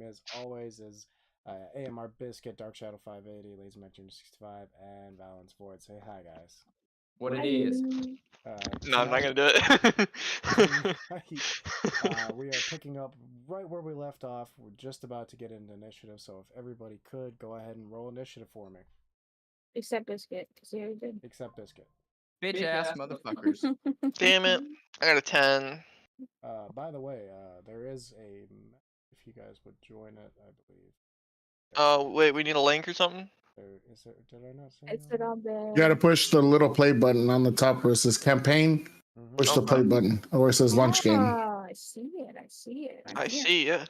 as always is AMR Biscuit, Dark Shadow 580, Lazy Mac Junior 65, and Valence Void. Say hi, guys. What it is? No, I'm not gonna do it. We are picking up right where we left off. We're just about to get into initiative, so if everybody could go ahead and roll initiative for me. Except Biscuit, because he already did. Except Biscuit. Bitch ass motherfuckers. Damn it! I got a 10. By the way, there is a. If you guys would join it, I believe. Oh wait, we need a link or something. Is there? Did I not say? It's it on there. You gotta push the little play button on the top where it says campaign. Push the play button, or where it says launch game. I see it. I see it. I see, yeah.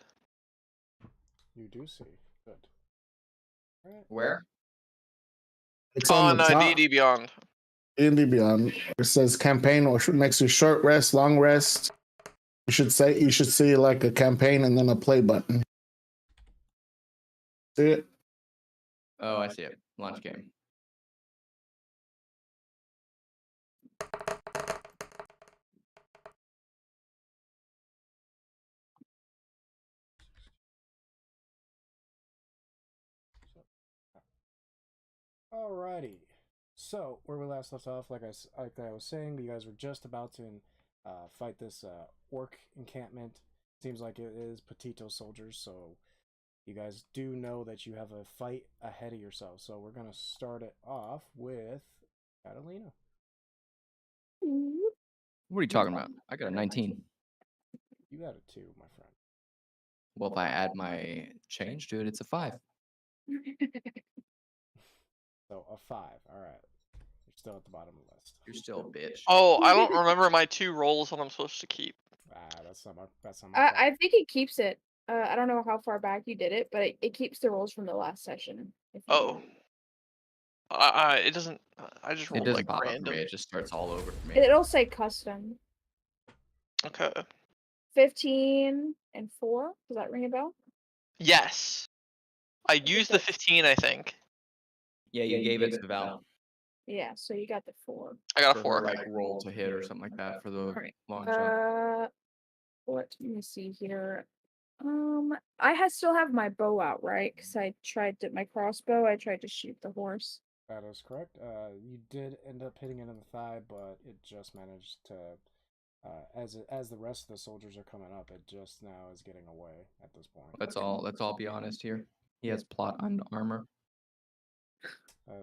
You do see. Good. Right. Where? It's on the top. D&D Beyond. D&D Beyond. It says campaign, or next to short rest, long rest. You should see like a campaign and then a play button. See it? Oh, I see it. Launch game. Alrighty. So where we last left off, like I was saying, you guys were just about to fight this orc encampment. Seems like it is Pt2 soldiers, so you guys do know that you have a fight ahead of yourselves. So we're gonna start it off with Catalina. What are you talking about? I got a 19. You got a 2, my friend. Well, if I add my change to it, it's a 5. So a 5. All right. You're still at the bottom of the list. You're still a bitch. Oh, I don't remember my 2 rolls that I'm supposed to keep. That's not my fault. I think it keeps it. I don't know how far back you did it, but it keeps the rolls from the last session. Oh. It doesn't. I just rolled like pop up random. for me. It just starts all over for me. It'll say custom. Okay. 15 and 4. Does that ring a bell? Yes. I used the 15, I think. Yeah, you gave it to Val. Yeah, so you got the 4. I got a For 4. her, like roll to hit or something like that for the Right. long shot. Let me see here. I still have my bow out, right? Because I tried to my crossbow. I tried to shoot the horse. That is correct. You did end up hitting it in the thigh, but it just managed to. As the rest of the soldiers are coming up, it just now is getting away at this point. Let's all be honest here. He has plot on armor.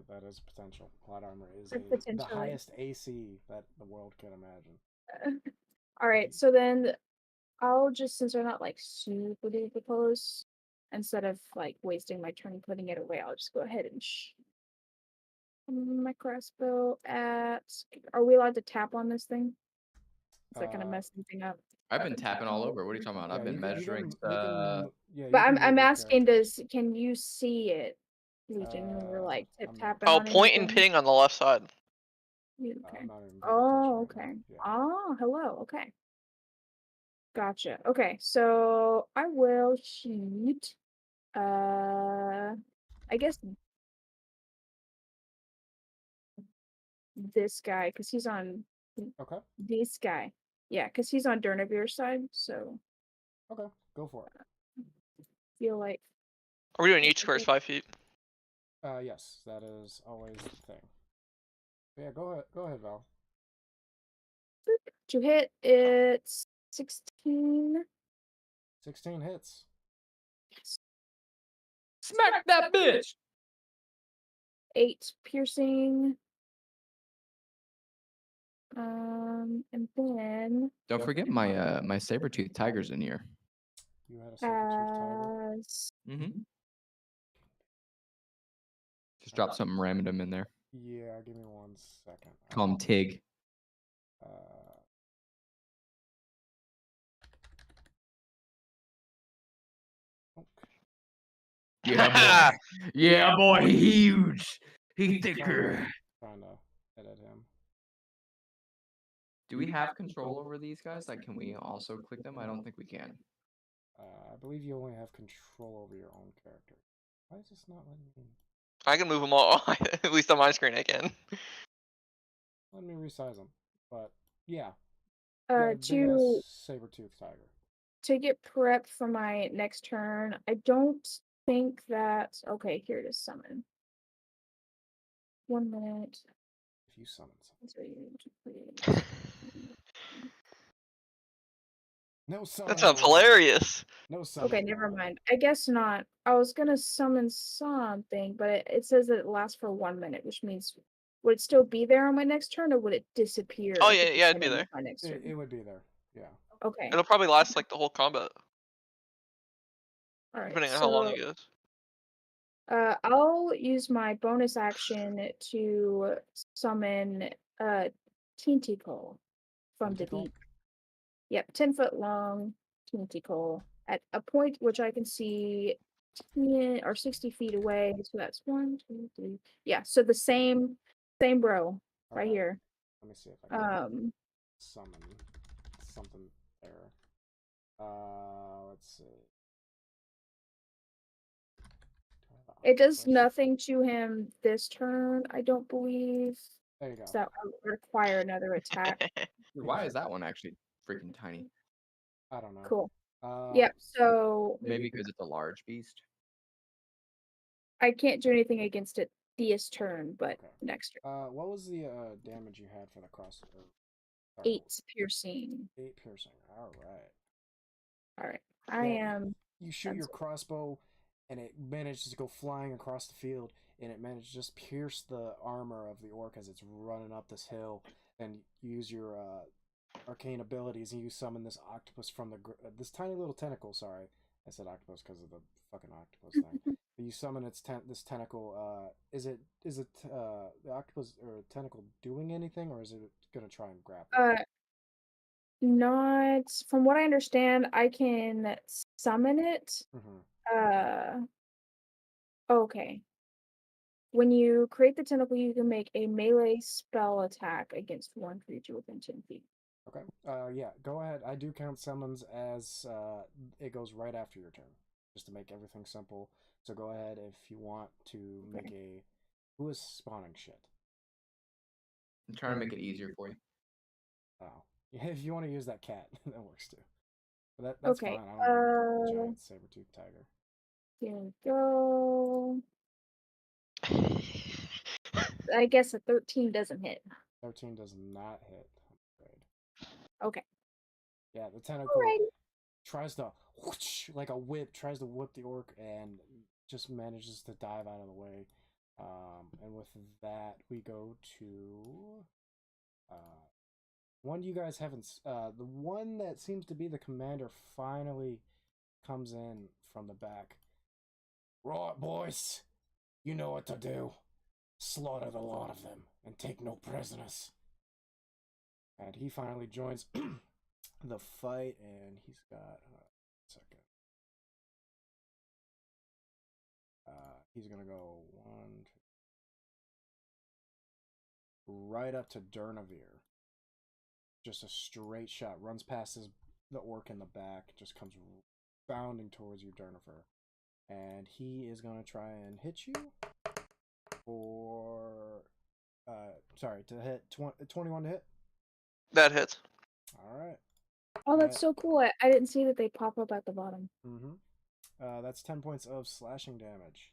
That is potential. Plot armor is the highest AC that the world can imagine. All right, so then I'll just, since they're not like super duper close, instead of like wasting my turn putting it away, I'll just go ahead and my crossbow at. Are we allowed to tap on this thing? Is that gonna mess anything up? I've been tapping all over. What are you talking about? I've been measuring. But I'm asking, can you see it, Legion? When we're like tapping. Oh, on point and anything? ping on the left side. Okay. Oh, okay. Yeah. Oh, hello. Okay. Gotcha. Okay, so I will shoot. I guess this guy, because he's on. Okay. This guy, yeah, because he's on Dernavir's side. So. Okay, go for it. Feel like. Are we doing each square's 5 feet? Yes, that is always the thing. Yeah, go ahead, Val. To hit, it's 16. 16 hits. Yes. Smack that bitch! 8 piercing. And then. Don't forget my my saber-toothed tiger's in here. You had a saber-toothed tiger. Mm-hmm. Just drop something random in there. Yeah, give me 1 second. Call him Tig. Yeah, boy. Yeah, boy. Huge. He's thicker. Trying to edit him. Do we have control over these guys? Like, can we also click them? I don't think we can. I believe you only have control over your own character. Why is this not letting me? I can move them all. At least on my screen, I can. Let me resize them. But yeah. To saber-toothed tiger. to get prepped for my next turn, I don't think that. Okay, here it is. Summon. 1 minute. If you summon something. No summon. That sounds hilarious. No summon. Okay, never mind. I guess not. I was gonna summon something, but it says that it lasts for 1 minute, which means would it still be there on my next turn, or would it disappear? Oh at yeah, the yeah, it'd be beginning there. of My next turn? It would be there. Yeah. Okay. It'll probably last like the whole combat, All right. depending on how long So it goes. I'll use my bonus action to summon Tentacle from the Tentacle? deep. Yep, 10-foot long Tentacle at a point which I can see 10 or 60 feet away. So that's 1, 2, 3. Yeah, so the same row right Okay. here. Let me see if I can summon something there. Let's see. It does nothing to him this turn, I don't believe. There you go. So that would require another attack. Why is that one actually freaking tiny? I don't know. Cool. Yep, so Maybe because it's a large beast. I can't do anything against it this turn, but Okay. next turn. What was the damage you had for the cross? 8 piercing. 8 piercing. All right. All right. I Yeah, am. You shoot your crossbow, and it manages to go flying across the field, and it manages to just pierce the armor of the orc as it's running up this hill. And you use your arcane abilities, and you summon this octopus from this tiny little tentacle. Sorry, I said octopus because of the fucking octopus thing. But you summon this tentacle. Is it the octopus or tentacle doing anything, or is it gonna try and grab it? Not from what I understand, I can summon it. Okay. When you create the tentacle, you can make a melee spell attack against one creature within 10 feet. Okay. Yeah, go ahead. I do count summons as it goes right after your turn, just to make everything simple. So go ahead if you want to make a. Who is spawning shit? I'm trying to make it easier for you. Oh, yeah. If you want to use that cat, that works too. But that's Okay. fine. I don't know. Giant saber-tooth tiger. Here we go. I guess a 13 doesn't hit. 13 does not hit. I'm afraid. Okay. Yeah, the tentacle Alrighty. tries to whoosh, like a whip, tries to whip the orc and just manages to dive out of the way. And with that, we go to one you guys haven't. The one that seems to be the commander finally comes in from the back. Right, boys, you know what to do. Slaughter the lot of them and take no prisoners. And he finally joins the fight, and he's got second. He's gonna go 1, 2, right up to Durnavir. Just a straight shot, runs past the orc in the back, just comes bounding towards you, Durnavir, and he is gonna try and hit you for to hit 21 to hit. That hits. All right. Oh, that's so cool. I didn't see that they pop up at the bottom. That's 10 points of slashing damage.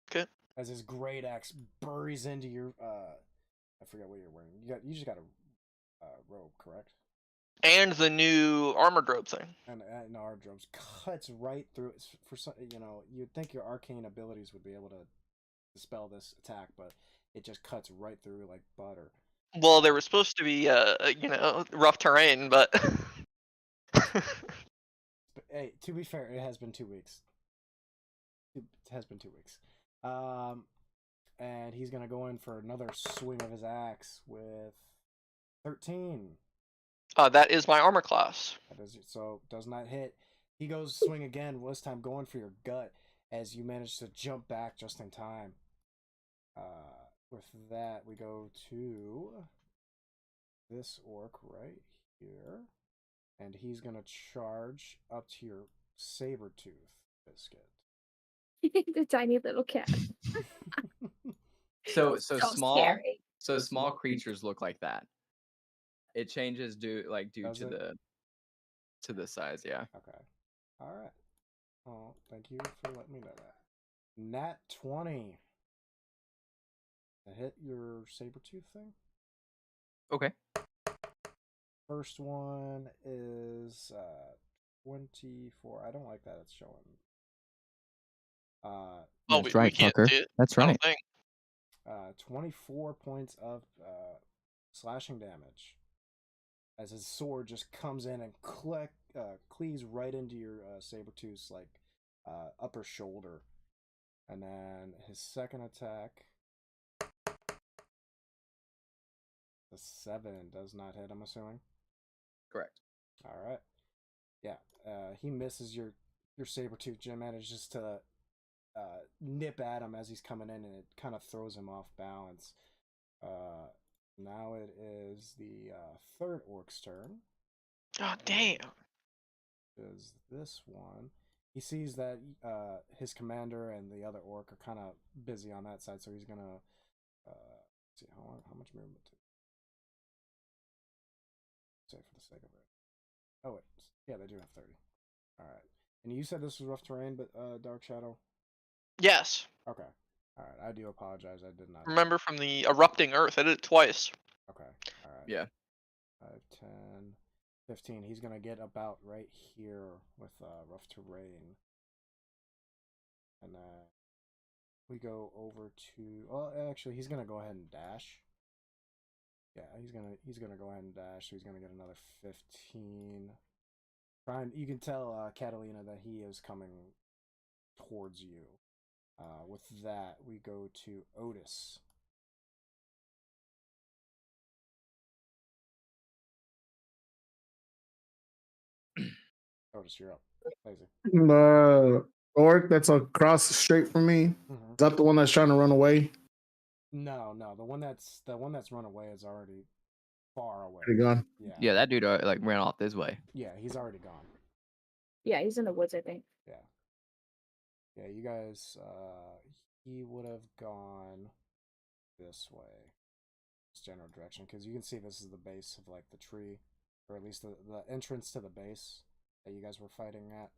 Okay. As his great axe buries into your I forget what you're wearing. You just got a robe, correct? And the new armored robe thing. And our robes cuts right through it. For some, you'd think your arcane abilities would be able to dispel this attack, but it just cuts right through like butter. Well, there was supposed to be rough terrain, but But hey, to be fair, it has been 2 weeks. It has been 2 weeks. And he's gonna go in for another swing of his axe with 13. That is my armor class. So does not hit. He goes swing again, this time going for your gut as you manage to jump back just in time. With that, we go to this orc right here. And he's going to charge up to your saber-tooth biscuit. The tiny little cat. So small. Scary. So small creatures look like that. It changes due to to this size, yeah. Okay. All right. Oh, thank you for letting me know that. Nat 20. To hit your saber-tooth thing. Okay. First one is 24. I don't like that it's showing. Oh, That's we right, can't fucker. see it. That's I don't right. think. 24 points of slashing damage. As his sword just comes in and cleaves right into your saber-tooth's like upper shoulder. And then his second attack, the 7 does not hit, I'm assuming. Correct. All right. Yeah, he misses your saber-tooth. Jim manages to nip at him as he's coming in, and it kind of throws him off balance. Now it is the third orc's turn. Oh, damn. Is this one? He sees that his commander and the other orc are kind of busy on that side, so he's gonna see how much movement. Say for the sake of it. Oh wait, yeah, they do have 30. All right, and you said this was rough terrain, but Dark Shadow. Yes. Okay. All right, I do apologize. I did not. Remember from the erupting earth, I did it twice. Okay. All right. Yeah. 5, 10, 15. He's gonna get about right here with rough terrain, and we go over to. Well, actually, he's gonna go ahead and dash. Yeah, he's gonna go ahead and dash. So he's gonna get another 15. You can tell Catalina that he is coming towards you. With that, we go to Otis. Otis, you're up. Lazy. The orc that's across the street from me. Mm-hmm. Is that the one that's trying to run away? No, the one that's run away is already far away. Already gone. Yeah, that dude like ran off this way. Yeah, he's already gone. Yeah, he's in the woods, I think. Yeah, you guys. He would have gone this way, this general direction, because you can see this is the base of like the tree, or at least the entrance to the base that you guys were fighting at.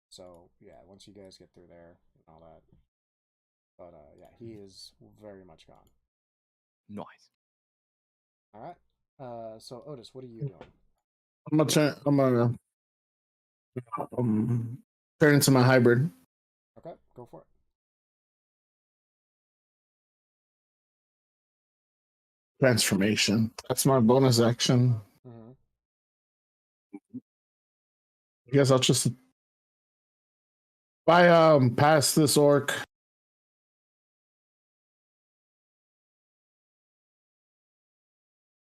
So yeah, once you guys get through there and all that. But yeah, he is very much gone. Nice. All right. So Otis, what are you doing? I'm gonna turn into my hybrid. Okay, go for it. Transformation. That's my bonus action. Mm-hmm. I guess I'll just. If I pass this orc.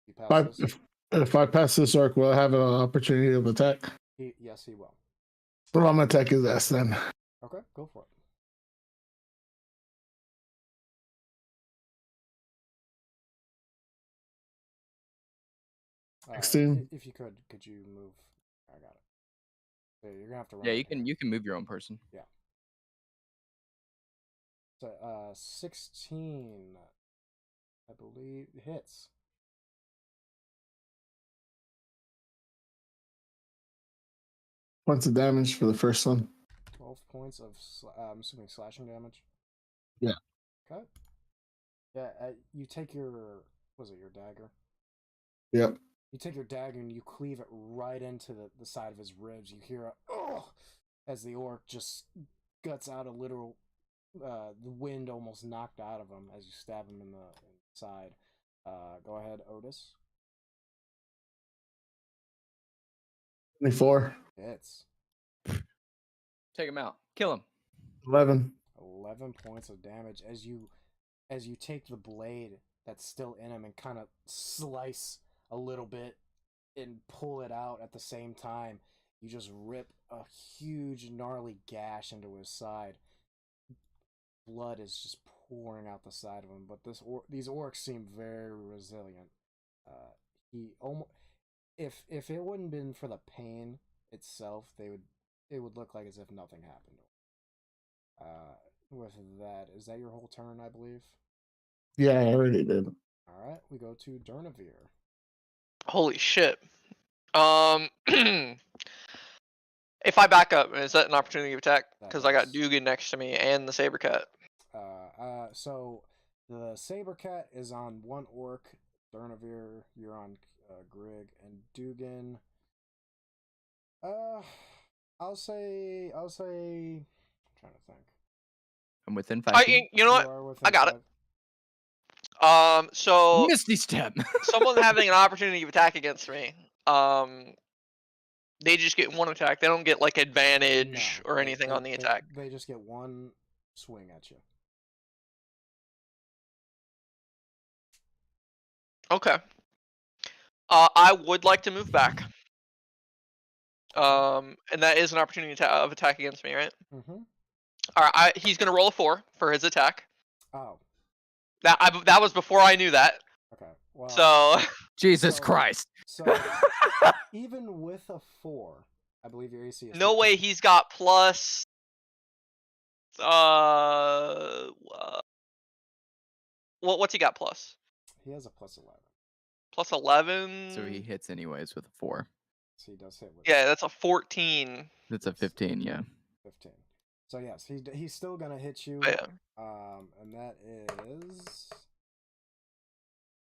You pass this? If I pass this orc, will I have an opportunity of attack? Yes, he will. Well, I'm gonna attack his ass then. Okay, go for it. If you could you move? I got it. So you're gonna have to run. Yeah, you can move your own person. Yeah. So 16, I believe, hits. Points of damage for the first one. 12 points of I'm assuming slashing damage. Yeah. Okay. Yeah, you take your your dagger? Yep. You take your dagger and you cleave it right into the side of his ribs. You hear a oh as the orc just guts out a literal the wind almost knocked out of him as you stab him in the side. Go ahead, Otis. 24. Hits. Take him out. Kill him. 11. 11 points of damage as you take the blade that's still in him and kind of slice a little bit and pull it out at the same time. You just rip a huge gnarly gash into his side. Blood is just pouring out the side of him, but these orcs seem very resilient. He almost if it wouldn't been for the pain itself, it would look like as if nothing happened. With that, is that your whole turn, I believe? Yeah, I already did. All right, we go to Durnavir. Holy shit. If I back up, is that an opportunity of attack? That Because I got is. Dugan next to me and the Saber Cat. So the Saber Cat is on one orc. Durnavir, you're on Grig, and Dugan. I'll say. I'm trying to think. I'm within 5 feet. You know what? You are within I got 5. it. So Misty step. someone having an opportunity of attack against me. They just get one attack. They don't get like advantage No, or anything on the attack. They just get one swing at you. Okay. I would like to move back. And that is an opportunity of attack against me, right? Mm-hmm. All right. He's gonna roll a 4 for his attack. Oh. That was before I knew that. Okay. Well. So. Jesus Christ. So even with a 4, I believe your AC is. No way. He's got plus. What's he got plus? He has a plus 11. Plus 11. So he hits anyways with a 4. So he does hit with. Yeah, that's a 14. That's a 15, yeah. 15. So yes, he's still gonna hit you. Yeah. And that is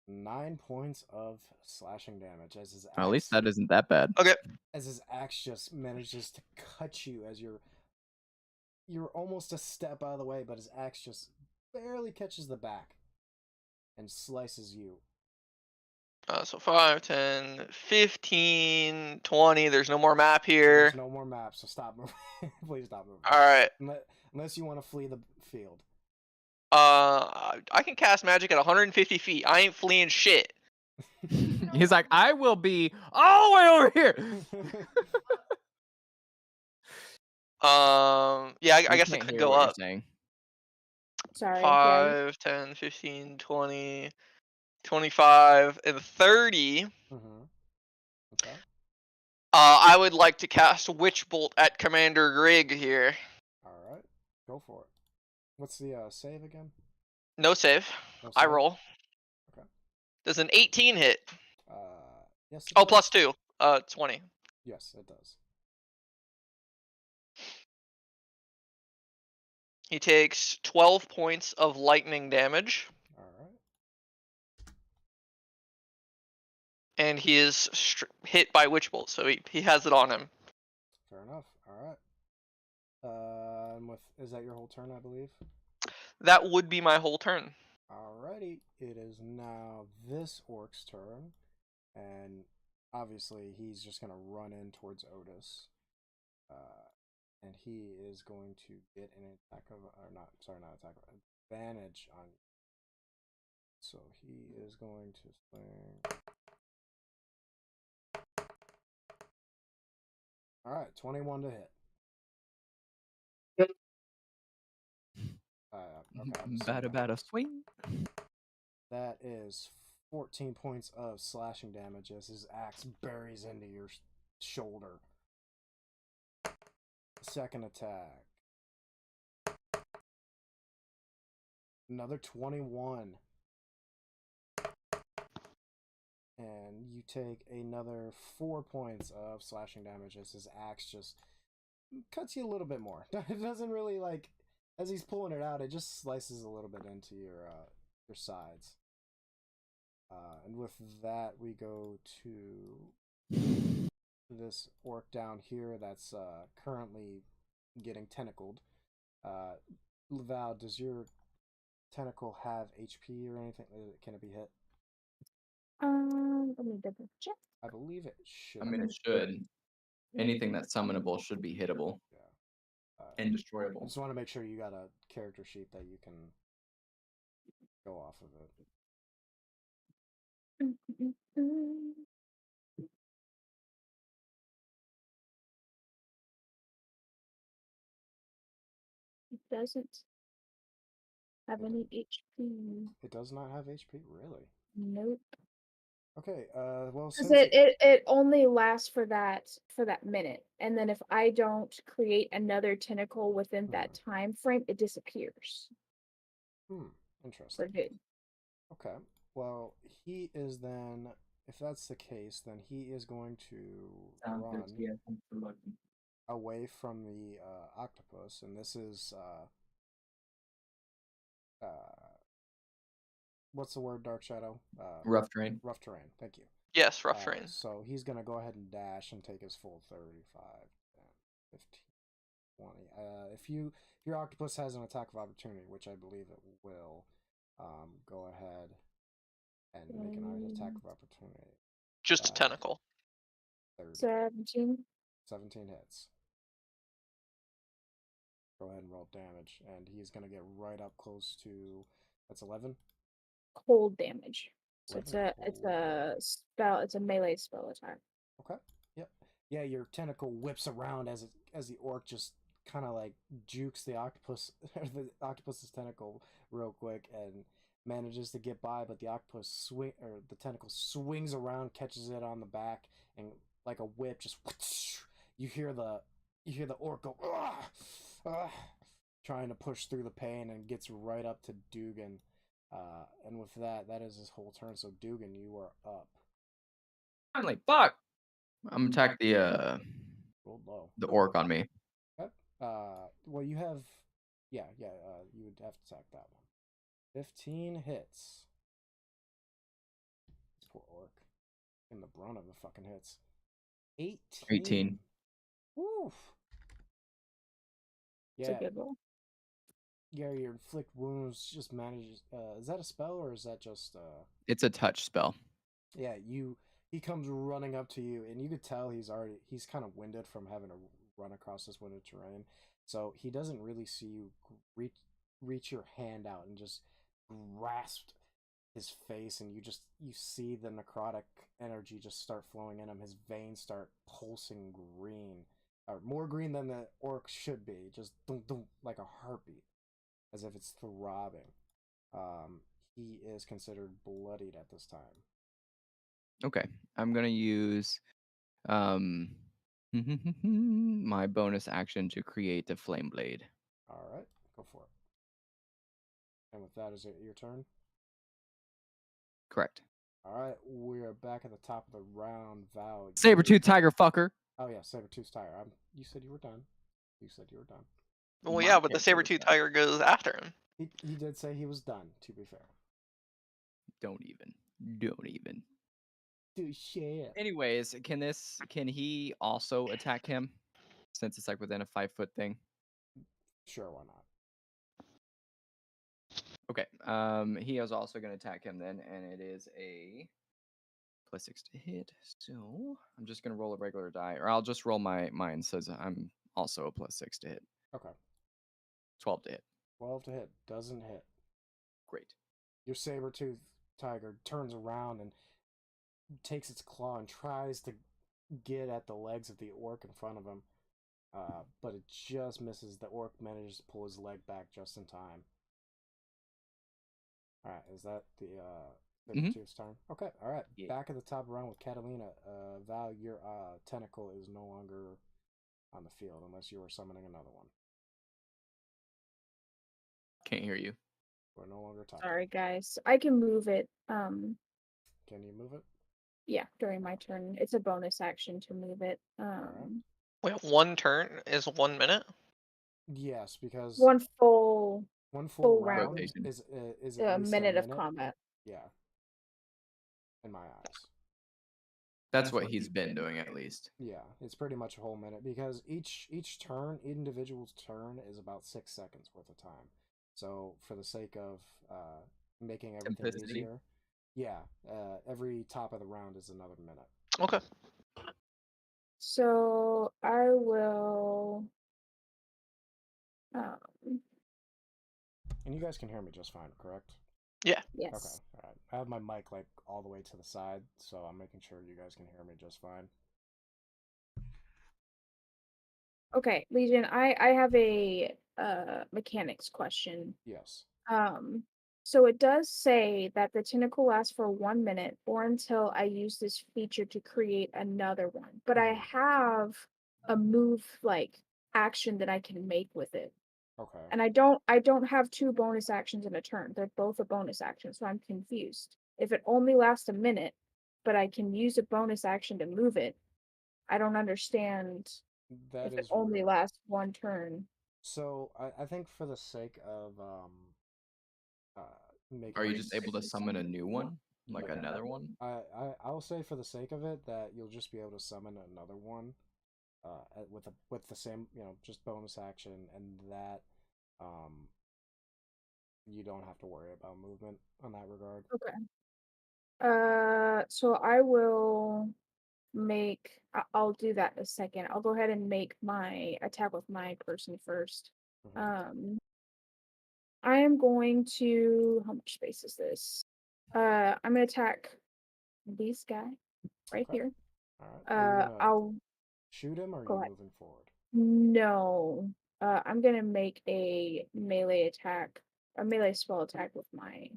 9 points of slashing damage as his axe, Well, at least that isn't that bad. Okay. as his axe just manages to cut you as you're almost a step out of the way, but his axe just barely catches the back and slices you. So 5, 10, 15, 20. There's no more map here. There's no more maps, so stop moving. Please stop moving. All right. Unless you want to flee the field. I can cast magic at 150 feet. I ain't fleeing shit. He's like, I will be all the way over here. Yeah, I guess it could go up. Sorry. 5, 10, 15, 20, 25, and 30. Mm-hmm. Okay. I would like to cast Witch Bolt at Commander Grig here. All right. Go for it. What's the save again? No save. No I save? roll. Okay. Does an 18 hit? Yes. Oh, plus 2. 20. Yes, it does. He takes 12 points of lightning damage. All right. And he is hit by Witch Bolt, so he has it on him. Fair enough. All right. Is that your whole turn, I believe? That would be my whole turn. Alrighty. It is now this orc's turn, and obviously he's just gonna run in towards Otis. And he is going to get an advantage on. So he is going to swing. All right, 21 to hit. Okay, Bad a swing. That is 14 points of slashing damage as his axe buries into your shoulder. Second attack. Another 21. And you take another 4 points of slashing damage as his axe just cuts you a little bit more. It doesn't really, like, as he's pulling it out, it just slices a little bit into your sides. And with that, we go to this orc down here that's currently getting tentacled. Val, does your tentacle have HP or anything? Can it be hit? Let me double check. I believe it should. I mean, it should. Anything that's summonable should be hittable. Yeah. And I destroyable. just want to make sure you got a character sheet that you can go off of it. It doesn't have any HP. It does not have HP, really? Nope. Okay. Well, Because since it only lasts for that minute, and then if I don't create another tentacle within that time frame, it disappears. Interesting. We're good. Okay. Well, he is then. If that's the case, then he is going to run. away from the octopus, and this is what's the word? Dark shadow. Rough terrain. Rough terrain. Thank you. Yes, rough terrain. So he's gonna go ahead and dash and take his full 35, 10, 15, 20. If your octopus has an attack of opportunity, which I believe it will, go ahead and make an attack of opportunity. Just a tentacle. 30. 17. 17 hits. Go ahead and roll damage, and he's gonna get right up close to. That's 11. Cold damage. So 11 it's cold. a spell. It's a melee spell attack. Okay. Yep. Yeah, your tentacle whips around as the orc just kind of like jukes the octopus, the octopus's tentacle real quick, and manages to get by. But the octopus the tentacle swings around, catches it on the back, and like a whip, just you hear the orc go, trying to push through the pain, and gets right up to Dugan. And with that is his whole turn. So Dugan, you are up. Finally, fuck. I'm gonna attack Rolled low. the orc on me. Okay. Well, you have, you would have to attack that one. 15 hits. This poor orc. In the brunt of the fucking hits. 18. Woof. It's a Yeah. good roll. Yeah, your inflict wounds just manages. Is that a spell or is that just? It's a touch spell. Yeah, he comes running up to you, and you could tell he's kind of winded from having to run across this winded terrain. So he doesn't really see you reach your hand out and just grasp his face, and you see the necrotic energy just start flowing in him. His veins start pulsing green, or more green than the orc should be, just like a heartbeat, as if it's throbbing. He is considered bloodied at this time. Okay, I'm gonna use my bonus action to create a flame blade. All right, go for it. And with that, is it your turn? Correct. All right, we're back at the top of the round. Val. Saber-tooth tiger fucker. Oh yeah, Saber-tooth's tiger. You said you were done. Well, My yeah, but the character was saber-tooth done. tiger goes after him. He did say he was done. To be fair. Don't even. Do shit. Anyways, can he also attack him? Since it's like within a 5-foot thing. Sure, why not? Okay. He is also gonna attack him then, and it is a +6 to hit. So I'm just gonna roll a regular die, or I'll just roll mine says I'm also a +6 to hit. Okay. 12 to hit. 12 to hit. Doesn't hit. Great. Your saber-tooth tiger turns around and takes its claw and tries to get at the legs of the orc in front of him. But it just misses. The orc manages to pull his leg back just in time. Alright, is that the saber-tooth's turn? Okay, alright. Yeah. Back at the top round with Catalina. Val, your tentacle is no longer on the field unless you are summoning another one. Can't hear you. We're no longer talking. Sorry, guys. I can move it. Can you move it? Yeah, during my turn. It's a bonus action to move it. Wait, one turn is 1 minute? Yes, because One full full round. round Rotation. is a at least minute of combat. Yeah. In my eyes. That's what he's been doing at least. Yeah, it's pretty much a whole minute because each individual's turn is about 6 seconds worth of time. So for the sake of making everything Simplicity. easier, yeah, every top of the round is another minute. Okay. So I will. And you guys can hear me just fine, correct? Yeah. Yes. Okay, all right. I have my mic like all the way to the side, so I'm making sure you guys can hear me just fine. Okay, Legion. I have a mechanics question. Yes. So it does say that the tentacle lasts for 1 minute or until I use this feature to create another one. But I have a move like action that I can make with it. Okay. And I don't have 2 bonus actions in a turn. They're both a bonus action, so I'm confused. If it only lasts a minute, but I can use a bonus action to move it, I don't understand That if it is only rude. lasts one turn. So I think for the sake of uh making Are you this, just able to summon a new one, like Okay. another one? I'll say for the sake of it that you'll just be able to summon another one, with the same, just bonus action, and that um you don't have to worry about movement on that regard. Okay. So I will make. I'll do that in a second. I'll go ahead and make my attack with my person first. Mhm. I am going to. How much space is this? I'm gonna attack this guy right Okay. here. All right. Are you gonna I'll shoot him, or are go you ahead. moving forward? No. I'm gonna make a melee attack, a melee spell attack with my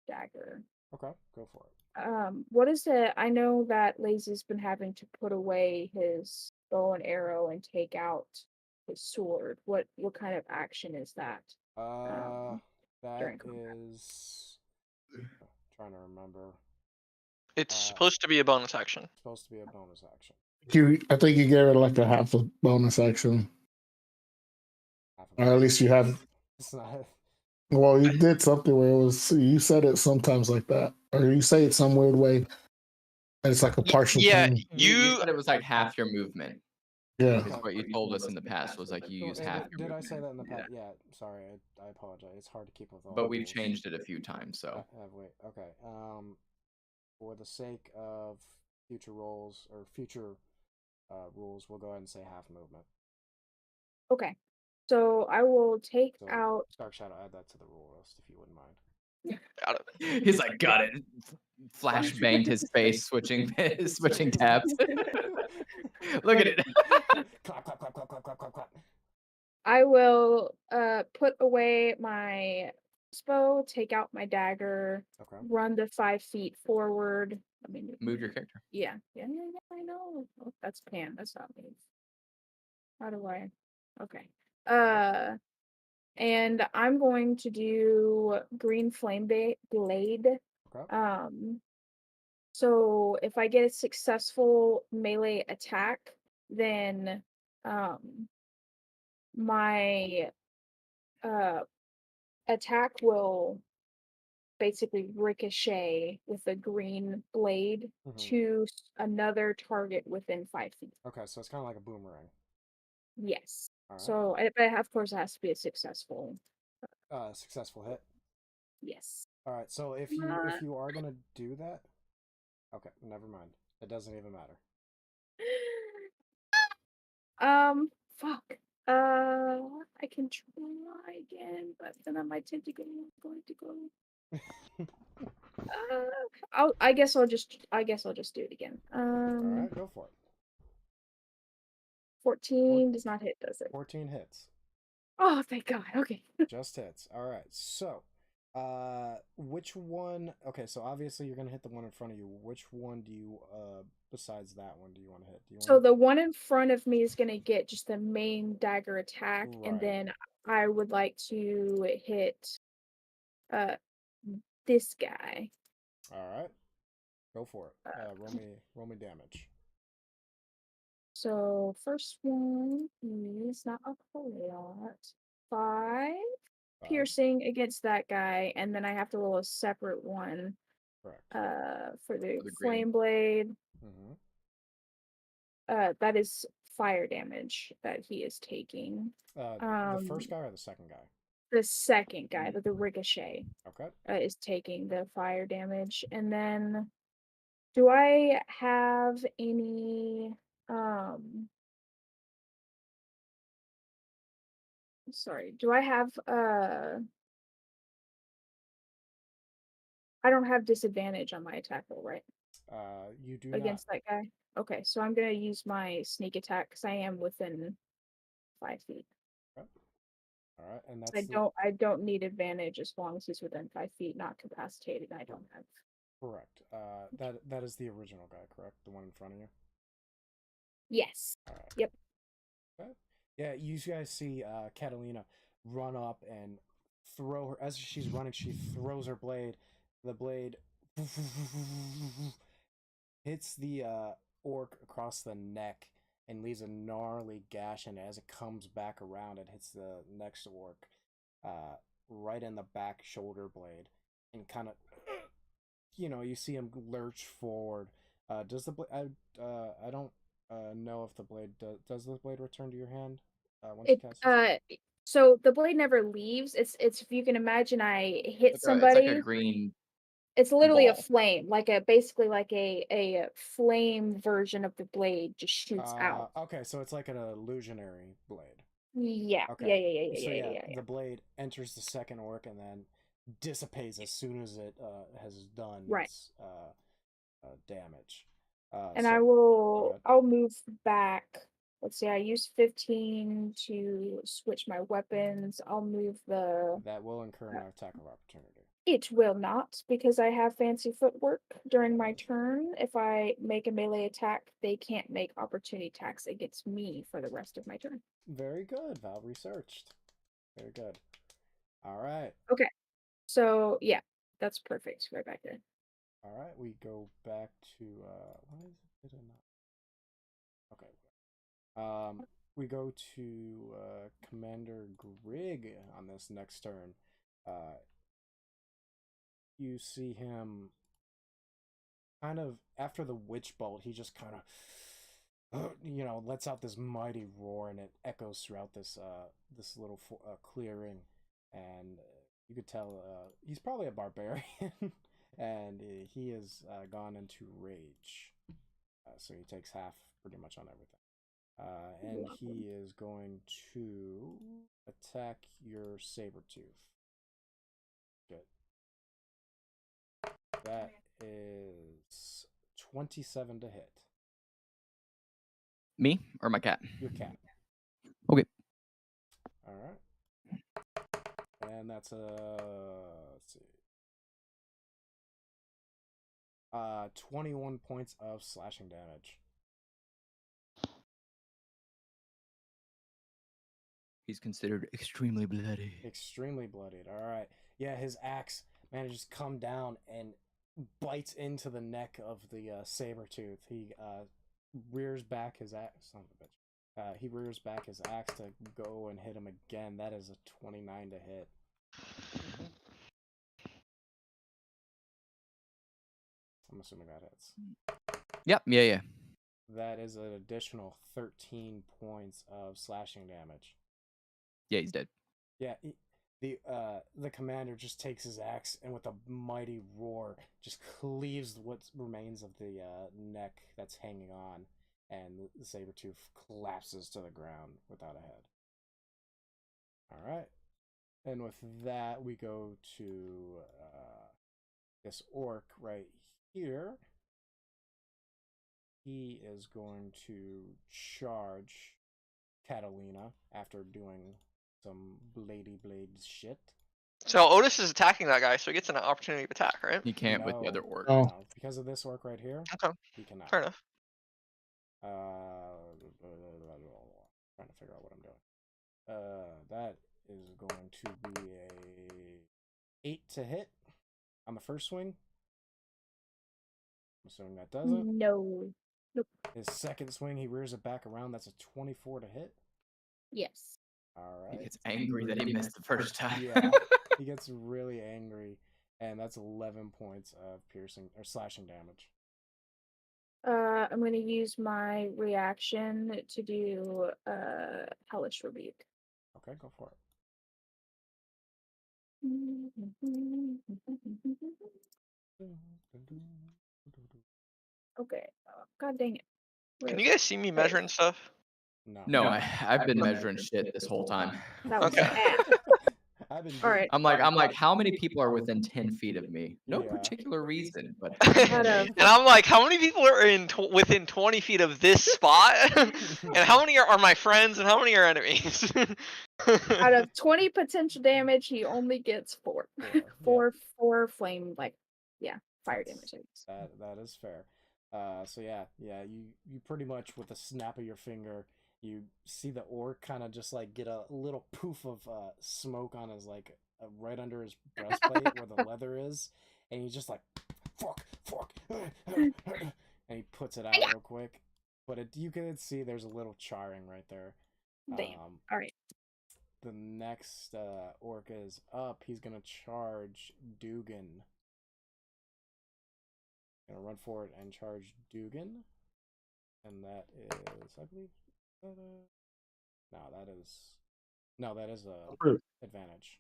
dagger. Okay, go for it. What is it? I know that Lazy's been having to put away his bow and arrow and take out his sword. What kind of action is that? That During combat. is trying to remember. It's Uh, supposed to be a bonus action. Supposed to be a bonus action. I think you gave it like a half a bonus action, Half of or at least you have. It's not. Well, you did something where it was. You said it sometimes like that, or you say it some weird way, and it's like a partial Yeah, turn. You said it was like half your movement. Yeah. Is what you told us in the past was like you use Did, half your did I movement. say that in the Yeah. past? Yeah. Sorry, I apologize. It's hard to keep with all. But the we've rules. changed it a few times, so. Wait. Okay. For the sake of future rolls or future rules, we'll go ahead and say half movement. Okay. So I will take So out. Dark Shadow, add that to the rule list if you wouldn't mind. got it. He's like, got it. Flash banged his face, switching tabs. Look at it. Clap, clap, clap, clap, clap, clap, clap, clap. I will put away my bow, take out my dagger, Okay. run the 5 feet forward. I mean, Move your character. yeah, I know. Oh, that's Pan. That's not me. How do I? Okay. And I'm going to do green flame blade. Okay. So if I get a successful melee attack, then my attack will basically ricochet with a green blade to another target within 5 feet. Okay, so it's kind of like a boomerang. Yes. All right. So, of course, it has to be a successful. Successful hit. Yes. All right. So if you are gonna do that, okay, never mind. It doesn't even matter. Fuck. I can try again, but then my tentacle is going to go. I guess I'll just do it again. All right, go for it. 14 does not hit, does it? 14 hits. Oh, thank God. Okay. Just hits. All right. So, which one? Okay, so obviously you're gonna hit the one in front of you. Which one do you, besides that one, do you want to hit? So the one in front of me is gonna get just the main dagger attack, and Right. then I would like to hit, this guy. All right. Go for it. Roll me damage. So first one is not a whole lot. 5 piercing against that guy, and then I have to roll a separate one. Correct. For the the flame blade. Mm-hmm. That is fire damage that he is taking. The first guy or the second guy? The second guy, the ricochet. Okay. Is taking the fire damage, and then do I have any? Sorry, do I have I don't have disadvantage on my attack roll, right? You do Against not. that guy. Okay, so I'm gonna use my sneak attack because I am within 5 feet. Okay. All right, and that's I don't need advantage as long as he's within 5 feet, not incapacitated. I don't have. correct. That is the original guy, correct? The one in front of you. Yes. All right. Yep. Okay. Yeah, you guys see Catalina run up and throw her. As she's running, she throws her blade. The blade hits the orc across the neck, and leaves a gnarly gash in it. As it comes back around, it hits the next orc right in the back shoulder blade, and kind of, you see him lurch forward. Does the blade? I don't know if the blade does the blade return to your hand once you cast it? So the blade never leaves. It's if you can imagine, I hit It's somebody. like a green. It's literally a ball. flame, like basically like a flame version of the blade just shoots out. Okay, so it's like an illusionary blade. Yeah. Okay. Yeah. So Yeah. the blade enters the second orc and then dissipates as soon as it has done Right. its damage. And so I'll move back. Let's see, I used 15 to switch my weapons. I'll move that will incur an attack of opportunity. It will not, because I have fancy footwork. During my turn, if I make a melee attack, they can't make opportunity attacks against me for the rest of my turn. Very good. Valve researched. Very good. All right. Okay. So yeah, that's perfect. Right back there. All right. We go back to why is it not? Okay. We go to Commander Grig on this next turn. You see him kind of after the witch bolt. He just kind of lets out this mighty roar, and it echoes throughout this little clearing, and you could tell he's probably a barbarian, and he has gone into rage, so he takes half pretty much on everything, and he is going to attack your Sabertooth. Good. That is 27 to hit. Me or my cat? Your cat. Okay. All right. And that's let's see. 21 points of slashing damage. He's considered extremely bloody. Extremely bloodied. All right. Yeah, his axe manages to come down and bites into the neck of the Sabertooth. He rears back his axe. Son of a bitch. He rears back his axe to go and hit him again. That is a 29 to hit. I'm assuming that hits. Yep. Yeah. That is an additional 13 points of slashing damage. Yeah, he's dead. Yeah, the commander just takes his axe and with a mighty roar just cleaves what remains of the neck that's hanging on, and the Sabertooth collapses to the ground without a head. All right, and with that we go to this orc right here. He is going to charge Catalina after doing some bladey blade shit. So Otis is attacking that guy, so he gets an opportunity of attack, right? He can't with the other orc. Oh. No, because of this orc right here, Okay, he cannot. fair enough. Trying to figure out what I'm doing. That is going to be a 8 to hit on the first swing. I'm assuming that doesn't. No. Nope. His second swing, he rears it back around. That's a 24 to hit. Yes. All He right. gets angry that he missed the first time. Yeah, he gets really angry, and that's 11 points of piercing or slashing damage. I'm going to use my reaction to do Hellish Rebuke. Okay, go for it. Okay. God dang it. Can you guys see me measuring stuff? No, I've been measuring shit this whole time. That was Okay. bad. All right. I'm like, how many people are within 10 feet of me? No Yeah. particular reason, but And I'm like, how many people are within 20 feet of this spot? And how many are my friends and how many are enemies? Out of 20 potential damage, he only gets 4. Four flame, fire damage. That is fair. So yeah, you pretty much with a snap of your finger, you see the orc kind of just like get a little poof of smoke on his right under his breastplate where the leather is, and he's just like fuck, and he puts it out real quick, but you can see there's a little charring right there. Damn. All right. The next orc is up. He's gonna charge Dugan. Gonna run forward and charge Dugan, and that is, I believe, that is a advantage.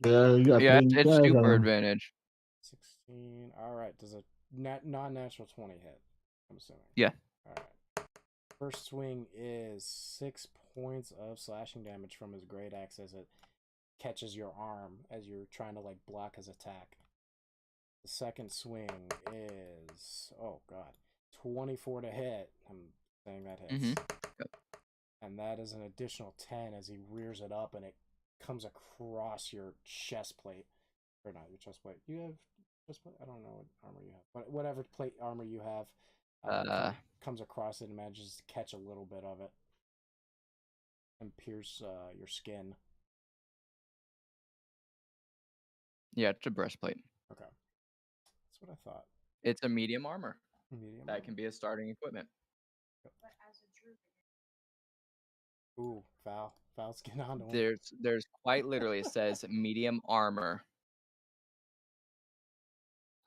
Yeah, you got Yeah, three it's guys super on. advantage. 16. All right. Does a non-natural 20 hit? I'm assuming. Yeah. All right. First swing is 6 points of slashing damage from his great axe as it catches your arm as you're trying to like block his attack. The second swing is 24 to hit. I'm saying that hits. Yep. And that is an additional 10 as he rears it up and it comes across your chest plate. Or not your chest plate. You have chest plate? I don't know what armor you have. But whatever plate armor you have comes across it and manages to catch a little bit of it. And pierce your skin. Yeah, it's a breastplate. Okay. That's what I thought. It's a medium armor. Medium That can be a starting equipment. Ooh, Val's getting onto one. There's quite literally, it says medium armor.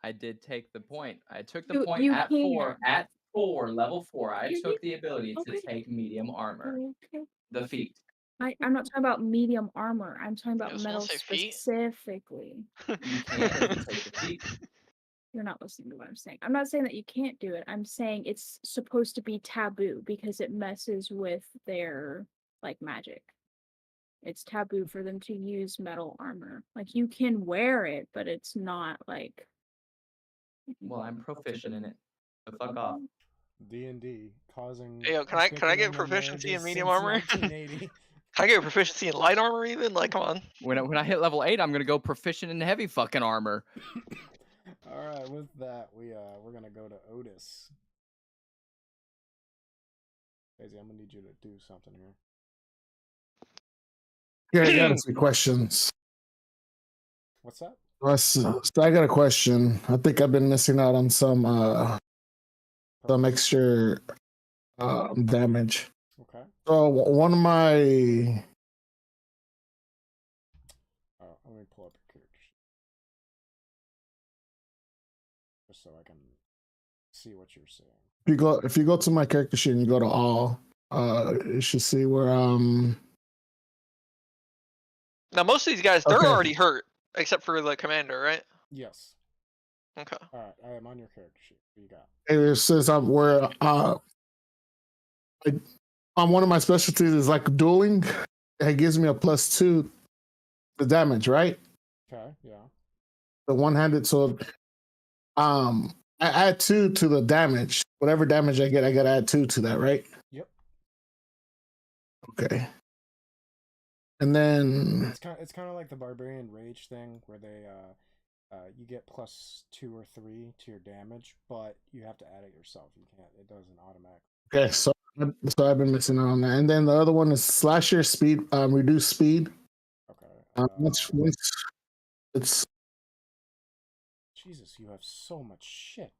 I did take the point. I took the point at can. 4. At 4, level 4, I You- took the ability okay. to take medium armor. Okay. The feat. I'm not talking about medium armor. I'm talking I about was gonna metal say feet. specifically. You can if you take the feat. You're not listening to what I'm saying. I'm not saying that you can't do it. I'm saying it's supposed to be taboo because it messes with their like magic. It's taboo for them to use metal armor. Like you can wear it, but it's not like. Well, I'm proficient in it. So fuck off. D&D causing. Hey, yo, can I bickering get and proficiency in marriages medium since armor? 1980. Can I get proficiency in light armor even? Like, come on. When I hit level 8, I'm gonna go proficient in heavy fucking armor. All right, with that, we're gonna go to Otis. Daisy, I'm gonna need you to do something here. Yeah, I got a few questions. What's that? So I got a question. I think I've been missing out on some extra damage. Okay. So one of my Let me pull up your character sheet just so I can see what you're seeing. if you go to my character sheet and you go to all, you should see where Now, most of these guys, they're Okay. already hurt, except for the commander, right? Yes. Okay. All right, I am on your character sheet. What you got? it says I'm where on one of my specialties is like dueling. It gives me a +2 the damage, right? Okay, yeah. The one-handed sword. I add 2 to the damage. Whatever damage I gotta add 2 to that, right? Yep. Okay. And then It's kind of like the barbarian rage thing where they you get +2 or 3 to your damage, but you have to add it yourself. You can't. It doesn't automatically. okay, so I've been missing out on that. And then the other one is slasher speed, reduce speed. Okay. Once it's Jesus, you have so much shit.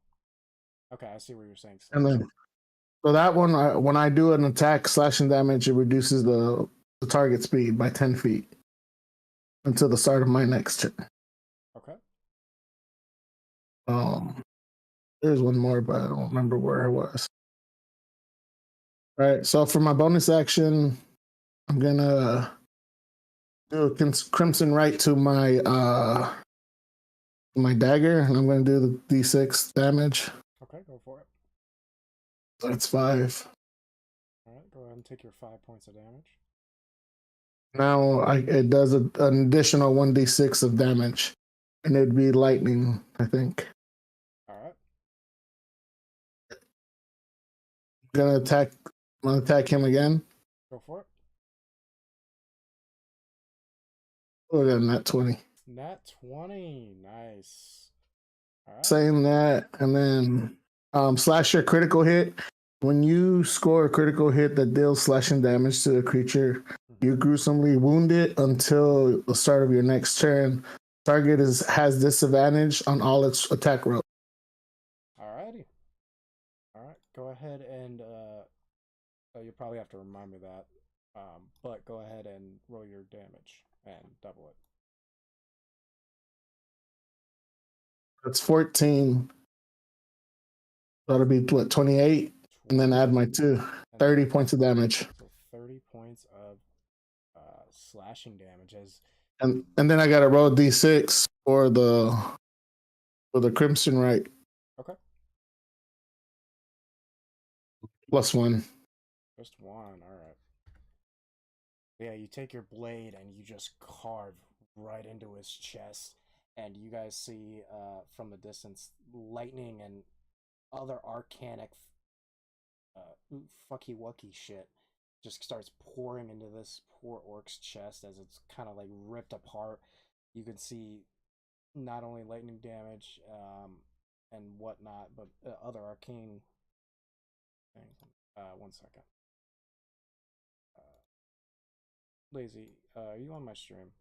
Okay, I see where you're saying. and then so that one when I do an attack slashing damage, it reduces the target speed by 10 feet until the start of my next turn. Okay. There's one more, but I don't remember where it was. All right, so for my bonus action, I'm gonna do a crimson right to my dagger, and I'm gonna do the d6 damage. Okay, go for it. That's 5. All right, go ahead and take your 5 points of damage. Now it does an additional 1d6 of damage, and it'd be lightning, I think. All right. I'm gonna attack him again. Go for it. Oh, yeah, nat 20. Nat 20. Nice. All right. Saying that, and then slasher critical hit. When you score a critical hit that deals slashing damage to a creature, you gruesomely wound it until the start of your next turn. Target has disadvantage on all its attack rolls. Alrighty. All right, go ahead and you'll probably have to remind me that. But go ahead and roll your damage and double it. That's 14. That'll be what, 28? And then add my 2. 30 points of damage. So 30 points of slashing damage as And then I gotta roll D6 for the Crimson Right. Okay. +1. Just 1, alright. Yeah, you take your blade and you just carve right into his chest, and you guys see from the distance lightning and other arcanic fucky wucky shit just starts pouring into this poor orc's chest as it's kind of like ripped apart. You can see not only lightning damage and whatnot, but other arcane things. 1 second. Lazy, are you on my stream?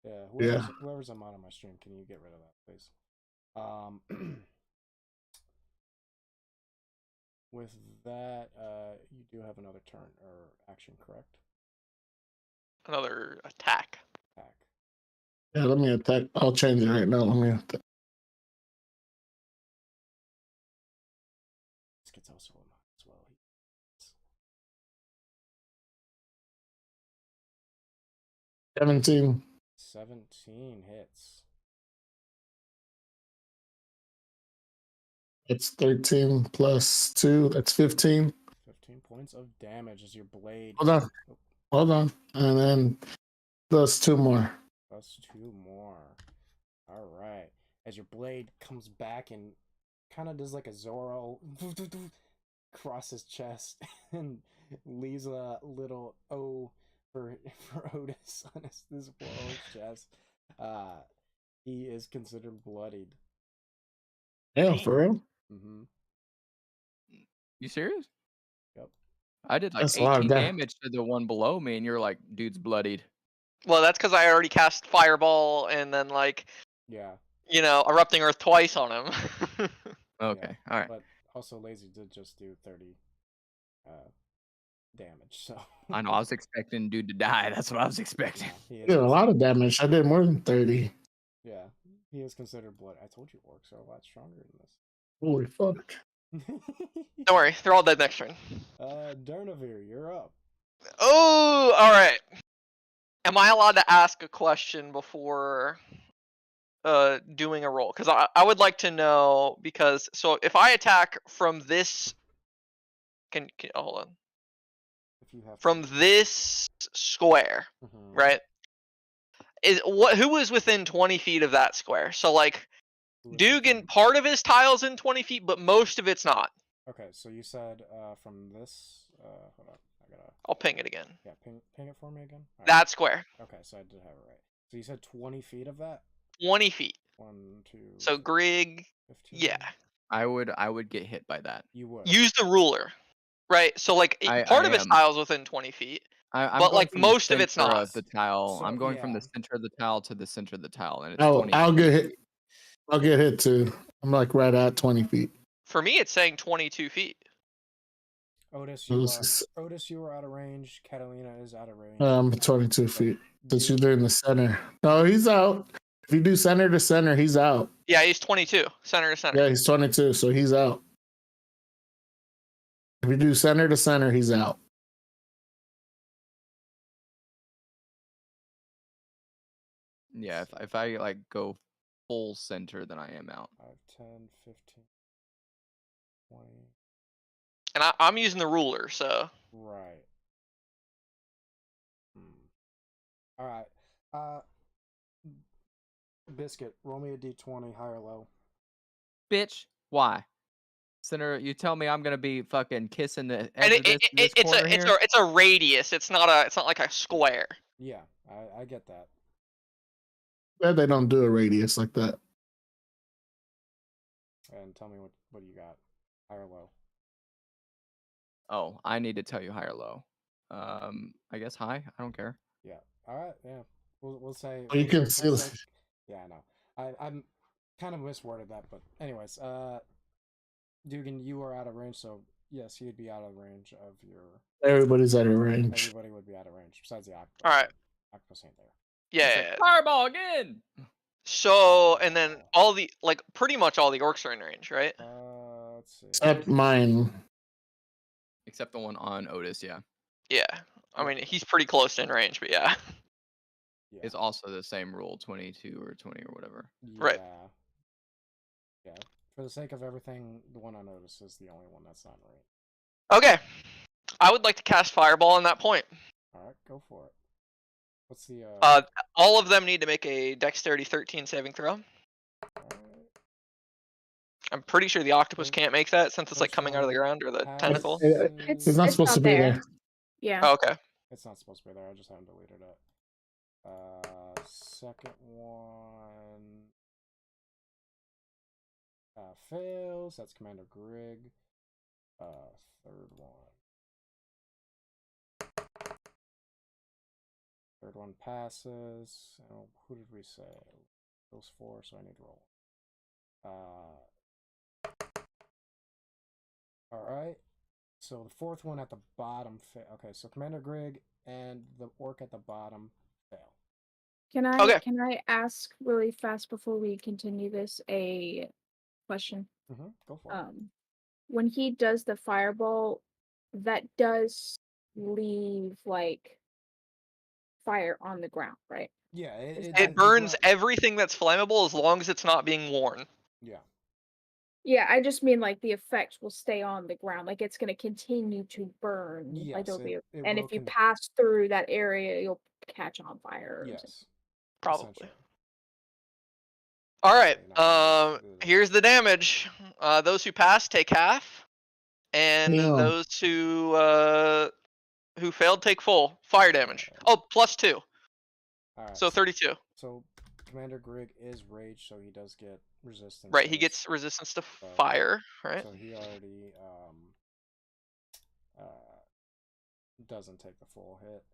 Yeah, whoever's on my stream, can you get rid of that, please? With that, you do have another turn or action, correct? Another attack. Attack. Yeah, let me attack. I'll change it right now. Let me attack. This gets also a mod as well. 17. 17 hits. It's 13 plus 2. That's 15. 15 points of damage as your blade. Hold on. And then plus 2 more. Plus 2 more. Alright. As your blade comes back and kind of does like a Zorro across his chest and leaves a little O for Otis on this poor old chest. He is considered bloodied. Yeah, for real? Mm-hmm. You serious? Yep. I did like That's a lot of 18 damage. damage to the one below me, and you're like, dude's bloodied. Well, that's because I already cast Fireball and then like, Yeah. Erupting Earth twice on him. Okay, all right. But also, Lazy did just do 30 damage, so. I know. I was expecting dude to die. That's what I was expecting. He I did a lot of damage. I did more than 30. Yeah, he is considered blood. I told you orcs are a lot stronger than this. Holy fuck. Don't worry, they're all dead next turn. Durnavir, you're up. Oh, all right. Am I allowed to ask a question before doing a roll? Because I would like to know, because so if I attack from this, hold on, If you have from this square, right? Who is within 20 feet of that square? So like, Dugan, part of his tile's in 20 feet, but most of it's not. Okay, so you said from this. Hold on, I'll ping it again. Yeah, ping it for me again. All that square. Okay, so I did have it right. So you said 20 feet of that. 20 feet. 1, 2. So Grig, 15. yeah. I would get hit by that. You would use the ruler, right? So like part of his tile's within 20 feet. But like most of it's not. Of the tile. So, I'm going from the center of the tile to the center of the tile, and it's Oh, 20 I'll feet. get hit. I'll get hit too. I'm like right at 20 feet. For me, it's saying 22 feet. Otis, you are out of range. Catalina is out of range. 22 feet. Since you're doing the center. No, he's out. If you do center to center, he's out. Yeah, he's 22. Center to center. Yeah, he's 22, so he's out. If you do center to center, he's out. Yeah, if I like go full center, then I am out. 5, 10, 15, 20. And I'm using the ruler, so. Right. All right. Biscuit, roll me a d20, high or low. Bitch, why? Center, you tell me I'm gonna be fucking kissing the And edge of this corner here? it's a radius. It's not like a square. Yeah, I get that. Yeah, they don't do a radius like that. And tell me what you got, high or low. Oh, I need to tell you high or low. I guess high. I don't care. Yeah. All right. Yeah. We'll say. Well, you can see. Yeah, I know. I'm kind of misworded that, but anyways, Dugan, you are out of range, so yes, he'd be out of range of your. Everybody's out of range. Everybody would be out of range besides the octopus. All right. Octopus ain't there. Yeah. It's like, fireball again. So, and then all the pretty much all the orcs are in range, right? Let's see. Except mine. Except the one on Otis, yeah. Yeah. I mean, he's pretty close in range, but yeah. Yeah. It's also the same rule, 22 or 20 or whatever. Right. Yeah. For the sake of everything, the one on Otis is the only one that's not in range. Okay. I would like to cast Fireball on that point. All right, go for it. What's the All of them need to make a Dexterity 13 saving throw. alright. I'm pretty sure the octopus can't make that since it's like First coming out of the one ground or the passes. tentacle. It's not supposed to be there. Yeah. Oh, okay. It's not supposed to be there. I just haven't deleted it. Second one fails. That's Commander Grig. Third one passes. Oh, who did we say? Those 4, so I need to roll. All right. So the fourth one at the bottom fail. Okay, so Commander Grig and the orc at the bottom fail. Can I ask really fast before we continue this a question? Go for it. When he does the fireball, that does leave like fire on the ground, right? Yeah, It burns everything that's flammable as long as it's not being worn. Yeah. Yeah, I just mean like the effect will stay on the ground, like it's gonna continue to burn. Like Yes, and if you pass through that area, you'll catch on fire. Yes. Probably. All right. Here's the damage. Those who pass take half, and those who failed take full fire damage. Oh, +2. All right, so 32. So Commander Grig is rage, so he does get resistance. Right, he gets resistance to fire, right? So he already doesn't take the full hit.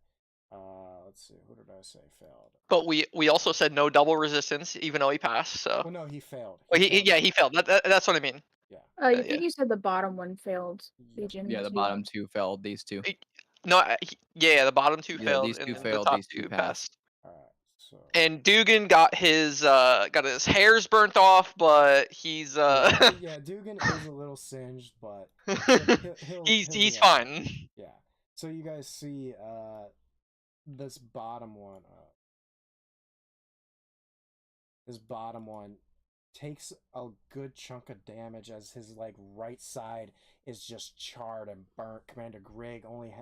Let's see, who did I say failed? But we also said no double resistance, even though he passed. So. Well, no, he failed. He failed. That's what I mean. Yeah. I think you said the bottom one failed. Legion. Yeah, the bottom 2 failed. These 2. No, the bottom 2 Yeah, failed. these 2 and failed. The top These 2 2 passed. All right. So. And Dugan got his hairs burnt off, but he's yeah, Dugan is a little singed, but he's fine. Yeah. So you guys see this bottom one. This bottom one takes a good chunk of damage as his like right side is just charred and burnt. Commander Grig only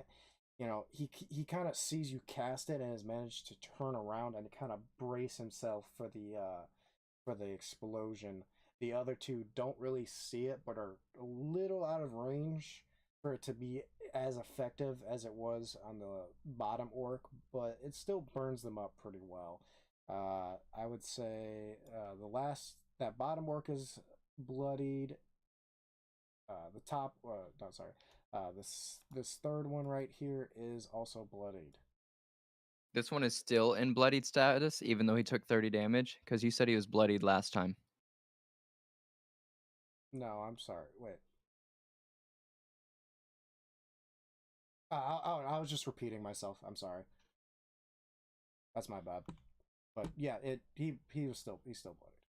he kind of sees you cast it and has managed to turn around and kind of brace himself for the explosion. The other 2 don't really see it but are a little out of range for it to be as effective as it was on the bottom orc, but it still burns them up pretty well. I would say that bottom orc is bloodied. The top, no, sorry. This third one right here is also bloodied. This one is still in bloodied status, even though he took 30 damage, because you said he was bloodied last time. No, I'm sorry. Wait. I was just repeating myself. I'm sorry. That's my bad. But yeah, he's still bloodied.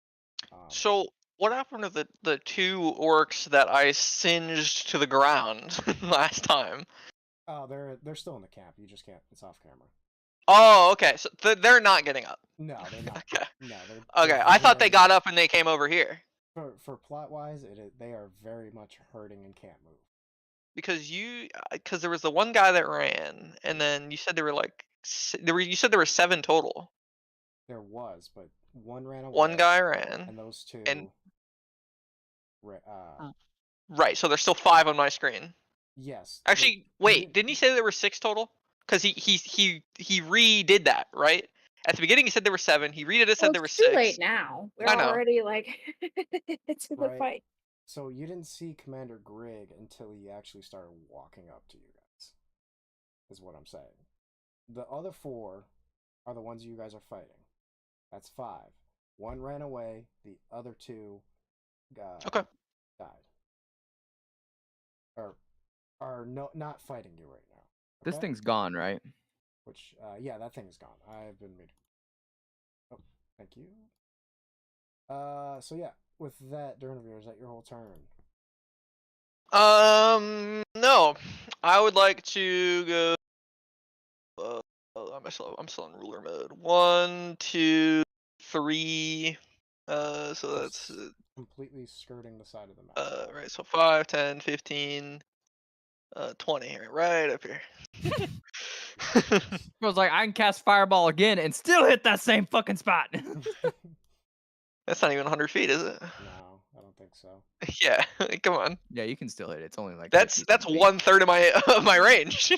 So what happened to the 2 orcs that I singed to the ground last time? Oh, they're still in the camp. You just can't. It's off camera. Oh, okay. So they're not getting up. No, they're not. Okay. No, okay. I thought they got up and they came over here. For plot wise, they are very much hurting and can't move. Because there was the one guy that ran, and then you said there were you said there were 7 total. There was, but one ran away. One guy ran, and those 2. Right. So there's still 5 on my screen. Yes. Actually, wait. Didn't he say there were 6 total? Because he redid that, right? At the beginning, he said there were 7. He redid it, said there were 6. Too late now. We're already like it's in the fight. So you didn't see Commander Grig until he actually started walking up to you guys. Is what I'm saying. The other 4 are the ones you guys are fighting. That's 5. One ran away. The other 2 died. Or are not fighting you right now. This okay? thing's gone, right? Which, yeah, that thing's gone. I've been made. Oh, thank you. So yeah, with that, Durnavir, is that your whole turn? No. I would like to go. I'm still in ruler mode. 1, 2, 3. So that's completely skirting the side of the map. right. So 5, 10, 15, 20 here, right up here. I was like, I can cast Fireball again and still hit that same fucking spot. That's not even 100 feet, is it? No, I don't think so. Yeah, come on. Yeah, you can still hit it. It's only like That's 50 feet. 1/3 of my range.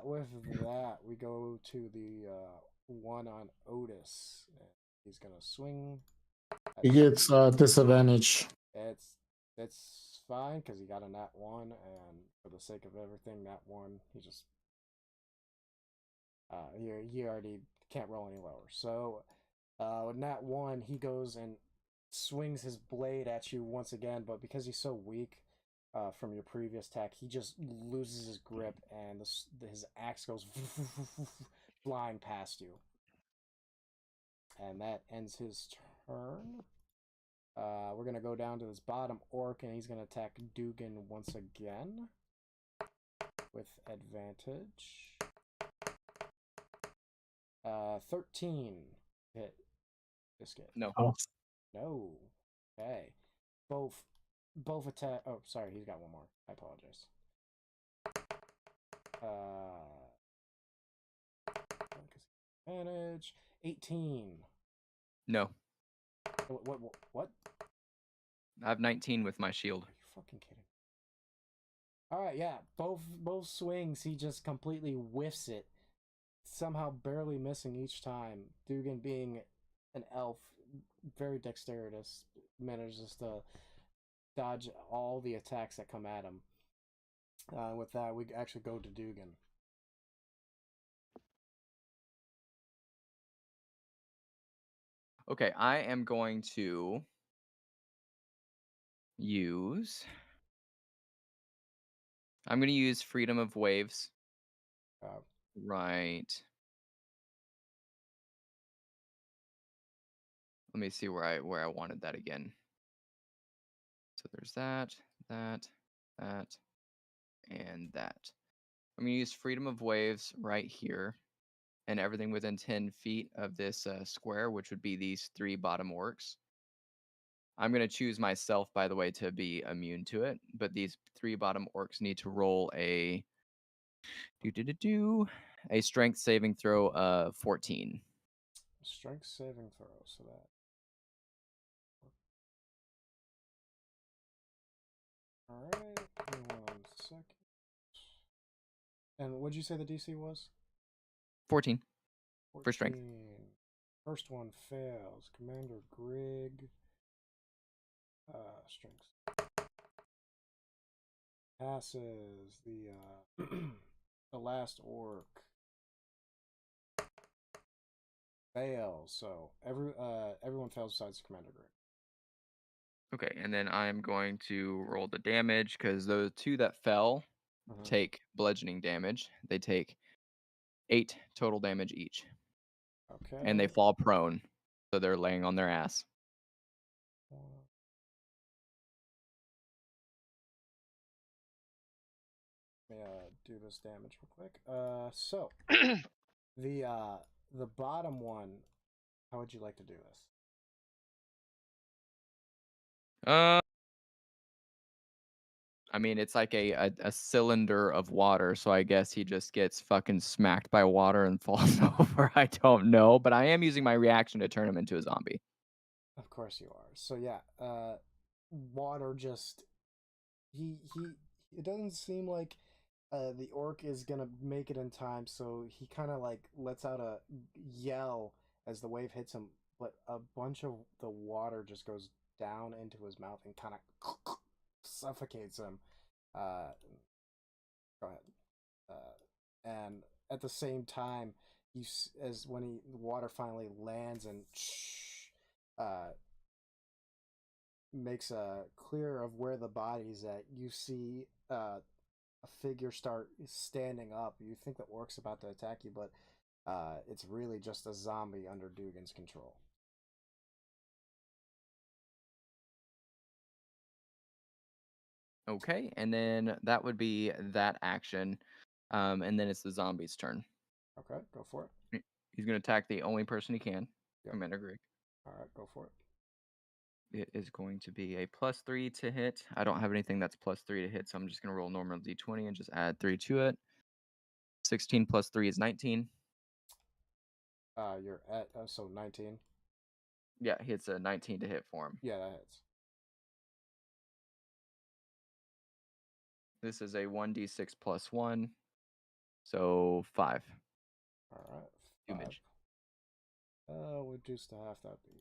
With that, we go to the one on Otis. He's gonna swing. He gets disadvantage. It's fine because he got a nat 1, and for the sake of everything, nat 1, he just he already can't roll any lower. So with nat 1, he goes and swings his blade at you once again, but because he's so weak from your previous attack, he just loses his grip, and his axe goes flying past you. And that ends his turn. We're going to go down to this bottom orc, and he's going to attack Dugan once again with advantage. 13 hit this kid. No. Oh. No. Okay. Both attack. Oh, sorry, he's got one more. I apologize. Advantage. 18. No. What? I have 19 with my shield. Are you fucking kidding? All right, yeah. Both swings, he just completely whiffs it, somehow barely missing each time. Dugan, being an elf, very dexterous, manages to dodge all the attacks that come at him. With that, we actually go to Dugan. Okay, I am going to use. I'm going to use Freedom of Waves. Right. Let me see where I wanted that again. So there's that, and that. I'm going to use Freedom of Waves right here, and everything within 10 feet of this square, which would be these 3 bottom orcs. I'm going to choose myself, by the way, to be immune to it, but these 3 bottom orcs need to roll a strength saving throw of 14. Strength saving throw, so that. Alright, give me 1 second. And what'd you say the DC was? 14 for strength. First one fails. Commander Grigg. Strength. Passes. The last orc fails. So everyone fails besides Commander Grigg. Okay, and then I'm going to roll the damage because those 2 that fell take bludgeoning damage. They take 8 total damage each. Okay. And they fall prone, so they're laying on their ass. Let me do this damage real quick. So the bottom one, how would you like to do this? I mean, it's like a cylinder of water, so I guess he just gets fucking smacked by water and falls over. I don't know, but I am using my reaction to turn him into a zombie. Of course you are. So yeah, water just it doesn't seem like the orc is gonna make it in time, so he kind of like lets out a yell as the wave hits him, but a bunch of the water just goes down into his mouth and kind of suffocates him. Go ahead. And at the same time, as when the water finally lands and makes a clear of where the body's at, you see a figure start standing up. You think the orc's about to attack you, but it's really just a zombie under Dugan's control. Okay, and then that would be that action. And then it's the zombie's turn. Okay, go for it. He's going to attack the only person he can, Yep. Commander Greg. All right, go for it. It is going to be a +3 to hit. I don't have anything that's +3 to hit, so I'm just going to roll normal d20 and just add 3 to it. 16 + 3 is 19. You're at so 19. Yeah, it's a 19 to hit for him. Yeah, that hits. This is a 1d6 + 1, so 5. All right, 5. Damage. Reduce to half. That'd be.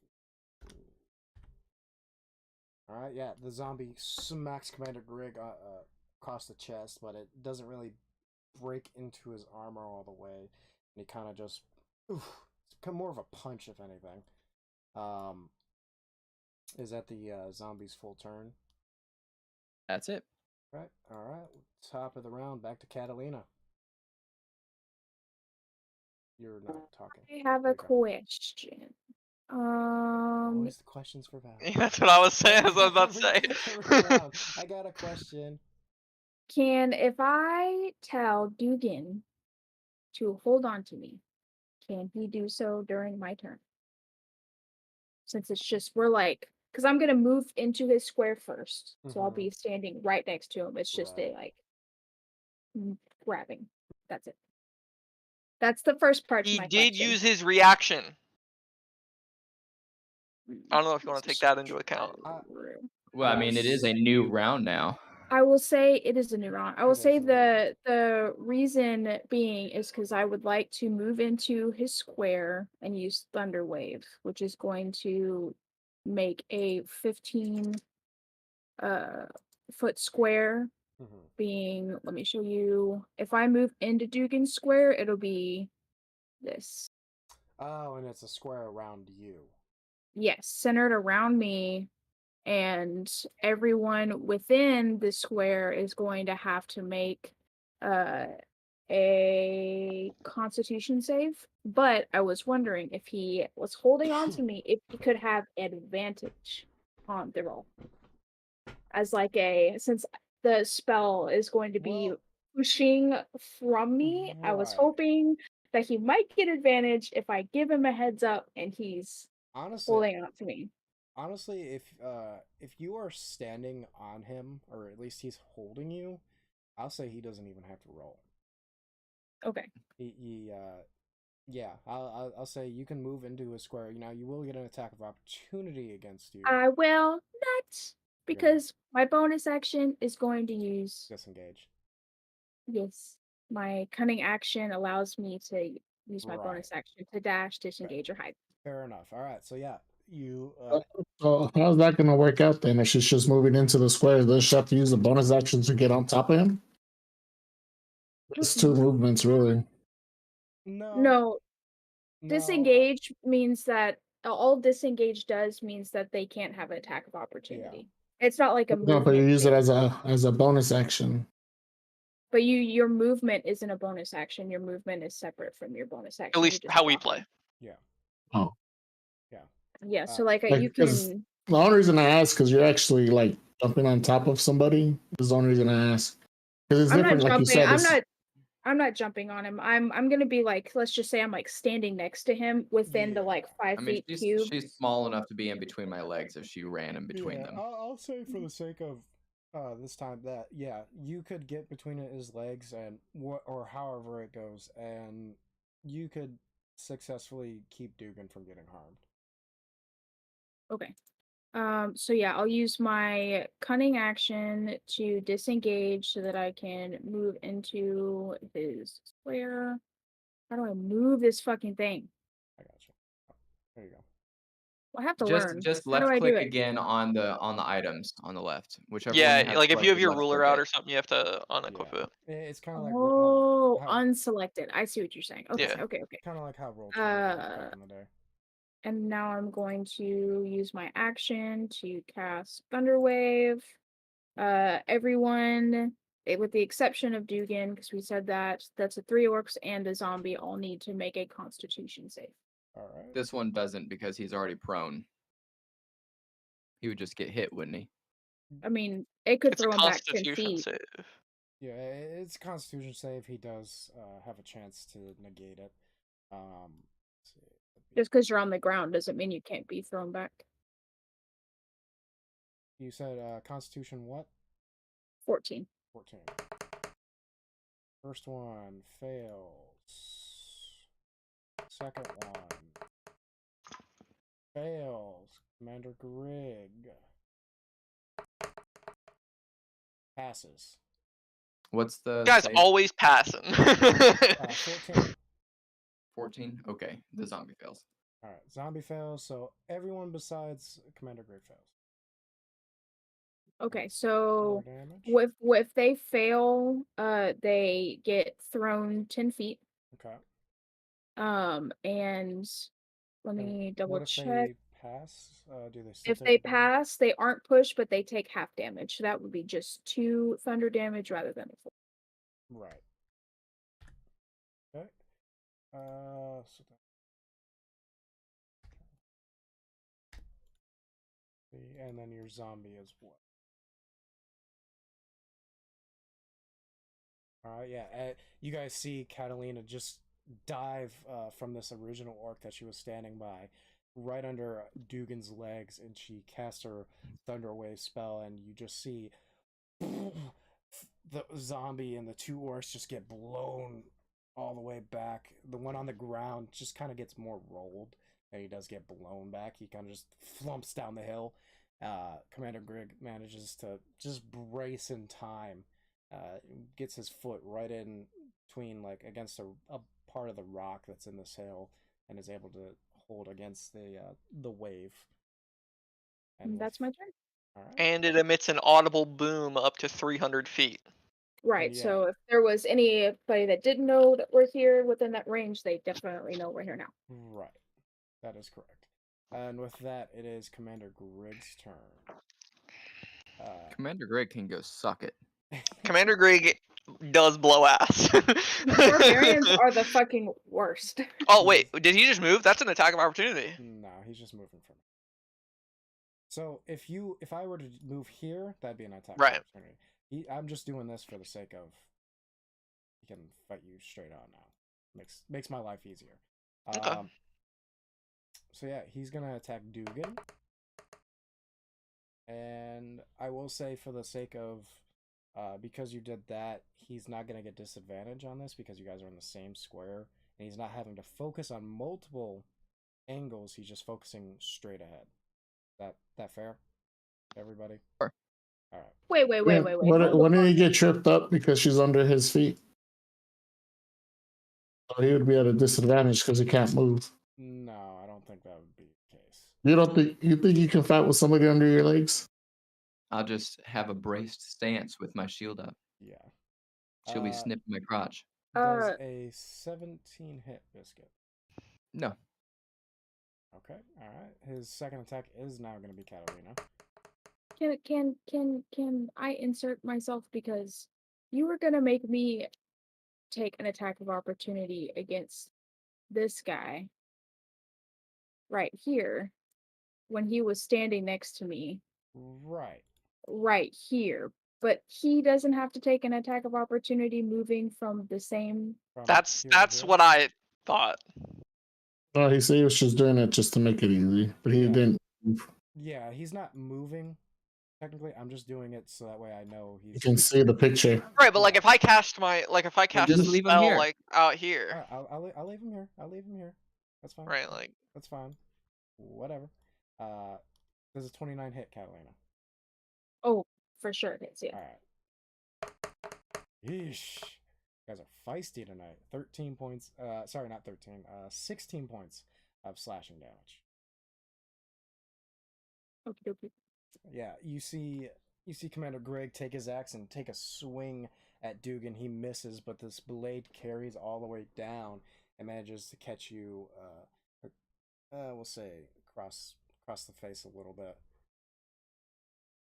All right, yeah, the zombie smacks Commander Grig across the chest, but it doesn't really break into his armor all the way, and he kind of just, it's kind of more of a punch, if anything. Is that the zombie's full turn? That's it. Right. All right. Top of the round. Back to Catalina. You're not talking. I have There a you go. question. Always the questions for Val. That's what I was saying. That's what I was about to Every round. say. I got a question. If I tell Dugan to hold on to me, can he do so during my turn? Since it's just, because I'm going to move into his square first. So I'll be standing right next to him. It's just grabbing. That's it. That's the first part to He my did question. use his reaction. I don't know if you want to take that into account. Well, I mean, it is a new round now. I will say it is a new round. I will It say is a new round. the reason being is because I would like to move into his square and use Thunder Wave, which is going to make a 15 foot square. Being, let me show you. If I move into Dugan's square, it'll be this. Oh, and it's a square around you. Yes, centered around me, and everyone within the square is going to have to make a Constitution save. But I was wondering if he was holding on to me, if he could have advantage on the roll. As since the spell is going to be pushing from me, I was Right. hoping that he might get advantage if I give him a heads up and he's holding on to me. Honestly, if you are standing on him, or at least he's holding you, I'll say he doesn't even have to roll. Okay. Yeah, I'll say you can move into a square. You know, you will get an attack of opportunity against you. I will not, because my bonus action is going to use disengage. Yes, my cunning action allows me to use my bonus action to dash, disengage, or hide. Fair enough. All right, so yeah, you. So how's that going to work out then? If she's just moving into the square, does she have to use the bonus action to get on top of him? It's 2 movements, really. No. Disengage means that all disengage does means that they can't have an attack of opportunity. Yeah. It's not like a movement. No, but you use it as a bonus action. But your movement isn't a bonus action. Your movement is separate from your bonus action. At least how we play. Yeah. Oh. Yeah. Yeah. So you can. The only reason I ask because you're actually jumping on top of somebody is the only reason I ask. Because it's different, like you said. I'm not jumping on him. I'm gonna be let's just say I'm standing next to him within the 5 feet cube. She's small enough to be in between my legs if she ran in between them. I'll say for the sake of this time that you could get between his legs and or however it goes, and you could successfully keep Dugan from getting harmed. Okay. So yeah, I'll use my cunning action to disengage so that I can move into his square. How do I move this fucking thing? I got you. There you go. I have to learn. Just left click again on the items on the left. Whichever one you have if you have your ruler out it. or something, you have to unequip it. It's kind of like how unselected. I see what you're saying. Okay, yeah. okay. Kind of like how roll back in the day. And now I'm going to use my action to cast Thunder Wave. Everyone with the exception of Dugan, because we said that's a 3 orcs and a zombie all need to make a Constitution save. All right. This one doesn't because he's already prone. He would just get hit, wouldn't he? I mean, it could It's a throw him back 10 Constitution feet. save. Yeah, it's a Constitution save. He does have a chance to negate it. Let's see. Just because you're on the ground doesn't mean you can't be thrown back. You said Constitution what? 14. 14. First one fails. Second one fails. Commander Grig passes. What's the You guys save? always passing. 14. 14? Okay, the zombie fails. All right, zombie fails. So everyone besides Commander Grig fails. Okay, More so damage. if they fail, they get thrown 10 feet. Okay. And let me double What if check. they pass? Do they still If take they the damage? pass, they aren't pushed, but they take half damage. So that would be just 2 thunder damage rather than a 4. Right. Okay. So and then your zombie is what? All right. Yeah. You guys see Catalina just dive from this original orc that she was standing by, right under Dugan's legs, and she casts her Thunder Wave spell, and you just see the zombie and the 2 orcs just get blown all the way back. The one on the ground just kind of gets more rolled, and he does get blown back. He kind of just flumps down the hill. Commander Grig manages to just brace in time, gets his foot right in between, like, against a part of the rock that's in this hill, and is able to hold against the wave. And that's my turn. All right. And it emits an audible boom up to 300 feet. Right. Yeah. So if there was anybody that didn't know that we're here within that range, they definitely know we're here now. Right. That is correct. And with that, it is Commander Grig's turn. Commander Greg can go suck it. Commander Grig does blow ass. Barbarians are the fucking worst. Oh wait, did he just move? That's an attack of opportunity. No, he's just moving from. So if I were to move here, that'd be an attack Right. of opportunity. I'm just doing this for the sake of he can fight you straight on now. Makes my life easier. Okay. So yeah, he's gonna attack Dugan. And I will say, for the sake of because you did that, he's not gonna get disadvantage on this because you guys are in the same square, and he's not having to focus on multiple angles. He's just focusing straight ahead. That fair? Everybody? Sure. All right. Wait. When did he get tripped up because she's under his feet? So he would be at a disadvantage because he can't move. No, I don't think that would be the case. You think you can fight with somebody under your legs? I'll just have a braced stance with my shield up. Yeah. She'll be snipping my crotch. Does a 17 hit Biscuit? No. Okay. All right. His second attack is now going to be Catalina. Can I insert myself, because you were gonna make me take an attack of opportunity against this guy right here when he was standing next to me right here, but he doesn't have to take an attack of opportunity moving from the same. That's here to here? what I thought. No, he said he was just doing it just to make it easy, but he Yeah. didn't. Yeah, he's not moving. Technically, I'm just doing it so that way I know You he's. can see the picture. Right, but like if I cast just a leave him spell here. like out here, I'll leave him here. I'll leave him here. That's fine. right? Like That's fine. Whatever. Does a 29 hit Catalina? Oh, for sure. It's, yeah. All right. Yeesh. You guys are feisty tonight. 13 points. Sorry, not 13. 16 points of slashing damage. Okay. Yeah, you see Commander Grig take his axe and take a swing at Dugan. He misses, but this blade carries all the way down and manages to catch you. We'll say across the face a little bit.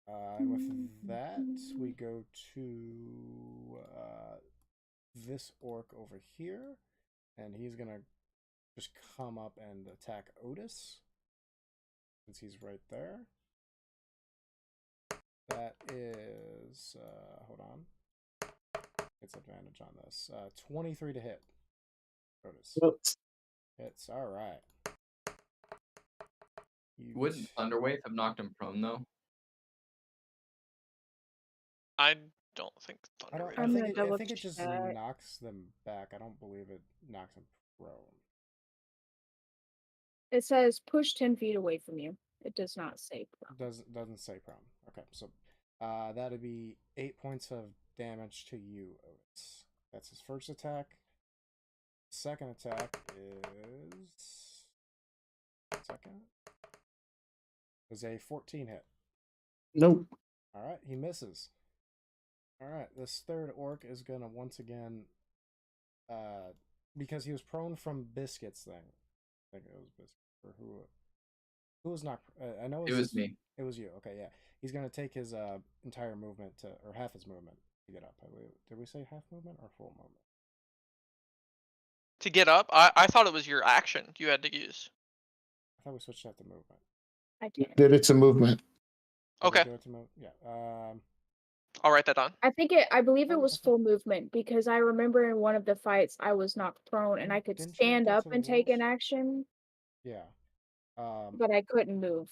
And with that, we go to this orc over here, and he's gonna just come up and attack Otis since he's right there. That is hold on. It's advantage on this. 23 to hit. Otis. Oops. Hits. All right. Wouldn't Thunderwave have knocked him prone though? I don't think I Thunder don't. Wave. I think it just check. knocks them back. I don't believe it knocks them prone. It says push 10 feet away from you. It does not say prone. Doesn't say prone. Okay, so that'd be 8 points of damage to you, Otis. That's his first attack. Second attack is was a 14 hit. Nope. All right, he misses. All right, this third orc is gonna once again, because he was prone from Biscuit's thing. I think it was Biscuit or who was not. I know It was me. It was you. Okay, yeah. He's gonna take his entire movement or half his movement to get up. Did we say half movement or full movement? To get up, I thought it was your action you had to use. I thought we switched that to movement. I did. Did it to movement. Did we Okay. do it to yeah. I'll write that down. I believe it was Okay. full movement because I remember in one of the fights I was knocked prone and I could Didn't you stand get up to and the take an rules? action, Yeah. but I couldn't move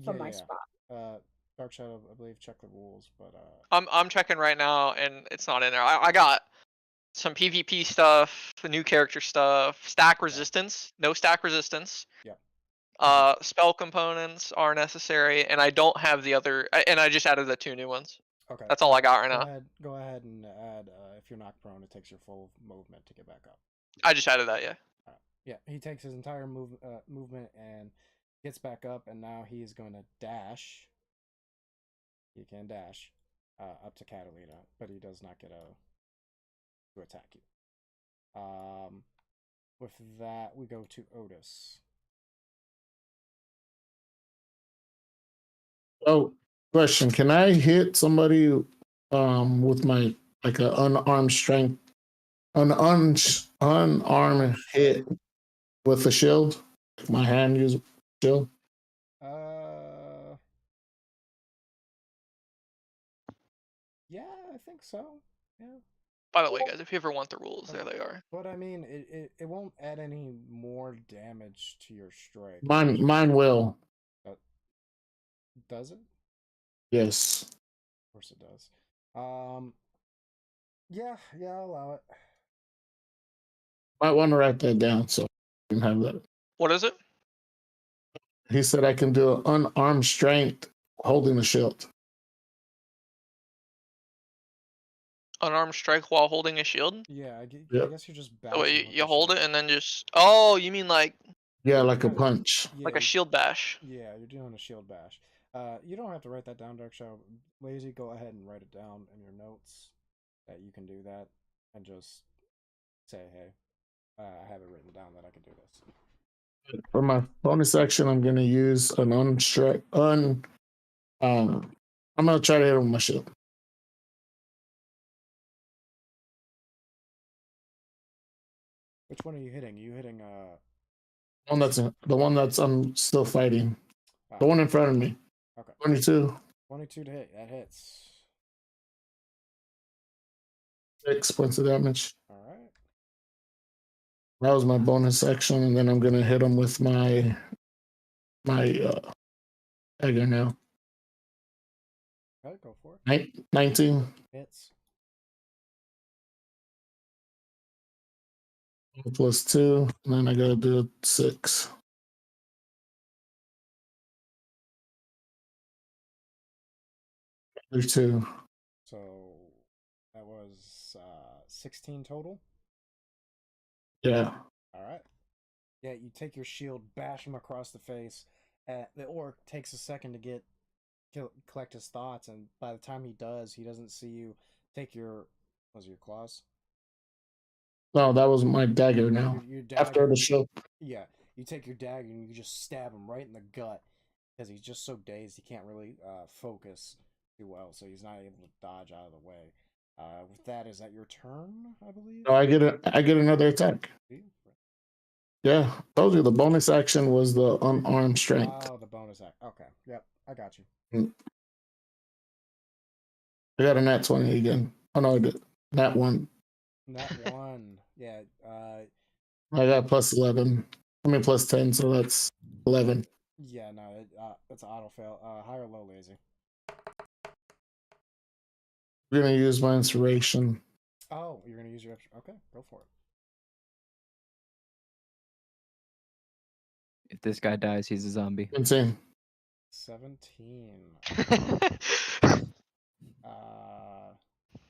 from Yeah, my yeah. spot. Dark Shadow, I believe, check the rules, but I'm checking right now, and it's not in there. I got some PvP stuff, the new character stuff, stack resistance, no stack resistance. Yep. Spell components are necessary, and I don't have the other. And I just added the 2 new ones. okay. That's all I got right now. Go ahead and add. If you're knocked prone, it takes your full movement to get back up. I just added that, yeah. Yeah, he takes his entire movement and gets back up, and now he's going to dash. He can dash up to Catalina, but he does not get to attack you. With that, we go to Otis. Oh, question. Can I hit somebody with my like an unarmed strength, unarmed hit with a shield? My hand use shield. Yeah, I think so. Yeah. By the way, guys, if you ever want the rules, there they are. But I mean, it won't add any more damage to your strike. Mine will. Does it? Yes. Of course it does. Yeah, I'll allow it. Might want to write that down so I can have that. What is it? He said I can do an unarmed strength holding the shield. Unarmed strike while holding a shield? Yeah, I Yep. guess you're just Oh, bashing. wait, with you the hold shield. it and then just. Oh, you mean like Yeah, like a punch. a shield bash? Yeah, you're doing a shield bash. You don't have to write that down, Dark Shadow. Lazy, go ahead and write it down in your notes that you can do that, and just say, "Hey, I have it written down that I can do this." For my bonus action, I'm gonna use an unstrike. I'm gonna try to hit him with my shield. Which one are you hitting? You hitting The one that's I'm still fighting. The one in front of me. Okay. 22. 22 to hit. That hits. 6 points of damage. All right. That was my bonus action, and then I'm gonna hit him with my dagger now. Okay, go for it. 19. Hits. Plus 2, and then I gotta do 6. There's 2. So that was 16 total. Yeah. All right. Yeah, you take your shield, bash him across the face. The orc takes a second to collect his thoughts, and by the time he does, he doesn't see you. Take your claws? No, that was my dagger now. Your dagger. After the shield. Yeah, you take your dagger and you just stab him right in the gut because he's just so dazed he can't really focus. too well, so he's not able to dodge out of the way. With that, is that your turn? I believe. So I get another attack. Yeah, told you the bonus action was the unarmed strength. Oh, the bonus act. Okay, yep, I got you. I got a nat 20 again. Oh no, I did nat 1. Nat 1. Yeah. I got plus 11. I mean plus 10, so that's 11. Yeah, no, it's auto fail. High or low, lazy. We're gonna use my inspiration. Oh, you're gonna use your extra. Okay, go for it. If this guy dies, he's a zombie. Insane. 17.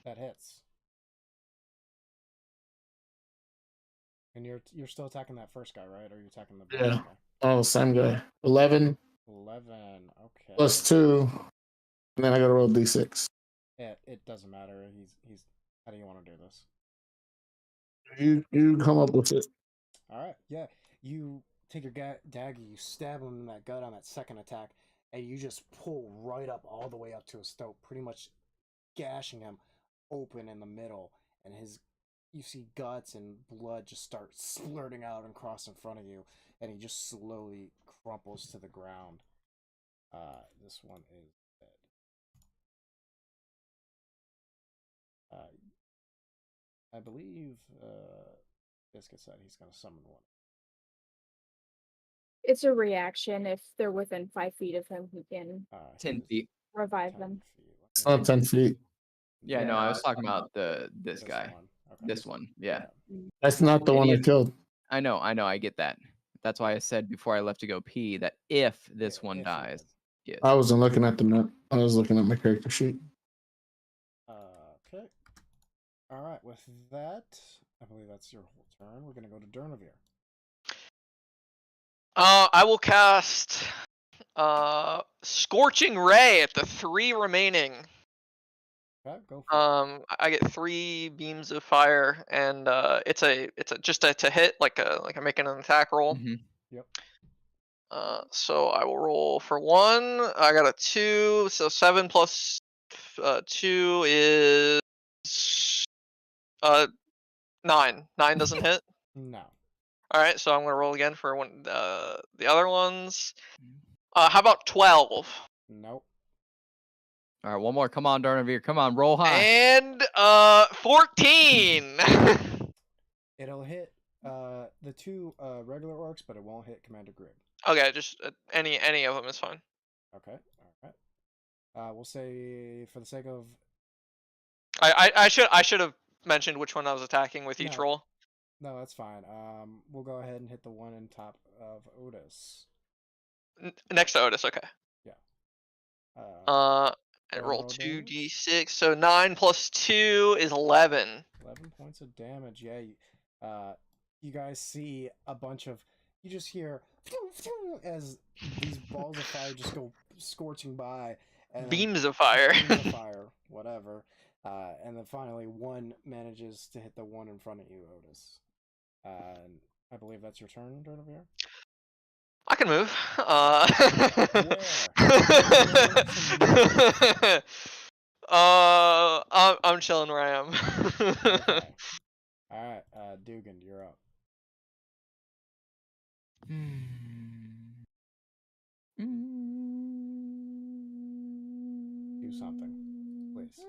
That hits. And you're still attacking that first guy, right? Or are you attacking the bonus guy? Oh, same guy. 11. 11. Okay. Plus 2. And then I gotta roll d6. It doesn't matter. He's. How do you want to do this? You come up with it. All right. Yeah. You take your dagger. You stab him in that gut on that second attack, and you just pull right up all the way up to his throat, pretty much gashing him open in the middle, and you see guts and blood just start splurting out and cross in front of you, and he just slowly crumples to the ground. This one is dead. I believe Biscuit said he's going to summon one. It's a reaction. If they're within 5 feet of him, he can 10 feet. revive 10 them. feet. It's not 10 feet. Yeah, no, I was talking about this guy. One. Okay. This one, yeah. That's not the one I killed. I know, I get that. That's why I said before I left to go pee that if this Yeah, one if he dies, did. yes. I wasn't looking at the note. I was looking at my character sheet. Okay. All right. With that, I believe that's your whole turn. We're gonna go to Durnavir. I will cast Scorching Ray at the 3 remaining. Okay, go for it. I get 3 beams of fire, and it's just to hit, like I'm making an attack roll. Mhm. Yep. So I will roll for 1. I got a 2, so 7 plus 2 is 9. 9 doesn't hit. No. All right, so I'm gonna roll again for one the other ones. How about 12? Nope. All right, one more. Come on, Darnavir. Come on, roll high. And 14. It'll hit the 2 regular orcs, but it won't hit Commander Grig. Okay, just any of them is fine. Okay. All right. We'll say for the sake of. I should have mentioned which one I was attacking with each No. roll. No, that's fine. We'll go ahead and hit the one on top of Otis. Next to Otis, okay. Yeah. And Go roll roll 2d6. So 9 plus 2 is 11. 11 points of damage. Yeah. You guys see a bunch of. You just hear as these balls of fire just go scorching by. And Beams of fire. Beams of fire, whatever. And then finally, one manages to hit the one in front of you, Otis. And I believe that's your turn, Durnavir. I can move. I'm chilling where I am. Okay. All right, Dugan, you're up. Do something, please.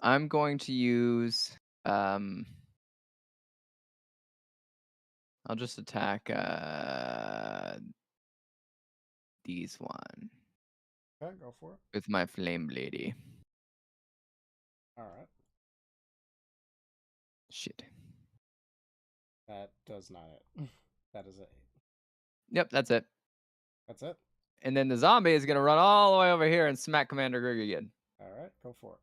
I'm going to use I'll just attack these one Okay, go for it. with my flame lady. All right. Shit. That does not hit. That is it. Yep, that's it. That's it. And then the zombie is gonna run all the way over here and smack Commander Grig again. All right, go for it.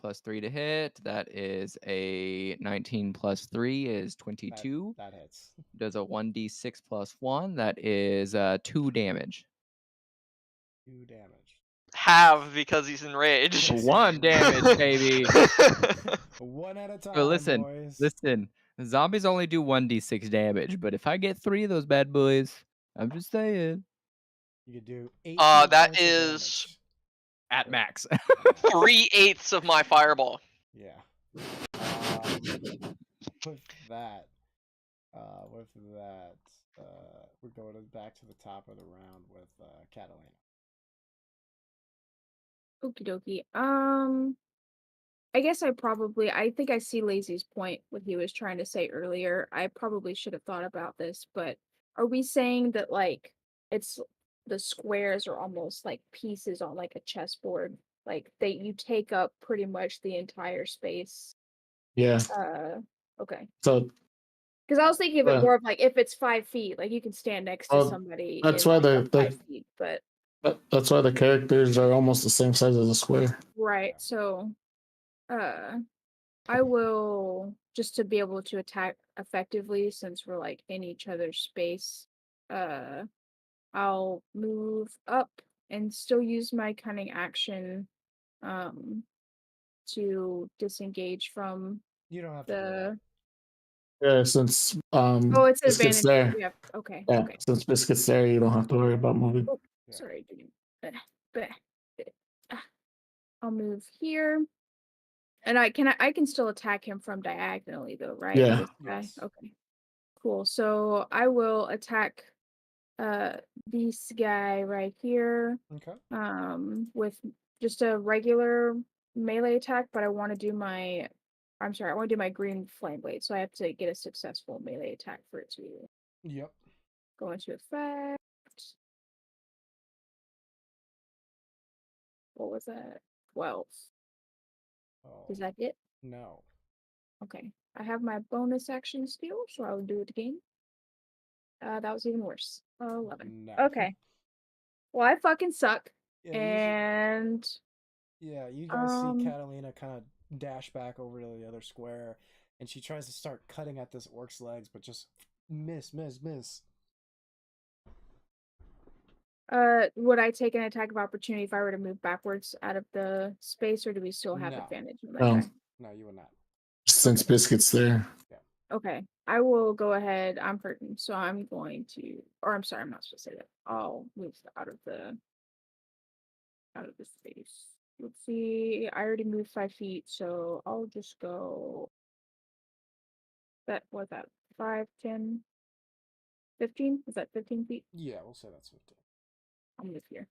Plus 3 to hit. That is a 19 plus 3 is 22. That hits. Does a 1d6 plus 1. That is 2 damage. 2 damage. Have because he's enraged. 1 damage, baby. One at a time, So listen, boys. listen. Zombies only do 1d6 damage, but if I get 3 of those bad boys, I'm just saying. You could do 18 that points of is damage. At max. 3/8 of my fireball. Yeah. With that, we're going back to the top of the round with Catalina. Okie dokie. I guess I think I see Lazy's point, what he was trying to say earlier. I probably should have thought about this, but are we saying that like it's the squares are almost like pieces on like a chessboard? Like you take up pretty much the entire space. Yeah. Okay. So Because I was thinking of it Well- more of like if it's 5 feet, like you can stand next to Oh, somebody. that's in, why like, the 5 feet, but that's why the characters are almost the same size as a square. right. So, I will just to be able to attack effectively since we're like in each other's space. I'll move up and still use my cunning action, to disengage from You don't have to do that. the. Yeah, since Oh, it's an Biscuit's advantage. there. Yeah. Okay. Yeah, Okay. since Biscuit's there, you don't have to worry about moving. Oh, Yeah. sorry. I'll move here. And I can still attack him from diagonally though, right? Yeah. This guy. Yes. Okay. Cool. So I will attack this guy right here Okay. with just a regular melee attack, but I want to do my green flame blade, so I have to get a successful melee attack for it to Yep. go into effect. What was that? 12. Oh, Is that it? no. Okay. I have my bonus action still, so I'll do it again. That was even worse. 11. No. Okay. Well, I fucking suck. Yeah, And you guys see Catalina kind of dash back over to the other square, and she tries to start cutting at this orc's legs, but just miss. would I take an attack of opportunity if I were to move backwards out of the space, or do we still have No. advantage on that No. guy? No, you would not. Since Biscuit's there. Okay, I will go ahead. I'm hurting, so I'm going to, or I'm sorry, I'm not supposed to say that. I'll move out of the space. Let's see. I already moved 5 feet, so I'll just go. That was that 5, 10, 15? Is that 15 feet? Yeah, we'll say that's 15. I'll move here.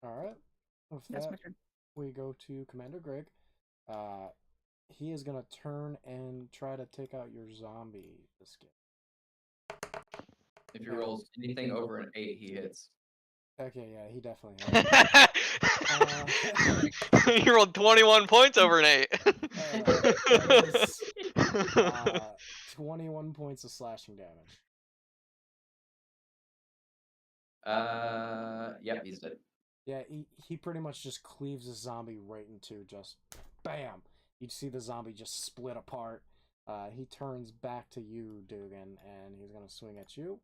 All right. With That's that, my turn. we go to Commander Greg. He is gonna turn and try to take out your zombie this game. If he rolls anything over an 8, he hits. Okay, yeah, he definitely has. You rolled 21 points over an 8. That is, 21 points of slashing damage. Yep, he's dead. Yeah, he pretty much just cleaves the zombie right into just bam. You see the zombie just split apart. He turns back to you, Dugan, and he's gonna swing at you.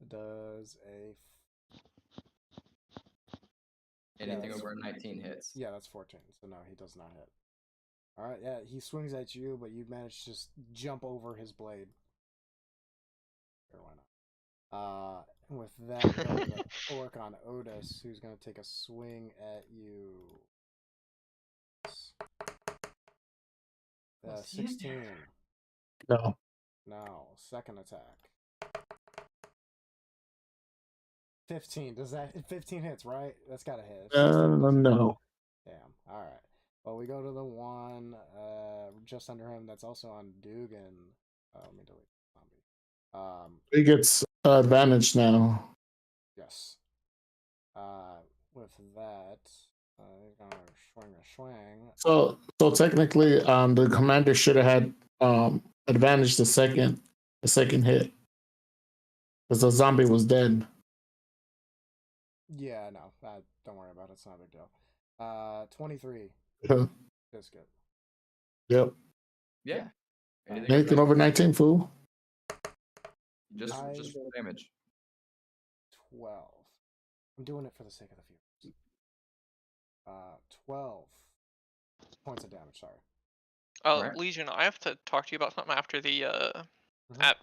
Does Anything over a 19 hits. Yeah, that's 14. So no, he does not hit. All right, yeah, he swings at you, but you manage to just jump over his blade. Sure, why not? With that, we go to the orc on Otis, who's gonna take a swing at you. 16. No. No, second attack. 15. Does that 15 hits, right? That's gotta hit. No. Damn. All right. Well, we go to the one just under him. That's also on Dugan. Let me delete zombie. He gets advantage now. Yes. With that, he's gonna swing. So technically, the commander should have had advantage the second hit, because the zombie was dead. Yeah, no, don't worry about it. It's not a big deal. 23. Yeah. Biscuit. Yep. Yeah. Anything over 19, fool. Just roll damage. 12. I'm doing it for the sake of the viewers. 12 points of damage. Sorry. Right. Legion, I have to talk to you about something after the Mhm.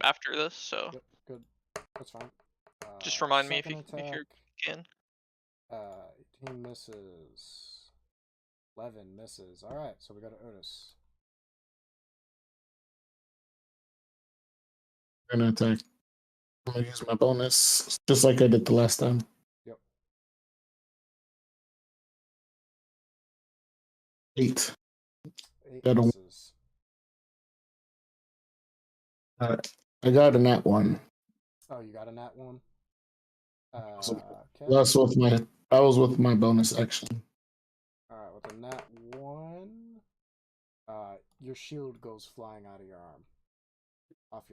after this. So Yep, good. That's fine. Just remind me if second you attack, can. 18 misses. 11 misses. All right, so we got Otis. I'm gonna attack. I'm gonna use my bonus just like I did the last time. Yep. 8. 8 Got a- misses. I got a nat 1. Oh, you got a nat 1? So- Okay. That's with my. I was with my bonus action. Alright, with a nat 1, your shield goes flying out of your arm. Off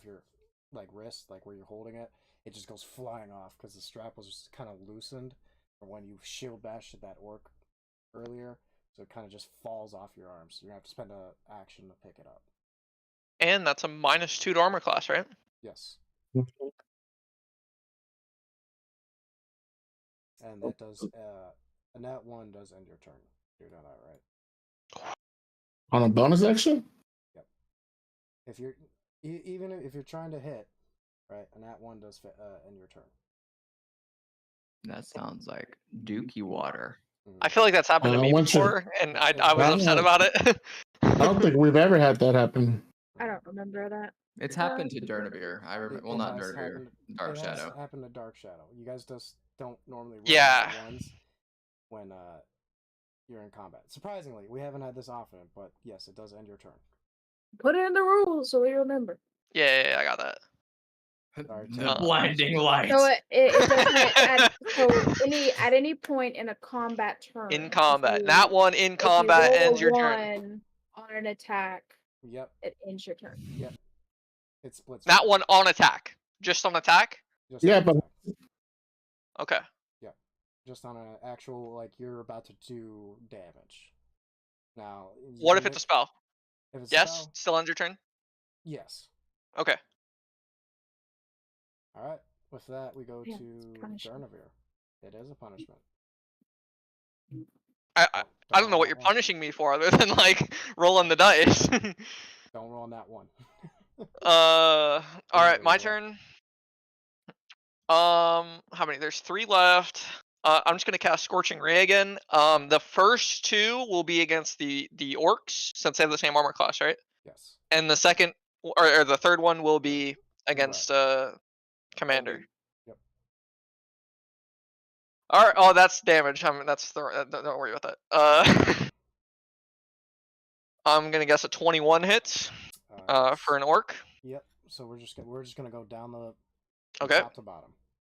your like wrist, like where you're holding it. It just goes flying off because the strap was just kind of loosened from when you shield bashed at that orc earlier. So it kind of just falls off your arm. So you're gonna have to spend an action to pick it up. And that's a -2 to armor class, right? Yes. And that does a nat 1 does end your turn. You're done that, right? On a bonus action? If you're even if you're trying to hit, right, a nat 1 does end your turn. That sounds like dookie water. I feel like that's happened to me once you're- before, and I was upset about it. I don't think we've ever had that happen. I don't remember that. It's happened to Durnavir. I remember. Well, not has Durnavir. happened- Dark it has Shadow. happened to Dark Shadow. You guys just don't normally roll Yeah. nat 1s when you're in combat. Surprisingly, we haven't had this often, but yes, it does end your turn. Put it in the rules so we remember. Yeah, I got that. Sorry, The Tim. blinding light. So it doesn't at any point in a combat turn. In combat, if nat you- 1 in if combat you roll ends a your turn. 1 on an attack, Yep, it ends your turn. it splits. Nat for you. 1 on attack, just on attack. Just Yeah, on but- attack. Okay. Just on an actual, like, you're about to do damage. Now, What if it's a spell? If it's a Yes, spell, still ends your turn. yes. Okay. All right. With that, we go Yeah, to it's punishment. Durnavir. It is a punishment. I don't know roll what that you're one. punishing me for, other than like rolling the dice. Don't roll on that one. All right, my roll. turn. How many? There's 3 left. I'm just gonna cast Scorching Ray again. The first 2 will be against the orcs since they have the same armor class, right? Yes. And the second or the third one will be against commander. Yep. All right. Oh, that's damage. Don't worry about that. I'm gonna guess a 21 hits. Yes. For an orc. Yep. So we're just gonna go down the Okay. top to bottom.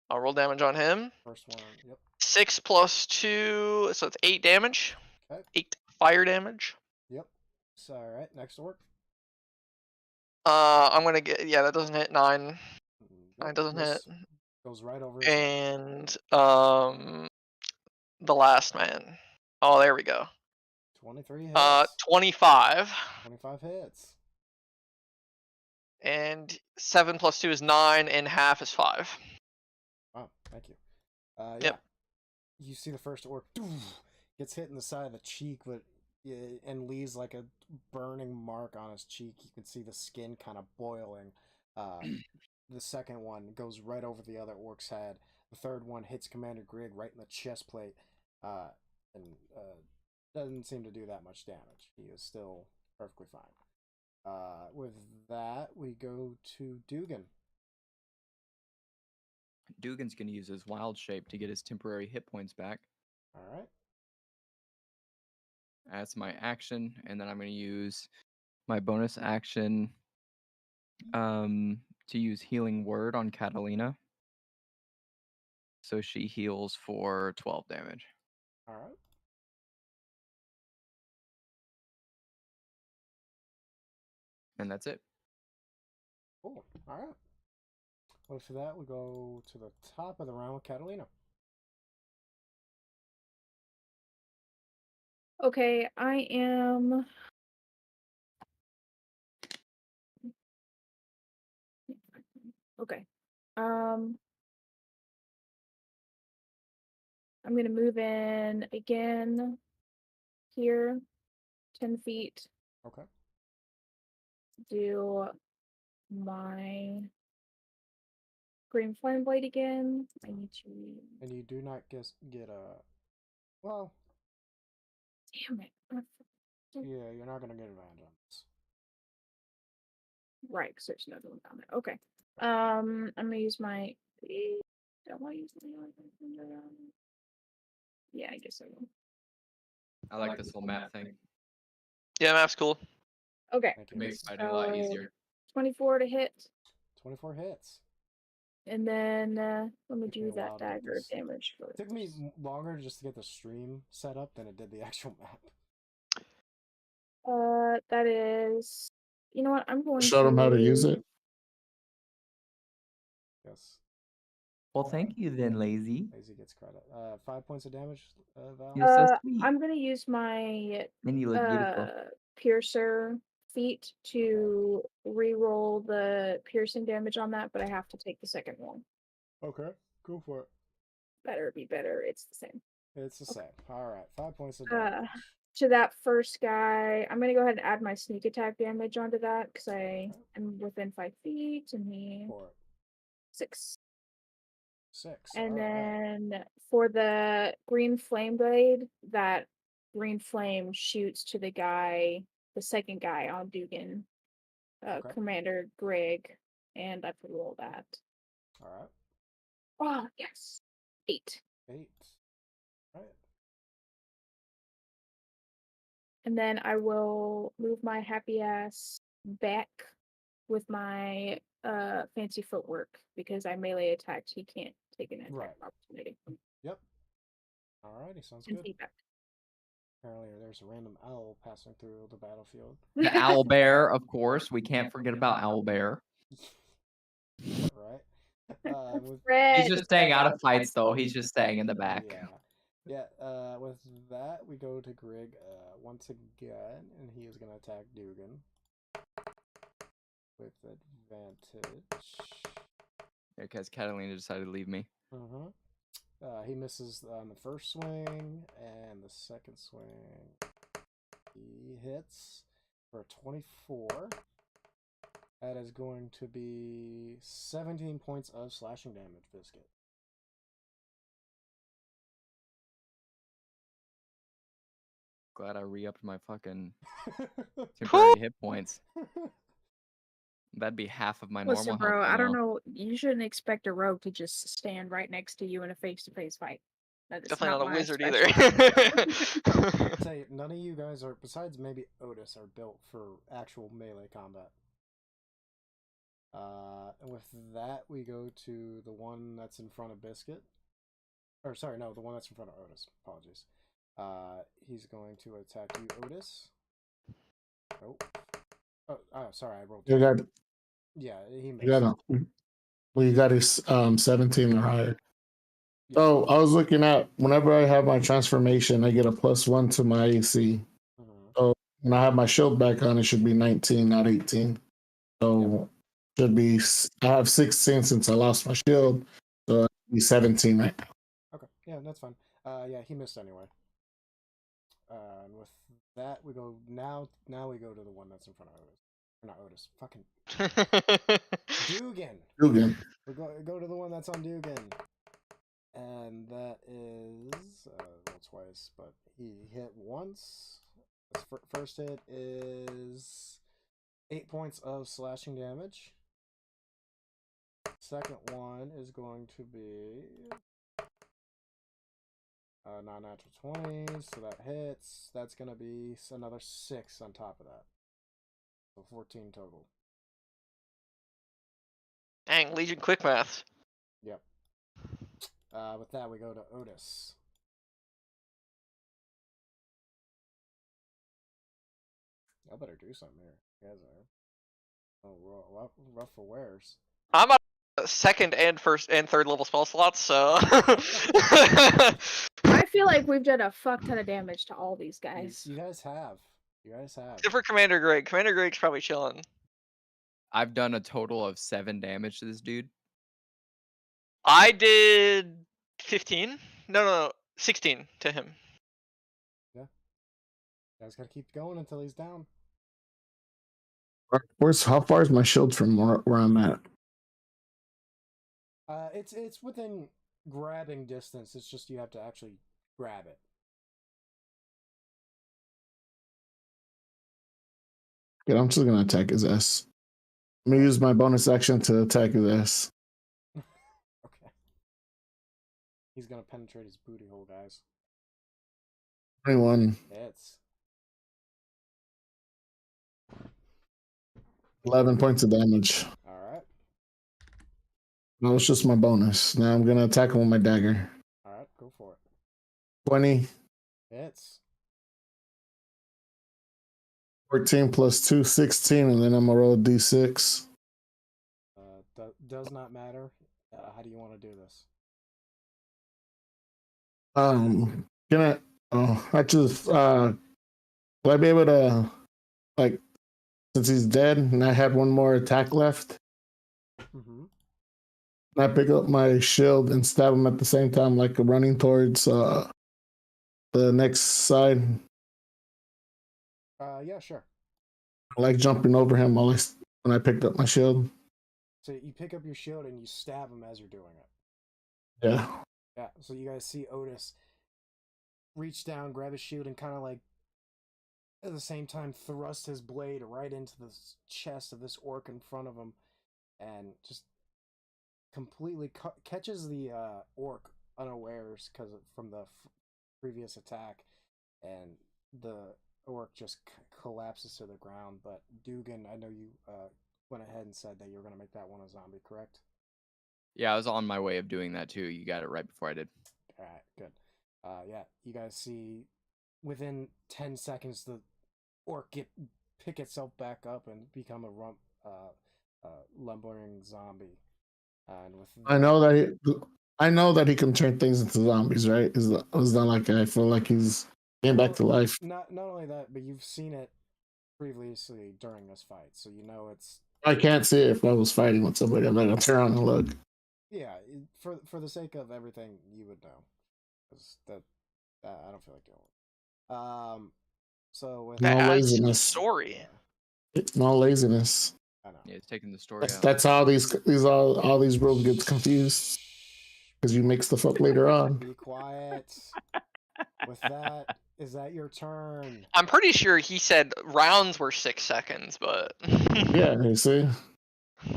I'll roll damage on him. First one. Yep. 6 + 2, so it's 8 damage. Okay. 8 fire damage. Yep. So all right. Next orc. I'm gonna get that doesn't hit 9. Nope, 9 doesn't hit. Goes right over his head. And the last man. Oh, there we go. 23 hits. 25. 25 hits. And 7 + 2 is 9, and half is 5. Wow. Thank you. Yep. Yeah. You see the first orc gets hit in the side of the cheek, but and leaves like a burning mark on his cheek. You can see the skin kind of boiling. The second one goes right over the other orc's head. The third one hits Commander Grig right in the chest plate, and doesn't seem to do that much damage. He is still perfectly fine. With that, we go to Dugan. Dugan's gonna use his wild shape to get his temporary hit points back. All right. That's my action, and then I'm gonna use my bonus action to use Healing Word on Catalina. So she heals for 12 damage. All right. And that's it. Cool. All right. Well, for that, we go to the top of the round with Catalina. Okay, I am. Okay. I'm gonna move in again here, 10 feet. Okay. Do my Green Flame Blade again. I need to. And you do not get a. Well, Damn it. yeah, you're not gonna get advantage on this. Right, because there's another one down there. Okay. I'm gonna use my. Don't I use my? Yeah, I guess I will. I like this whole map thing. Yeah, map's cool. Okay. Thank It you. makes fighting a lot So, easier. 24 to hit, 24 hits. and then let me Took me do a while that to get dagger this. damage first. It took me longer just to get the stream set up than it did the actual map. That is. You know what? I'm going Show them how to use it. Yes. Well, thank you then, Lazy. Lazy gets credit. 5 points of damage, Val. You're so sweet. I'm gonna use my And you look beautiful. piercer feat to re-roll the piercing damage on that, but I have to take the second one. Okay, go for it. Better be better. It's the same. It's the same. All right, 5 points of damage. To that first guy, I'm gonna go ahead and add my sneak attack damage onto that because I am within 5 feet and he For it. 6. 6. And all right. then for the green flame blade, that green flame shoots to the second guy on Dugan, Okay. Commander Greg, and I have to roll that. All right. Oh, yes. 8. 8. Right. And then I will move my happy ass back with my fancy footwork because I melee attacked. He can't take an attack Right. opportunity. Yep. Alrighty, sounds And good. feedback. Apparently, there's a random owl passing through the battlefield. The owl bear, of course. We can't forget about owl bear. Right. Fred. He's just staying out of fights, though. He's just staying in the back. Yeah. With that, we go to Grig once again, and he is going to attack Dugan with advantage. Yeah, because Catalina decided to leave me. He misses on the first swing, and the second swing he hits for a 24. That is going to be 17 points of slashing damage, Biscuit. Glad I re-upped my fucking temporary hit points. That'd be half of my normal Listen, health. bro, by I don't now. know. You shouldn't expect a rogue to just stand right next to you in a face-to-face fight. That is Definitely not a my wizard specialty. either. Say, none of you guys are, besides maybe Otis, are built for actual melee combat. And with that, we go to the one that's in front of Biscuit. Or, sorry, no, the one that's in front of Otis. Apologies. He's going to attack you, Otis. Oh, sorry, I rolled. You got. Yeah, he missed. You got a. Well, you got his 17 or higher. So I was looking at whenever I have my transformation, I get a +1 to my AC. So when I have my shield back on, it should be 19, not 18. So should be. I have 16 since I lost my shield, so it'll be 17 right now. Okay, yeah, that's fine. Yeah, he missed anyway. And with that, we go now. Now we go to the one that's in front of Otis. Or not Otis. Fucking Dugan. Dugan. We go to the one that's on Dugan. And that is roll twice, but he hit once. His first hit is 8 points of slashing damage. Second one is going to be non-natural 20, so that hits. That's going to be another 6 on top of that. So 14 total. Dang, Legion quick math. Yep. With that, we go to Otis. I better do something here. You guys are rough for wears. I'm at second and first and third level spell slots, so. I feel like we've done a fuck ton of damage to all these guys. You guys have. You guys have. Except for Commander Greg. Commander Greg's probably chilling. I've done a total of 7 damage to this dude. I did 15. No, 16 to him. Yeah. You guys gotta keep going until he's down. How far is my shield from where I'm at? It's within grabbing distance. It's just you have to actually grab it. Yeah, I'm just gonna attack his ass. I'm gonna use my bonus action to attack his ass. Okay. He's gonna penetrate his booty hole, guys. 21, Hits. 11 points of damage. All right. That was just my bonus. Now I'm gonna attack him with my dagger. All right. Go for it. 20, Hits. 14 plus 2, 16, and then I'm gonna roll a d6. Does not matter. How do you want to do this? Can I? Oh, I just will I be able to, like, since he's dead and I had one more attack left, Mm-hmm. I pick up my shield and stab him at the same time, like running towards the next side, Yeah, sure. like jumping over him while when I picked up my shield. So you pick up your shield and you stab him as you're doing it. Yeah. Yeah. So you guys see Otis reach down, grab his shield, and kind of like at the same time thrust his blade right into the chest of this orc in front of him, and just completely catches the orc unawares because from the previous attack, and the orc just collapses to the ground. But Dugan, I know you went ahead and said that you were going to make that one a zombie, correct? Yeah, I was on my way of doing that too. You got it right before I did. All right, good. Yeah, you guys see within 10 seconds the orc pick itself back up and become a lumbering zombie. And with I know that he can turn things into zombies, right? It's not like I feel like he's came back to life. Not only that, but you've seen it previously during this fight, so you know it's. I can't see it if I was fighting with somebody. I'm gonna turn around and look. Yeah, for the sake of everything, you would know, because I don't feel like doing it. So with No That adds to the laziness. story. It's no laziness. I know. Yeah, it's taking the story out. That's how these all these rules get confused because you make stuff up later on. Be quiet. With that, is that your turn? I'm pretty sure he said rounds were 6 seconds, but Yeah, you see.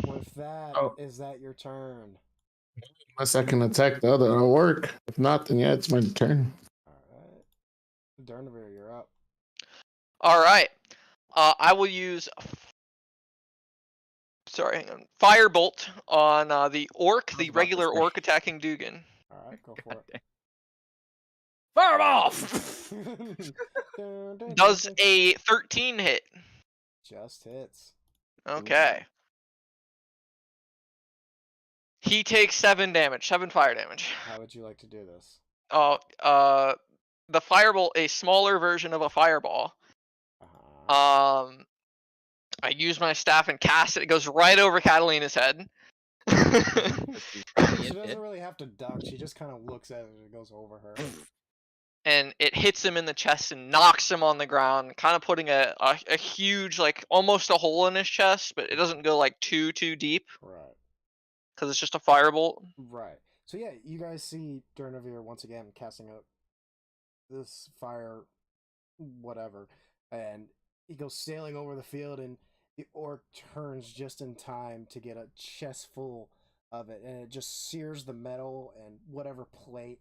With that, Oh. is that your turn? Unless I can attack the other, it'll work. If not, then yeah, it's my turn. All right, Durnavir, you're up. all right. I will use. Sorry, hang on. Firebolt on the orc, the about to regular say. orc attacking Dugan. All right, go for it. Fireball! Does a 13 hit? Just hits. Okay. He takes 7 damage, 7 fire damage. How would you like to do this? The firebolt, a smaller version of a fireball. Uh-huh. I use my staff and cast it. It goes right over Catalina's head. She doesn't really have to duck. She just kind of looks at it and it goes over her. And it hits him in the chest and knocks him on the ground, kind of putting a huge, like, almost a hole in his chest, but it doesn't go, like, too deep, Right. because it's just a firebolt. Right. So yeah, you guys see Durnavir once again casting up this fire, whatever, and he goes sailing over the field, and the orc turns just in time to get a chest full of it, and it just sears the metal and whatever plate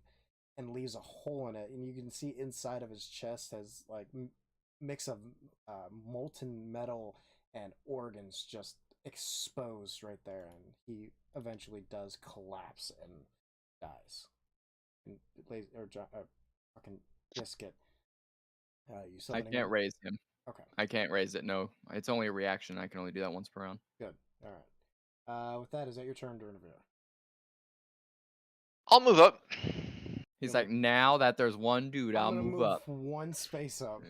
and leaves a hole in it, and you can see inside of his chest has like mix of molten metal and organs just exposed right there, and he eventually does collapse and dies. And fucking Biscuit. You I summoning can't him? raise him. Okay, I can't raise it. No, it's only a reaction. I can only do that once per round. good. All right. With that, is that your turn, Durnavir? I'll move up. He's like, now that there's one dude, I'll I'm gonna move up. one space up.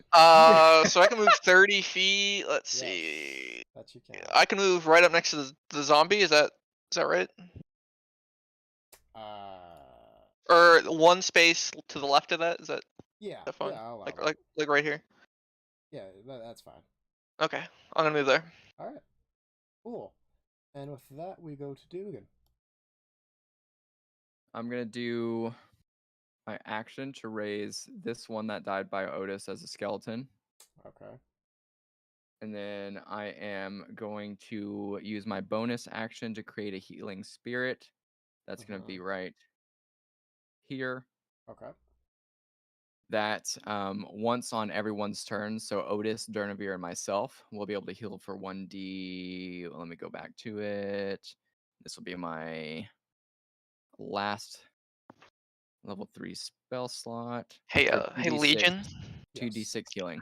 So I can move 30 feet. Let's Yes, see. that you can. I can move right up next to the zombie. Is that right? Or one space to the left of that? Is that Yeah, fine? yeah, I'll allow Like that. right here. Yeah, that's fine. Okay, I'm gonna move there. All right, cool. And with that, we go to Dugan. I'm gonna do my action to raise this one that died by Otis as a skeleton. Okay. And then I am going to use my bonus action to create a healing spirit. That's going to be right here. Okay. That once on everyone's turn, so Otis, Durnavir, and myself will be able to heal for 1d. Let me go back to it. This will be my last level 3 spell slot. Hey, So hey, 2d6 Legion. 2d6 healing.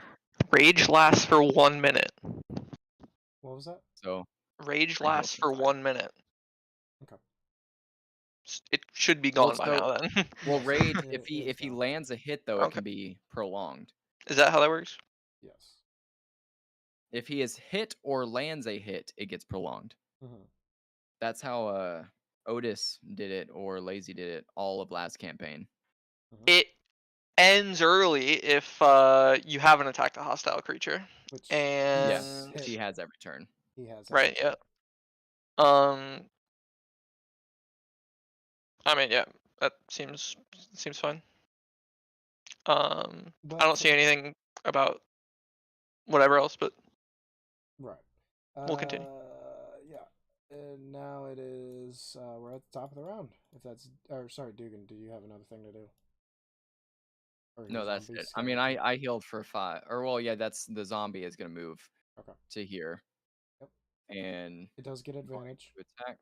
Rage lasts for 1 minute. What was that? So Rage I heal lasts for 5. 1 minute. Okay. It should be Well, gone by so- now then. Well, Yes, rage it- if he it's gone. lands a hit though, it Okay. can be prolonged. Is that how that works? Yes. If he is hit or lands a hit, it gets prolonged. Mm-hmm. That's how Otis did it or Lazy did it all of last campaign. It ends early if you haven't attacked a hostile creature. Which And Yes, hit. he has every turn. He has. right, every yeah. turn. I mean, yeah, that seems fine. I But don't see anything about whatever else, but Right. We'll continue. Yeah. And now it is. We're at the top of the round. If that's. Or sorry, Dugan. Do you have another thing to do? Or No, your that's zombies it. I mean, scattered? I healed for 5. Or well, yeah, that's the zombie is gonna move Okay. to here. Yep. And It does get I'm going advantage. to attack.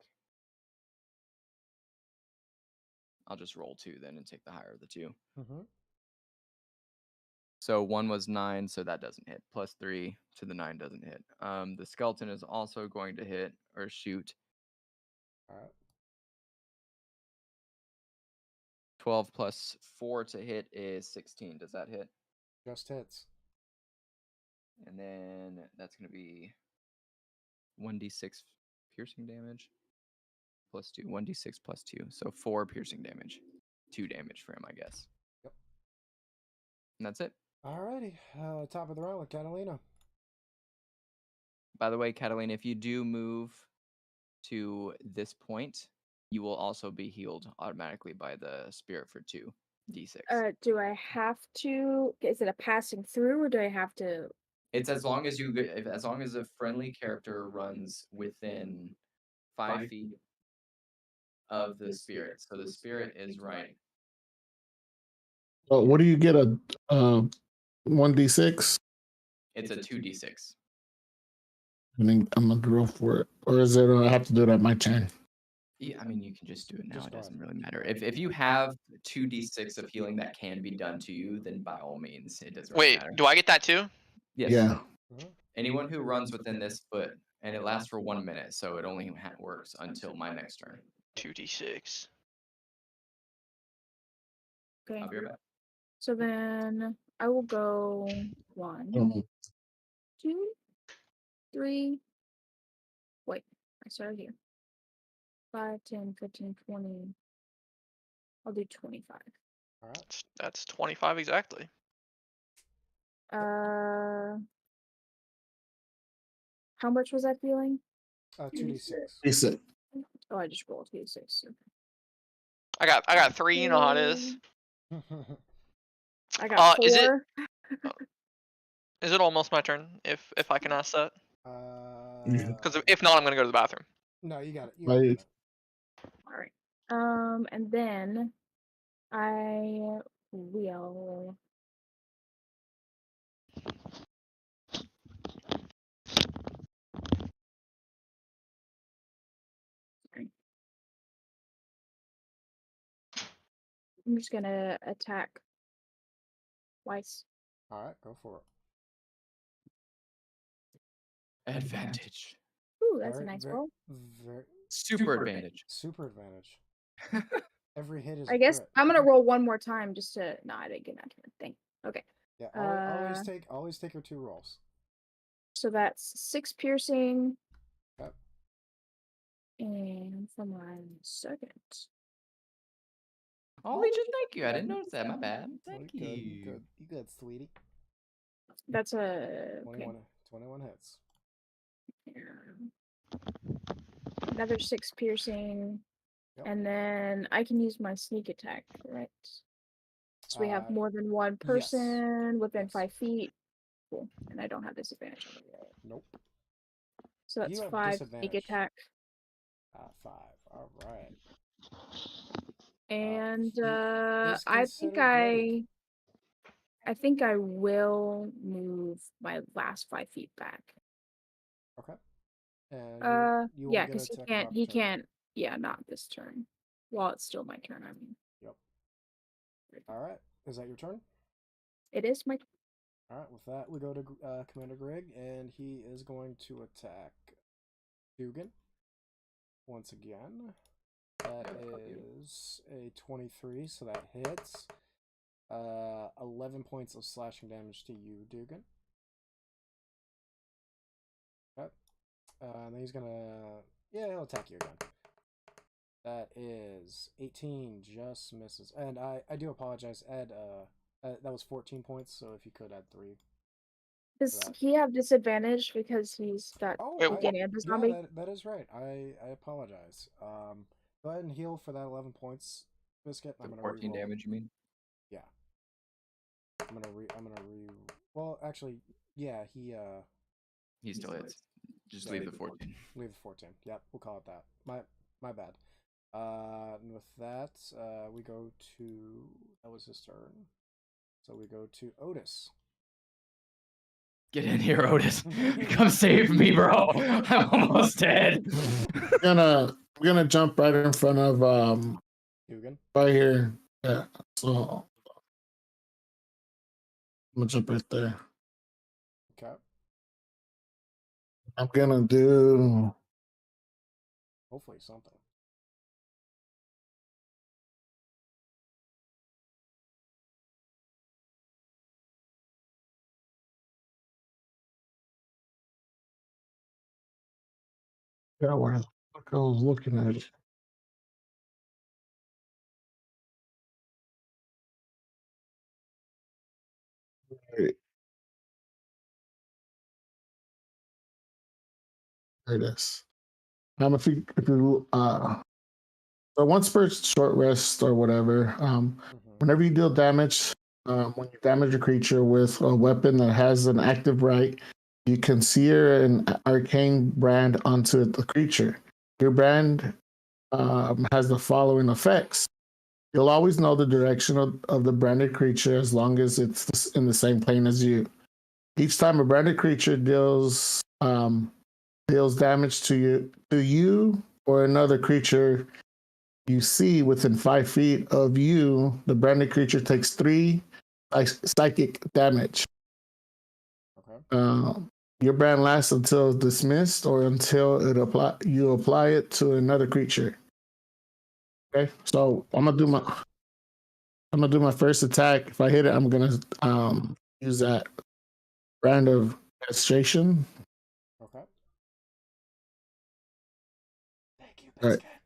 I'll just roll 2 then and take the higher of the 2. Mm-hmm. So 1 was 9, so that doesn't hit. Plus 3 to the 9 doesn't hit. The skeleton is also going to hit or shoot. All right. 12 plus 4 to hit is 16. Does that hit? Just hits. And then that's going to be 1d6 piercing damage plus 2. 1d6 plus 2. So 4 piercing damage. 2 damage for him, I guess. Yep. And that's it. Alrighty. Top of the round with Catalina. By the way, Catalina, if you do move to this point, you will also be healed automatically by the spirit for 2d6. Do I have to? Is it a passing through, or do I have to? It's as long as as long as a friendly character runs within 5 feet of the spirit. So the spirit is right. What do you get a 1d6? It's a 2d6. I think I'm gonna roll for it, or is it? I have to do it at my turn. Yeah, I mean, you can just do it now. Just It go doesn't ahead. really matter. If you have 2d6 of healing that can be done to you, then by all means, it doesn't really wait, matter. do I get that too? Yes. Yeah. Anyone who runs within this foot, and it lasts for 1 minute, so it only works until my next turn. 2d6. Okay. I'll be right back. So then I will go 1, Um, 2, 3. Wait, I started here. 5, 10, 15, 20. I'll do 25. All right. That's 25 exactly. How much was that feeling? 2d6. D6. Oh, I just rolled 2d6. Okay. I got 3. You know how it is. I got 4. Is it almost my turn? If I can ask that. Because if not, I'm gonna go to the bathroom. No, you got it. You Right. got it. All right. And then I will. Sorry. I'm just gonna attack twice. All right, go for it. Advantage. Ooh, that's a nice roll. Very Super advantage. super advantage. Every hit is. I a guess crit. I'm gonna roll one more time just to. No, I didn't get that thing. Okay. Yeah, always take your 2 rolls. So that's 6 piercing. Yep. And for my second. Oh, Legion, thank you. I didn't notice that. My bad. Thank Good, you. good. You good, sweetie. That's a 21 hits. Another 6 piercing. Yep. And then I can use my sneak attack, correct? So we have more than one yes. person within Yes. 5 feet. Cool. And I don't have disadvantage on it. Nope. So that's You have 5 sneak disadvantage. attack. 5. All right. And He is I think considered ready. I think I will move my last 5 feet back. Okay. And you will Yeah, get an because attack of he opportunity. can't. Yeah, not this turn. Well, it's still my turn. I mean. Yep. All right. Is that your turn? It is my. All right. With that, we go to Commander Greg, and he is going to attack Dugan once again. That is a 23, so that hits. 11 points of slashing damage to you, Dugan. Okay. And then he's gonna... Yeah, he'll attack you again. That is 18, just misses. And I do apologize, Ed. That was 14 points, so if you could add 3. Does that. he have disadvantage because he's got Wait, Dugan and the Yeah, zombie? that is right. I apologize. Go ahead and heal for that 11 points, Biscuit. I'm gonna 14 reroll. damage, you mean? Yeah. I'm gonna well, actually, yeah, He still hits. Just leave the 14. leave the 14. Yep, we'll call it that. My bad. And with that, we go to... That was his turn. So we go to Otis. Get in here, Otis. Come save me, bro. I'm almost dead. I'm gonna jump right in front of Dugan. right here. Yeah. So I'm gonna jump right there. Okay. I'm gonna do Hopefully something. yeah, where the fuck I was looking at it. Wait. There it is. If you so once per short rest or whatever, whenever you deal damage, when you damage a creature with a weapon that has an active right, you can sear an arcane brand onto the creature. Your brand has the following effects. You'll always know the direction of the branded creature as long as it's in the same plane as you. Each time a branded creature deals damage to you or another creature you see within 5 feet of you, the branded creature takes 3 psychic damage. Okay. Your brand lasts until dismissed or until you apply it to another creature. Okay, so I'm gonna do my first attack. If I hit it, I'm gonna use that brand of castration. Okay. Thank you, All right. Biscuit.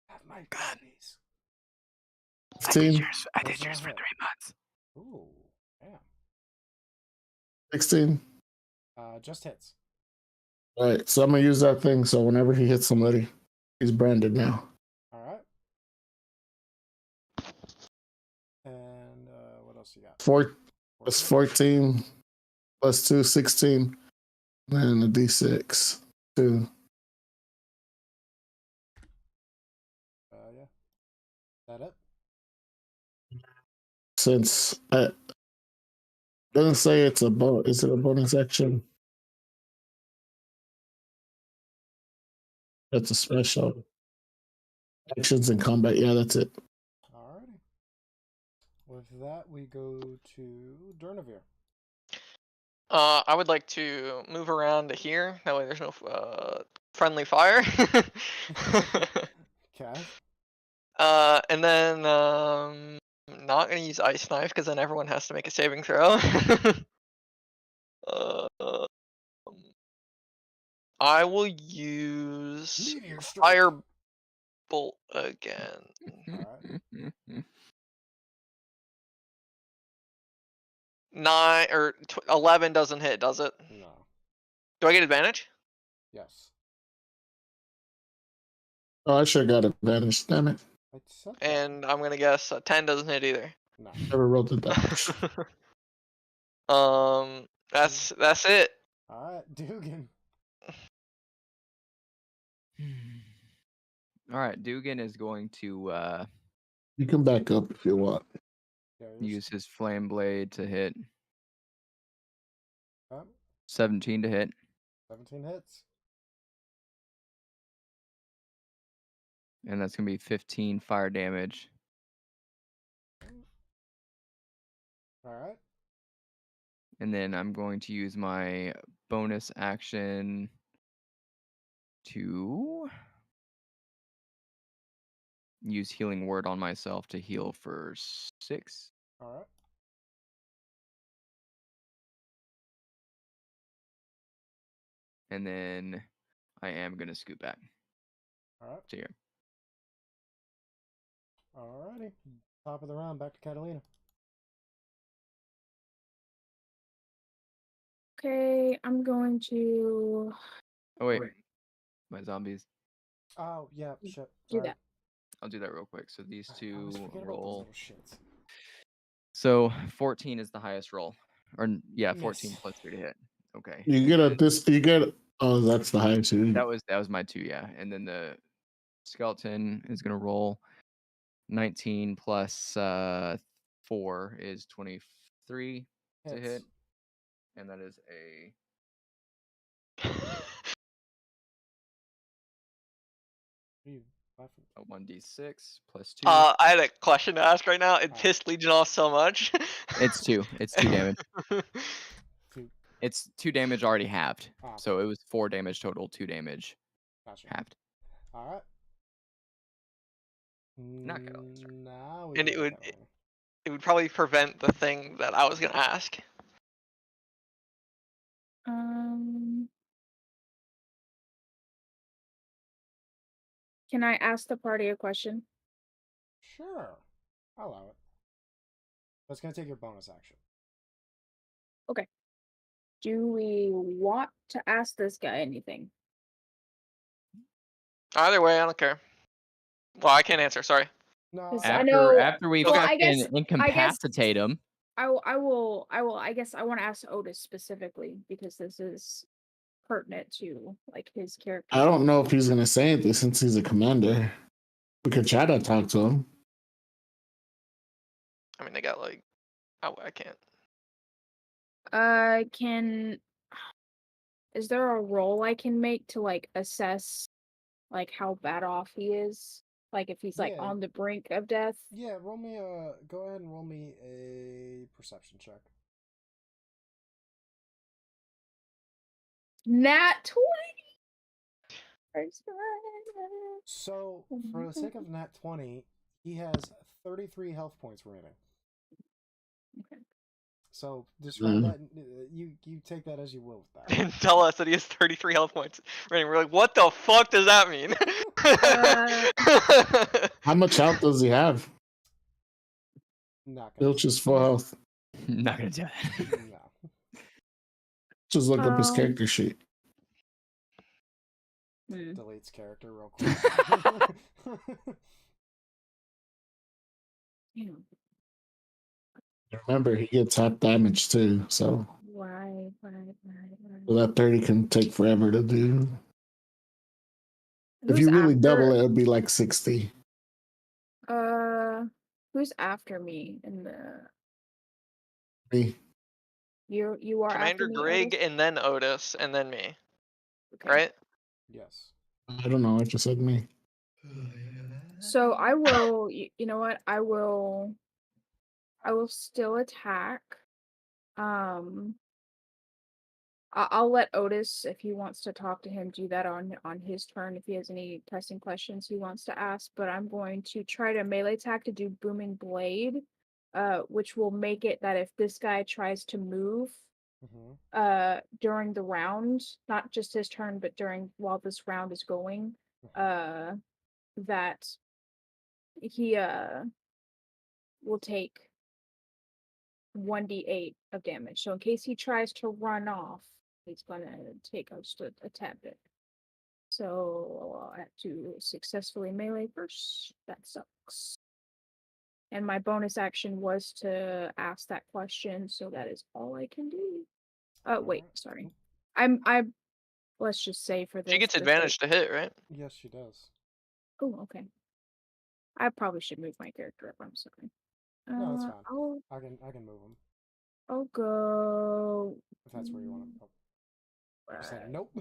Have my babies. 15, I did yours for 3 months. Ooh, damn. 16. Just hits. All right, so I'm gonna use that thing. So whenever he hits somebody, he's branded now. All right. And what else you got? 14 plus 2, 16. And a D6, 2. Yeah. That it? Since it doesn't say it's a bonus, is it a bonus action? That's a special. Actions in combat. Yeah, that's it. Alrighty. With that, we go to Durnavir. I would like to move around to here. That way there's no friendly fire. Okay. And then I'm not gonna use Ice Knife because then everyone has to make a saving throw. I will use Meteor strike. Firebolt again. Alright. 9 or 11 doesn't hit, does it? No. Do I get advantage? Yes. Yes. 11 doesn't hit, does it? 11 doesn't hit, does it? Do I get advantage? 11 doesn't hit, does it? No. Do I get advantage? 11 doesn't hit, does it? 11 doesn't hit, does it? Yes. Oh, I should have got advantage. Damn it. I said that. And I'm gonna guess 10 doesn't hit either. No. Never rolled the dice. That's it. All right, Dugan. All right, Dugan is going to You can back up if you want. Yeah, you're use his flame blade to hit up. 17 to hit, 17 hits. and that's gonna be 15 fire damage. All right. And then I'm going to use my bonus action to use healing word on myself to heal for 6. All right. And then I am gonna scoot back All right. to here. All righty. Top of the round. Back to Catalina. Okay, I'm going to Oh wait, my zombies. Oh yeah. Shit. do Sorry. that. I'll do that real quick. So these I always two forget about those roll. little shits. So 14 is the highest roll, or yeah, 14 Miss. plus 3 to hit. Okay. You get a this. You get. Oh, that's the highest. That was my 2, yeah. And then the skeleton is gonna roll 19 plus 4 is 23 to hit, Hits. and that is a 1d6 plus 2. I had a question to ask right now. It Oh. pissed Legion off so much. It's 2. It's 2 damage. Two. It's 2 damage already halved. Ah, So it was 4 damage total, 2 damage Gotcha. halved. All right. Not Catalina, sorry. Now we And go it to would Catalina. it would probably prevent the thing that I was gonna ask. Can I ask the party a question? Sure. I'll allow it. That's gonna take your bonus action. Do we want to ask this guy anything? Either way, I don't care. Well, I can't answer. Sorry. No. Because I- I know. After we Well, I fucking guess- incapacitate him. I guess I want to ask Otis specifically because this is pertinent to like his character. I don't know if he's gonna say anything since he's a commander. We could try to talk to him. I mean, they got like, I can't. Is there a roll I can make to like assess like how bad off he is? Like if he's like Yeah. on the brink of death? Yeah. Roll me a. Go ahead and roll me a perception check. Nat 20. So, for the sake of nat 20, he has 33 health points remaining. Okay. So, describe that. You take that as you will with that. And tell us that he has 33 health points. Right? We're like, what the fuck does that mean? How much health does he have? Not gonna. Filch is full health. Not gonna do that. No. Just look up his Um, character sheet. Deletes character real quick. Yeah. Remember, he gets half damage too, so Right. so that 30 can take forever to do. If Who's you really after- double it, it'd be like 60. Who's after me in the? Me. You are Commander after me, Greg, Otis? and then Otis, and then me. Okay. Right? Yes. I don't know. I just said me. So I will. You know what? I will still attack. I'll let Otis, if he wants to talk to him, do that on his turn. If he has any pressing questions he wants to ask, but I'm going to try to melee attack to do Booming Blade, which will make it that if this guy tries to move, during the round, not just his turn, but while this round is going, that he will take 1d8 of damage. So in case he tries to run off, he's gonna take just a tad bit. So I have to successfully melee first. That sucks. And my bonus action was to ask that question, so that is all I can do. Oh wait, Alright. sorry. I let's just say for this. She gets the sake- advantage to hit, right? Yes, she does. Oh, okay. I probably should move my character up. I'm sorry. No, that's fine. I'll I can move him I'll go. if that's where you want to. Oh, you said nope.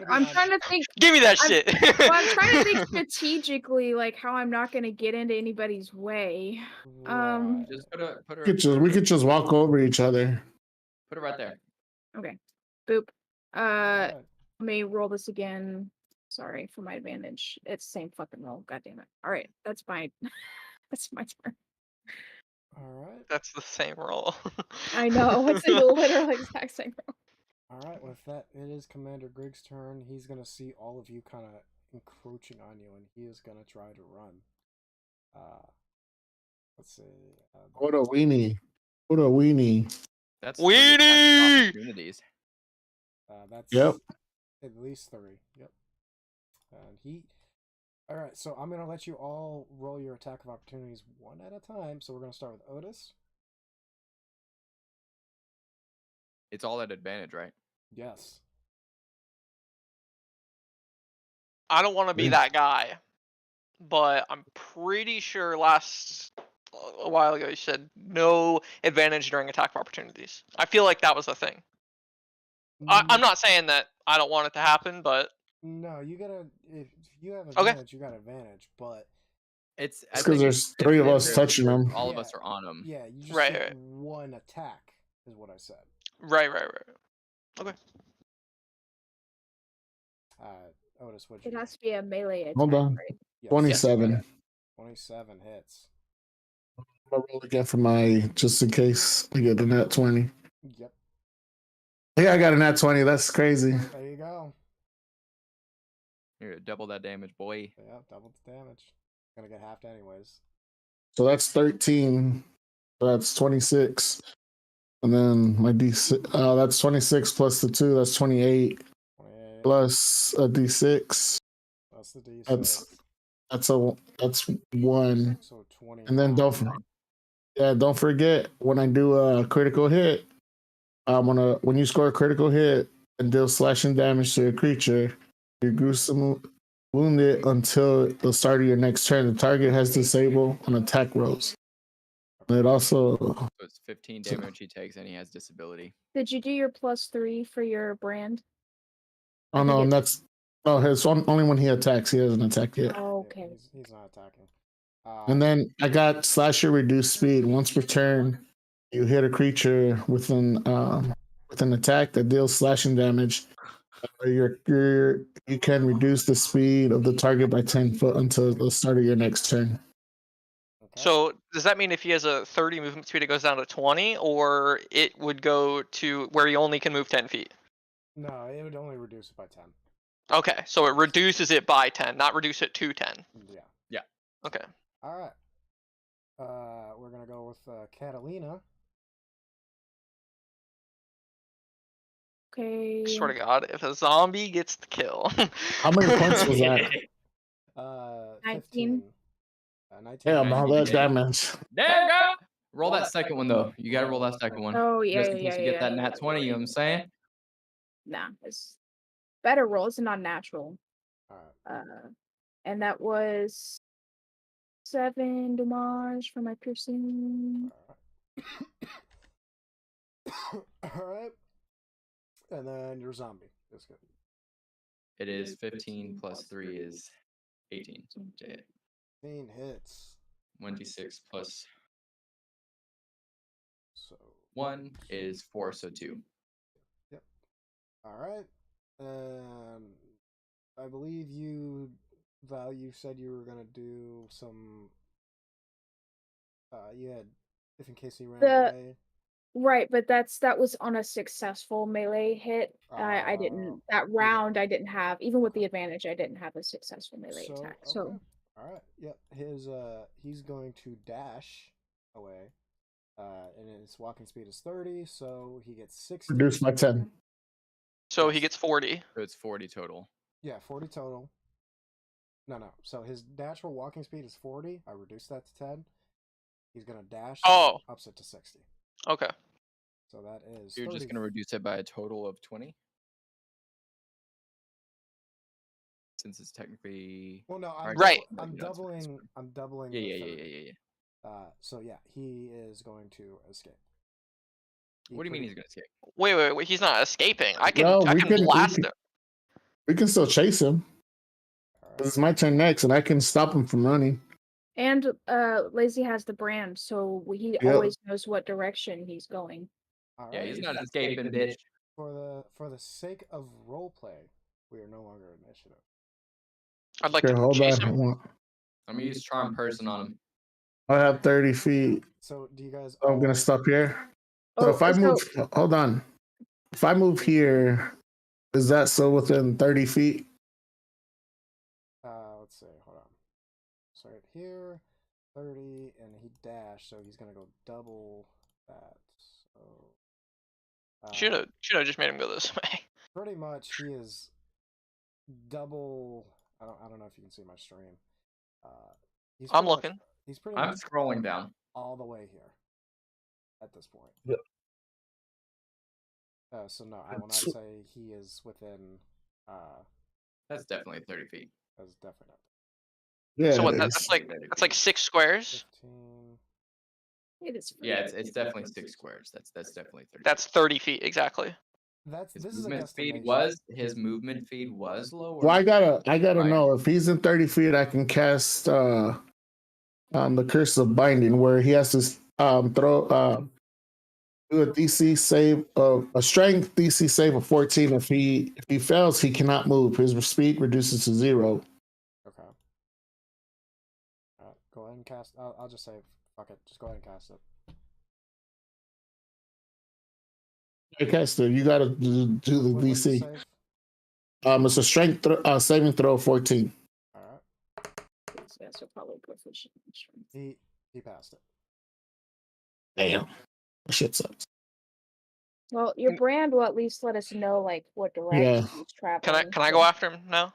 I'm trying to think. Give me that I'm- shit. Well, I'm trying to think strategically, like how I'm not going to get into anybody's way. Right. Just put her. We could just walk over each other. Put it right there. Okay. Boop. Alright. Let me roll this again. Sorry for my advantage. It's the same fucking roll. God damn it. All right, that's my that's my turn. Alright. That's the same roll. I know it's the literal exact same roll. Alright, with that, it is Commander Grig's turn. He's gonna see all of you kind of encroaching on you, and he is gonna try to run. Let's see. What a weenie. What a weenie. That's Weenie! three opportunities. That's Yep. at least 3. Yep. And he. Alright, so I'm gonna let you all roll your attack of opportunities one at a time. So we're gonna start with Otis. It's all at advantage, right? Yes. I don't want to be Yeah. that guy, but I'm pretty sure a while ago you said no advantage during attack of opportunities. I feel like that was a thing. I'm not saying that I don't want it to happen, but No, you gotta. If you have Okay. advantage, you got advantage. But It's It's because there's 3 of us touching them. All of Yeah. us are on them. yeah, you just Right, get right. one attack, is what I said. right. Otis, what'd It you has to be a melee attack, Hold on. right? get? 27. 27 hits. I'm gonna roll again for my, just in case I get the nat 20. Yep. Yeah, I got a nat 20. That's crazy. There you go. You're gonna double that damage, boy. Yeah, double the damage. Gonna get halved anyways. So that's 13. That's 26. And then my D6, that's 26 plus the 2. That's 28. 28 Plus a D6. plus the D6. That's 1. So 20. And then don't forget when I do a critical hit, when you score a critical hit and deal slashing damage to a creature, you gruesome wound it until the start of your next turn. The target has disable on attack rolls. And it also So it's 15 damage he takes, and he has disability. Did you do your +3 for your brand? oh I think no, and it's- his only when he attacks. He hasn't attacked yet. Oh, Yeah, okay. he's not attacking. And then I got slasher reduced speed. Once per turn, you hit a creature with an attack that deals slashing damage. You can reduce the speed of the target by 10 foot until the start of your next turn. Okay. So does that mean if he has a 30 movement speed, it goes down to 20, or it would go to where he only can move 10 feet? No, it would only reduce it by 10. Okay, so it reduces it by 10, not reduce it to 10. Yeah. Yeah. Okay. All right. We're gonna go with Catalina. Okay. I swear to God, if a zombie gets the kill. How many points was that? 19. 15. 19. Damn, all that damage. There, go! Roll that second one though. You gotta roll that second one. Oh yeah, Just in yeah, case yeah, you get that yeah, nat 20, you know what I'm saying? Nah, it's better roll. It's not natural. All right. And that was 7 damage for my piercing. All right. And then your zombie is good. It is 15 plus 3 is 18. To hit. 15 hits. 1d6 plus So 1 is 4, so 2. Yep. All right. I believe Val, you said you were gonna do some. You had, if in case he ran away. Right, but that was on a successful melee hit. I didn't that round. I didn't have, even with the advantage, I didn't have a successful melee attack. So okay. All right. Yep. He's going to dash away. And his walking speed is 30, so he gets 60. Reduced by 10. So he Yes. gets 40. So it's 40 total. Yeah, 40 total. No. So his natural walking speed is 40. I reduced that to 10. He's gonna dash. So Oh. that ups it to 60. Okay. So that is. You're just 30 going to reduce it by a total of 20? Since it's technically. Well, no, I'm, Alright, Right. no, I'm you're not supposed to doubling. swim. I'm doubling. Yeah, the yeah, 30. yeah. So yeah, he is going to escape. What do you mean he's going to escape? Wait. He's not escaping. I can No, we can- blast him. We can still chase him. All right. It's my turn next, and I can stop him from running. And Lazy has the brand, so he Yep. always knows what direction he's going. All Yeah, right. he's not escaping, bitch. For the sake of roleplay, we are no longer initiative. I'd like Okay, to hold chase on. him. I'm going to use Charm Person on him. I have 30 feet. So do you guys? I'm gonna all- stop here. So Oh, if I so- move, hold on. If I move here, is that still within 30 feet? Let's see. Hold on. So right here, 30, and he dashed, so he's gonna go double that. So. Should have just made him go this way. Pretty much, he is double. I don't know if you can see my stream. He's I'm pretty much- looking. He's pretty I'm much scrolling down. all the way here. At this point. Yep. So no, I will not say he is within. That's definitely 30 feet. That's definitely not. Yeah. So what? it That's is. like 6 squares. 15. It is. Yeah, it's definitely 6 squares. That's definitely 30. That's 30 feet exactly. This is a guesstimation. His movement speed was lower. Well, I gotta Right. know if he's in 30 feet. I can cast the Curse of Binding, where he has to throw do a DC save of a Strength DC save of 14. If he fails, he cannot move. His speed reduces to 0. Okay. Alright, go ahead and cast. I'll just say, fuck it. Just go ahead and cast it. I cast it. You gotta do the What's the DC. save? It's a Strength saving throw of 14. Alright. Yeah, so probably proficient in strength. He passed it. Damn, that shit sucks. Well, your brand will at least let us know like what direction Yeah. he's traveling. Can I go after him now?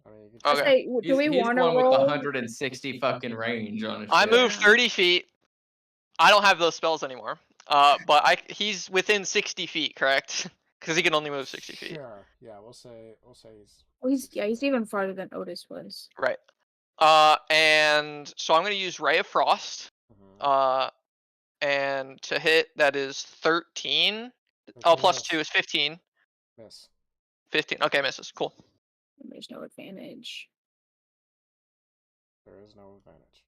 I mean, you I can Okay. say, do we He's want to one with roll? 160 fucking range on his I shit. moved Yeah. 30 feet. I don't have those spells anymore. But he's within 60 feet, correct? Because he can only move 60 feet. Sure. Yeah, we'll say he's. Oh, he's even farther than Otis was. Right. And so I'm gonna use Ray of Frost. Mhm. And to hit that is 13. Oh, plus 2 is 15. Miss. 15. Okay, misses. Cool. There's no advantage. There is no advantage.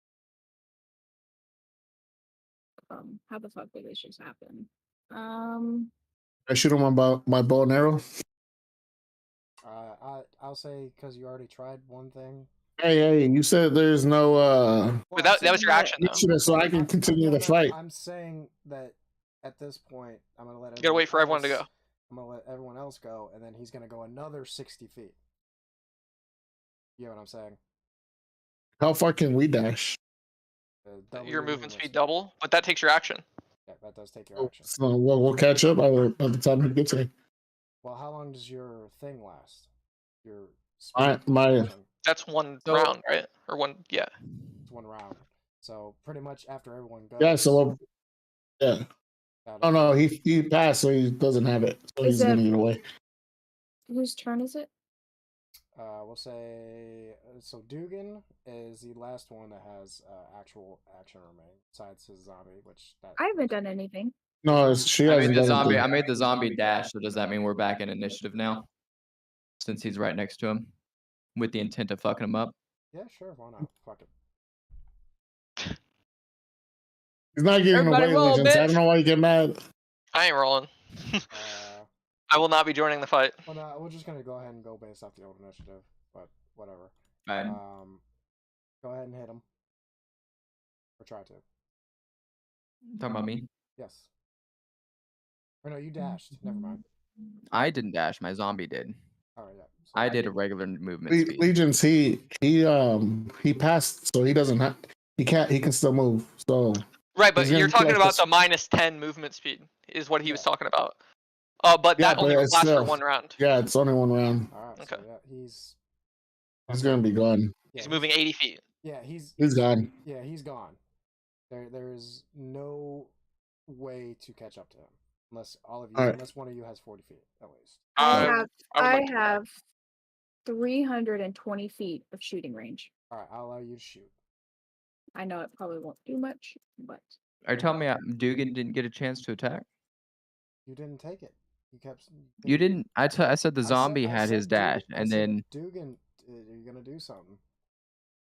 How the fuck did this just happen? I shoot him about my bow and arrow. I'll say because you already tried one thing. Hey, you said there's no Well, Wait, that was your action though. initiative, so I can continue the fight. I'm saying that at this point, I'm gonna let. You gotta wait for everyone to go. I'm gonna let everyone else go, and then he's gonna go another 60 feet. You know what I'm saying? How far can we dash? Double Your movement speed speed. double, but that takes your action. Yeah, that does take your action. So we'll catch up by the time he gets here. Well, how long does your thing last? Your My action? That's one So- round, right? Or one, yeah. It's one round. So pretty much after everyone goes. yeah. So yeah. that'll Oh no, be- he passed, so he doesn't have it. So Is he's it- gonna get away. Whose turn is it? We'll say so. Dugan is the last one that has actual action remaining, besides his zombie, which that. I haven't done anything. No, she I hasn't made the done zombie. anything. I made the zombie dash. So does that mean we're back in initiative now? Since he's right next to him, with the intent of fucking him up. Yeah, sure. Why not? Fuck it. He's not getting Everybody away, roll, Legends. I bitch. don't know why you get mad. I ain't rolling. Uh, I will not be joining the fight. well, no, we're just gonna go ahead and go based off the old initiative, but whatever. Alright. Go ahead and hit him. Or try to. Talking about me. Yes. Or no, you dashed. Never mind. I didn't dash. My zombie did. All right, yeah. So I did a regular movement speed. Legions, he passed, so he doesn't have. He can still move. So Right, but He's gonna you're talking get about this- the -10 movement speed is what he was Yeah. talking about. But Yeah, that only but it's lasts for still- 1 round. Yeah, it's only 1 round. All right. Okay. So yeah, he's He's gonna be gone. yeah, He's moving 80 feet. Yeah, he's gone. Yeah, he's gone. There is no way to catch up to him unless unless one of you has 40 feet at least. I would I like to- have 320 feet of shooting range. All right, I'll allow you to shoot. I know it probably won't do much, but Are you telling me Dugan didn't get a chance to attack? You didn't take it. You kept. You didn't. I said the zombie I had said his dash, Dugan- I and said, then Dugan, you're gonna do something.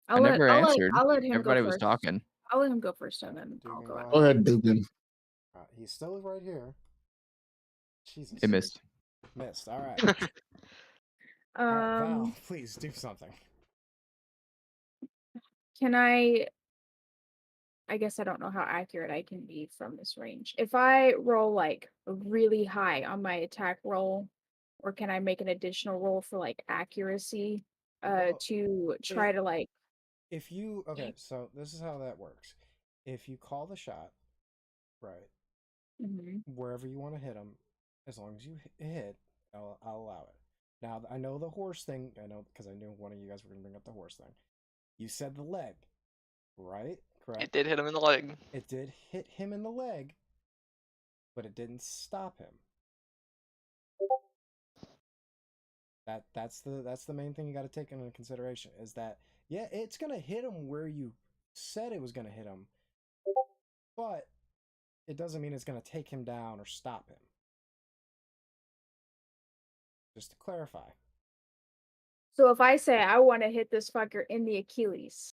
I never answered. I'll let him Everybody go was first. talking. I'll let him go first, and then I'll Dugan, go go after. Go ahead, Dugan. He's still right here. Jesus. It missed. Missed. All right. All right, Val, please do something. Can I guess I don't know how accurate I can be from this range. If I roll like really high on my attack roll, or can I make an additional roll for like accuracy Well, to try to like If you so this is how that works. If you call the shot, right, mhm. wherever you want to hit him, as long as you hit, I'll allow it. Now I know the horse thing. I know because I knew one of you guys were gonna bring up the horse thing. You said the leg, right? Correct. It did hit him in the leg. It did hit him in the leg, but it didn't stop him. That's the main thing you got to take into consideration is that yeah, it's gonna hit him where you said it was gonna hit him, but it doesn't mean it's gonna take him down or stop him. Just to clarify. So if I say I want to hit this fucker in the Achilles,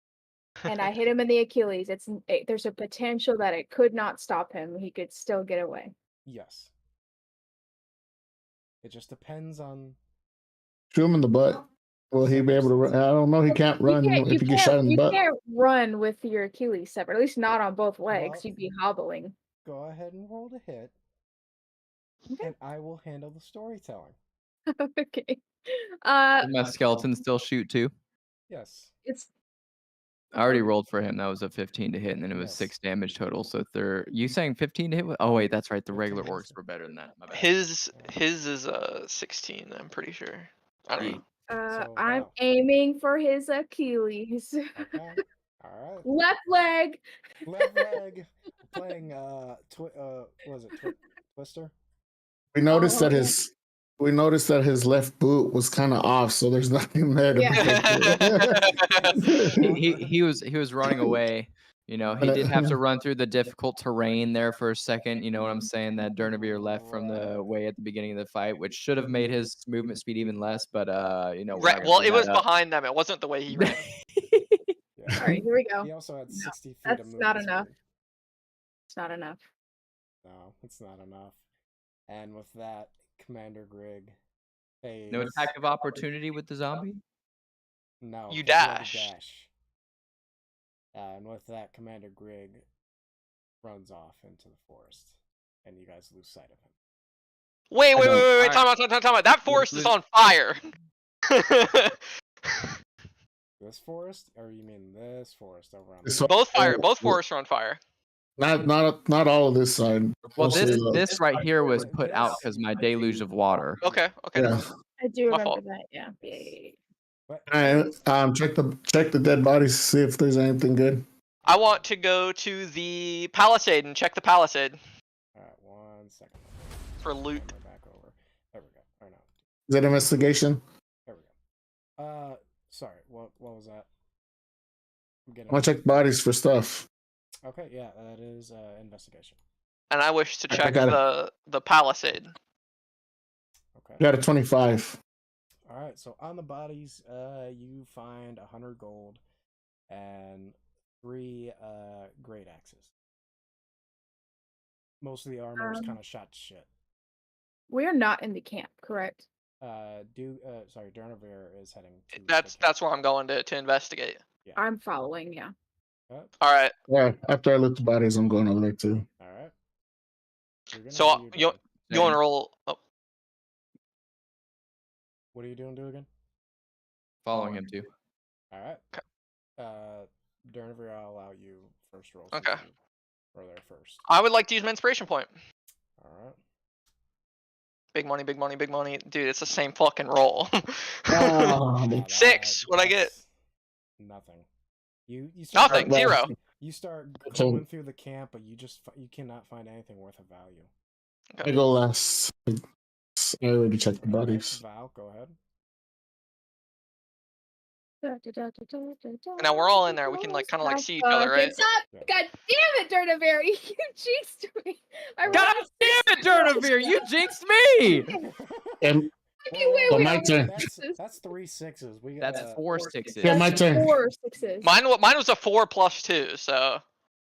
and I hit him in the Achilles, there's a potential that it could not stop him. He could still get away. Yes. It just depends on. Shoot him in the butt. Will he be able to run? I don't know. He can't run if he gets shot in the butt. You can't run with your Achilles separate, at least not on both legs. Well, You'd be hobbling. Go ahead and roll to hit, Okay. and I will handle the storytelling. Okay. Did my skeleton still shoot too? Yes. It's I already rolled for him. That was a 15 to hit, and then it was Yes. 6 damage total. So you saying 15 to hit? Oh wait, that's right. The 15 regular hits. orcs were better than that. My bad. His is 16. I'm pretty sure. I don't Ye- know. So, I'm Val. aiming for his Achilles. Okay. All right. Left leg. Left leg. Playing what was it? Twister. We noticed Oh, that his left boot was kind of off, so there's nothing there to Yeah. protect it. he was running away. You know, he did have to run through the difficult terrain there for a second. You know what I'm saying? That Durnavir left from the way at the beginning of the fight, which should have made his movement speed even less. But you know, we're not gonna Well, bring it was that up. behind them. It wasn't the way he ran. Yeah. All right, here we go. He also had 60 feet that's of movement. not enough. speed. It's not enough. No, it's not enough. And with that, Commander Grig. No attack of opportunity with the zombie. No. You 'cause he had to dashed. dash. And with that, Commander Grig runs off into the forest, and you guys lose sight of him. Wait. Alright. Time out. That forest is on fire. This forest, or you mean this forest over on? This The one- Both forests are on fire. Not all of this side. Well, Mostly, this right here was put out because my deluge of water. Okay. yeah. I do My remember fault. that. Yeah. Yeah. But, All right, check the dead bodies to see if there's anything good. I want to go to the palisade and check the palisade all right, 1 second. for loot. Turn my back over. There we go. Or no, Is that investigation? there we go. Sorry. What was that? I'm I getting. want to check bodies for stuff. Okay, yeah, that is investigation. And I wish to I check got the palisade. Okay. Got a 25. All right, so on the bodies, you find 100 gold and 3 great axes. Most of the armor is kind of shot to shit. We're not in the camp, correct? Durnavir is heading to That's where I'm going to investigate. I'm following. Yeah. All right. Yeah, after I loot the bodies, I'm going over there too. All right. So you want to roll? Oh, What are you doing, Dugan? Following him too. All right. Okay. Durnavir, I'll allow you first roll. since Okay. you were there first. I would like to use my inspiration point. All right. big money, big money, big money. Dude, it's the same fucking roll. Oh, Yeah, 6. What'd I get? that's Nothing. You start Nothing. Well, 0. You start So- going through the camp, but you cannot find anything worth of value. I go last. I already checked the bodies. Val, go ahead. Now we're all in there. We can like kind of like see each other, right? Stop! Yeah. God damn it, Dirtaberry! You jinxed me. I God rolled damn it, Durnavir! You jinxed me! And Okay, wait, Well, wait. my turn. That's 3 6s. We That's got 4 6s. Yeah, my That's turn. 4 6s. Mine was a 4 plus 2, so.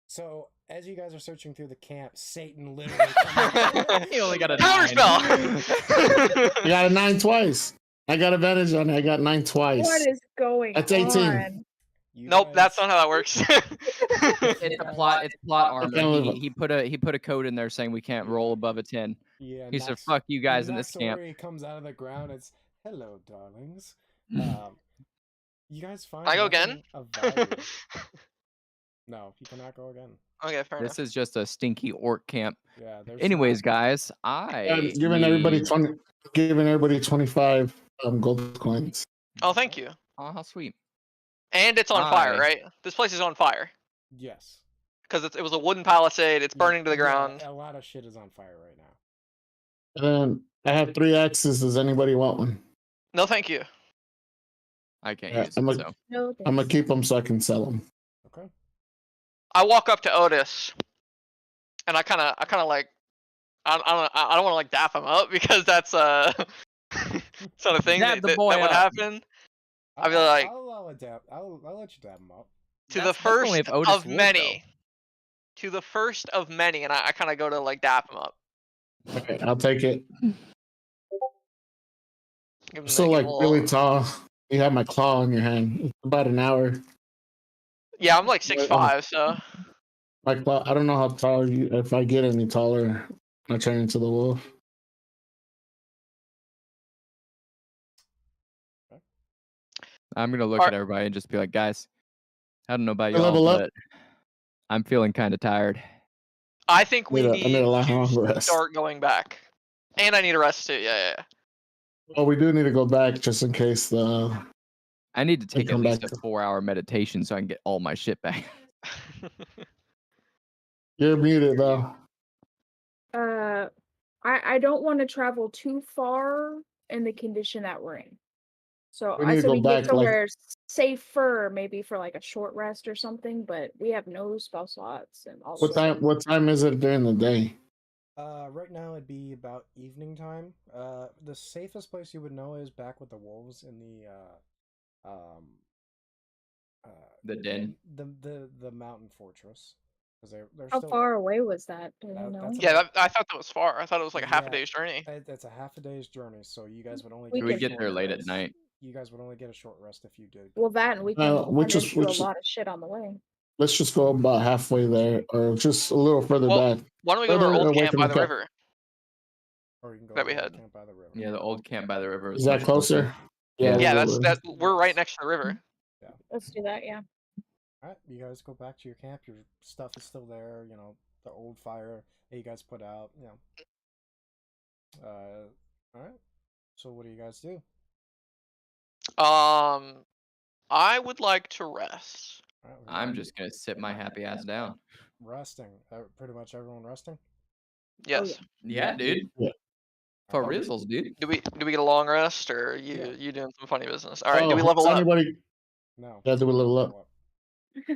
So as you guys are searching through the camp, Satan literally comes out. He only got a Counterspell. I got a 9 twice. I got advantage on it. I got 9 twice. What is going That's 18. on? You Nope, guys- that's not how that works. It's a plot. It's plot armor. can't live He put a code in there saying we can't roll above a 10. Yeah, He said, next- "Fuck you guys in this next camp." story comes out of the ground. It's hello, darlings. You guys find I go nothing again? of value. No, you cannot go again. Okay, fair enough. This is just a stinky orc camp. Yeah. There's Anyways, not- guys, I'm giving everybody 20. Giving everybody 25 gold coins. Oh, thank you. Oh, how sweet. And it's on fire, Aye. right? This place is on fire. Yes. Because it was a wooden palisade. It's burning to the Yeah, ground. a lot of shit is on fire right now. And then I have 3 axes. Does anybody want one? No, thank you. I can't Yeah, use I'm it, a- so. No, I'm gonna thanks. keep them so I can sell them. Okay. I walk up to Otis, and I kind of like, I don't want to like dap him up because that's it's not a thing Dap that, the boy that would up. happen. I'd be like- I'll let you dab him up. To That's the only first if Otis of would, many. To the first of many, and I kind of go to like dap him up. Okay, I'll take it. Give him So the like little- really tall. You have my claw in your hand. It's about an hour. Yeah, I'm like 6'5", so. My claw. I don't know how tall you. If I get any taller, I turn into the wolf. I'm gonna look Are- at everybody and just be like, guys, I don't know about I y'all, level up. but I'm feeling kind of tired. I think we I need need a lot to more rest. start going back. And I need a rest too. Yeah. Well, we do need to go back just in case the. I need to take at come least back a to- 4-hour meditation so I can get all my shit back. You're muted though. I don't want to travel too far in the condition that we're in. So We I need to said go we get back, like- somewhere safer, maybe for like a short rest or something. But we have no spell slots and all. What time? What time is it during the day? Right now it'd be about evening time. The safest place you would know is back with the wolves in the The den. the mountain fortress, because they're How still far away was that? Do you That- know? that's Yeah, I thought that was far. I thought it was like a half a Yeah. day's journey. It's a half a day's journey, so you guys would only We get a We get short there late at rest. night. You guys would only get a short rest if you did. Well, that and we can Well, run into which- a lot of shit on the way. Let's just go about halfway there, or just a little further Well, back. Why don't we go to our Further old away camp from by the the camp. river? Or you can go that to we the had. camp by the river. Yeah, the old camp by the river. Is that much closer? Yeah. Yeah, we'll- that's we're right next to the river. Let's do that. Yeah. All right, you guys go back to your camp. Your stuff is still there. You know, the old fire that you guys put out. You know. All right. So what do you guys do? I would like to rest. All right, we're I'm gonna- just gonna sit my happy ass down. resting. Pretty much everyone resting. Yes. Yeah, dude. Yeah. For All right. rizzles, dude. Do we get a long rest, or are you Yeah. you doing some funny business? All right. Do Oh, we level does up? Anybody? No. Yeah, do we level up?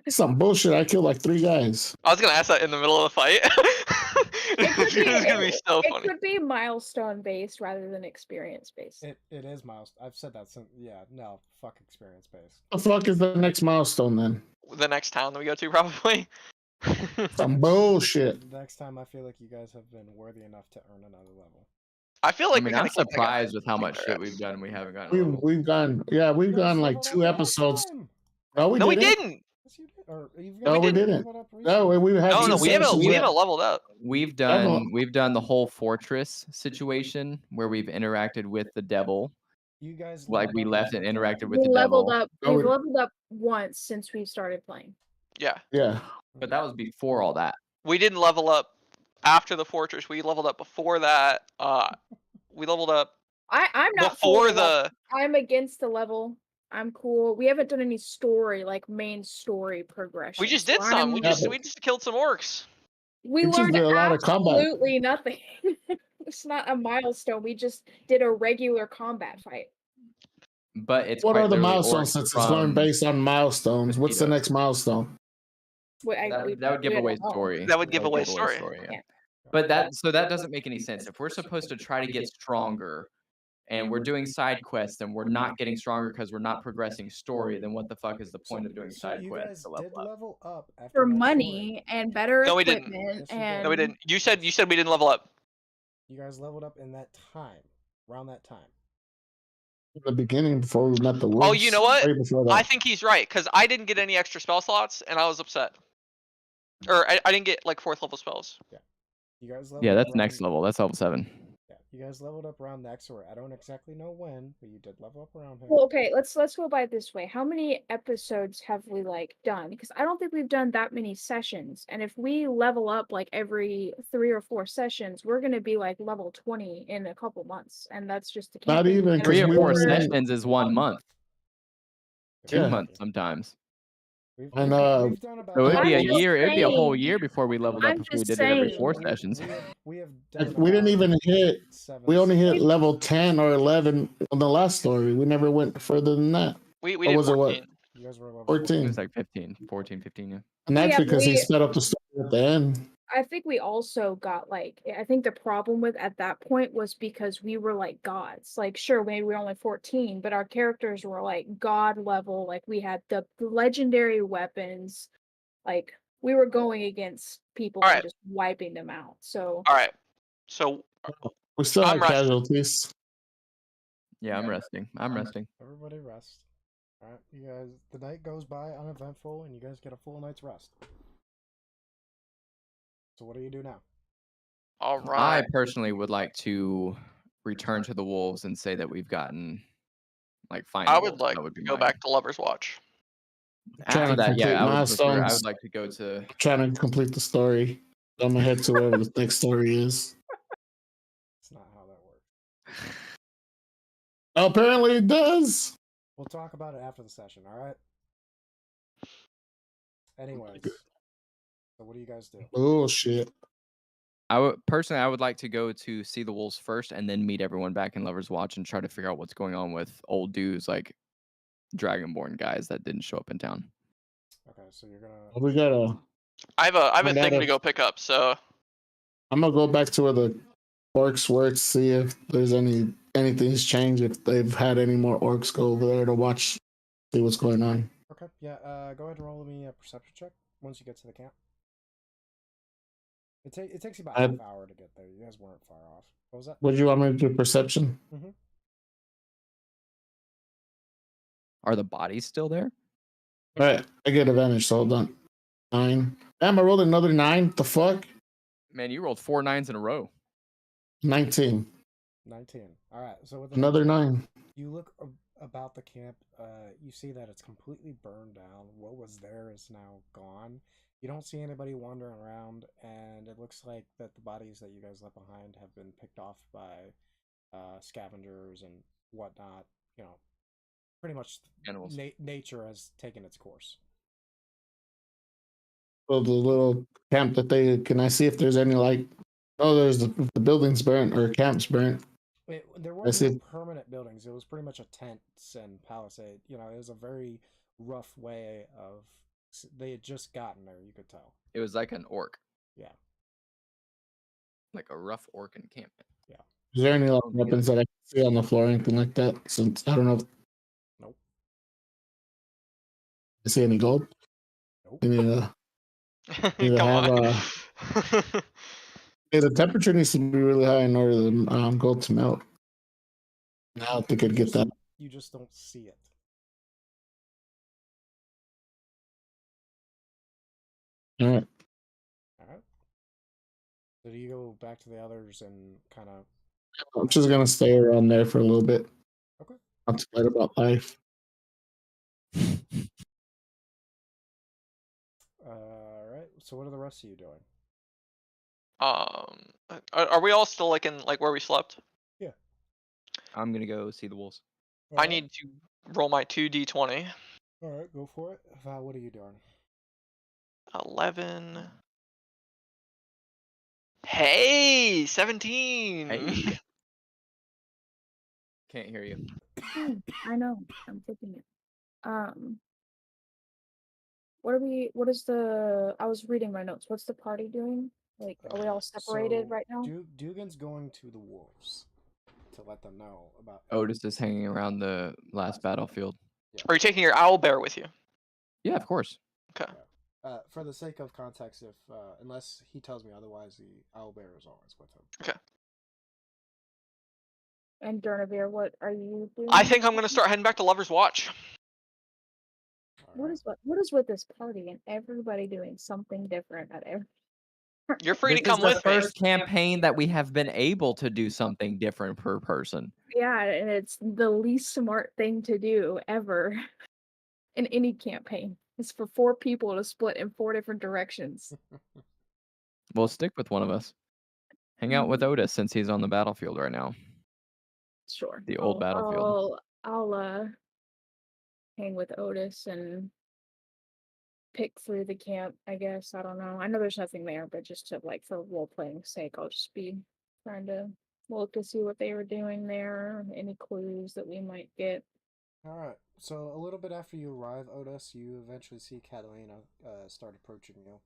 Some bullshit. I killed like 3 guys. I was gonna ask that in the middle of the fight. It's gonna be so It funny. could be milestone based rather than experience based. It is milestone. I've said that since. Yeah. No. Fuck experience based. The fuck is the next milestone then? The next town that we go to, probably. Some bullshit. Next time, I feel like you guys have been worthy enough to earn another level. I feel I like mean, we I'm kinda keep, like, a- surprised with how much keep shit our we've rest. done and we haven't gotten. We've a level. we've gone. Yeah, we've You guys gone like leveled up 2 last episodes. time. No, we No, we didn't. didn't. Yes, you did. Or you've No, guys we leveled didn't. up No, recently. we had No, two no, we haven't sessions. leveled up. We've Devil. done the whole fortress situation where we've interacted with the devil. You guys Like we leveled left up and with interacted them. with We the leveled devil. up. No, We've we- leveled up once since we started playing. Yeah, Yeah. But that was before all that. we didn't level up after the fortress. We leveled up before that. leveled up I'm not for before the level. the. I'm against the level. I'm cool. We haven't done any story, like main story progression. We just so did some. We I'm- just killed some orcs. We You just learned did a lot of combat. absolutely nothing. It's not a milestone. We just did a regular combat fight. But it's What quite are the literally milestones orcs since it's going from based on milestones? What's the Pt2. next milestone? That would give we away don't know. story. That would give away story. Yeah. Yeah. But that doesn't make any sense. If we're supposed to try to get stronger, and we're doing side quests, and we're not getting stronger because we're not progressing story, then what the fuck is the point of doing So side you quests guys to did level up? level up after For that money and better No, we didn't. equipment Yes, you did. and No, we didn't. You said we didn't level up. story. You guys leveled up in that time, around that time. In the beginning, before we met the wolves. Oh, you know what? Right before that. I think he's right because I didn't get any extra spell slots and I was upset. Or I didn't get like 4th level spells. You guys leveled Yeah, up that's around, next level. That's level 7. Yeah, you guys leveled up around next, or I don't exactly know when, but you did level up around here. well, okay, let's go by it this way. How many episodes have we like done? Because I don't think we've done that many sessions. And if we level up like every 3 or 4 sessions, we're gonna be like level 20 in a couple months. And that's just the Not campaign. even, And 3 or we 4 were- sessions is 1 month. 2 Yeah. months sometimes. We've, And, we've done about. So it'd be a I'm just year. It'd be a whole saying- year before we leveled up I'm if we just did it every saying- 4 sessions. We have done. we didn't about even hit. 7 We only hit sessions. level 10 or 11 on the last story. We never went further than that. We Or did was it 14. what? You guys were level 14. It was like 15, 14, 15, yeah. And that's Yeah, because he we- sped up the story at the end. I think we also got like I think the problem with at that point was because we were like gods. Like sure, maybe we were only 14, but our characters were like god level. Like we had the legendary weapons. Like we were going against people and Alright. just wiping them out. So All right. So We still I'm had resting. casualties. Yeah, I'm resting. I'm resting. Everybody rest. All right, you guys. The night goes by uneventful, and you guys get a full night's rest. So what do you do now? all I right. personally would like to return to the wolves and say that we've gotten find. I the would wolves. like That would be to go my- back to Lover's Watch. Trying After to that, yeah, complete I would prefer. I milestones. would like to go to. Trying to complete the story. I'm gonna head to wherever the next story is. It's not how that works. Apparently it does. We'll talk about it after the session. All right. Anyways, so what do you guys do? Oh shit. I would like to go to see the wolves first, and then meet everyone back in Lover's Watch and try to figure out what's going on with old dudes like Dragonborn guys that didn't show up in town. Okay, so you're gonna. We gotta. I have a My thing dad- to go pick up. So I'm gonna go back to where the orcs were to see if there's anything's changed. If they've had any more orcs go over there to watch, see what's going on. Okay, yeah. Go ahead and roll me a perception check once you get to the camp. It takes you about I- half hour to get there. You guys weren't far off. What was that? Would you want me to do perception? Are the bodies still there? All right, I get advantage. So hold on. 9. Damn, I rolled another 9. The fuck? Man, you rolled 4 9s in a row. 19. 19. All right. So with the Another 9. you look about the camp. You see that it's completely burned down. What was there is now gone. You don't see anybody wandering around, and it looks like that the bodies that you guys left behind have been picked off by scavengers and whatnot. You know, pretty much Animals. nature has taken its course. So the little camp that they can I see if there's any there's the building's burnt or camp's burnt. There wasn't see. permanent buildings. It was pretty much a tents and palisade. You know, it was a very rough way of. They had just gotten there. You could tell. It was like an orc. Yeah. Like a rough orc encampment. Is there any weapons that I can see on the floor or anything like that? Since I don't know. Nope. I see any gold. Nope. You need to, come have, on. the temperature needs to be really high in order for the gold to melt. I don't think I'd get that. You just don't see it. All right. All right. So do you go back to the others and kind of? I'm just gonna stay around there for a little bit. Okay. Contemplate about life. All right. So what are the rest of you doing? Are we all still in where we slept? Yeah. I'm gonna go see the wolves. I need to roll my 2d20. All right, go for it. Val, what are you doing? 11. Hey, 17. Hey. Can't hear you. I know. I'm thinking it. What is the I was reading my notes. What's the party doing? Like, are we all separated So right now? Dugan's going to the wolves to let them know about. Otis is hanging around the last battlefield. Are you taking your owl bear with you? Yeah, of course. Okay. For the sake of context, if unless he tells me otherwise, the owlbear is always with him. Okay. And Durnavir, what are you doing? I think I'm gonna start heading back to Lover's Watch. What is with this party and everybody doing something different at every? You're free This to come is the with me. first campaign that we have been able to do something different per person. Yeah, and it's the least smart thing to do ever in any campaign. It's for 4 people to split in 4 different directions. We'll stick with one of us. Hang out with Otis since he's on the battlefield right now. Sure. The old battlefield. I'll hang with Otis and pick through the camp, I guess. I don't know. I know there's nothing there, but just to like for role playing sake, I'll just be trying to look to see what they were doing there, any clues that we might get. All right. So a little bit after you arrive, Otis, you eventually see Catalina start approaching you. Is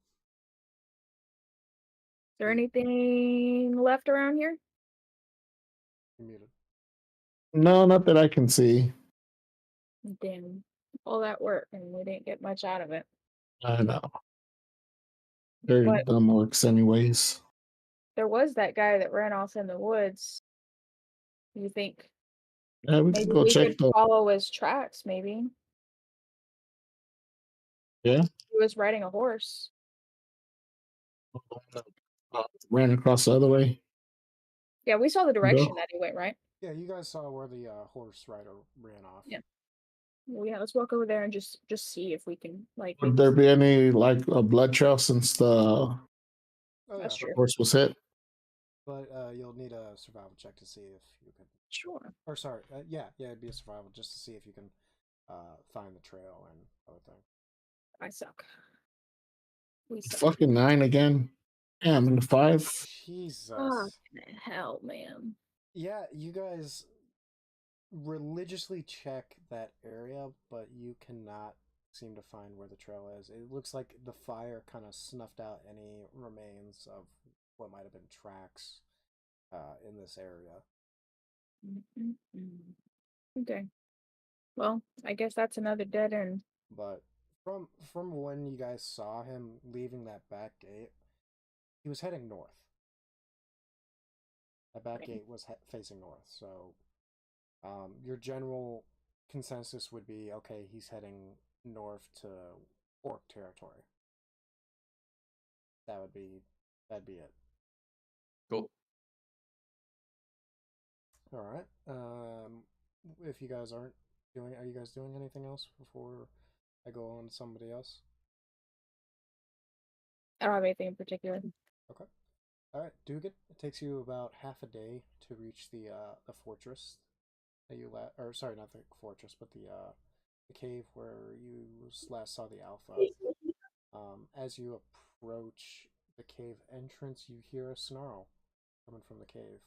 there anything left around here? You're muted. No, not that I can see. Damn. All that work and we didn't get much out of it. I know. Very But dumb orcs, anyways. there was that guy that ran off in the woods. You think Yeah, we can maybe go we check could the. follow his tracks, maybe? Yeah. He was riding a horse. Ran across the other way. Yeah, we saw the direction No. that he went, right? Yeah, you guys saw where the horse rider ran off. Yeah. Well, yeah, let's walk over there and just see if we can like Would there be any like a blood trail since the Oh, That's yeah. true. horse was hit? But you'll need a survival check to see if you can. Sure. Or sorry, yeah, it'd be a survival just to see if you can find the trail and everything. I suck. We suck. Fucking 9 again. Damn, in the 5. Jesus. Fucking hell, man. Yeah, you guys religiously check that area, but you cannot seem to find where the trail is. It looks like the fire kind of snuffed out any remains of what might have been tracks in this area. Okay. Well, I guess that's another dead end. But from when you guys saw him leaving that back gate, he was heading north. That back gate was facing north, so your general consensus would be okay. He's heading north to Orc territory. That'd be it. Cool. All right. If you guys are you guys doing anything else before I go on to somebody else? I don't have anything in particular. Okay. All right, Dugan. It takes you about half a day to reach the fortress that you or sorry, not the fortress, but the cave where you last saw the alpha. As you approach the cave entrance, you hear a snarl coming from the cave,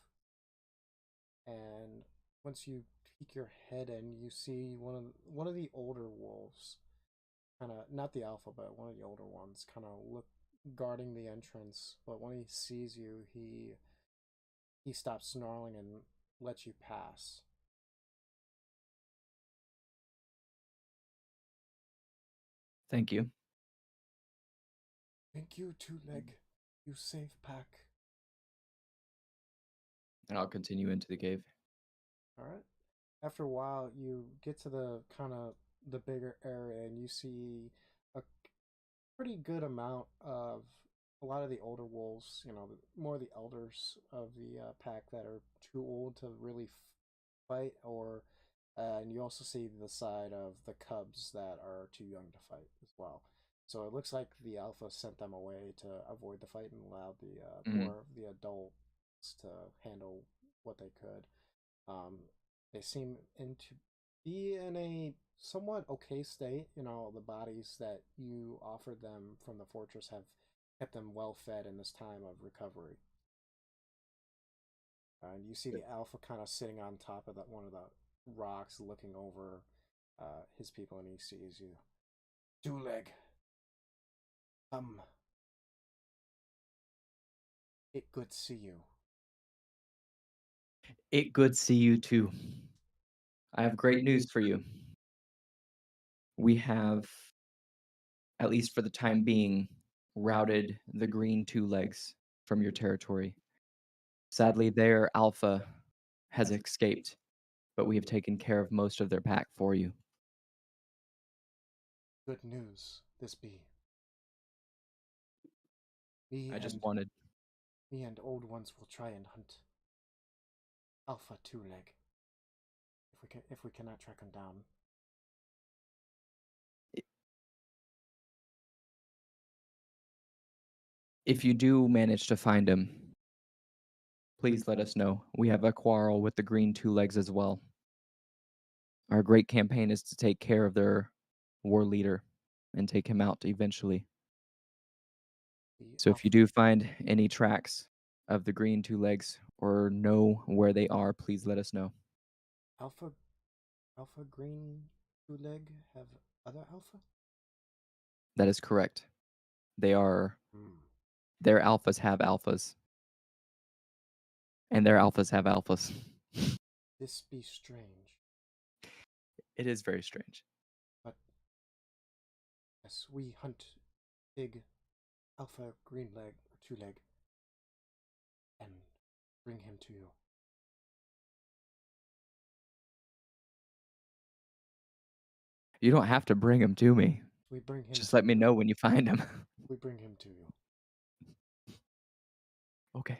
and once you peek your head in, you see one of the older wolves, kind of not the alpha, but one of the older ones, kind of look guarding the entrance. But when he sees you, he stops snarling and lets you pass. Thank you. Thank you, Two Leg. You save pack. And I'll continue into the cave. All right. After a while, you get to the kind of the bigger area, and you see a pretty good amount of a lot of the older wolves. You know, more the elders of the pack that are too old to really fight, or and you also see the side of the cubs that are too young to fight as well. So it looks like the alpha sent them away to avoid the fight and allowed the more of the adults to handle what they could. They seem to be in a somewhat okay state. You know, the bodies that you offered them from the fortress have kept them well fed in this time of recovery. And you see the alpha kind of sitting on top of one of the rocks, looking over his people, and he sees you. Two-leg. It good see you. It good see you too. I have great news for you. We have, at least for the time being, routed the green two legs from your territory. Sadly, their alpha has escaped, but we have taken care of most of their pack for you. Good news, this be. Me and old ones will try and hunt Alpha Two-leg. If we cannot track him down. If you do manage to find him, please let us know. We have a quarrel with the green two legs as well. Our great campaign is to take care of their war leader and take him out eventually. So if you do find any tracks of the green two legs or know where they are, please let us know. Alpha Green Two-leg have other alpha? That is correct. Their alphas have alphas. And their alphas have alphas. This be strange. It is very strange. But yes, we hunt big Alpha Green leg or Two-leg and bring him to you. You don't have to bring him to me. We bring him. Just let me know when you find him. We bring him to you. Okay.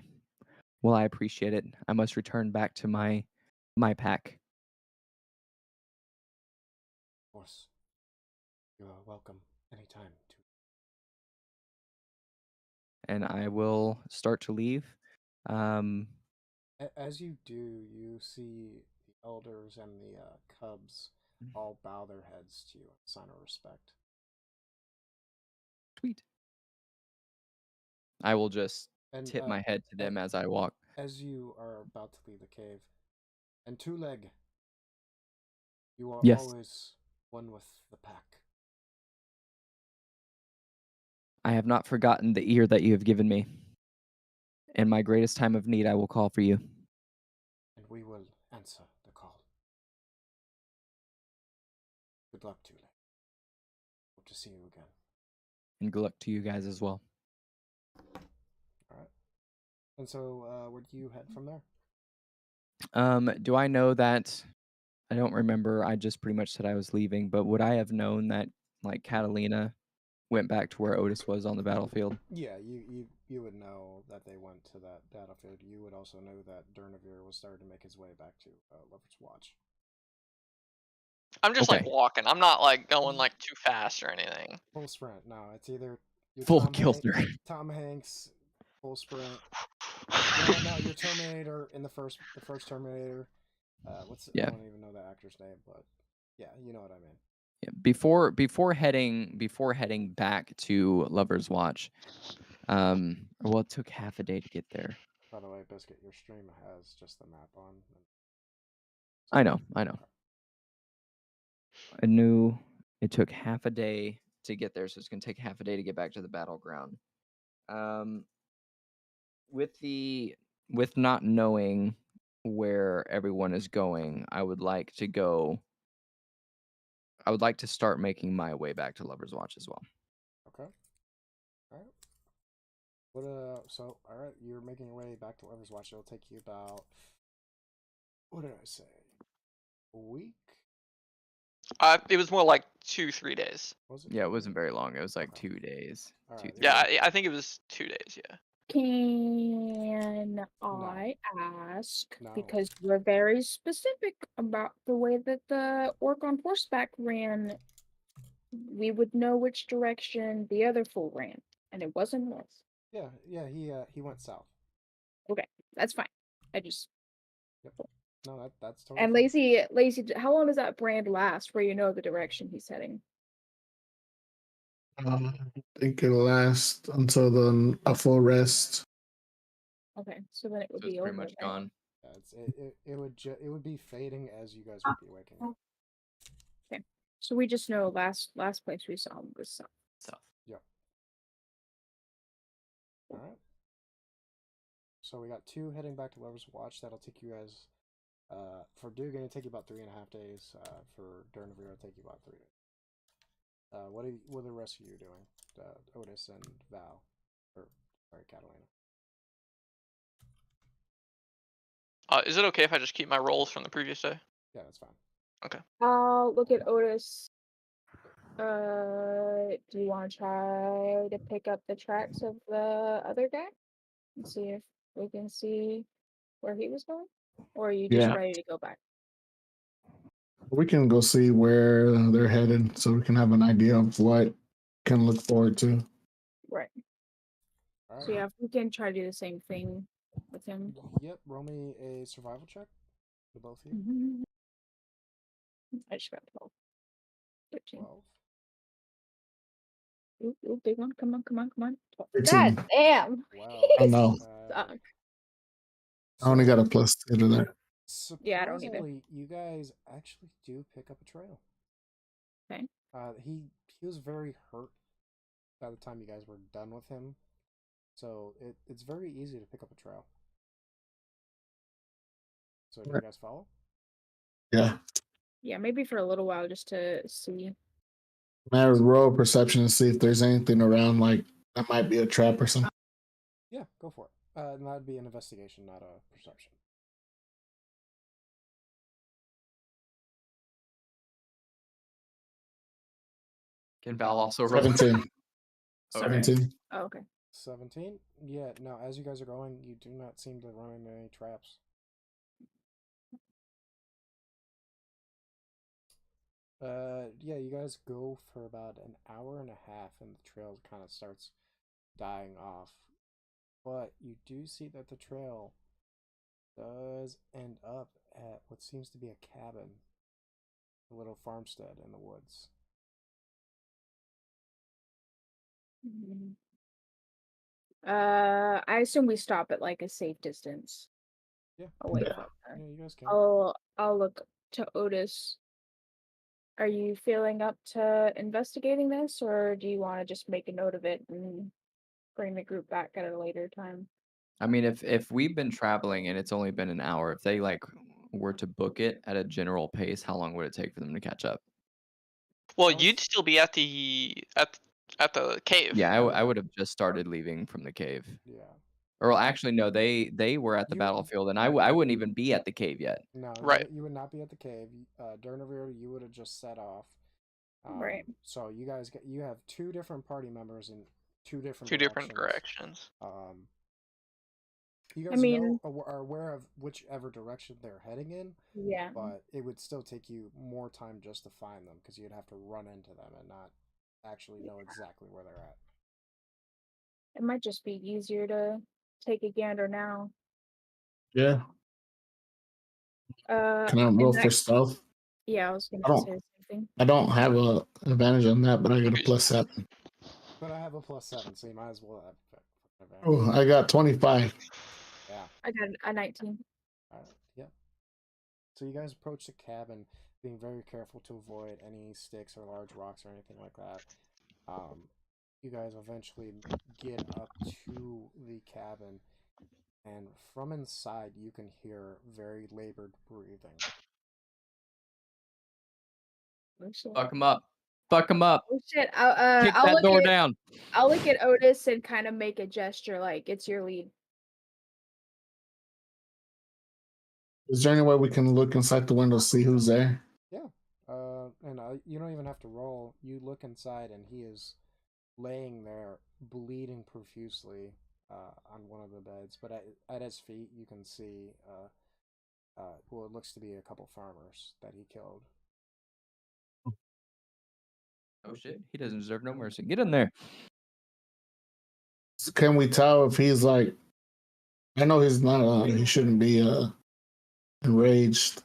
Well, I appreciate it. I must return back to my pack. Of course. You are welcome anytime to. And I will start to leave. As you do, you see the elders and the cubs all bow their heads to you in sign of respect. Sweet. I will just And, tip my head to them as I walk. As you are about to leave the cave, and Two-leg, you are Yes. always one with the pack. I have not forgotten the ear that you have given me. In my greatest time of need, I will call for you. And we will answer the call. Good luck, Two-leg. Hope to see you again. And good luck to you guys as well. Alright. And so, where do you head from there? Do I know that? I don't remember. I just pretty much said I was leaving, but would I have known that, like, Catalina went back to where Otis was on the battlefield? Yeah, you would know that they went to that battlefield. You would also know that Durnavir was starting to make his way back to Lover's Watch. I'm just Okay. like walking. I'm not like going like too fast or anything. Full sprint. No, it's either Full Kilter. Tom Hanks, full sprint. You know what? Now you're Terminator in the first Terminator. I don't even know the actor's name, but yeah, you know what I mean. Yeah, before heading back to Lover's Watch, well, it took half a day to get there. By the way, Biscuit, your stream has just the map on. I know. I knew it took half a day to get there, so it's gonna take half a day to get back to the battleground. With not knowing where everyone is going, I would like to start making my way back to Lover's Watch as well. Okay. All right. All right, you're making your way back to Lover's Watch. It'll take you about, what did I say? A week? It was more like 2-3 days. Was it? Yeah, it wasn't very long. It was like 2 days. All 2, right, 3 Yeah, days. I think it was 2 days. Yeah. Can I ask, No. because we're very specific about the way that the orc on horseback ran, we would know which direction the other fool ran, and it wasn't north. Yeah, he went south. Okay, that's fine. I just... Yep. No, that's totally And fine. lazy. How long does that brand last? Where you know the direction he's heading? I think it'll last until a full rest. Okay, so then it would So it's be pretty over. much then. gone. Yeah, it would be fading as you guys would be waking up. Okay, so we just know last place we saw him was south. So Yep. All right. So we got 2 heading back to Lover's Watch. That'll take you guys. For Dugan, it'll take you about 3.5 days. For Durnavir, it'll take you about 3 days. What are the rest of you doing? Otis and Val, or sorry, Catalina. Is it okay if I just keep my rolls from the previous day? Yeah, that's fine. Okay. I'll look at Otis. Do you want to try to pick up the tracks of the other guy and see if we can see where he was going, or are you just Yeah. ready to go back? We can go see where they're headed so we can have an idea of what can look forward to. Right. All right. So yeah, we can try to do the same thing with him. Yep. Roll me a survival check for both of you. I just got 12. 13. 12. Ooh, big one. Come on. 12. 13. God damn. Wow. I know. Suck. I only got a plus 2 to that. Yeah, I don't either. Surprisingly, you guys actually do pick up a trail. Okay. He was very hurt by the time you guys were done with him, so it's very easy to pick up a trail. So do you guys follow? Yeah. Yeah, maybe for a little while just to see. I would roll perception and see if there's anything around, like that might be a trap or something. Yeah, go for it. And that'd be an investigation, not a perception. can Val also roll? 17. Okay. 17. Oh, okay. 17? Yeah, no, as you guys are going, you do not seem to run into any traps. Yeah, you guys go for about an hour and a half and the trail kind of starts dying off. But you do see that the trail does end up at what seems to be a cabin, a little farmstead in the woods. I assume we stop at like a safe distance Yeah. away Yeah. from her. Yeah, you guys can. I'll look to Otis. Are you feeling up to investigating this, or do you want to just make a note of it and bring the group back at a later time? I mean, if we've been traveling and it's only been an hour, if they like were to book it at a general pace, how long would it take for them to catch up? Well, I was- you'd still be at the cave. Yeah, I would have just started leaving from the cave. Yeah. Or actually, no, they were at the You- battlefield, and I wouldn't even be at the cave yet. No, Right. you would not be at the cave. Durnavir, you would have just set off. Right. So you guys you have 2 different party members in 2 different Two different directions. directions. You I guys mean- are aware of whichever direction they're heading in, Yeah. but it would still take you more time just to find them because you'd have to run into them and not actually know exactly where they're at. It might just be easier to take a gander now. Yeah. Can I in roll that- for stealth? Yeah, I was I gonna don't- say the same thing. I don't have a advantage on that, but I got a plus 7. But I have a plus 7, so you might as well have advantage. Oh, I got 25. Yeah. I got a 19. Yep. So you guys approach the cabin, being very careful to avoid any sticks or large rocks or anything like that. You guys eventually get up to the cabin, and from inside you can hear very labored breathing. Oh shit. Fuck them up. Fuck them up. Oh shit. Kick I'll that look door at down. I'll look at Otis and kind of make a gesture like it's your lead. Is there any way we can look inside the window, see who's there? Yeah. And you don't even have to roll. You look inside, and he is laying there, bleeding profusely, on one of the beds. But at his feet, you can see, well, it looks to be a couple farmers that he killed. Oh shit, he doesn't deserve no mercy. Get in there. Can we tell if he's like? I know he's not. He shouldn't be enraged.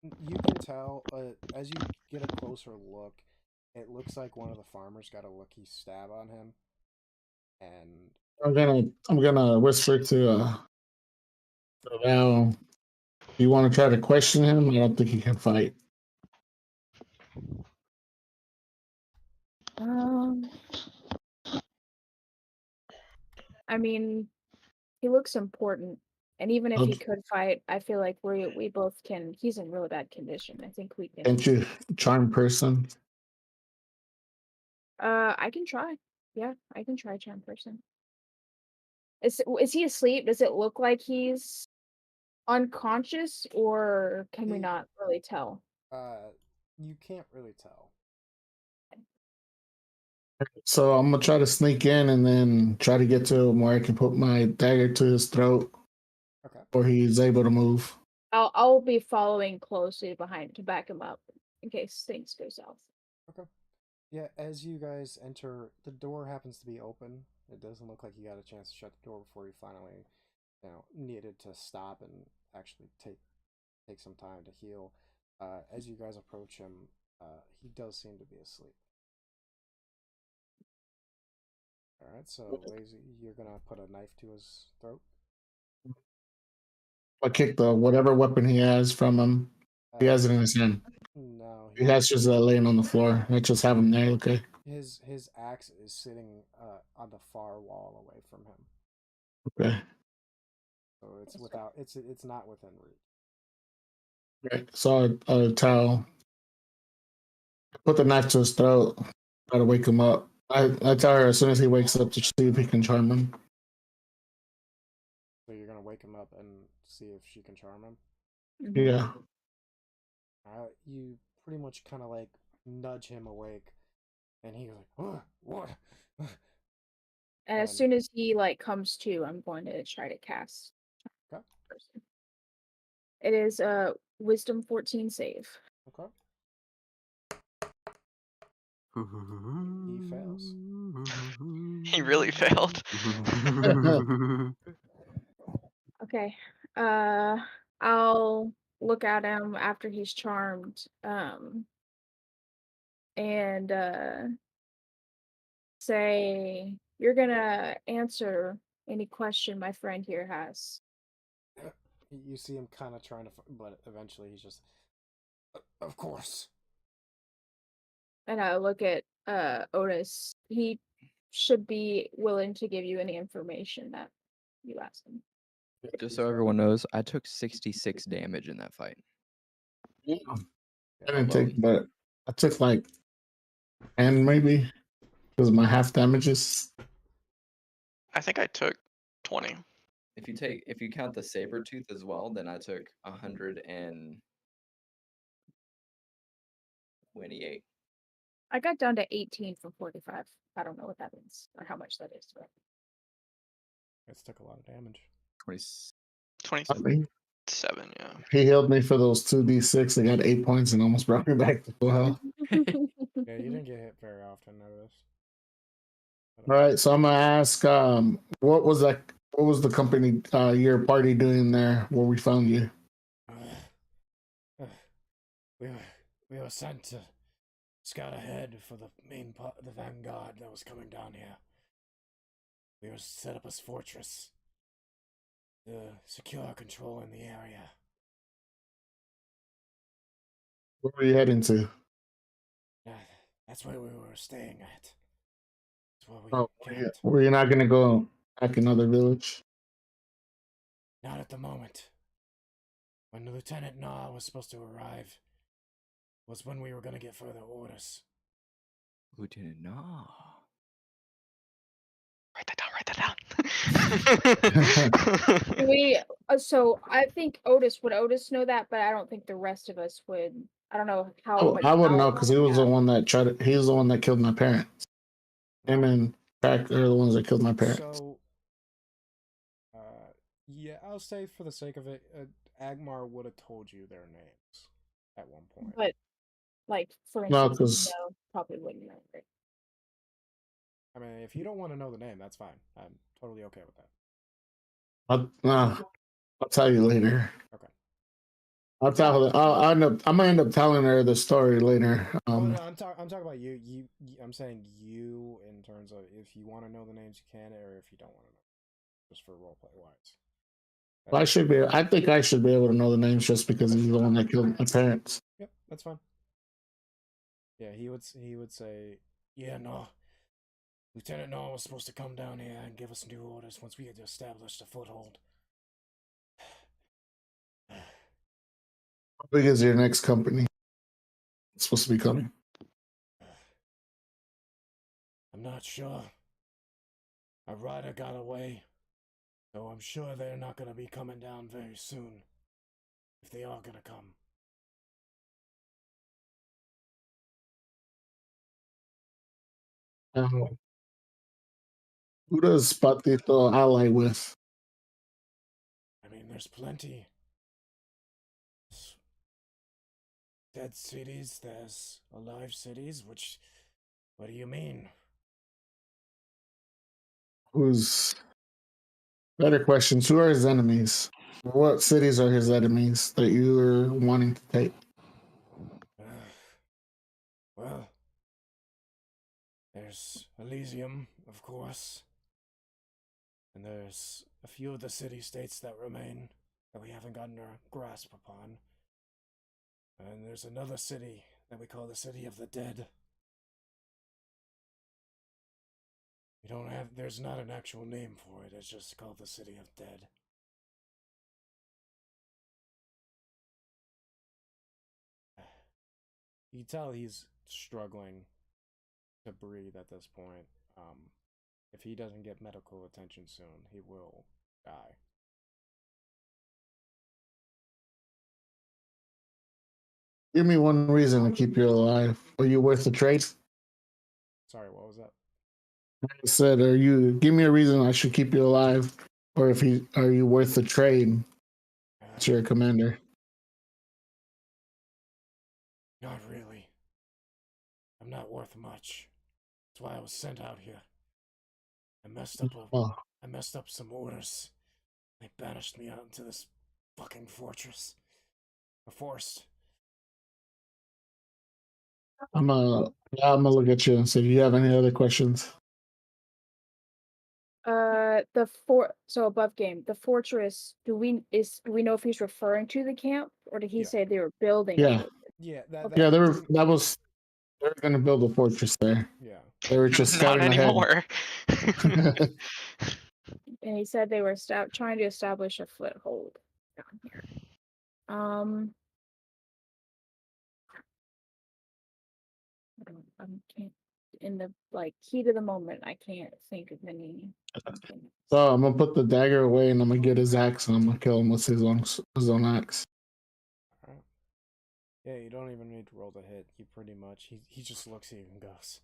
You can tell as you get a closer look, it looks like one of the farmers got a lucky stab on him, and I'm gonna whisper to Val. You want to try to question him? I don't think he can fight. I mean, he looks important, and even if he Okay. could fight, I feel like we both can. He's in really bad condition. I think we can. Can't you charm person? I can try. Yeah, I can try charm person. Is he asleep? Does it look like he's unconscious, or can we He- not really tell? you can't really tell. So I'm gonna try to sneak in and then try to get to him where I can put my dagger to his throat, Okay. or he's able to move. I'll be following closely behind to back him up in case things go south. Okay. Yeah, as you guys enter, the door happens to be open. It doesn't look like you got a chance to shut the door before you finally, needed to stop and actually take some time to heal. As you guys approach him, he does seem to be asleep. All right, so Lazy, you're gonna put a knife to his throat. I kick the whatever weapon he has from him. He has it in his hand. No, He has just laying on the floor. I just have him there. Okay. his axe is sitting on the far wall away from him, Okay. so it's not within reach. Right. So I towel. Put the knife to his throat. Try to wake him up. I tell her as soon as he wakes up to see if he can charm him. So you're gonna wake him up and see if she can charm him. Yeah. You pretty much kind of like nudge him awake, and he's like, "What?" And as soon as he comes to, I'm going to try to cast. Okay. Person. It is a Wisdom 14 save. Okay. He fails. He really failed. Okay. I'll look at him after he's charmed. And say, you're gonna answer any question my friend here has. You see him kind of trying to, but eventually he's just, of course. And I look at Otis. He should be willing to give you any information that you ask him. Just so everyone knows, I took 66 damage in that fight. Yeah. I didn't take, but I took like 10 maybe because of my half damages. I think I took 20. If you count the saber tooth as well, then I took 128. I got down to 18 from 45. I don't know what that means or how much that is. But... It's took a lot of damage. 27, yeah. He healed me for those 2d6. I got 8 points and almost brought me back to full health. Yeah, you didn't get hit very often, notice. All right, so I'm gonna ask, what was the company, your party doing there where we found you? We were sent to scout ahead for the the vanguard that was coming down here. We were set up as fortress to secure control in the area. Where were you heading to? That's where we were staying at. That's where we camped. Were you not gonna go back another village? Not at the moment. When Lieutenant Na was supposed to arrive, was when we were going to get further orders. Lieutenant Na. Write that down. So I think Otis would know that, but I don't think the rest of us would. I don't know how much. I wouldn't know because he was the one that he was the one that killed my parents. Him and Pack are the ones that killed my parents. So, yeah, I'll say for the sake of it, Agmar would have told you their names at one point. But, for No, instance, probably wouldn't know. Right? I mean, if you don't want to know the name, that's fine. I'm totally okay with that. I'll tell you later. Okay. I'll tell her. I'm gonna end up telling her the story later. Well, no, I'm talking about you. I'm saying you in terms of if you want to know the names, you can, or if you don't want to know, just for roleplay wise. I should be. I think I should be able to know the names just because he's the one that killed my parents. Yep, that's fine. Yeah, he would say, yeah, no. Lieutenant Noah was supposed to come down here and give us new orders once we had established a foothold. How big is your next company? It's supposed to be coming. I'm not sure. Our rider got away, so I'm sure they're not gonna be coming down very soon. If they are gonna come. Who does Patito ally with? I mean, there's plenty. Dead cities, there's alive cities, which... What do you mean? Who's... Better questions. Who are his enemies? What cities are his enemies that you are wanting to take? Well, there's Elysium, of course. And there's a few of the city-states that remain that we haven't gotten our grasp upon. And there's another city that we call the City of the Dead. We don't have... There's not an actual name for it, it's just called the City of Dead. You can tell he's struggling to breathe at this point. If he doesn't get medical attention soon, he will die. Give me one reason to keep you alive. Are you worth the trade? Sorry, what was that? I said, give me a reason I should keep you alive, or are you worth the trade to your commander? Not really. I'm not worth much. That's why I was sent out here. I messed up some orders. They banished me out into this fucking fortress. A forest. I'm gonna look at you and say, do you have any other questions? So above game, the fortress. Do we know if he's referring to the camp, or did he say they were building? Yeah. Yeah, They were gonna build a fortress there. Yeah. They were just Not scouting ahead. anymore. And he said they were trying to establish a foothold down here. I can't, in the heat of the moment, I can't think of any. So I'm gonna put the dagger away and I'm gonna get his axe and I'm gonna kill him with his own axe. Alright. Yeah, you don't even need to roll to hit. You pretty much he just looks at you and goes,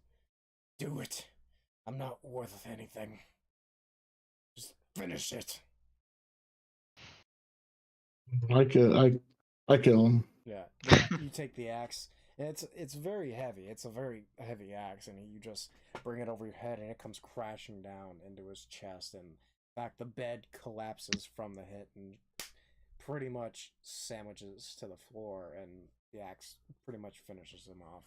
"Do it. I'm not worth anything. Just finish it." I kill him. Yeah, you take the axe. And it's very heavy. It's a very heavy axe, and you just bring it over your head, and it comes crashing down into his chest. And in fact, the bed collapses from the hit and pretty much sandwiches to the floor, and the axe pretty much finishes him off.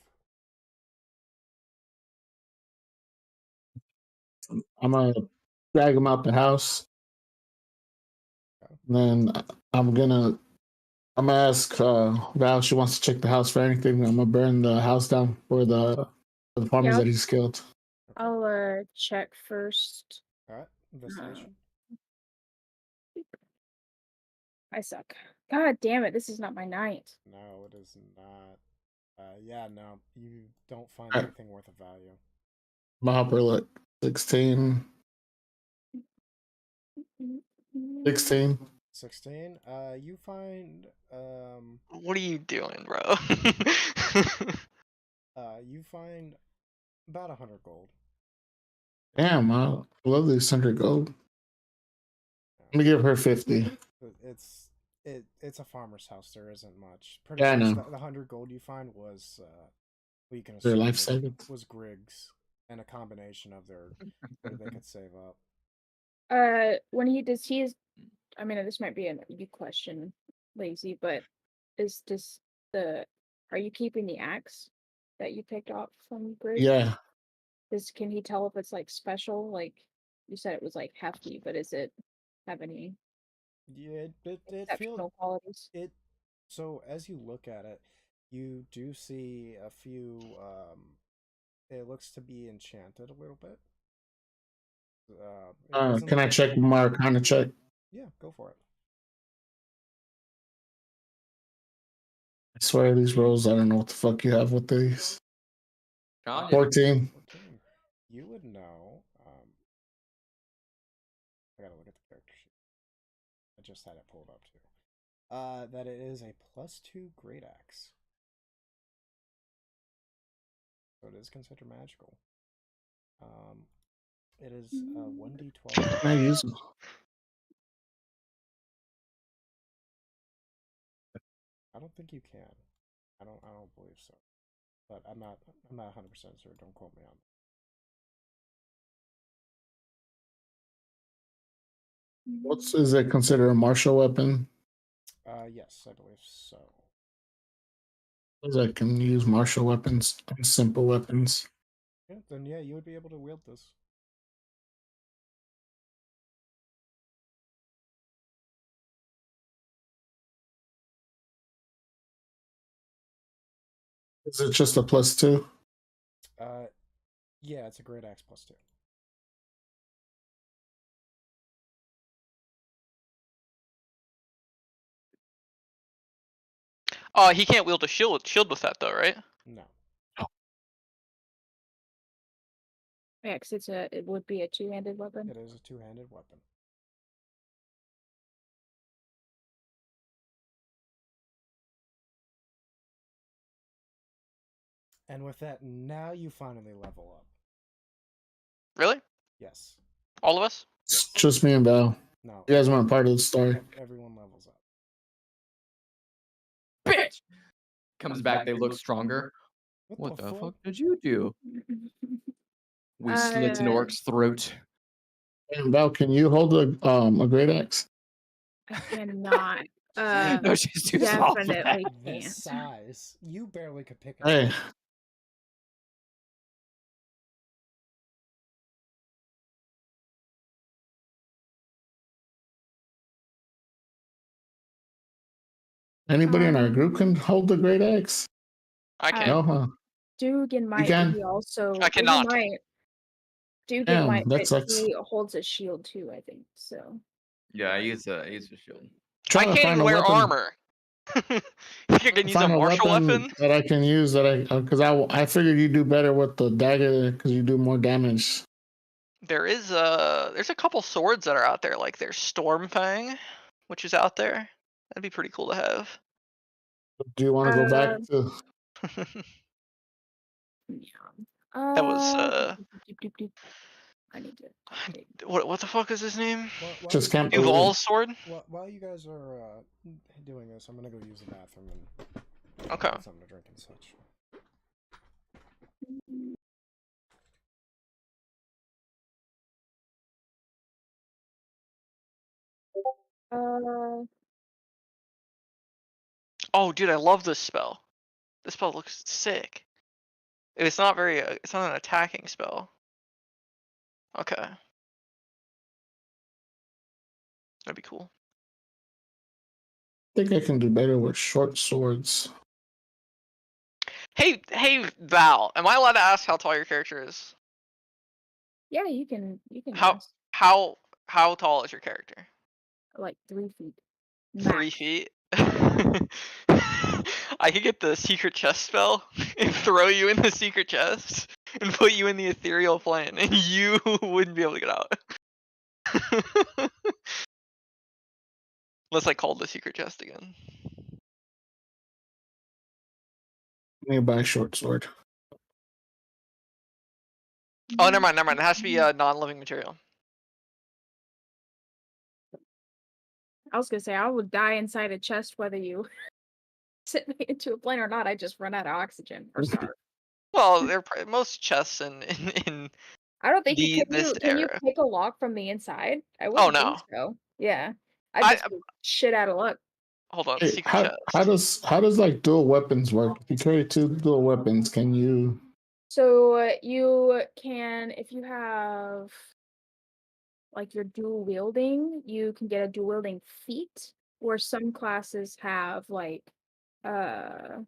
I'm gonna drag him out the house. Okay. Then I'm gonna ask Val if she wants to check the house for anything. I'm gonna burn the house down for the farmers that he's killed. I'll check first. Alright, investigation. I suck. God damn it, this is not my night. No, it is not. Yeah, no, you don't find Alright. anything worth of value. My upper look 16. 16. 16. You find What are you doing, bro? you find about 100 gold. Damn, I love this 100 gold. I'm gonna give her 50. It's a farmer's house. There isn't much. Yeah, I much know. the 100 gold you find was what you can Their assume life savings. was Griggs and a combination of their what they could save up. When he does, I mean, this might be a you question, lazy, but is this the? Are you keeping the axe that you picked up from Bruce? Yeah. Can he tell if it's like special? Like you said, it was like hefty, but is it have any Yeah, it exceptional qualities? So as you look at it, you do see a few. It looks to be enchanted a little bit. It doesn't Can I look check my Arcana check? Yeah, go for it. I swear these rolls, I don't know what the fuck you have with these. John, 14. 14. You would know. I gotta look at the character sheet. I just had it pulled up too. That it is a +2 great axe. So it is considered magical. It is 1d12. Can I use them? I don't think you can. I don't believe so. But I'm not 100% sure. Don't quote me on that. Is it considered a martial weapon? Yes, I believe so. Because I can use martial weapons and simple weapons. Yeah, then yeah, you would be able to wield this. Is it just a +2? Yeah, it's a great axe +2. He can't wield a shield with that though, right? No. Yeah, because it would be a two-handed weapon. It is a two-handed weapon. And with that, now you finally level up. Really? Yes. All of us? It's just me and Val. No. You guys weren't part of the story. Everyone levels up. bitch comes back. They look stronger. What the fuck did you do? We slit an orc's throat. And Val, can you hold a great axe? I cannot. No, she's too small for that. Definitely This can't. size, you barely could pick it Hey. up. Anybody in our group can hold the great axe? I can't. No, huh? Dugan might, can? but he also I cannot. Dugan Damn, might, that but sucks. he holds a shield too, I think. So Yeah, I use a shield. I can't even wear armor. You can use a martial weapon. that I can use because I figured you do better with the dagger because you do more damage. There's a couple swords that are out there, like there's Stormfang, which is out there. That'd be pretty cool to have. Do you want to go back to? yeah. That was I need to update. what the fuck is his name? Just can't believe. Duval's sword. While you guys are doing this, I'm gonna go use the bathroom and Okay. get something to drink and such. Oh, dude, I love this spell. This spell looks sick. It's not an attacking spell. Okay. That'd be cool. I think I can do better with short swords. Hey, Val, am I allowed to ask how tall your character is? Yeah, you can. How tall is your character? Like 3 feet. 3 feet. I could get the secret chest spell and throw you in the secret chest and put you in the ethereal plane, and you wouldn't be able to get out. Unless I called the secret chest again. Nearby short sword. Oh, never mind. It has to be a non-living material. I was gonna say I would die inside a chest whether you sit me into a plane or not. I just run out of oxygen or starve. Well, most chests in I don't think you this can. You era. pick a lock from the inside? I wouldn't no. think so. Yeah, I just be shit out of luck. Hold on, Hey, secret how chest. does like dual weapons work? If you carry two dual weapons, can you? So you can, if you have like your dual wielding, you can get a dual wielding feat, or some classes have like I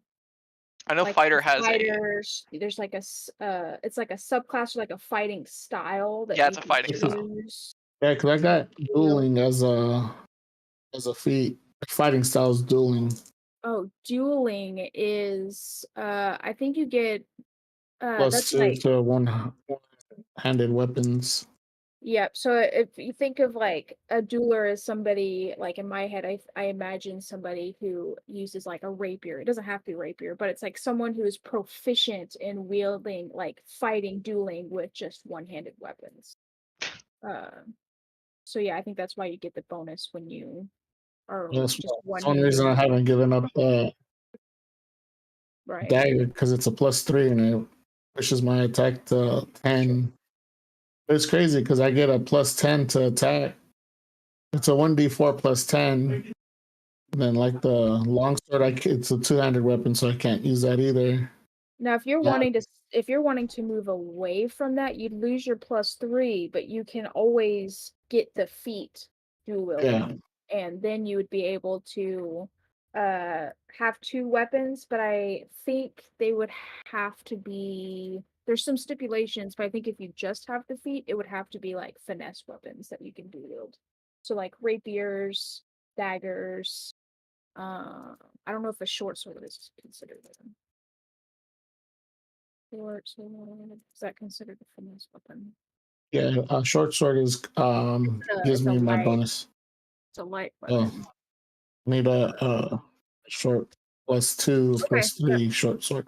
know like fighter for has a. fighters, there's like it's like a subclass or like a fighting style that Yeah, you it's a can fighting style. choose. Yeah, because I got dueling as a feat. Fighting styles dueling. Oh, dueling is I think you get Plus that's two like to one-handed weapons. yep. So if you think of like a dueler as somebody, like in my head, I imagine somebody who uses like a rapier. It doesn't have to be rapier, but it's like someone who is proficient in wielding, like fighting, dueling with just one-handed weapons. So yeah, I think that's why you get the bonus when you are That's just one reason I one-handed, haven't given up right? dagger because it's a +3 and it pushes my attack to 10. It's crazy because I get a +10 to attack. It's a 1d4 +10. And then like the longsword, it's a two-handed weapon, so I can't use that either. Now, Yeah. if you're wanting to move away from that, you'd lose your +3, but you can always get the feat dual wielding, and then you would be able to have two weapons. But I think they would have to be, there's some stipulations, but I think if you just have the feat, it would have to be like finesse weapons that you can dual wield. So like rapiers, daggers. I don't know if a short sword is considered one. Short sword. Is that considered a finesse weapon? Yeah, short sword is gives It's a me my light. bonus. It's a light Oh, weapon. need a short +2 Okay. +3 short sword.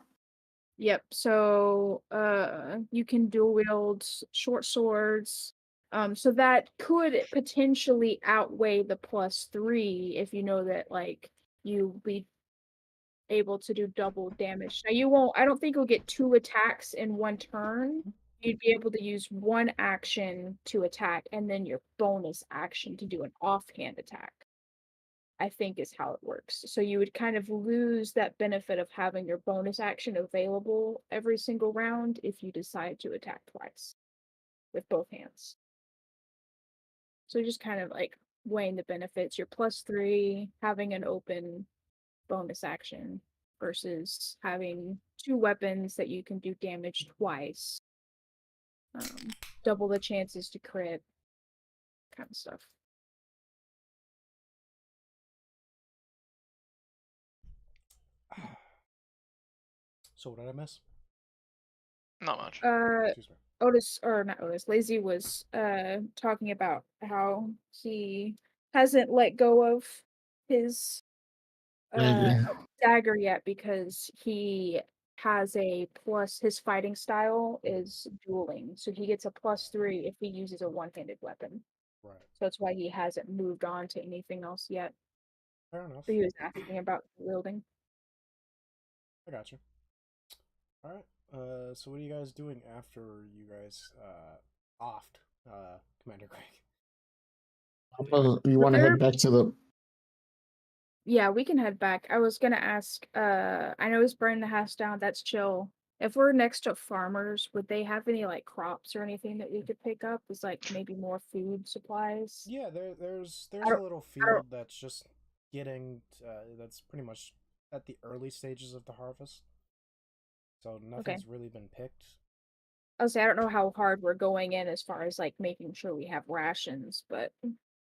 Yep. So you can dual wield short swords. So that could potentially outweigh the +3 if you know that like you'll be able to do double damage. Now you won't, I don't think you'll get 2 attacks in one turn. You'd be able to use one action to attack and then your bonus action to do an offhand attack, I think is how it works. So you would kind of lose that benefit of having your bonus action available every single round if you decide to attack twice with both hands. So just kind of like weighing the benefits. Your +3, having an open bonus action versus having 2 weapons that you can do damage twice. Double the chances to crit, kind of stuff. So what did I miss? Not much. Excuse me. Otis, or not Otis, Lazy was talking about how he hasn't let go of his Dagger. dagger yet because he has a plus, his fighting style is dueling, so he gets a +3 if he uses a one-handed weapon. Right. So that's why he hasn't moved on to anything else yet. Fair enough. So he was asking about wielding. I got you. All right. So what are you guys doing after you guys offed Commander Craig? You want to head back to the? Yeah, we can head back. I was gonna ask, I know he's burning the house down, that's chill. If we're next to farmers, would they have any like crops or anything that we could pick up? Is like maybe more food supplies? Yeah, there's I a don't, little I don't, field that's just getting that's pretty much at the early stages of the harvest. So okay. nothing's really been picked. I'll say I don't know how hard we're going in as far as like making sure we have rations, but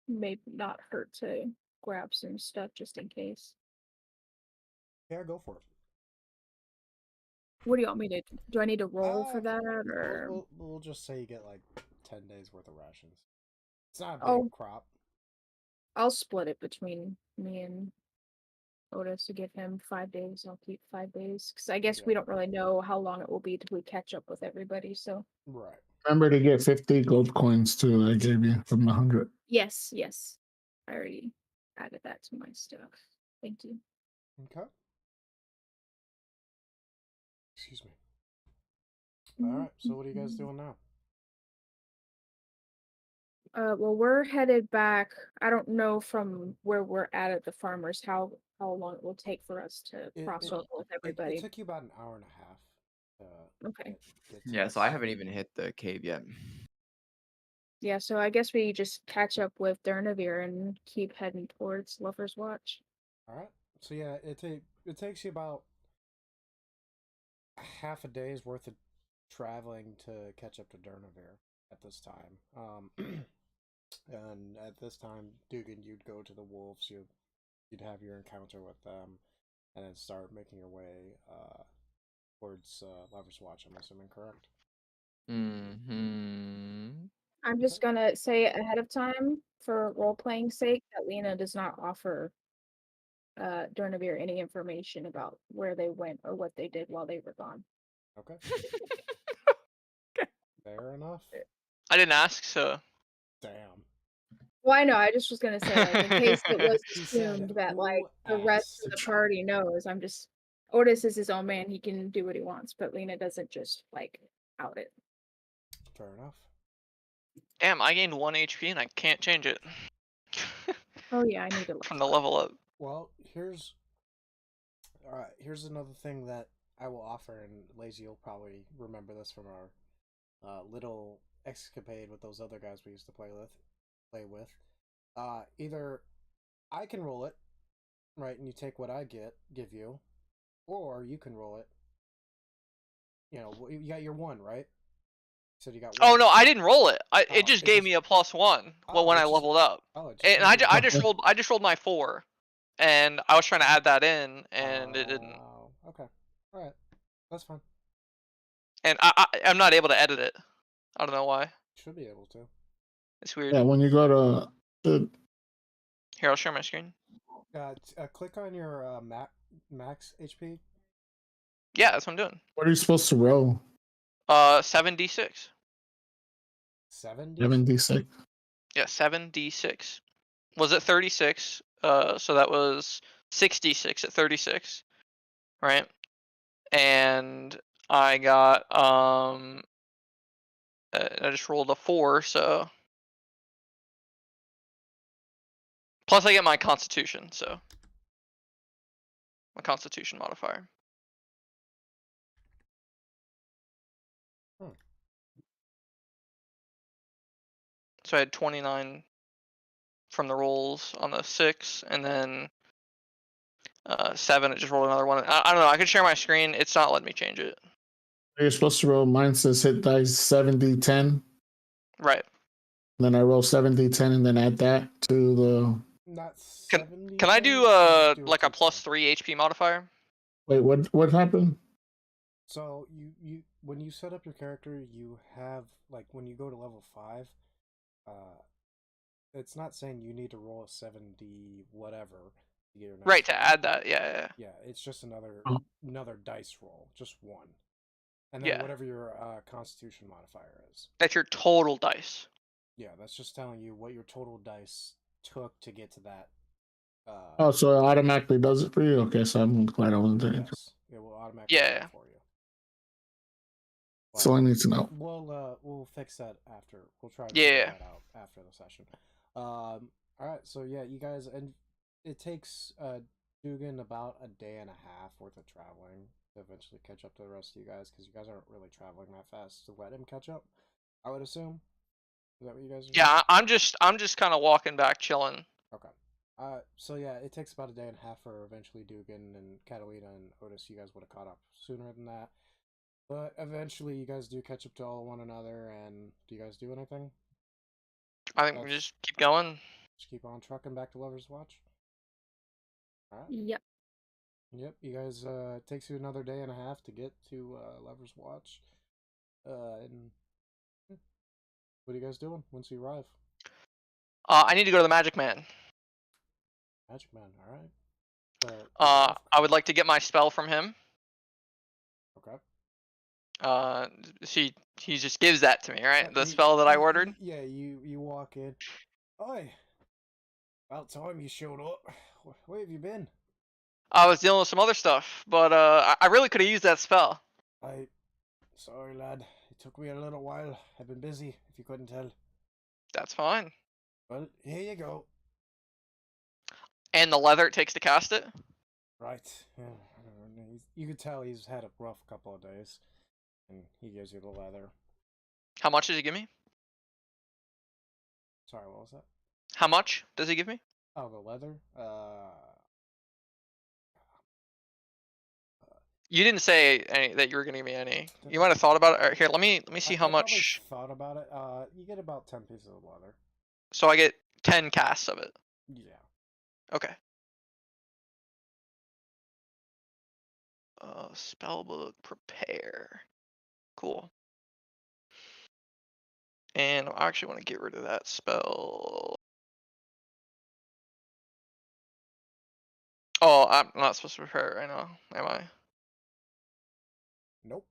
maybe not hurt to grab some stuff just in case. Yeah, go for it. What do you want me to do? I need to roll for Uh, that or we'll just say you get like 10 days worth of rations. It's not a I'll big crop. I'll split it between me and Otis to give him 5 days. I'll keep 5 days because I guess we Yeah. don't really know how long it will be till we catch up with everybody. So Right. Remember to get 50 gold coins too. I gave you from the 100. yes, I already added that to my stuff. Thank you. Okay. Excuse me. All right. So what are you guys doing now? Well, we're headed back. I don't know from where we're at the farmers how long it will take for us to cross over with It everybody. took you about an hour and a half. Okay. Get Yeah, to so I us. haven't even hit the cave yet. Yeah, so I guess we just catch up with Durnavir and keep heading towards Lover's Watch. All right. So yeah, it takes you about half a day's worth of traveling to catch up to Durnavir at this time. And at this time, Dugan, you'd go to the wolves. You'd have your encounter with them, and then start making your way towards Lover's Watch. I'm assuming, correct? Mm-hmm. I'm just gonna say ahead of time, for role playing sake, that Lena does not offer Durnavir any information about where they went or what they did while they were gone. Okay. Fair enough. I didn't ask, so Damn. Well, I know. I just was gonna say, like, in case it was He said, assumed that, like, "Who the rest asked?" of the party knows. I'm just Otis is his own man. He can do what he wants, but Lena doesn't just like out it. Fair enough. damn, I gained 1 HP and I can't change it. Oh yeah, I need to From the level up. Well, here's another thing that I will offer, and Lazy, you'll probably remember this from our little escapade with those other guys we used to play with. Either I can roll it, right, and you take what I give you, or you can roll it. You know, you got your 1, right? So you got 1. Oh no, I didn't roll it. It Oh, just gave me a +1. Well, when it I just- leveled up, it just and gave you I a- just rolled my 4, and I was trying to add that in, and it didn't. Oh, okay. All right. That's fine. And I'm not able to edit it. I don't know why. Should be able to. It's weird. Yeah, when you go to the Here, I'll share my screen. Click on your max HP. Yeah, that's what I'm doing. what are you supposed to roll? 7d6. 70. 76. Yeah, 7d6. Was it 36? So that was 66 at 36, right? And I got I just rolled a 4, so plus I get my Constitution, so my Constitution modifier. So I had 29 from the rolls on the 6, and then 7. It just rolled another one. I don't know. I can share my screen. It's not letting me change it. You're supposed to roll. Mine says hit dice 7d10. Right. Then I roll 7d10 and then add that to the. Not Can 70. Can I do just do like a +3. +3 HP modifier? Wait, what happened? So you when you set up your character, you have, like, when you go to level 5, it's not saying you need to roll a 7d whatever to get your next Right, to roll. add that. Yeah. Yeah, it's just another Oh. dice roll, just 1, and then Yeah. whatever your Constitution modifier is. That's your total dice. Yeah, that's just telling you what your total dice took to get to that. Oh, so it automatically does it for you? Okay, so I'm glad I wasn't doing it. Yes, it will automatically do Yeah. it for you. That's all I need to know. We'll fix that after. We'll try to Yeah. figure that out after the session. All right, so yeah, you guys, and it takes Dugan about a day and a half worth of traveling to eventually catch up to the rest of you guys, because you guys aren't really traveling that fast to let him catch up, I would assume. Is that what you guys are doing? Yeah, I'm just kind of walking back, chilling. Okay. So yeah, it takes about a day and a half for eventually Dugan and Catalina and Otis. You guys would have caught up sooner than that, but eventually you guys do catch up to all one another. And do you guys do anything? I think we just keep going. Just keep on trucking back to Lover's Watch. All right. Yep. Yep. You guys. It takes you another day and a half to get to Lover's Watch. And what are you guys doing once you arrive? I need to go to the Magic Man. Magic Man. All right. I would like to get my spell from him. Okay. He just gives that to me, right? The You- spell that I you- ordered. Yeah, you walk in. Oi! About time you showed up. Where have you been? I was dealing with some other stuff, but I really could have used that spell. Sorry, lad. It took me a little while. I've been busy, if you couldn't tell. That's fine. Well, here you go. And the leather it takes to cast it? Right. Yeah. You could tell he's had a rough couple of days, and he gives you the leather. How much does he give me? Sorry, what was that? How much does he give me? Oh, the leather. You didn't say that you were gonna give me any. You might have thought about it. Alright, here, let me see how I probably much. thought about it. You get about 10 pieces of leather. So I get 10 casts of it. Yeah. Okay. Spellbook prepare. Cool. And I actually want to get rid of that spell. Oh, I'm not supposed to prepare it right now, am I? Nope.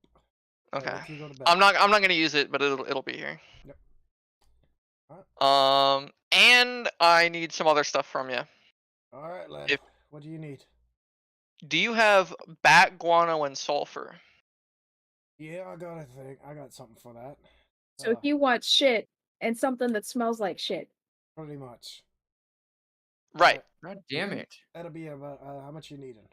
Okay. Wait till you go to bed. I'm not gonna use it, but it'll be here. Yep. And I need some other stuff from you. All right, lad. If- What do you need? Do you have bat guano and sulfur? Yeah, I got a thing. I got something for that. So if you want shit and something that smells like shit. Pretty much. Right. God damn it. That'll be about how much you needing?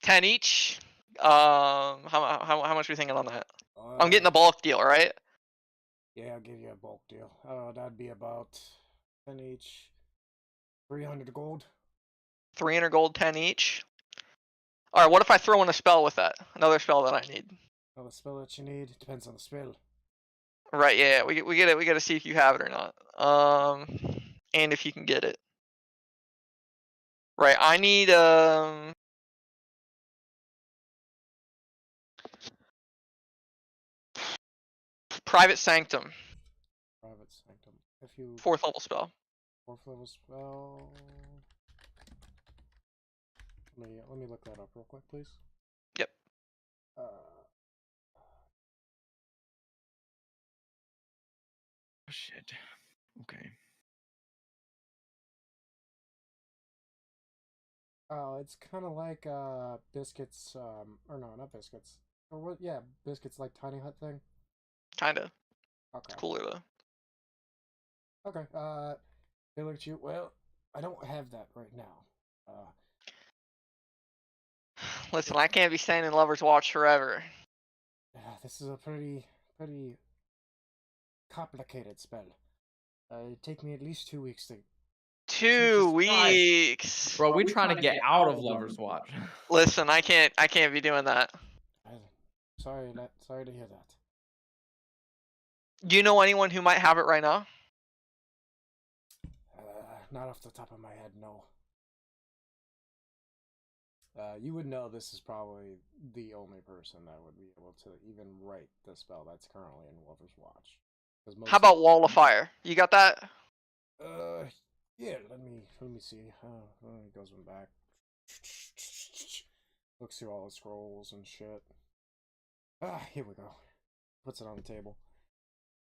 10 each. How much are we thinking on that? I'm getting a bulk deal, right? Yeah, I'll give you a bulk deal. That'd be about 10 each. 300 gold. 300 gold, 10 each. All right. What if I throw in a spell with that? Another spell that I need. Oh, the spell that you need depends on the spell. Right. Yeah. We get it. We got to see if you have it or not. And if you can get it. Right. I need Private Sanctum. Private Sanctum. If you 4th level spell. 4th level spell. Let me look that up real quick, please. Yep. Oh, shit. Okay. Oh, it's kind of like biscuits. Or no, not biscuits. Or what? Yeah, biscuits like tiny hut thing. Kinda. Okay. It's cooler though. Okay. They look at you. Well, I don't have that right now. Listen, I can't be staying in Lover's Watch forever. This is a pretty complicated spell. It'd take me at least 2 weeks to. 2 Jesus Christ. weeks. Bro, we trying to get out of Lover's Watch. Listen, I can't be doing that. Sorry to hear that. Do you know anyone who might have it right now? Not off the top of my head, no. You would know this is probably the only person that would be able to even write the spell that's currently in Lover's Watch. How about Wall of Fire? You got that? Yeah. Let me see. He goes back. Looks through all the scrolls and shit. Here we go. Puts it on the table.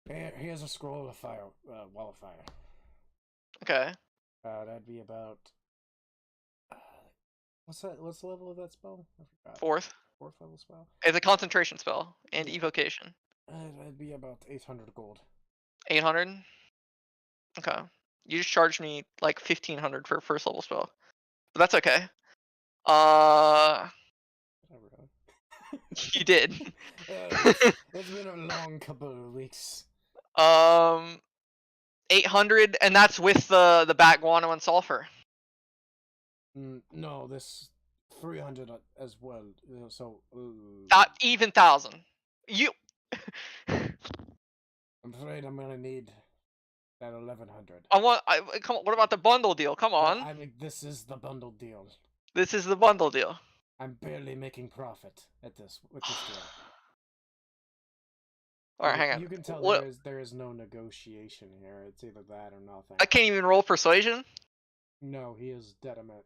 Here's a scroll of fire. Wall of Fire. Okay. That'd be about. What's that? What's the level of that spell? I forgot. 4th. 4th level spell. It's a concentration spell and Yeah. evocation. That'd be about 800 gold. 800. Okay. You just charged me like 1500 for a 1st level spell, but that's okay. You did. It's been a long couple of weeks. 800, and that's with the bat guano and sulfur. No, this 300 as well. So. Not even 1,000. You. I'm afraid I'm gonna need that 1100. Come on. What about the bundle deal? Come on. I mean, this is the bundle deal. This is the bundle deal. I'm barely making profit with this deal. All right, hang on. You can tell there is no negotiation here. It's either that or nothing. I can't even roll persuasion. No, he is deadiment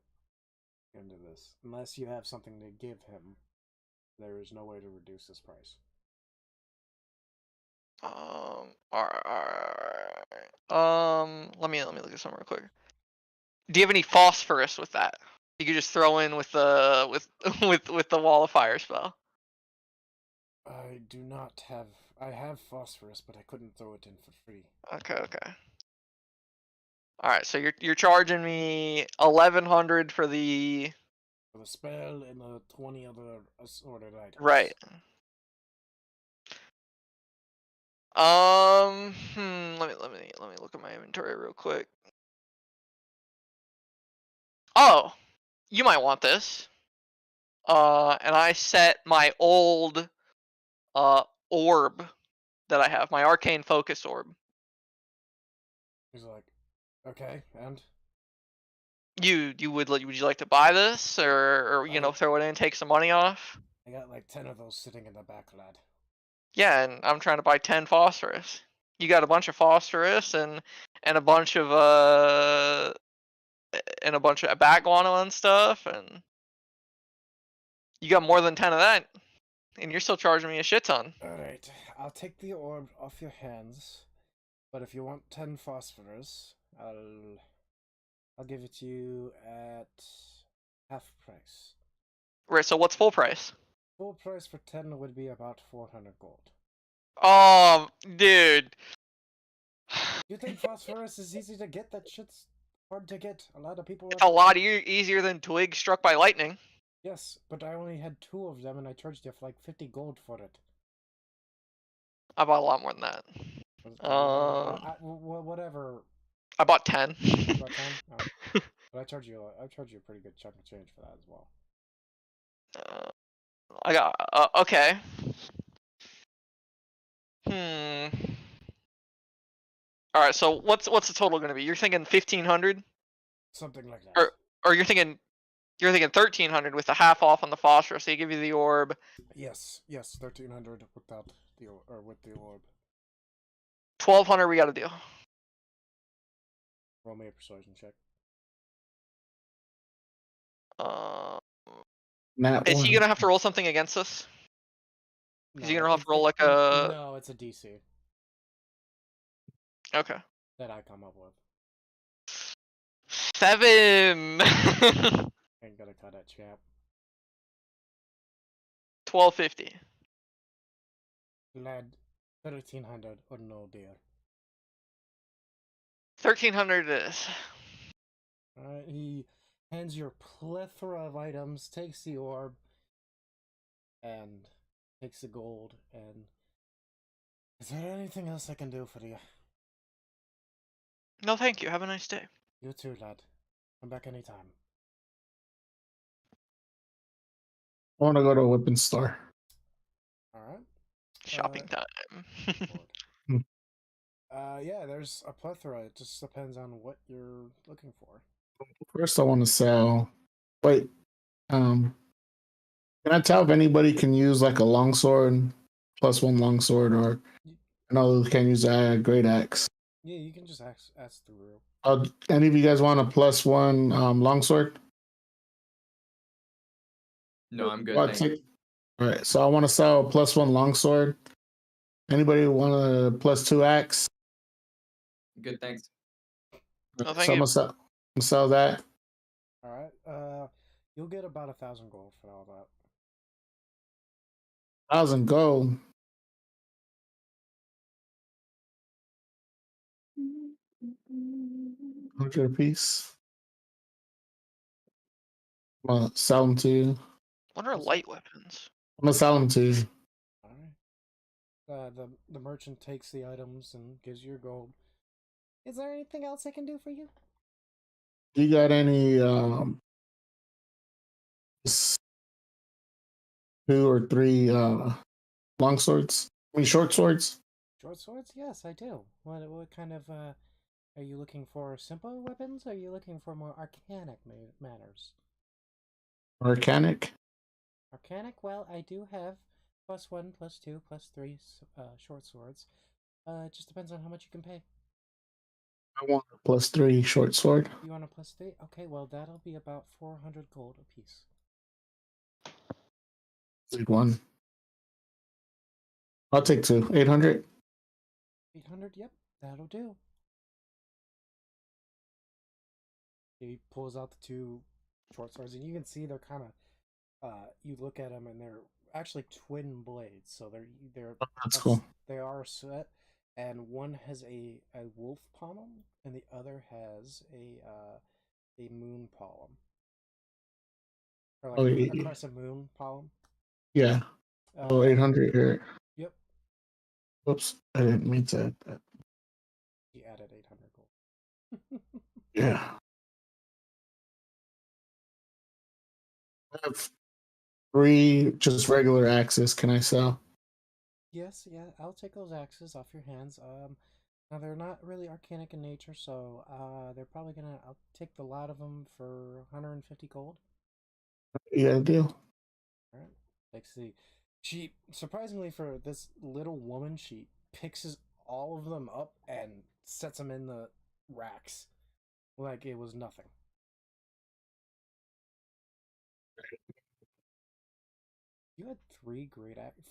into this. Unless you have something to give him, there is no way to reduce this price. All right. Let me look at something real quick. Do you have any phosphorus with that? You could just throw in with the with the Wall of Fire spell. I do not have. I have phosphorus, but I couldn't throw it in for free. Okay, okay. All right, so you're charging me 1,100 for the For the spell and the 20 other assorted items. right. Let me look at my inventory real quick. Oh, you might want this. And I set my old orb that I have, my arcane focus orb. He's like, okay, and Would you like to buy this or you know throw it in and take some money off? I got like 10 of those sitting in the back, lad. Yeah, and I'm trying to buy 10 phosphorus. You got a bunch of phosphorus and a bunch of bat guano and stuff, and you got more than 10 of that, and you're still charging me a shit ton. Alright, I'll take the orb off your hands, but if you want 10 phosphorus, I'll give it to you at half price. Right, so what's full price? Full price for 10 would be about 400 gold. Dude. You think phosphorus is easy to get? That shit's hard to get. A lot of people. It's a lot easier than twig struck by lightning. Yes, but I only had 2 of them, and I charged you for like 50 gold for it. I bought a lot more than that. Whatever. I bought 10. About 10? Oh. But I charge you a pretty good chunk of change for that as well. I got okay. All right, so what's the total going to be? You're thinking 1,500? Something like that. Or you're thinking 1,300 with the half off on the phosphorus. So they give you the orb. Yes, 1,300 without the with the orb. 1,200 we got to do. Roll me a persuasion check. Is he gonna have to roll something against us? Is he gonna have to roll like a? No, it's a DC. Okay. That I come up with. 7. Ain't gonna cut it, champ. 1,250. Lad, 1,300 or no, dear. 1,300 it is. Alright, he hands you a plethora of items, takes the orb, and takes the gold, and... Is there anything else I can do for you? No, thank you. Have a nice day. You too, lad. Come back anytime. I want to go to a weapons store. Alright. Shopping time. Yeah, there's a plethora. It just depends on what you're looking for. First, I want to sell. Wait, can I tell if anybody can use like a longsword, +1 longsword, or I know they can use a great axe? Yeah, you can just ask through. Any of you guys want a +1 longsword? No, I'm good. Well, Thanks. all right, so I want to sell a +1 longsword. Anybody want a +2 axe? Good, thanks. No, So thank I'm you. gonna sell that. Alright, you'll get about 1,000 gold for all that. 1,000 gold. 100 a piece. I'm gonna sell them to you. What are light weapons? I'm gonna sell them to you. Alright. The merchant takes the items and gives you your gold. Is there anything else I can do for you? You got any 2 or 3 long swords? I mean short swords? Short swords? Yes, I do. What kind of are you looking for? Simple weapons? Or are you looking for more arcanic manners? Arcanic? Arcanic? Well, I do have +1, +2, +3 short swords. It just depends on how much you can pay. I want a +3 short sword. You want a +3? Okay, well that'll be about 400 gold a piece. Take one. I'll take 2. 800. 800? Yep, that'll do. He pulls out the 2 short swords, and you can see they're kind of. You look at them, and they're actually twin blades, so they're That's cool. they are a set, and one has a wolf pommel, and the other has a moon palm, or like Oh, a crescent moon palm. yeah. Oh, Uh, 800 here. yep, Whoops, I didn't mean to add that. he added 800 gold. Yeah. I have 3 just regular axes. Can I sell? Yes, yeah, I'll take those axes off your hands. Now they're not really arcanic in nature, so they're probably gonna. I'll take the lot of them for 150 gold. Yeah, deal. All right. Let's see. She surprisingly for this little woman, she picks all of them up and sets them in the racks like it was nothing. You had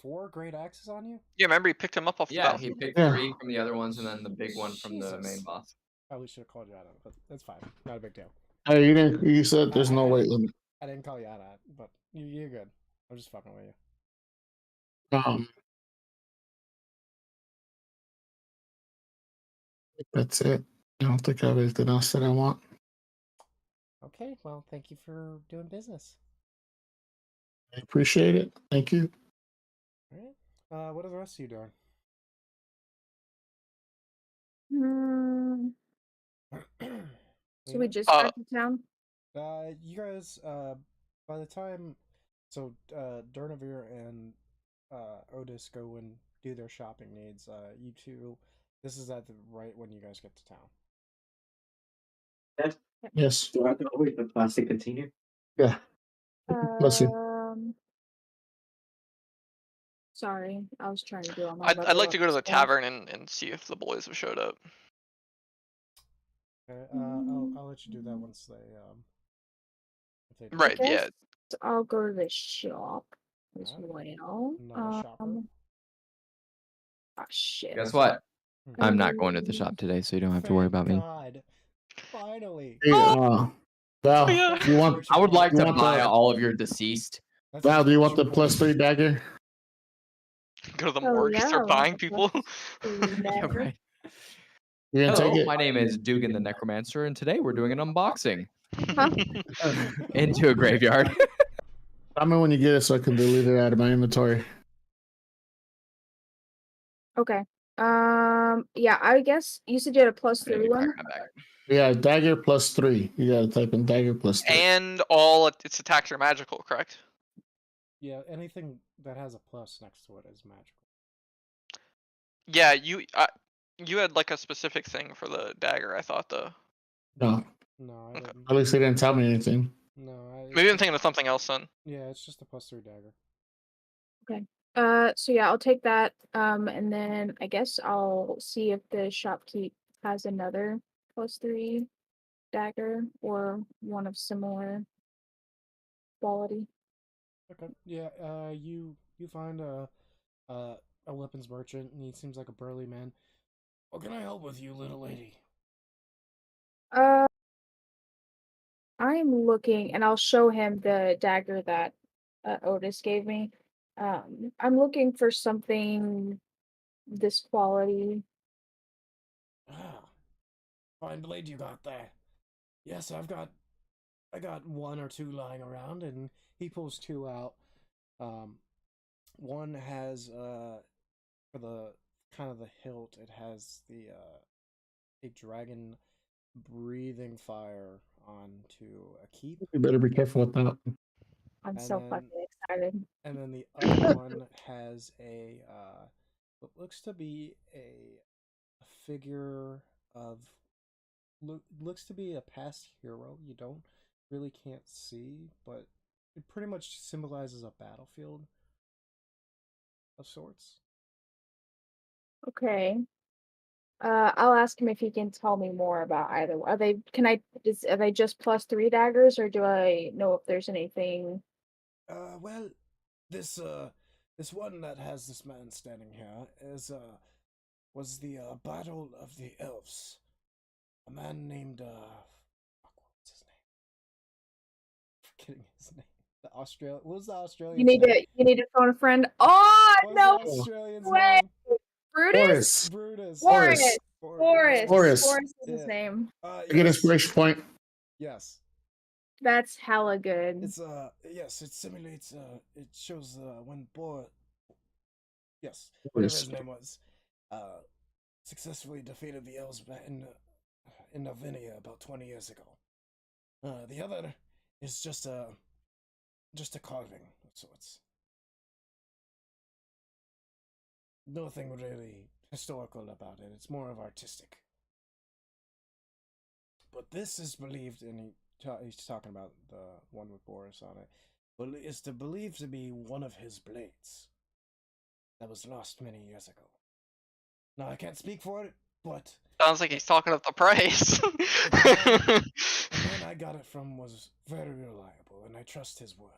4 great axes on you. Yeah, remember he picked him up off the Yeah, he battlefield. picked Yeah. 3 from the other ones, and then the big one from the main Jesus. boss. Probably should have called you out on it, but that's fine. Not a big deal. Hey, you didn't. You said there's no weight limit. I didn't call you out on it, but you're good. I'm just fucking with you. That's it. I don't think I have anything else that I want. Okay, well, thank you for doing business. I appreciate it. Thank you. All right. What are the rest of you doing? So we Leah? just got to town. You guys, by the time, so Durnavir and Otis go and do their shopping needs. You two, this is at the right when you guys get to town. Yes. Do I have to always the plastic container? Yeah. Let's see. Sorry, I was trying to do all my. I'd like to go to the stuff. tavern and see if the boys have showed up. Okay, I'll let you do that once they if they do. Right, yeah. Yes, I'll go to the shop as Alright. well. Not a shopper. Oh shit. Guess what? I'm not Um, going to the shop today, so you don't have to worry about me. God, finally. Hey, Val, yeah. do you want? I would like You to want buy the- all of your deceased. That's Val, just do you want what the +3 dagger? Go to the Oh, morgue, yeah, start I want buying the people. Yeah, dagger. right. You gonna take Hello, it? my name is Dugan the Necromancer, and today we're doing an unboxing Huh? into a graveyard. Tell me when you get it so I can delete it out of my inventory. Okay. Yeah, I guess you said you had a +3 one. Yeah, dagger +3. You gotta type in dagger +3. And all its attacks are magical, correct? Yeah, anything that has a plus next to it is magical. Yeah, you had like a specific thing for the dagger. I thought though. No, No, I didn't. at least they didn't tell me anything. No, Maybe I'm thinking of something else then. Yeah, it's just a +3 dagger. So yeah, I'll take that. And then I guess I'll see if the shopkeep has another +3 dagger or one of similar quality. Okay. Yeah. You find a weapons merchant, and he seems like a burly man. What can I help with, you little lady? I'm looking, and I'll show him the dagger that Otis gave me. I'm looking for something this quality. Ah, fine blade you got there. Yes, I got 1 or 2 lying around, and he pulls 2 out. One has for the kind of the hilt, it has the a dragon breathing fire onto a keep. You better be careful with that. I'm And so then- fucking excited. And then the other one has a what looks to be a figure of looks to be a past hero. You can't see, but it pretty much symbolizes a battlefield of sorts. Okay. I'll ask him if he can tell me more about either. Are they just +3 daggers, or do I know if there's anything? Well, this one that has this man standing here was the battle of the elves. A man named fuck, what's his name? Forgetting his name. What was the Australian? You need to phone a friend. Oh What was no the Australian's way! name? Brutus. Brutus. Forrest. Forrest. Forrest is his Yeah. name. I get inspiration point. Yes. That's hella good. It's yes, it simulates it shows when Boar whatever his name was successfully defeated the elves in Narvinia about 20 years ago. The other is just a carving of sorts. Nothing really historical about it. It's more of artistic. But this is believed, and he's talking about the one with Boris on it, but is believed to be one of his blades that was lost many years ago. Now I can't speak for it, but Sounds like he's talking up the price. the man I got it from was very reliable, and I trust his word.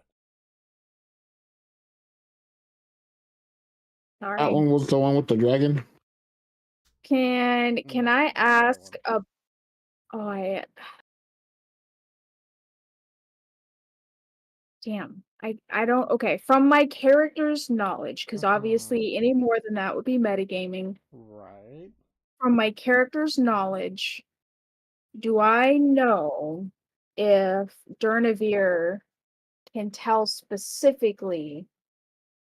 Sorry. That one was the one with the dragon. Can No, I the other ask damn. I don't okay. From my character's knowledge, because obviously any more than that would be metagaming. Right. From my character's knowledge, do I know if Durnavir can tell specifically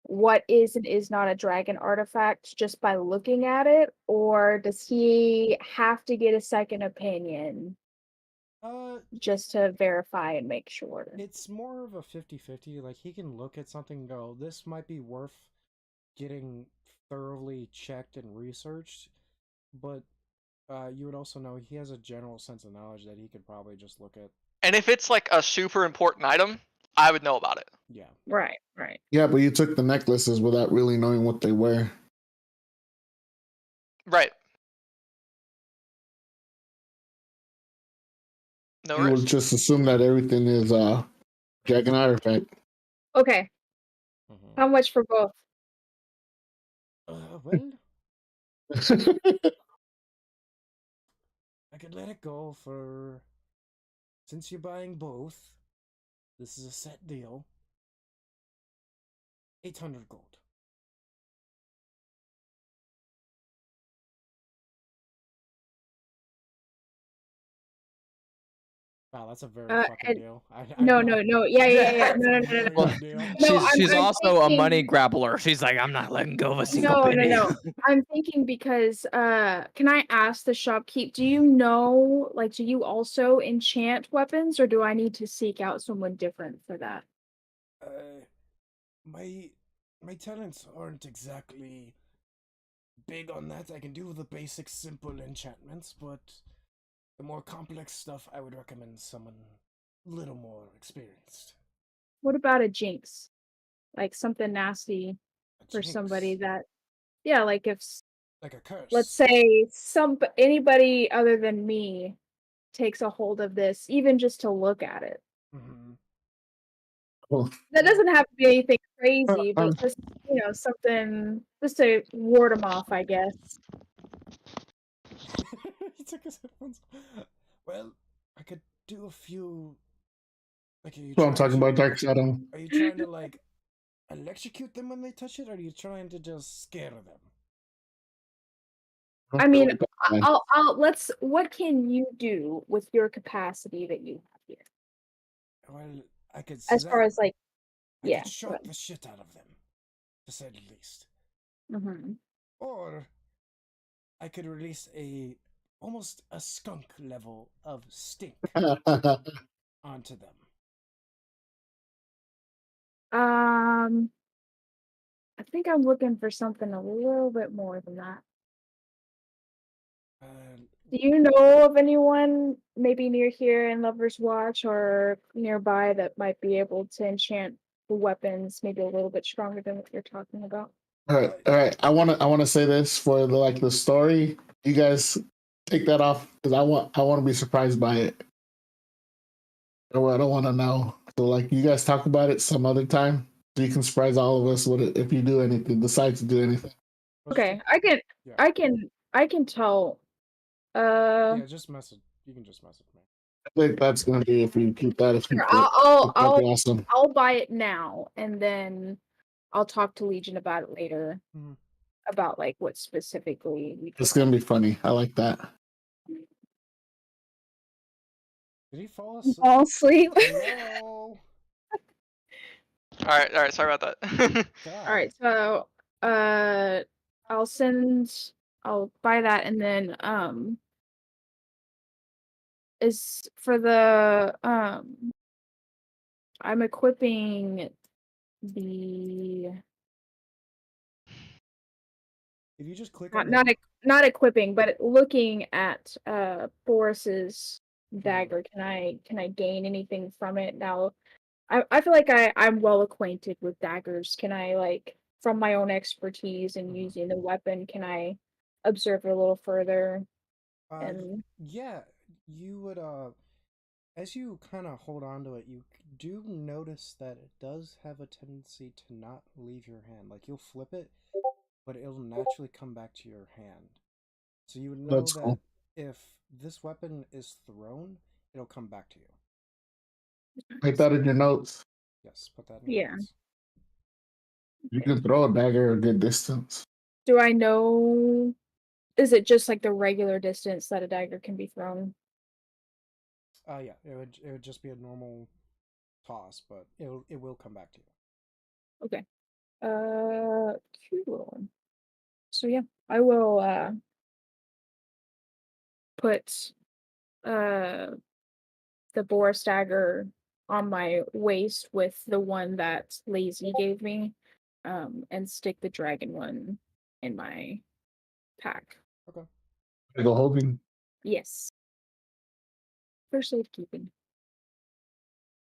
what is and is not a dragon artifact just by looking at it, or does he have to get a second opinion just to verify and make sure? It's more of a 50-50. Like, he can look at something and go, this might be worth getting thoroughly checked and researched, but you would also know he has a general sense of knowledge that he could probably just look at. And if it's like a super important item, I would know about it. Yeah. Right. Yeah, but you took the necklaces without really knowing what they were. Right. No You would risk. just assume that everything is dragon artifact. Okay. How much for both? Well, I could let it go for, since you're buying both, this is a set deal, 800 gold. Wow, that's a very fucking deal. No. Yeah. That's No. a very Well, good deal. No, she's I'm also a money thinking- grappler. She's like, I'm not letting go of a single penny. No. I'm thinking because can I ask the shopkeep, do you know, like, do you also enchant weapons, or do I need to seek out someone different for that? My talents aren't exactly big on that. I can do the basic simple enchantments, but the more complex stuff I would recommend someone a little more experienced. What about a jinx? Like something nasty for somebody that, yeah, like if, like a curse. let's say anybody other than me takes a hold of this, even just to look at it. Mm-hmm. Well, That doesn't have to be anything crazy, but just, something just to ward them off, I guess. He took his headphones. Well, I could do a few. Like, well, I'm talking about Dark Shadow. Are you trying to like electrocute them when they touch it, or are you trying to just scare them? I mean, what can you do with your capacity that you have here? Well, I could. As far as like, I could shock the shit out of them, to say the least. Mm-hmm. Or I could release almost a skunk level of stink onto them. I think I'm looking for something a little bit more than that. Do you know of anyone maybe near here in Lover's Watch or nearby that might be able to enchant the weapons maybe a little bit stronger than what you're talking about? All right. I wanna say this for the story. You guys take that off because I want to be surprised by it. I don't want to know. So like, you guys talk about it some other time, so you can surprise all of us with it if you do anything. Decide to do anything. Okay, I can tell. Yeah, just message. You can just message me. I think that's gonna be if you keep that. If you I'll that'd be awesome. I'll buy it now, and then I'll talk to Legion about it later. Mhm. About like what specifically we It's could gonna be funny. I like that. Did he fall asleep? fall asleep. Hello. All right. Sorry about that. God. All right, so I'll buy that, and then is for the I'm equipping the If you just click not on not the, e- not equipping, but looking at Boris's dagger. Can I gain anything from it now? I feel like I'm well acquainted with daggers. Can I, like, from my own expertise in Mhm. using the weapon, can I observe it a little further? And yeah, you would as you kind of hold on to it, you do notice that it does have a tendency to not leave your hand. Like you'll flip it, but it'll naturally come back to your hand. So you would know That's that cool. if this weapon is thrown, it'll come back to you. Write that in your notes. Yes, put that in your yeah. notes. You can throw a dagger a good distance. Do I know? Is it just like the regular distance that a dagger can be thrown? Yeah, it would just be a normal toss, but it will come back to you. Okay. Cool. So yeah, I will put the Boris dagger on my waist with the one that Lazy gave me, and stick the dragon one in my pack. Okay. I go hoping. Yes. For safekeeping.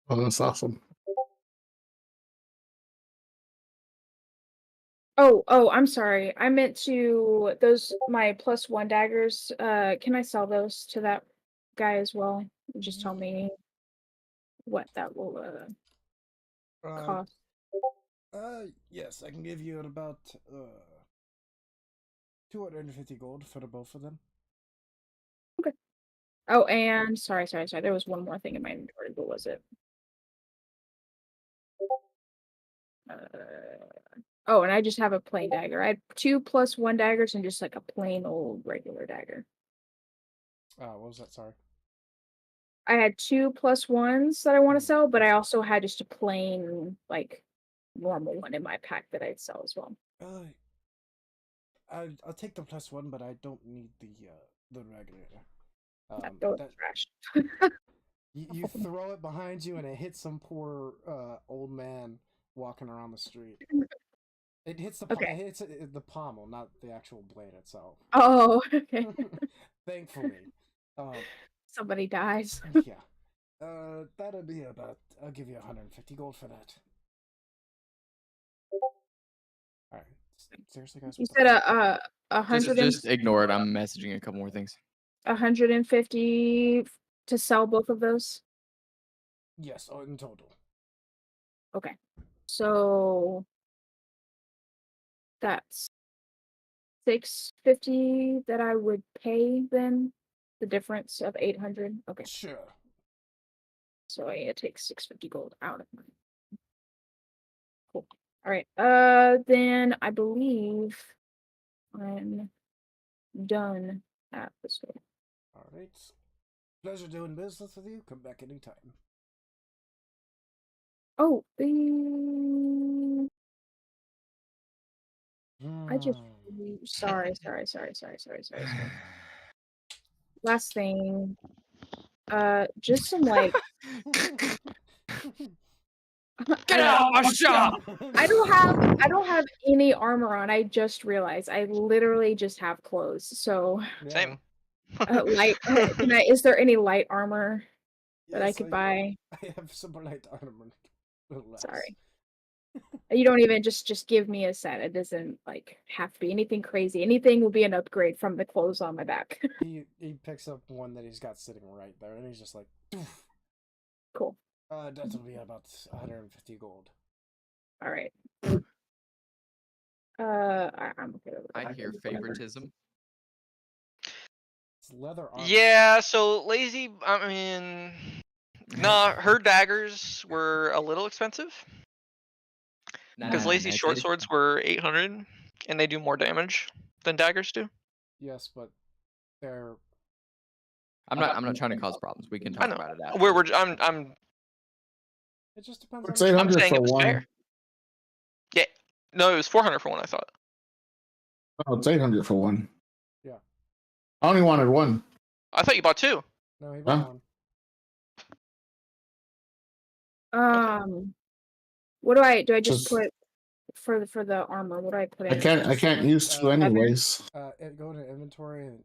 Oh, that's awesome. Oh, I'm sorry. I meant to those my +1 daggers. Can I sell those to that guy as well? Just tell me what that will cost. Yes, I can give you about 250 gold for the both of them. Okay. Oh, and sorry. There was one more thing in my inventory. What was it? Oh, and I just have a plain dagger. I had 2 +1 daggers and just like a plain old regular dagger. What was that? Sorry. I had 2 +1s that I want to sell, but I also had just a plain, like, normal one in my pack that I'd sell as well. I'll take the +1, but I don't need the regular. Those That trash. you throw it behind you and it hits some poor old man walking around the street. It hits the Okay. it hits the pommel, not the actual blade itself. Oh, okay. Thankfully. Somebody dies. Yeah. That'll be about. I'll give you 150 gold for that. All right. Seriously, guys. You What the said fuck? 100 Just ignore it. I'm messaging a couple more things. 150 to sell both of those? Yes, in total. Okay. So that's 650 that I would pay then? The difference of 800? Okay. Sure. So it takes 650 gold out of mine. Cool. All right. Then I believe I'm done at the store. All right. Pleasure doing business with you. Come back anytime. Oh, I just sorry. Last thing. Just some like Get out of my shop! I don't have any armor on. I just realized I literally just have clothes. So Same. light is there any light armor that I Yes, could buy? I have some light armor. Sorry. You don't even just give me a set. It doesn't like have to be anything crazy. Anything will be an upgrade from the clothes on my back. He picks up one that he's got sitting right there, and he's just like, doof. Cool. That'll be about 150 gold. All right. I'm okay with I that. hear favoritism. It's leather armor. Yeah, so Lazy, I mean, Nah, her daggers were a little expensive because Nah, Lazy's short swords were 800, and they do more damage than daggers do. Yes, but they're I'm not trying to cause problems. We can I talk know. about it after. I'm it just depends It's on the 800 saying for it was one. fair. Yeah. No, it was 400 for one. I thought. Oh, it's 800 for one. Yeah. I only wanted one. I thought you bought two. No, he bought Huh? one. What do I just Just- put for the armor? What do I put in? I can't use two anyways. Go to inventory and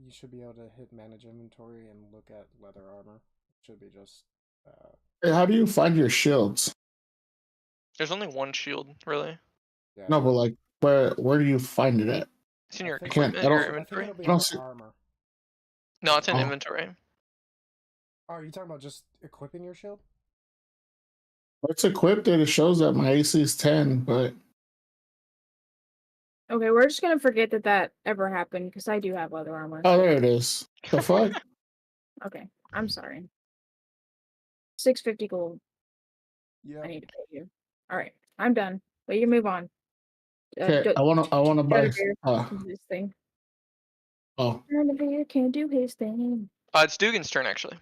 you should be able to hit manage inventory and look at leather armor. It should be just Hey, how do you find your shields? There's only one shield, really. yeah. No, but like, where do you find it at? It's in your I can't- equipment, I your don't- I think inventory. it'll be I don't under see- armor. No, it's in Oh. inventory. Oh, are you talking about just equipping your shield? It's equipped and it shows that my AC is 10, but Okay, we're just gonna forget that ever happened because I do have leather armor. oh, there it is. The fuck? Okay, I'm sorry. 650 gold. Yeah. I need to pay you. All right, I'm done. But you can move on. Okay, I wanna buy. This thing. Oh, Guinevere can do his thing. It's Dugan's turn actually.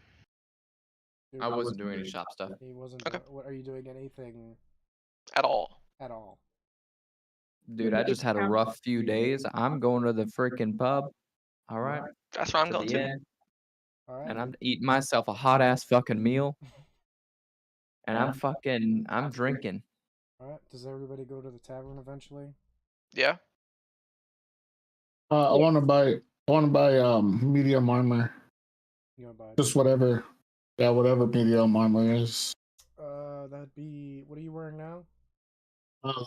Dude, I wasn't doing any shop stuff. He wasn't. Okay. What are you doing? Anything At all. at all? Dude, I just had a rough few days. I'm going to the freaking pub. All right. That's where I'm To going the to. end, All right. and I'm eating myself a hot ass fucking meal. And I'm drinking. All right. Does everybody go to the tavern eventually? Yeah. I want to buy medium armor. You know, by Just whatever. Yeah, whatever medium armor is. that'd be. What are you wearing now?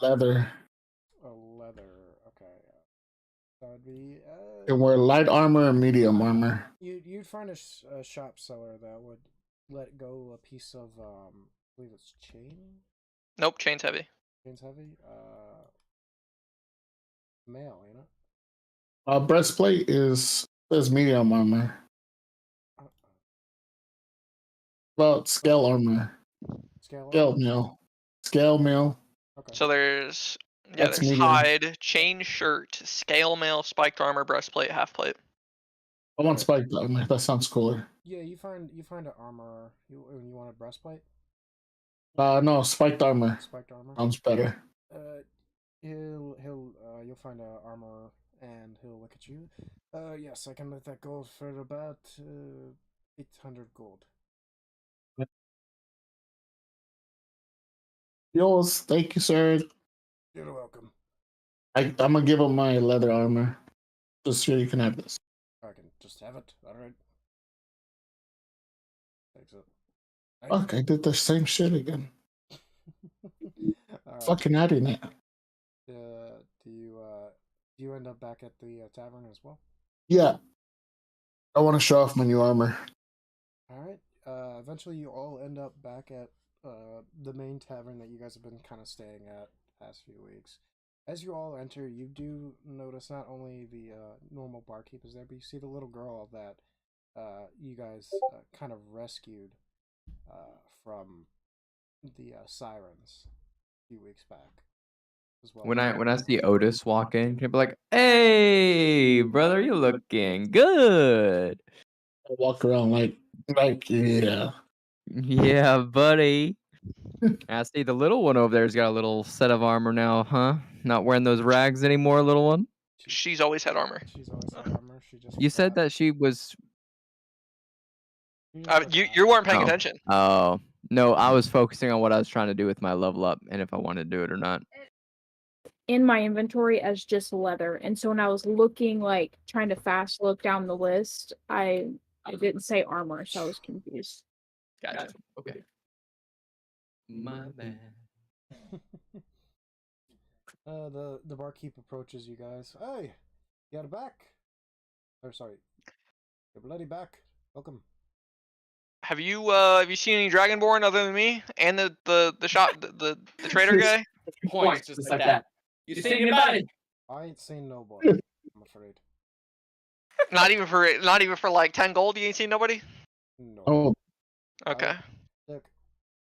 Leather. Leather. Okay. That'd be. And wear light armor and medium armor. You'd find a shop seller that would let go a piece of I believe it's chain. Nope. Chain's heavy. Chain's heavy. Mail, you know. Breastplate is medium armor. Well, scale armor. Scale mail. Scale mail. Okay. So there's That's there's medium. hide, chain shirt, scale mail, spiked armor, breastplate, half plate. I want spiked armor. That sounds cooler. Yeah, you find an armor. You want a breastplate? No, spiked armor. Spiked armor. Sounds better. You'll find a armor and he'll look at you. Yes, I can let that go for about 800 gold. Yours, thank you, sir. You're welcome. I'm gonna give him my leather armor. Just here, you can have this. I can just have it. All right. Thanks. Fuck, I did the same shit again. All right. Fucking adding it. Do you end up back at the tavern as well? Yeah. I want to show off my new armor. All right. Eventually, you all end up back at the main tavern that you guys have been kind of staying at the past few weeks. As you all enter, you do notice not only the normal barkeepers there, but you see the little girl that you guys kind of rescued from the sirens a few weeks back. As well. When I see Otis walk in, he'll be like, "Hey, brother, you looking good." I walk around like yeah. Yeah, buddy. I see the little one over there's got a little set of armor now, huh? Not wearing those rags anymore, little one. She's always had armor. She's always had armor. She just You said forgot. that she was. She just You forgot. weren't paying Oh. attention. Oh no, I was focusing on what I was trying to do with my level up and if I wanted to do it or not. In my inventory as just leather, and so when I was looking, like trying to fast look down the list, I didn't say armor, so I was confused. Gotcha. Okay. My bad. The barkeep approaches you guys. Hey, you're back. Or sorry, you're bloody back. Welcome. Have you seen any Dragonborn other than me and the shop the trader guy? Points just like that. You see anybody? I ain't seen nobody. I'm afraid. Not even for like 10 gold. You ain't seen nobody. No. Oh, Okay. Look,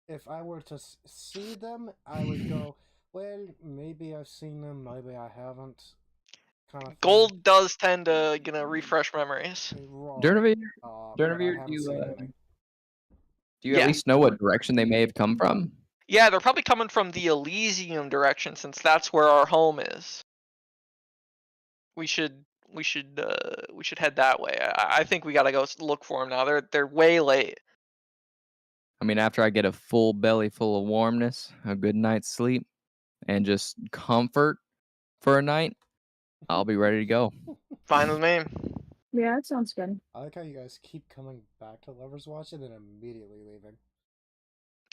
if I were to see them, I would go, well, maybe I've seen them, maybe I haven't. Kind of thing. Gold does tend to, refresh memories. Wrong. Durnovir, But I Durnovir, haven't seen any. do you at Yeah. least know what direction they may have come from? Yeah, they're probably coming from the Elysium direction since that's where our home is. We should head that way. I think we gotta go look for them now. They're way late. I mean, after I get a full belly full of warmness, a good night's sleep, and just comfort for a night, I'll be ready to go. Fine with me. Yeah, that sounds good. I like how you guys keep coming back to Lovers Watch and then immediately leaving.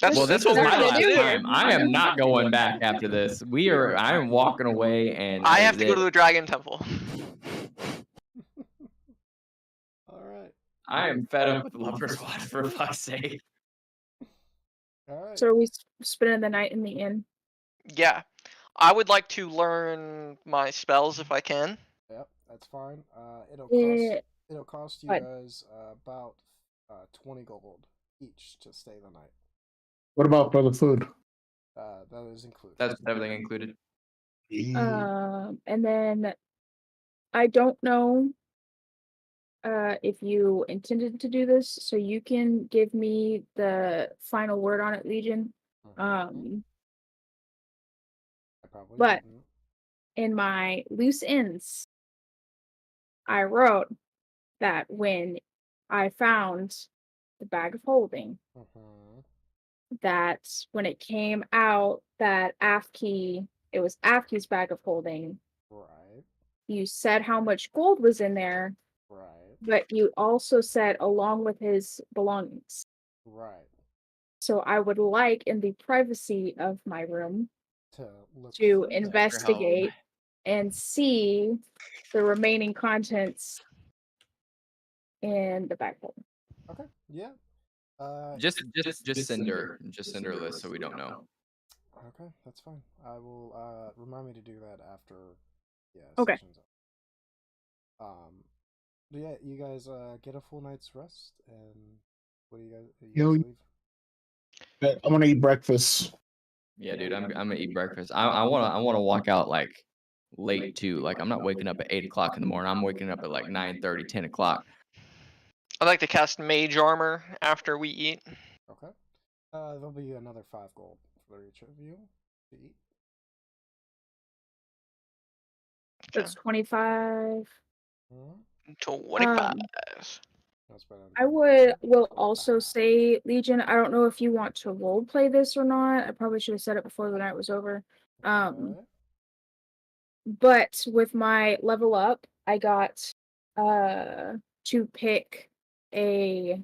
That's Well, this what is we're my supposed last to do. time. I am not going back after this. I am walking away, and I have to go to the Dragon Temple. Alright. I am fed up with Lovers Watch, for fuck's sake. Alright. So are we spending the night in the inn? Yeah. I would like to learn my spells if I can. Yep, that's fine. It'll cost you What? guys about 20 gold each to stay the night. What about for the food? That is included. That's everything included. And then I don't know if you intended to do this, so you can give me the final word on it, Legion. I probably but- didn't. In my loose ends, I wrote that when I found the bag of holding, that when it came out that it was Afki's bag of holding, Right. you said how much gold was in there, Right. but you also said along with his belongings. Right. So I would like, in the privacy of my room, To look to through that. investigate and see the remaining contents in the bag holding. Okay. Yeah. Just send her a list so we don't know. Okay, that's fine. I will remind me to do that after Okay. session's up. But yeah, you guys get a full night's rest, and what do you guys Yo, leave? I'm gonna eat breakfast. Yeah, dude, I'm gonna eat breakfast. I wanna walk out like late too. Like I'm not waking up at 8 o'clock in the morning. I'm waking up at like 9:30, 10 o'clock. I'd like to cast Mage Armor after we eat. Okay. There'll be another 5 gold for each of you to eat. That's 25. 25. That's better. I will also say, Legion, I don't know if you want to role play this or not. I probably should have said it before the night was over. Okay. But with my level up, I got to pick a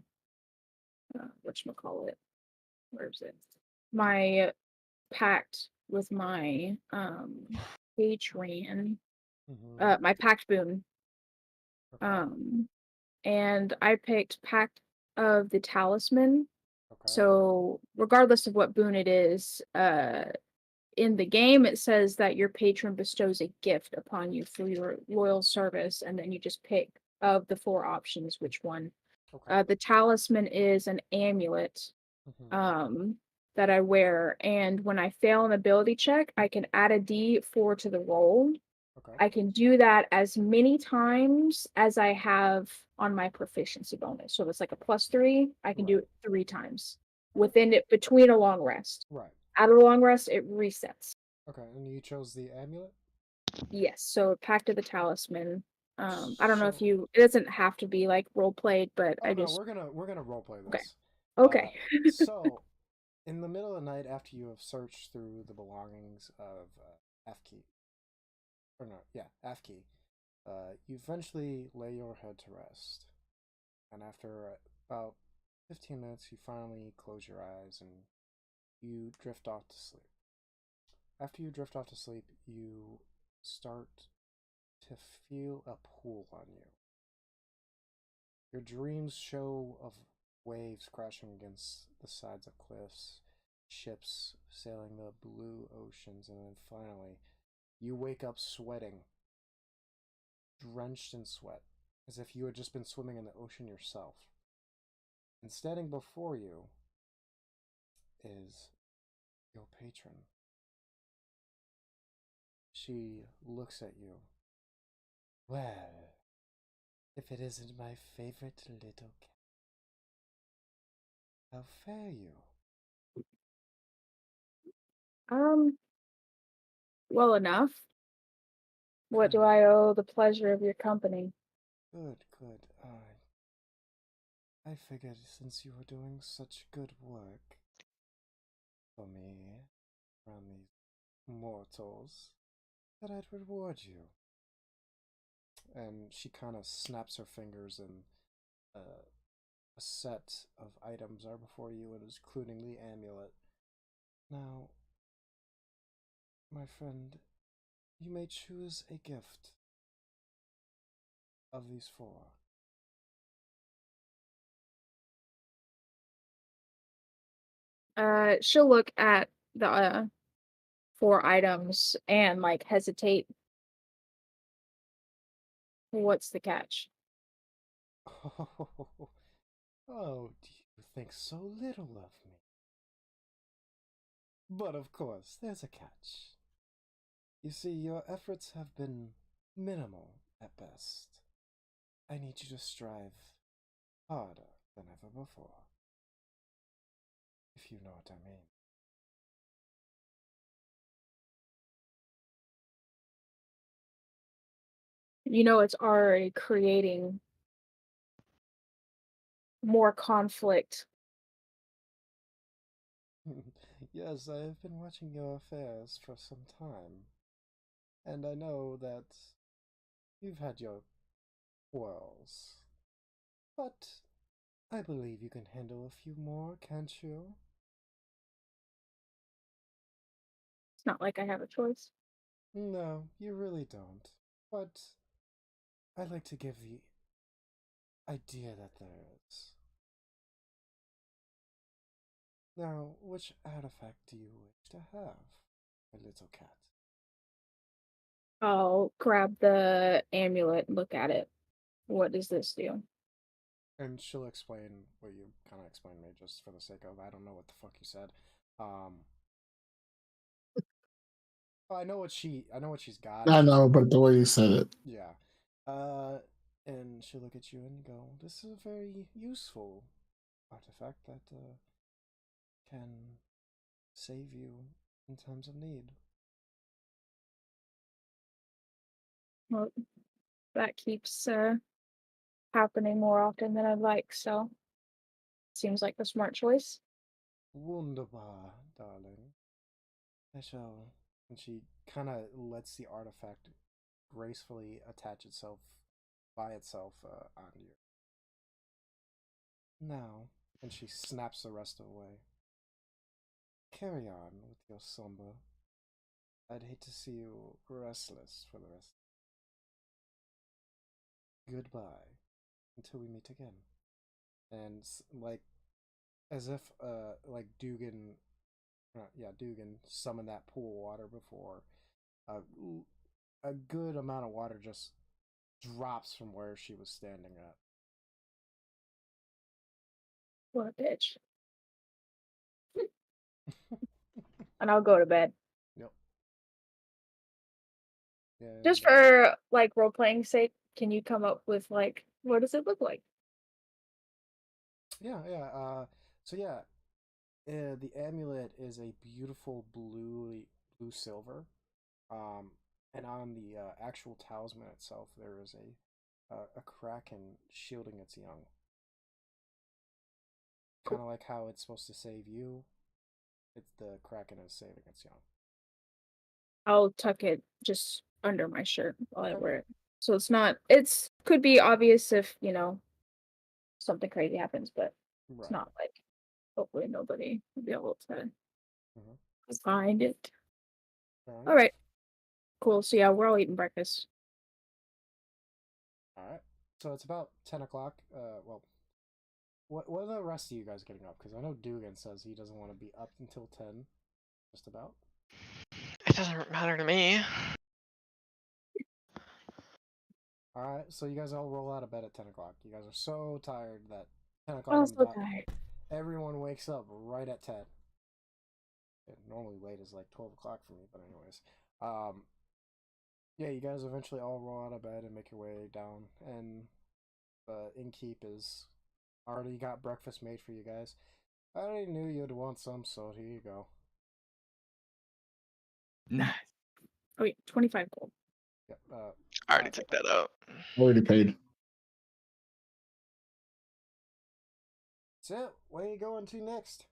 whatchamacallit. Where is it? My pact with my patron, my pact boon. Okay. And I picked Pact of the Talisman. Okay. So regardless of what boon it is, in the game it says that your patron bestows a gift upon you for your loyal service, and then you just pick of the 4 options which one. Okay. The talisman is an amulet that I wear, and when I fail an ability check, I can add a D4 to the roll. Okay. I can do that as many times as I have on my proficiency bonus. So if it's like a +3, I can do it 3 times within it between a long rest. Right. Out of a long rest, it resets. Okay, and you chose the amulet? Yes. So Pact of the Talisman. I don't know if it doesn't have to be like role played, but we're gonna roleplay this. Okay. So, in the middle of the night, after you have searched through the belongings of Afki, you eventually lay your head to rest, and after about 15 minutes, you finally close your eyes and you drift off to sleep. After you drift off to sleep, you start to feel a pull on you. Your dreams show of waves crashing against the sides of cliffs, ships sailing the blue oceans, and then finally, you wake up sweating, drenched in sweat, as if you had just been swimming in the ocean yourself. And standing before you is your patron. She looks at you. Well, if it isn't my favorite little cat. How fare you? Well enough. What do Good. I owe the pleasure of your company? Good, good. I figured since you were doing such good work for me around these mortals, that I'd reward you. And she kind of snaps her fingers, and a set of items are before you, and including the amulet. Now, my friend, you may choose a gift of these four. She'll look at the 4 items and like hesitate. What's the catch? Oh, do you think so little of me? But of course, there's a catch. You see, your efforts have been minimal at best. I need you to strive harder than ever before. If you know what I mean. You know, it's already creating more conflict. Yes, I have been watching your affairs for some time, and I know that you've had your quarrels. But I believe you can handle a few more, can't you? It's not like I have a choice. No, you really don't. But I like to give the idea that there is. Now, which artifact do you wish to have, my little cat? I'll grab the amulet and look at it. What does this do? And she'll explain what you kind of explained to me, just for the sake of I don't know what the fuck you said. I know what she's got. I know, but the way you said it. Yeah. And she'll look at you and go, "This is a very useful artifact that can save you in times of need." Well, that keeps happening more often than I'd like, so seems like the smart choice. Wunderbar, darling. I shall. And she kind of lets the artifact gracefully attach itself by itself on you. Now, and she snaps the rest away. Carry on with your slumber. I'd hate to see you restless for the rest. Goodbye, until we meet again. And like, as if like Dugan, Dugan summoned that pool of water before. A good amount of water just drops from where she was standing at. What a bitch. And I'll go to bed. Yep. Yeah. Just for like role playing sake, can you come up with like what does it look like? Yeah. So yeah, the amulet is a beautiful blue silver. And on the actual talisman itself, there is a kraken shielding its young. Kind of like how it's supposed to save you. It's the kraken is saving its young. I'll tuck it just under my shirt while I Okay. wear it. So it's could be obvious if, something crazy happens, but Right. it's not like hopefully nobody will be able to Mhm. find it. All All right. Cool. So yeah, we're all eating breakfast. right. So it's about 10 o'clock. Well, what are the rest of you guys getting up? Because I know Dugan says he doesn't want to be up until 10. Just about. It doesn't matter to me. All right. So you guys all roll out of bed at 10 o'clock. You guys are so tired that 10 o'clock I'm on the so dot. tired. Everyone wakes up right at 10. Normally late is like 12 o'clock for me, but anyways. Yeah, you guys eventually all roll out of bed and make your way down, and the innkeep is already got breakfast made for you guys. I already knew you'd want some, so here you go. Nice. Oh, wait, 25 gold. Yep. I already took that out. Already paid. That's it. Where are you going to next?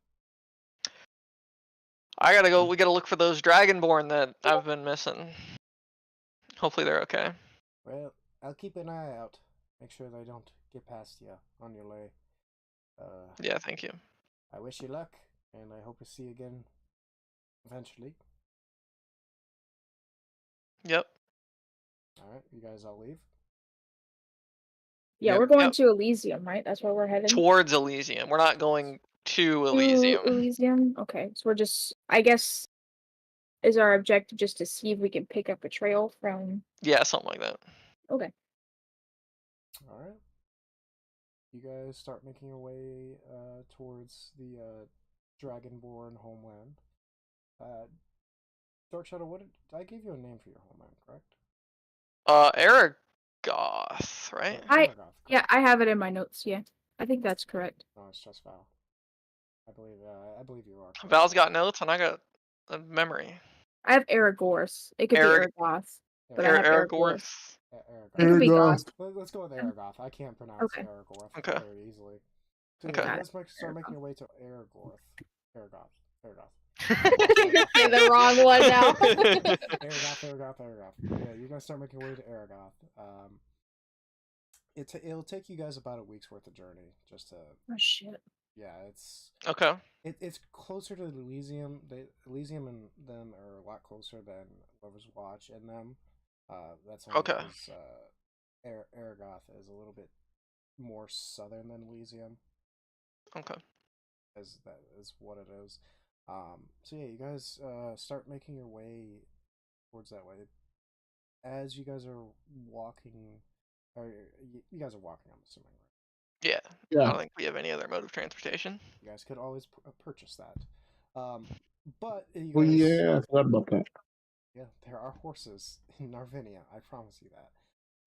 I gotta go. We gotta look for those Dragonborn that I've been missing. Hopefully they're okay. Well, I'll keep an eye out. Make sure they don't get past you on your way. Yeah, thank you. I wish you luck, and I hope to see you again eventually. Yep. Alright, you guys all leave? Yeah, Yep. we're going Yep. to Elysium, right? That's where we're headed. Towards Elysium. We're not going to To Elysium. Elysium. Okay, so we're just. I guess is our objective just to see if we can pick up a trail from. Yeah, something like that. Okay. Alright. You guys start making your way towards the Dragonborn homeland. Dark Shadow, what did I gave you a name for your homeland, correct? Aragoth, right? Aragoth, Yeah, correct. I have it in my notes. Yeah, I think that's correct. No, it's just Val. I believe you are. correct. Val's got notes and I got a memory. I have Aragorth. It could be Aragoth, but I have Aragorth. Aragorth. Aragoth. It could be Aragoth. Goth. Let's go with Aragoth. I can't pronounce Okay. Aragoth Okay. very easily. So Okay. yeah, you Got guys start making Aragoth. your way to Aragoth. Aragoth. You're gonna say the wrong one now. Aragoth. Yeah, you're gonna start making your way to Aragoth. It'll take you guys about a week's worth of journey just to. Oh shit. Yeah, it's Okay. it's closer to Elysium. Elysium and them are a lot closer than Lover's Watch and them. That's only Okay. because Aragoth is a little bit more southern than Elysium. Okay. As that is what it is. So yeah, you guys start making your way towards that way. As you guys are walking, or you guys are walking, I'm assuming, right? Yeah. Yeah. I don't think we have any other mode of transportation. You guys could always purchase that. But you guys, Oh yeah, I forgot about that. yeah, there are horses in Narvinia. I promise you that.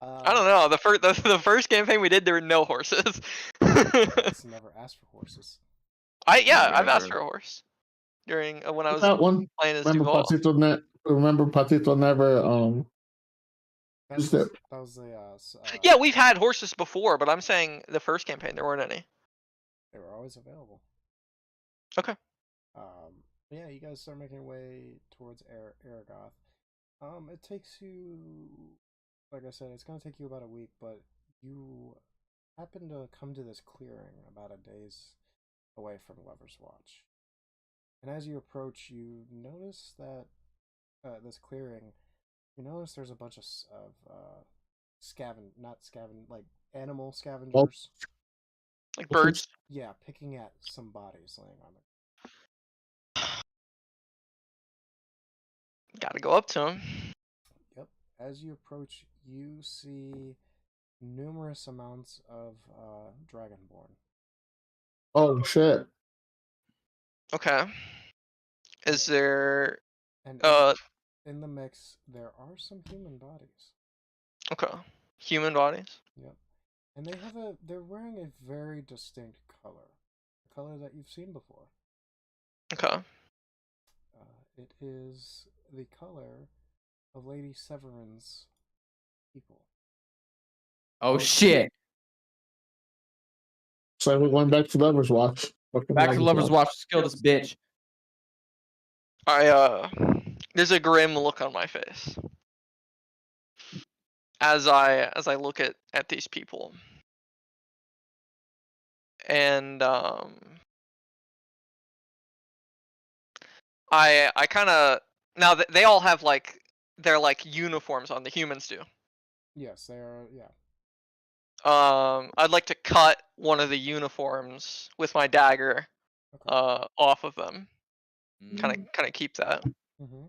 I don't know. The first campaign we did, there were no horses. Just never asked for horses. I've asked for a horse during when I was That one. playing as Remember Duval. Patito never used it. That was the Yeah, we've had horses before, but I'm saying the first campaign there weren't any. they were always available. Okay. Yeah, you guys start making your way towards Aragoth. It takes you, like I said, it's gonna take you about a week, but you happen to come to this clearing about a day's away from Lover's Watch. And as you approach, you notice that this clearing, you notice there's a bunch of like animal scavengers. Like birds. Yeah, picking at some bodies laying on the. Gotta go up to him. Yep. As you approach, you see numerous amounts of Dragonborn. Oh shit. Okay. Is there And in the mix, there are some human bodies. okay. Human bodies? Yep. And they're wearing a very distinct color. A color that you've seen before. Okay. It is the color of Lady Severin's people. Oh shit! So we're going back to Lover's Watch. Back to Lover's Watch. Let's kill this bitch. There's a grim look on my face as I look at these people, and I kind of now they all have like their like uniforms on. The humans do. Yes, they are. Yeah. I'd like to cut one of the uniforms with my dagger, Okay. off of them. Mm. Kind of keep that. Mm-hmm.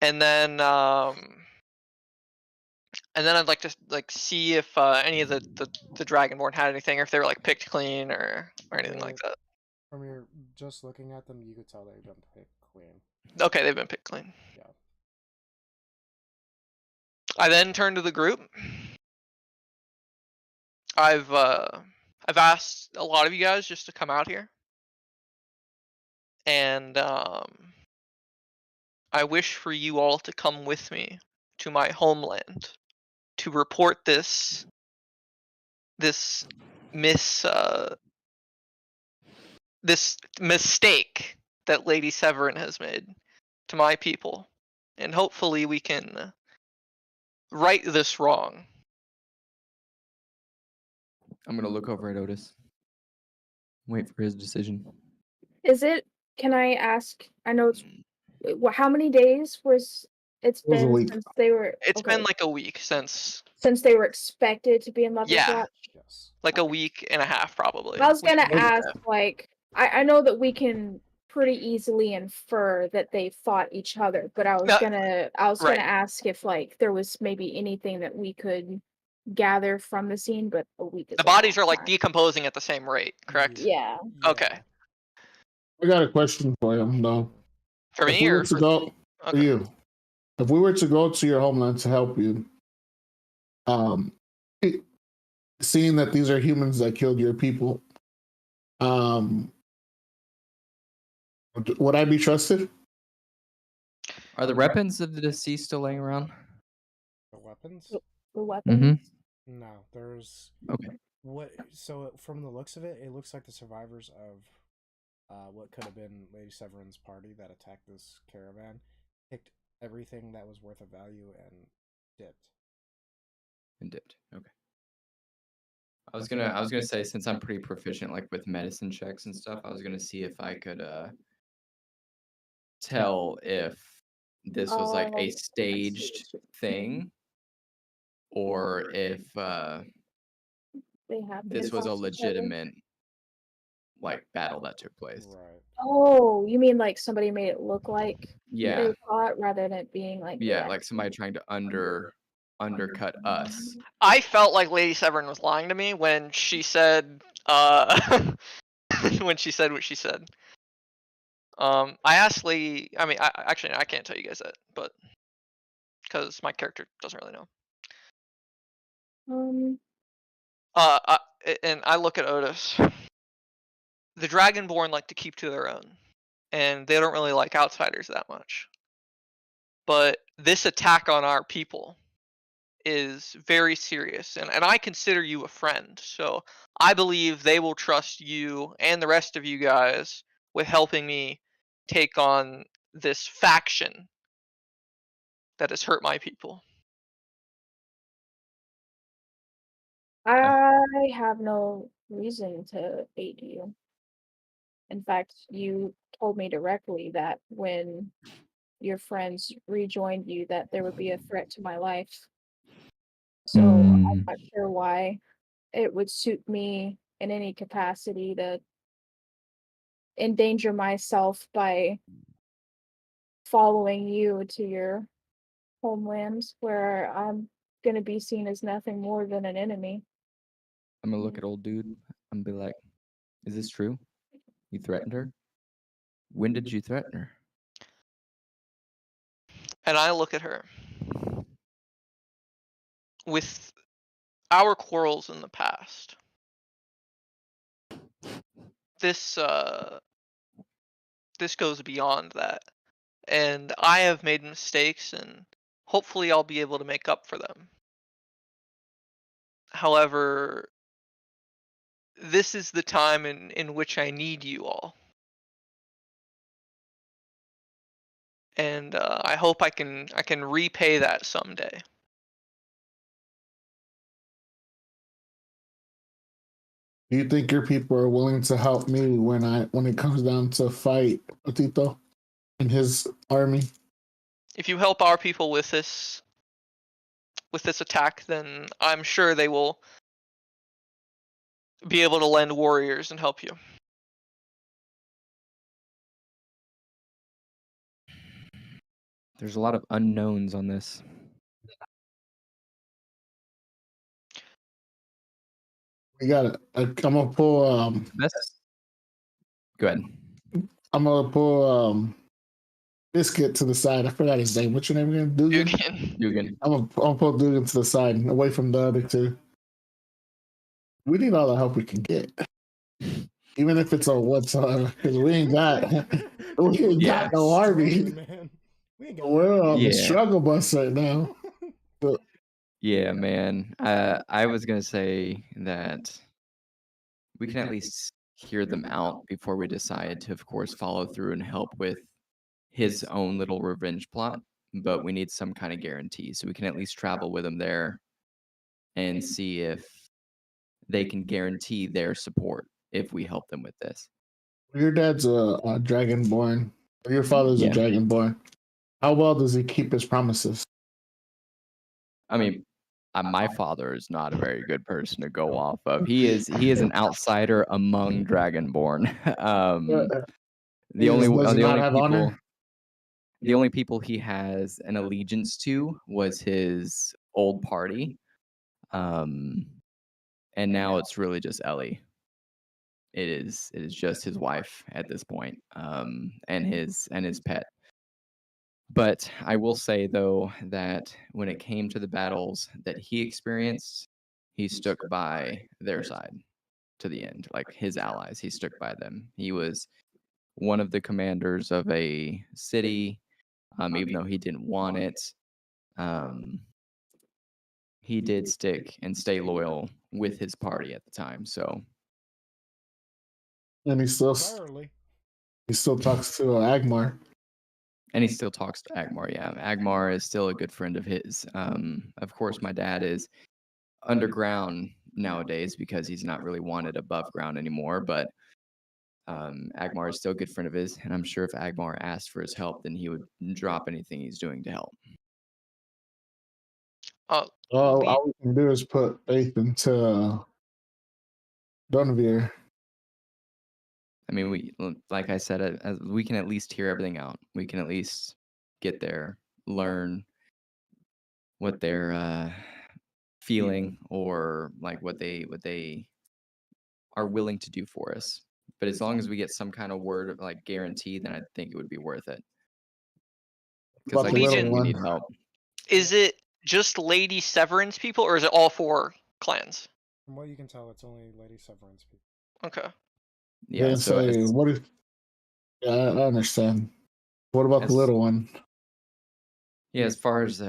And then and then I'd like to like see if any of the Dragonborn had anything, or if they were like picked clean or anything like that. From your just looking at them, you could tell they've been picked clean. Okay, they've been picked clean. Yeah. I then turn to the group. I've asked a lot of you guys just to come out here, and I wish for you all to come with me to my homeland to report this this mistake that Lady Severin has made to my people, and hopefully we can right this wrong. I'm gonna look over at Otis. Wait for his decision. Is it? Can I ask? I know it's. How many days was it's It was a been week. since they were? It's okay, been like a week since they were expected to be in Lover's Yeah. Watch. Yes. like a week and a half probably. I was Week gonna and a half. ask, like, I know that we can pretty easily infer that they fought each other, but I was No, gonna right. ask if like there was maybe anything that we could gather from the scene, but a week is The a long bodies are like time. decomposing at the same rate, correct? Yeah. Okay. I got a question for you, though. For If me we or were to go for okay. you, if we were to go to your homeland to help you, seeing that these are humans that killed your people, would I be trusted? Are the weapons of the deceased still laying around? The weapons? The weapons. No, there's Okay. what. So from the looks of it, it looks like the survivors of what could have been Lady Severin's party that attacked this caravan picked everything that was worth of value and dipped. And dipped. Okay. I was gonna say, since I'm pretty proficient like with medicine checks and stuff, I was gonna see if I could tell if this was like a staged thing or if They have this was a each other. legitimate like battle that took place. Right. Oh, you mean like somebody made it look like Yeah. they fought rather than it being like Yeah, like somebody trying to undercut us. I felt like Lady Severin was lying to me when she said when she said what she said. I asked Lady, I mean, actually I can't tell you guys that, but because my character doesn't really know. And I look at Otis. The Dragonborn like to keep to their own, and they don't really like outsiders that much. But this attack on our people is very serious, and I consider you a friend, so I believe they will trust you and the rest of you guys with helping me take on this faction that has hurt my people. I have no reason to aid you. In fact, you told me directly that when your friends rejoined you that there would be a threat to my life. So I'm not sure why it would suit me in any capacity to endanger myself by following you to your homeland where I'm going to be seen as nothing more than an enemy. I'm gonna look at old dude and be like, "Is this true? You threatened her? When did you threaten her?" And I look at her. With our quarrels in the past, this goes beyond that. And I have made mistakes, and hopefully I'll be able to make up for them. However, this is the time in which I need you all. And I hope I can repay that someday. Do you think your people are willing to help me when it comes down to fight Pt2 and his army? If you help our people with this attack, then I'm sure they will be able to lend warriors and help you. There's a lot of unknowns on this. We got it. I'm gonna pull. Best. Go ahead. I'm gonna pull. Biscuit to the side. I forgot his name. What's your name again? Dugan. Dugan. I'm gonna pull Dugan to the side, away from the other two. We need all the help we can get, even if it's a one-time, because we ain't got Yeah. no army. Man. We ain't got We're on the Yeah. struggle bus right now. Yeah, man. I was gonna say that we can at least hear them out before we decide to, of course, follow through and help with his own little revenge plot. But we need some kind of guarantee, so we can at least travel with him there and see if they can guarantee their support if we help them with this. Your dad's a dragonborn. Your father's a Yeah. dragonborn. How well does he keep his promises? I mean, my father is not a very good person to go off of. He is an outsider among dragonborn. The only people he has an allegiance to was his old party. And now it's really just Ellie. It is just his wife at this point, and his pet. But I will say though that when it came to the battles that he experienced, he stuck by their side to the end. Like his allies, he stuck by them. He was one of the commanders of a city, even though he didn't want it. He did stick and stay loyal with his party at the time. So, And he still talks to Agmar. and he still talks to Agmar. Yeah, Agmar is still a good friend of his. Of course, my dad is underground nowadays because he's not really wanted above ground anymore. But Agmar is still a good friend of his, and I'm sure if Agmar asked for his help, then he would drop anything he's doing to help. All we can do is put faith into Donavir. I mean, we, like I said, we can at least hear everything out. We can at least get there, learn what they're feeling, or like what they are willing to do for us. But as long as we get some kind of word of like guarantee, then I think it would be worth it. Because like Legion, we need help. Is it just Lady Severance people, or is it all 4 clans? From what you can tell, it's only Lady Severance people. Okay. Yeah. So I understand. What about the little one? Yeah, as far as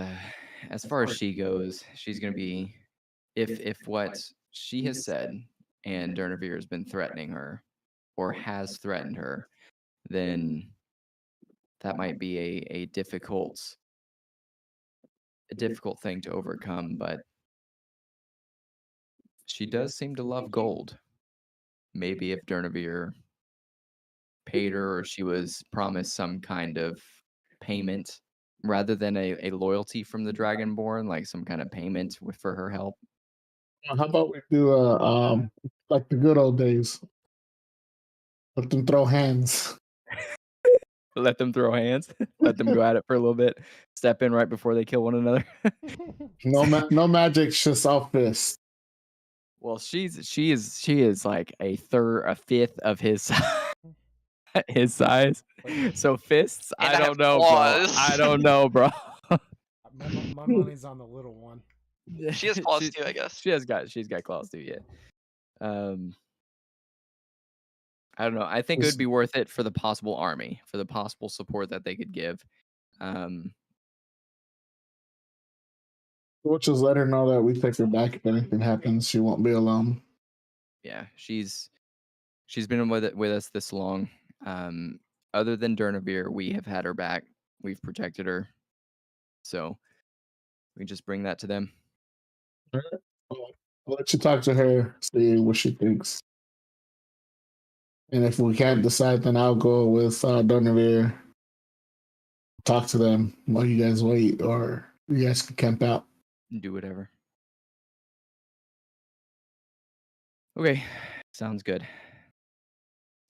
she goes, she's gonna be if what she has said and Durnavir has been threatening her or has threatened her, then that might be a difficult thing to overcome, but she does seem to love gold. Maybe if Durnavir paid her or she was promised some kind of payment rather than a loyalty from the Dragonborn, like some kind of payment for her help. How about we do like the good old days? Let them throw hands. Let them throw hands. Let them go at it for a little bit. Step in right before they kill one another. No magic, just all fists. Well, she is like a fifth of his his size. So fists, And I don't know, bro. I don't know, bro. My money's on the little one. She has claws too, I guess. She's got claws too, yeah. I don't know. I think it would be worth it for the possible army, for the possible support that they could give. We'll just let her know that we take her back if anything happens. She won't be alone. Yeah, she's been with us this long. Other than Durnavir, we have had her back. We've protected her. So we just bring that to them. I'll let you talk to her, see what she thinks. And if we can't decide, then I'll go with Donavir. Talk to them while you guys wait, or you guys can camp out. Do whatever. Okay, sounds good.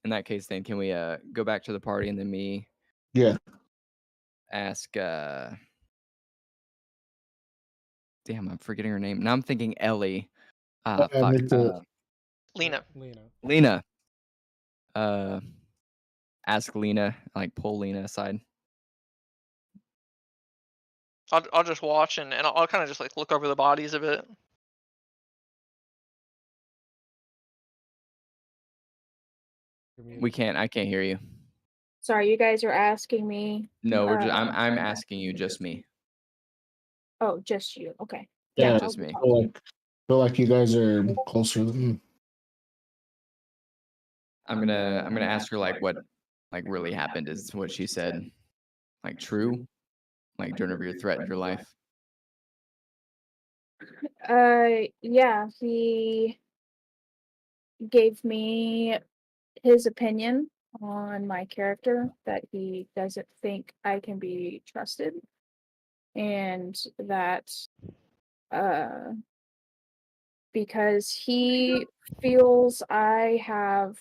In that case, then can we go back to the party and then me? Yeah. Ask. Damn, I'm forgetting her name. Now I'm thinking Ellie. Fuck. Lena. Lena. Ask Lena, like pull Lena aside. I'll just watch and I'll kind of just like look over the bodies a bit. We can't. I can't hear you. Sorry, you guys are asking me. No, we're just. I'm asking you, just me. Oh, just you. Okay. Yeah, just me. Feel like you guys are closer than. I'm gonna ask her like what like really happened. Is what she said like true? Like Durnovir threatened your life? Yeah, he gave me his opinion on my character, that he doesn't think I can be trusted, and that because he feels I have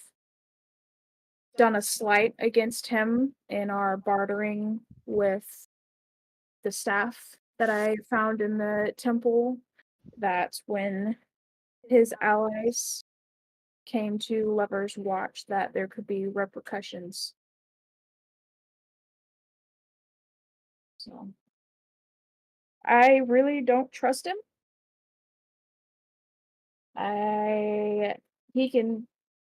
done a slight against him in our bartering with the staff that I found in the temple, that when his allies came to Lover's Watch, that there could be repercussions. So I really don't trust him. He can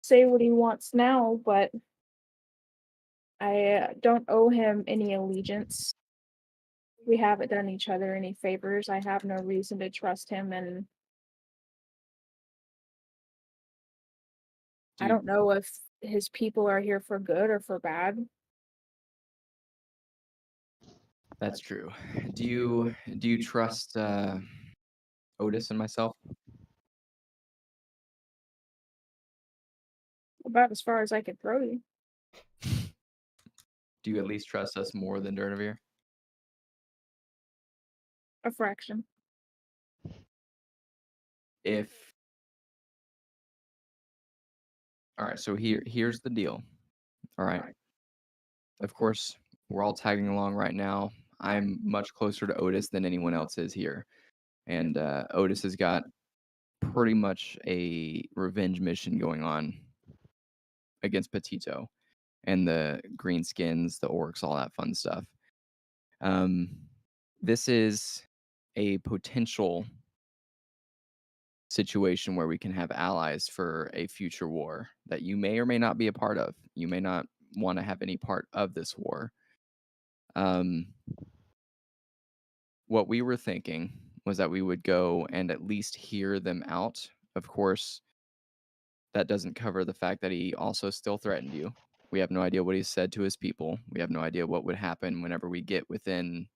say what he wants now, but I don't owe him any allegiance. We haven't done each other any favors. I have no reason to trust him, and I don't know if his people are here for good or for bad. That's true. Do you trust Otis and myself? About as far as I could throw you. Do you at least trust us more than Durnovir? A fraction. All right, so here's the deal. All right. Of course, we're all tagging along right now. I'm much closer to Otis than anyone else is here. And Otis has got pretty much a revenge mission going on against Pt2 and the greenskins, the orcs, all that fun stuff. This is a potential situation where we can have allies for a future war that you may or may not be a part of. You may not want to have any part of this war. What we were thinking was that we would go and at least hear them out. Of course, that doesn't cover the fact that he also still threatened you. We have no idea what he said to his people. We have no idea what would happen whenever we get within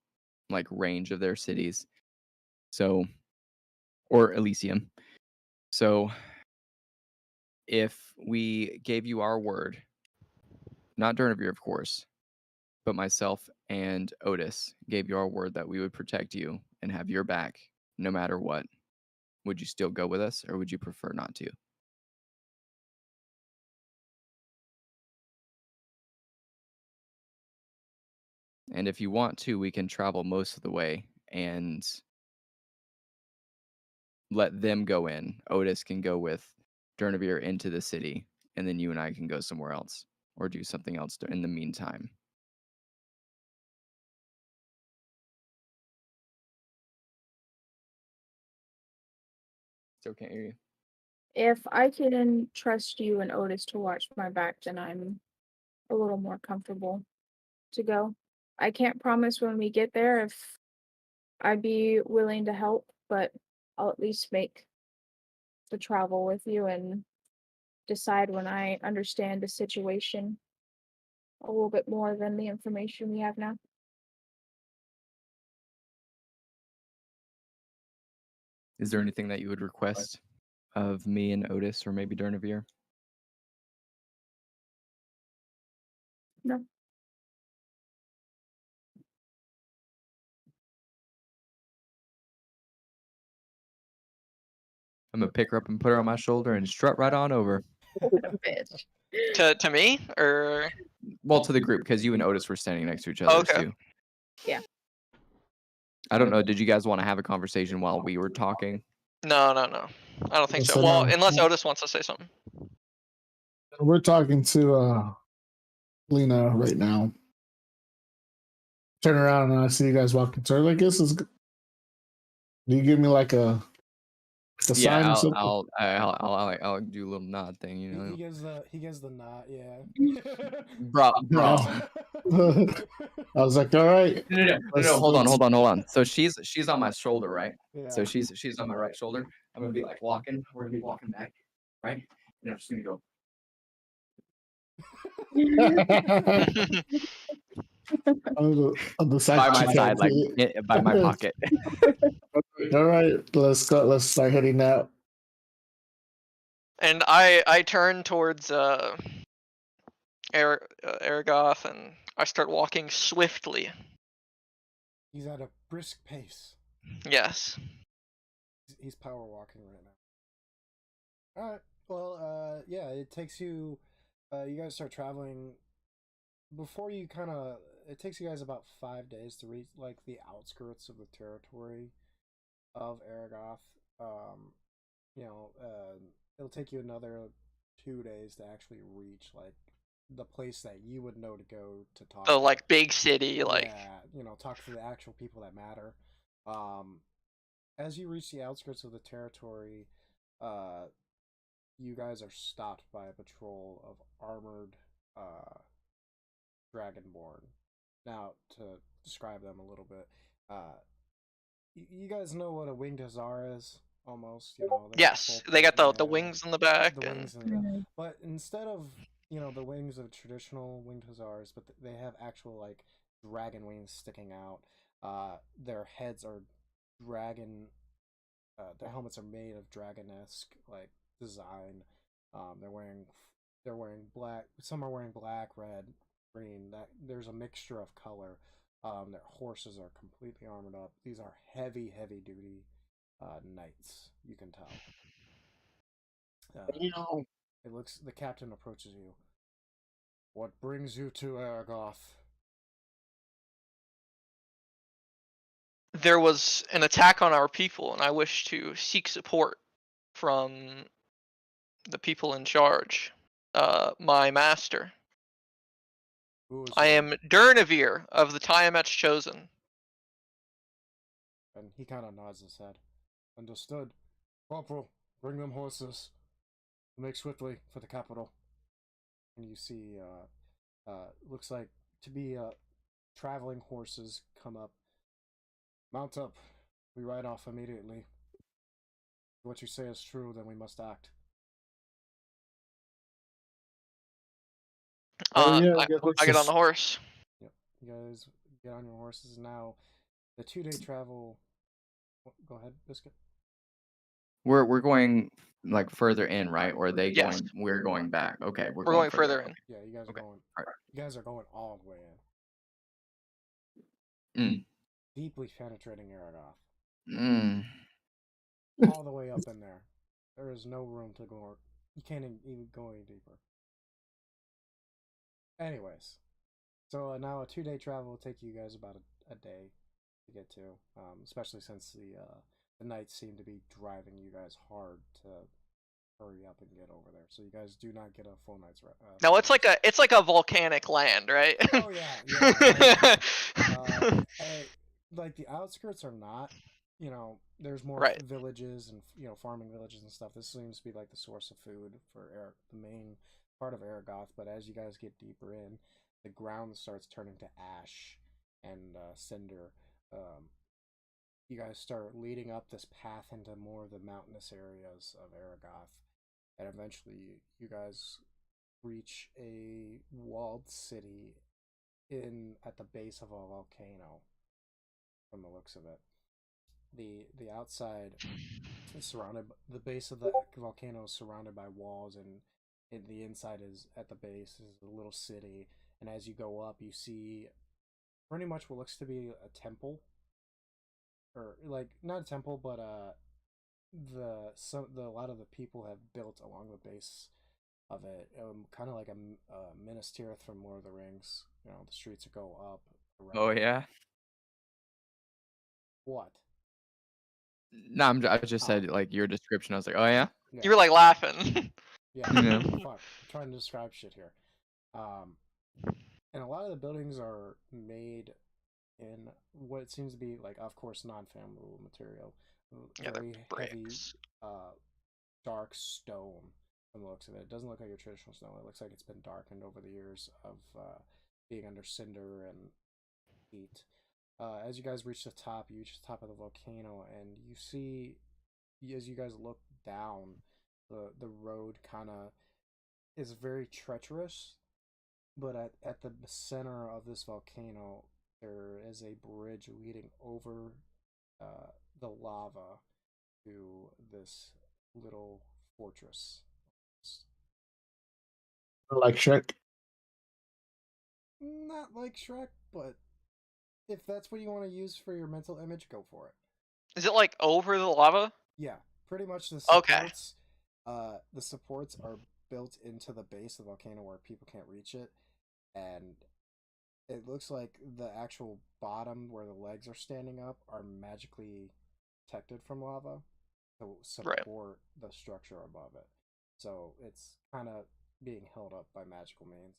like range of their cities. So, or Elysium. So if we gave you our word, not Durnovir, of course, but myself and Otis gave you our word that we would protect you and have your back no matter what, would you still go with us or would you prefer not to? And if you want to, we can travel most of the way and let them go in. Otis can go with Durnovir into the city, and then you and I can go somewhere else or do something else in the meantime. Still can't hear you. If I can trust you and Otis to watch my back, then I'm a little more comfortable to go. I can't promise when we get there if I'd be willing to help, but I'll at least make the travel with you and decide when I understand the situation a little bit more than the information we have now. Is there anything that you would request of me and Otis or maybe Durnovir? No. I'm gonna pick her up and put her on my shoulder and strut right on over. Bitch. To me or Well, to the group, because you and Otis were standing next to each other Okay. too. Yeah. I don't know. Did you guys want to have a conversation while we were talking? No. I don't think so. So Well, now- unless Otis wants to say something. We're talking to Lena right now. Turn around and I see you guys walking to her. Like, this is. Do you give me like a sign? Yeah, or something? I'll do a little nod thing, you know. He gives the nod, yeah. Bro. I was like, all right. No, hold on. So she's on my shoulder, right? Yeah. So she's on my right shoulder. I'm gonna be like walking. We're gonna be walking back, right? And I'm just gonna go. on the side By my you side, can't like see it. by my pocket. All right, let's go. Let's start heading out. And I turn towards Aragoth and I start walking swiftly. He's at a brisk pace. Yes. He's power walking right now. All right. Well, yeah, it takes you. You guys start traveling. Before you it takes you guys about 5 days to reach like the outskirts of the territory of Aragoth. It'll take you another 2 days to actually reach like the place that you would know to go to talk. The like big city, like talk to the actual people that matter. As you reach the outskirts of the territory, you guys are stopped by a patrol of armored Dragonborn. Now, to describe them a little bit, you guys know what a winged hussar is, almost. yes, they got the wings in the back. The wings in the back. But instead of the wings of traditional winged hussars, but they have actual like dragon wings sticking out. Their heads are dragon. Their helmets are made of dragon-esque like design. They're wearing black. Some are wearing black, red, green. There's a mixture of color. Their horses are completely armored up. These are heavy duty knights. You can tell. The captain approaches you. What brings you to Aragoth? There was an attack on our people, and I wish to seek support from the people in charge. My master. I am Durnavir of the Tiamet's Chosen. And he kind of nods his head. Understood. Corporal, bring them horses. Make swiftly for the capital. And you see, looks like to be traveling horses come up. Mount up. We ride off immediately. If what you say is true, then we must act. I get on the horse. Yep. You guys get on your horses now. The 2-day travel. Go ahead, Biscuit. We're going like further in, right? Or are they Yes. going? We're going back. Okay, we're going further in. Yeah, you guys are going. Right. You guys are going all the way in. Deeply penetrating Aragoth. All the way up in there. There is no room to go. You can't even go any deeper. Anyways, so now a 2-day travel will take you guys about a day to get to, especially since the knights seem to be driving you guys hard to hurry up and get over there. So you guys do not get a full night's rest. No, it's like a volcanic land, right? Oh yeah. Like the outskirts are not. There's more villages and farming villages and stuff. This seems to be like the source of food for the main part of Aragoth. But as you guys get deeper in, the ground starts turning to ash and cinder. You guys start leading up this path into more of the mountainous areas of Aragoth, and eventually you guys reach a walled city at the base of a volcano. From the looks of it, the outside is surrounded. The base of the volcano is surrounded by walls, and the inside is at the base is a little city. And as you go up, you see pretty much what looks to be a temple, or like not a temple, but a lot of the people have built along the base of it, kind of like a Minas Tirith from Lord of the Rings. The streets go up. Oh yeah. What? No, I just said like your description. I was like, oh yeah. You were like laughing. Yeah, Yeah. fuck. I'm trying to describe shit here. And a lot of the buildings are made in what seems to be like, of course, non-flammable material. Yeah, they're Very heavy, bricks. dark stone. From the looks of it, it doesn't look like your traditional stone. It looks like it's been darkened over the years of being under cinder and heat. As you guys reach the top, you reach the top of the volcano, and you see, as you guys look down, the road kind of is very treacherous. But at the center of this volcano, there is a bridge leading over the lava to this little fortress. Like Shrek. Not like Shrek, but if that's what you want to use for your mental image, go for it. Is it like over the lava? Yeah, pretty much the Okay. supports. The supports are built into the base of the volcano where people can't reach it, and it looks like the actual bottom where the legs are standing up are magically protected from lava to support the structure above it. So it's kind of being held up by magical means.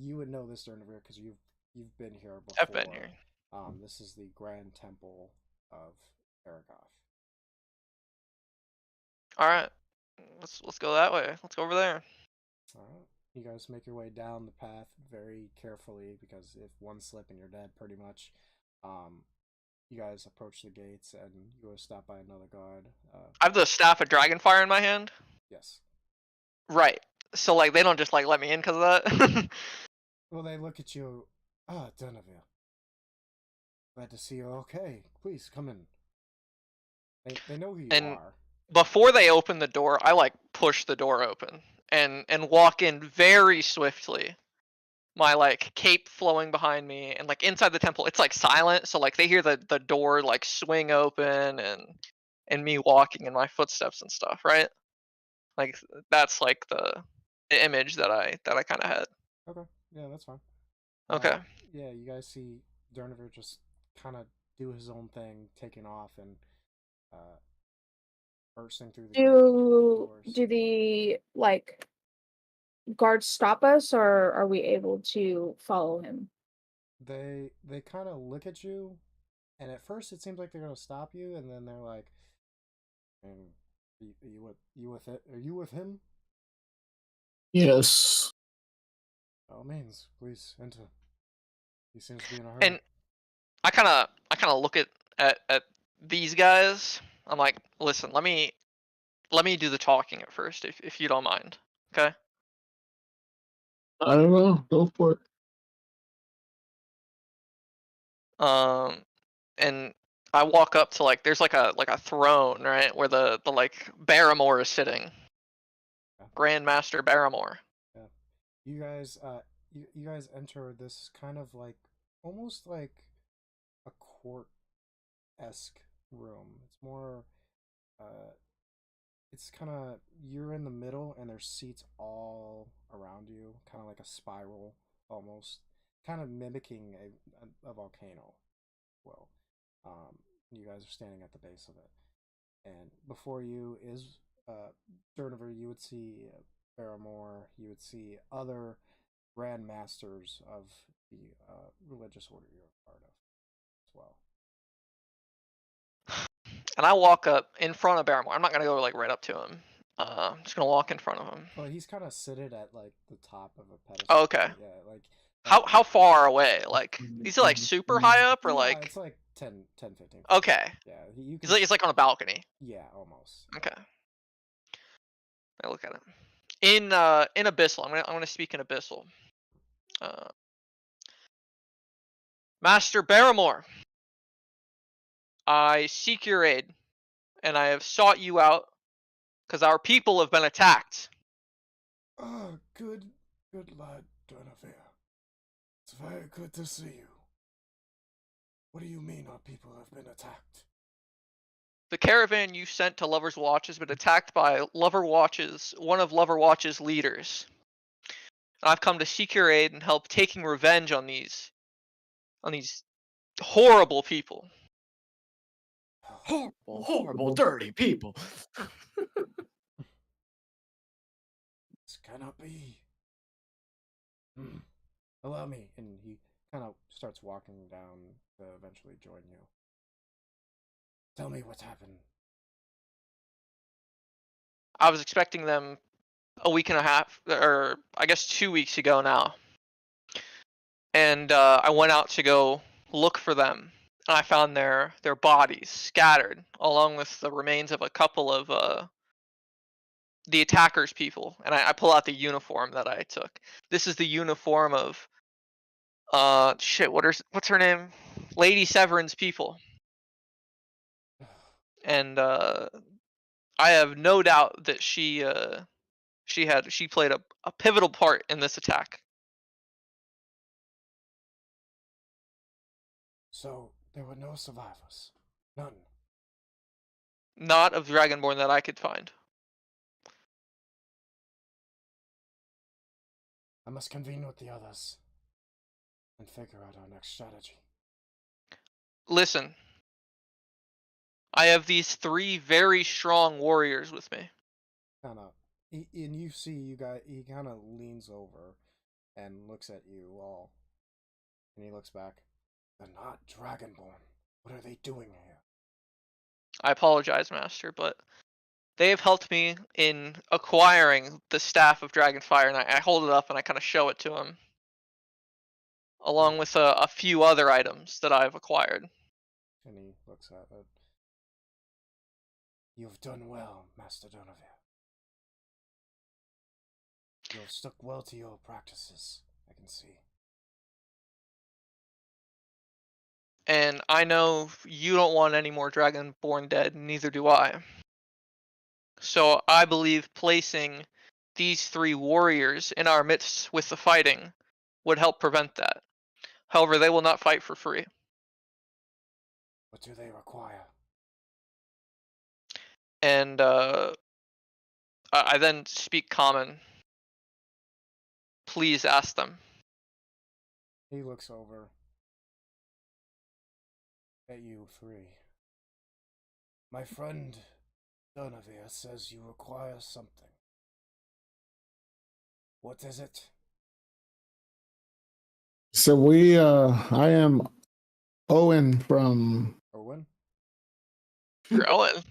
You would know this, Durnavir, because you've been here before. I've been here. This is the Grand Temple of Aragoth. All right, let's go that way. Let's go over there. All right. You guys make your way down the path very carefully because if one slip and you're dead, pretty much. You guys approach the gates and you go stop by another guard. I have the staff of dragonfire in my hand. Yes. Right. So like they don't just like let me in because of that. Well, they look at you. Ah, Durnavir. Glad to see you. Okay, please come in. They know who you And are. before they open the door, I like push the door open and walk in very swiftly. My like cape flowing behind me, and like inside the temple, it's like silent, so like they hear the door like swing open and me walking in my footsteps and stuff, right? Like that's like the image that I kind of had. Okay, yeah, that's fine. Okay. Yeah, you guys see Durnavir just kind of do his own thing, taking off and bursting through the doors. Do the like guards stop us, or are we able to follow him? They kind of look at you, and at first it seems like they're gonna stop you, and then they're like, "Are you with it? Are you with him?" Yes. By all means, please enter. He seems to be in a hurry. And I kind of look at these guys. I'm like, listen, let me do the talking at first, if you don't mind. Okay. I don't know. Go for it. And I walk up to like there's like a throne, right, where the like Barrymore is sitting. Yeah. Grandmaster Barrymore. Yeah. You guys you guys enter this kind of like almost like a court-esque room. It's more it's kind of you're in the middle and there's seats all around you, kind of like a spiral almost, kind of mimicking a volcano. Well, you guys are standing at the base of it, and before you is Durnavir. You would see Barrymore. You would see other Grand Masters of the religious order you're a part of as well. And I walk up in front of Barrymore. I'm not gonna go like right up to him. I'm just gonna walk in front of him. Well, he's kind of seated at like the top of a pedestal. Oh, okay. Yeah, like how far away? Like is he like super high up or yeah, like? it's like 10, 15. Okay. Yeah, you can. He's like on a balcony. Yeah, almost. Okay. I look at him. In Abyssal, I'm gonna speak in Abyssal. Master Barrymore, I seek your aid, and I have sought you out because our people have been attacked. Oh, good lad, Durnavir. It's very good to see you. What do you mean our people have been attacked? The caravan you sent to Lover's Watch has been attacked by one of Lover Watch's leaders. And I've come to seek your aid and help taking revenge on these horrible people. Horrible, horrible, dirty people. This cannot be. Allow me. And he kind of starts walking down to eventually join you. Tell me what's happened. I was expecting them a week and a half, or I guess 2 weeks ago now. And I went out to go look for them. And I found their bodies scattered, along with the remains of a couple of the attackers' people. And I pull out the uniform that I took. This is the uniform of what's her name? Lady Severin's people. And I have no doubt that she played a pivotal part in this attack. So there were no survivors. None. Not of Dragonborn that I could find. I must convene with the others and figure out our next strategy. Listen. I have these 3 very strong warriors with me. Kinda, and you see you guys. He kind of leans over and looks at you all, and he looks back. They're not Dragonborn. What are they doing here? I apologize, Master, but they have helped me in acquiring the Staff of Dragonfire, and I hold it up and I kind of show it to him, along with a few other items that I've acquired. And he looks at it. You've done well, Master Donovan. You've stuck well to your practices, I can see. And I know you don't want any more Dragonborn dead, neither do I. So I believe placing these 3 warriors in our midst with the fighting would help prevent that. However, they will not fight for free. What do they require? And I then speak common. Please ask them. He looks over at you 3. My friend Donovan says you require something. What is it? So I am Owen from Owen? You're Owen.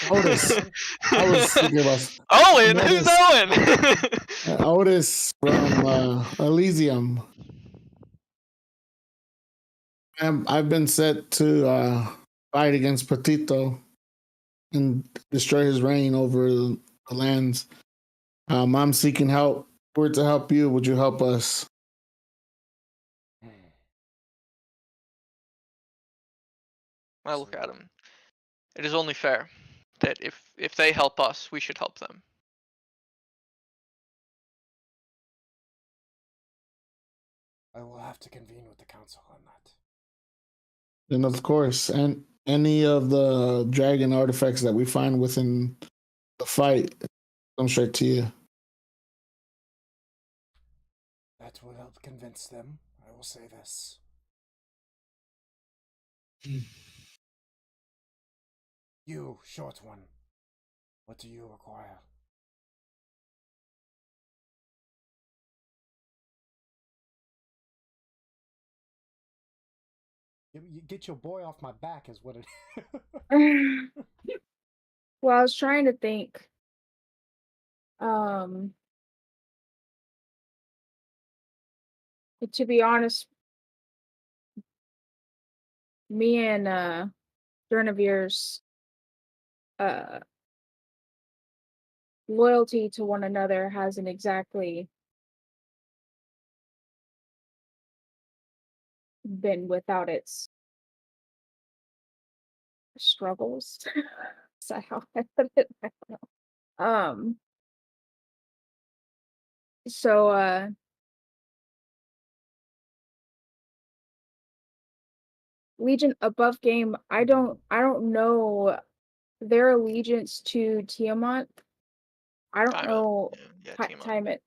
Otis. I was thinking about Owen? Who's Owen? Otis from Elysium. I've been set to fight against Pt2 and destroy his reign over the lands. I'm seeking help. If we're to help you, would you help us? I look at him. It is only fair that if they help us, we should help them. I will have to convene with the council on that. And of course, and any of the dragon artifacts that we find within the fight come straight to you. That will help convince them. I will say this. You, short one. What do you require? You get your boy off my back is what it is. Well, I was trying to think. To be honest, me and Dernavir's loyalty to one another hasn't exactly been without its struggles. Is that how I put it? I don't know. So Legion above game, I don't know their allegiance to Tiamat. I don't know time it.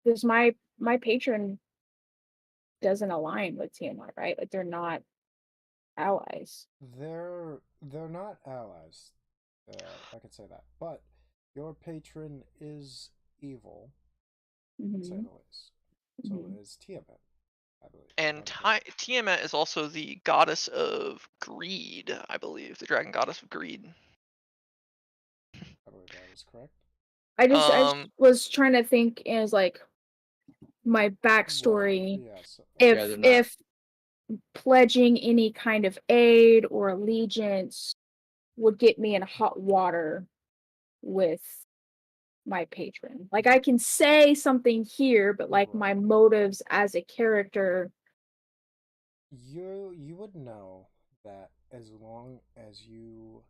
Because my patron doesn't align with Tiamat, right? Like they're not allies. They're not allies. I could say that, but your patron is evil, to say Hmm. the least. So is Tiamat, I believe. And Tiamat is also the goddess of greed, I believe, the dragon goddess of greed. I believe that is correct. I just was trying to think as like my backstory. Well, yes. If pledging any kind of aid or allegiance would get me in hot water with my patron. Like I can say something here, but like my motives as a character. You would know that as long as you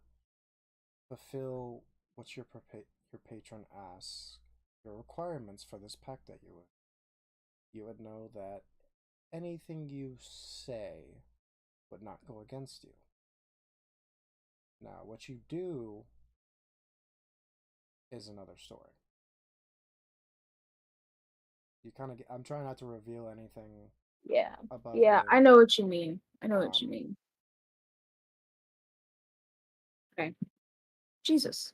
fulfill what your patron asks, your requirements for this pact that you would know that anything you say would not go against you. Now, what you do is another story. You kind of I'm trying not to reveal anything. Yeah. Above Yeah, you. I know what you mean. I know what you mean. Okay. Jesus.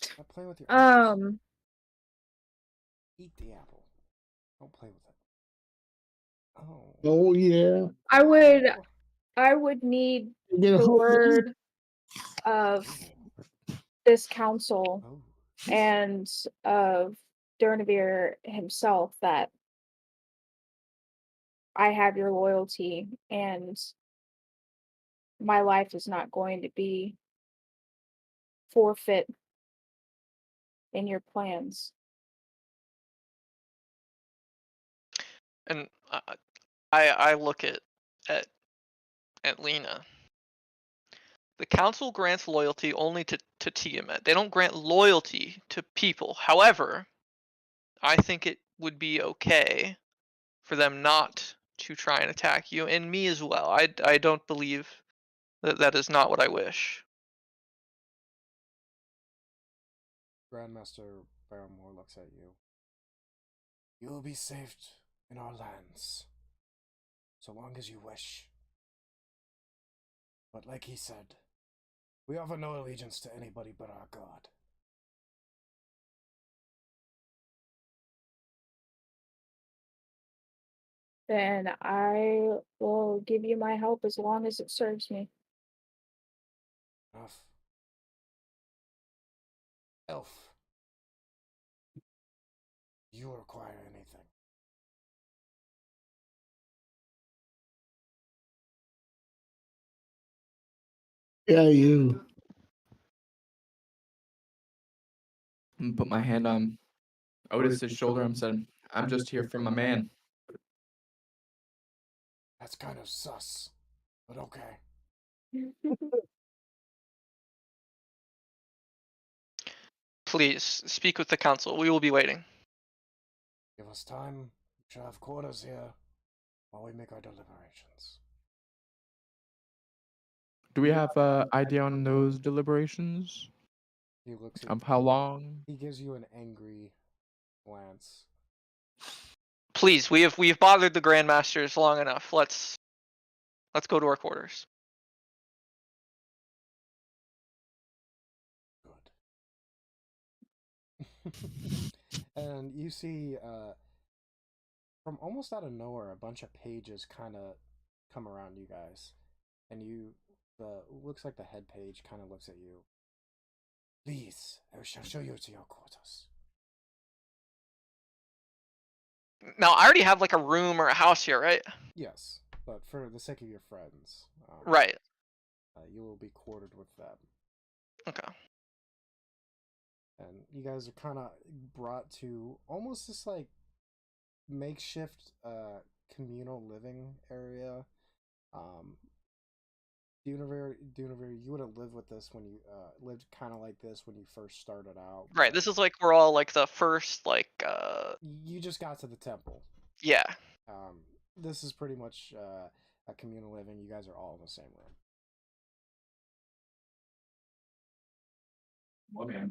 Stop playing with your apples. Eat the apple. Don't play with it. Oh. Oh yeah. I would need Get a the hold word of this council and of Durnavir himself that I have your loyalty and my life is not going to be forfeit in your plans. And I look at Lena. The council grants loyalty only to Tiamat. They don't grant loyalty to people. However, I think it would be okay for them not to try and attack you and me as well. I don't believe that is not what I wish. Grandmaster Barrymore looks at you. You will be saved in our lands, so long as you wish. But like he said, we offer no allegiance to anybody but our God. Then I will give you my help as long as it serves me. Enough. Elf. You require anything. Yeah, you. Put my hand on Otis's shoulder and said, "I'm just here for my man." That's kind of sus, but okay. Please speak with the council. We will be waiting. Give us time. We shall have quarters here while we make our deliberations. Do we have idea on those deliberations? He looks at Of how long? He gives you an angry glance. Please, we've bothered the grandmasters long enough. Let's go to our quarters. Good. And you see, from almost out of nowhere, a bunch of pages kind of come around you guys, and looks like the head page kind of looks at you. Please, I shall show you to your quarters. Now, I already have like a room or a house here, right? Yes, but for the sake of your friends, right, you will be quartered with them. Okay. And you guys are kind of brought to almost this like makeshift communal living area. Dunaver, you would have lived with this when you lived kind of like this when you first started out. Right, this is like we're all like the first like You just got to the temple. Yeah. This is pretty much a communal living. You guys are all in the same room. Okay.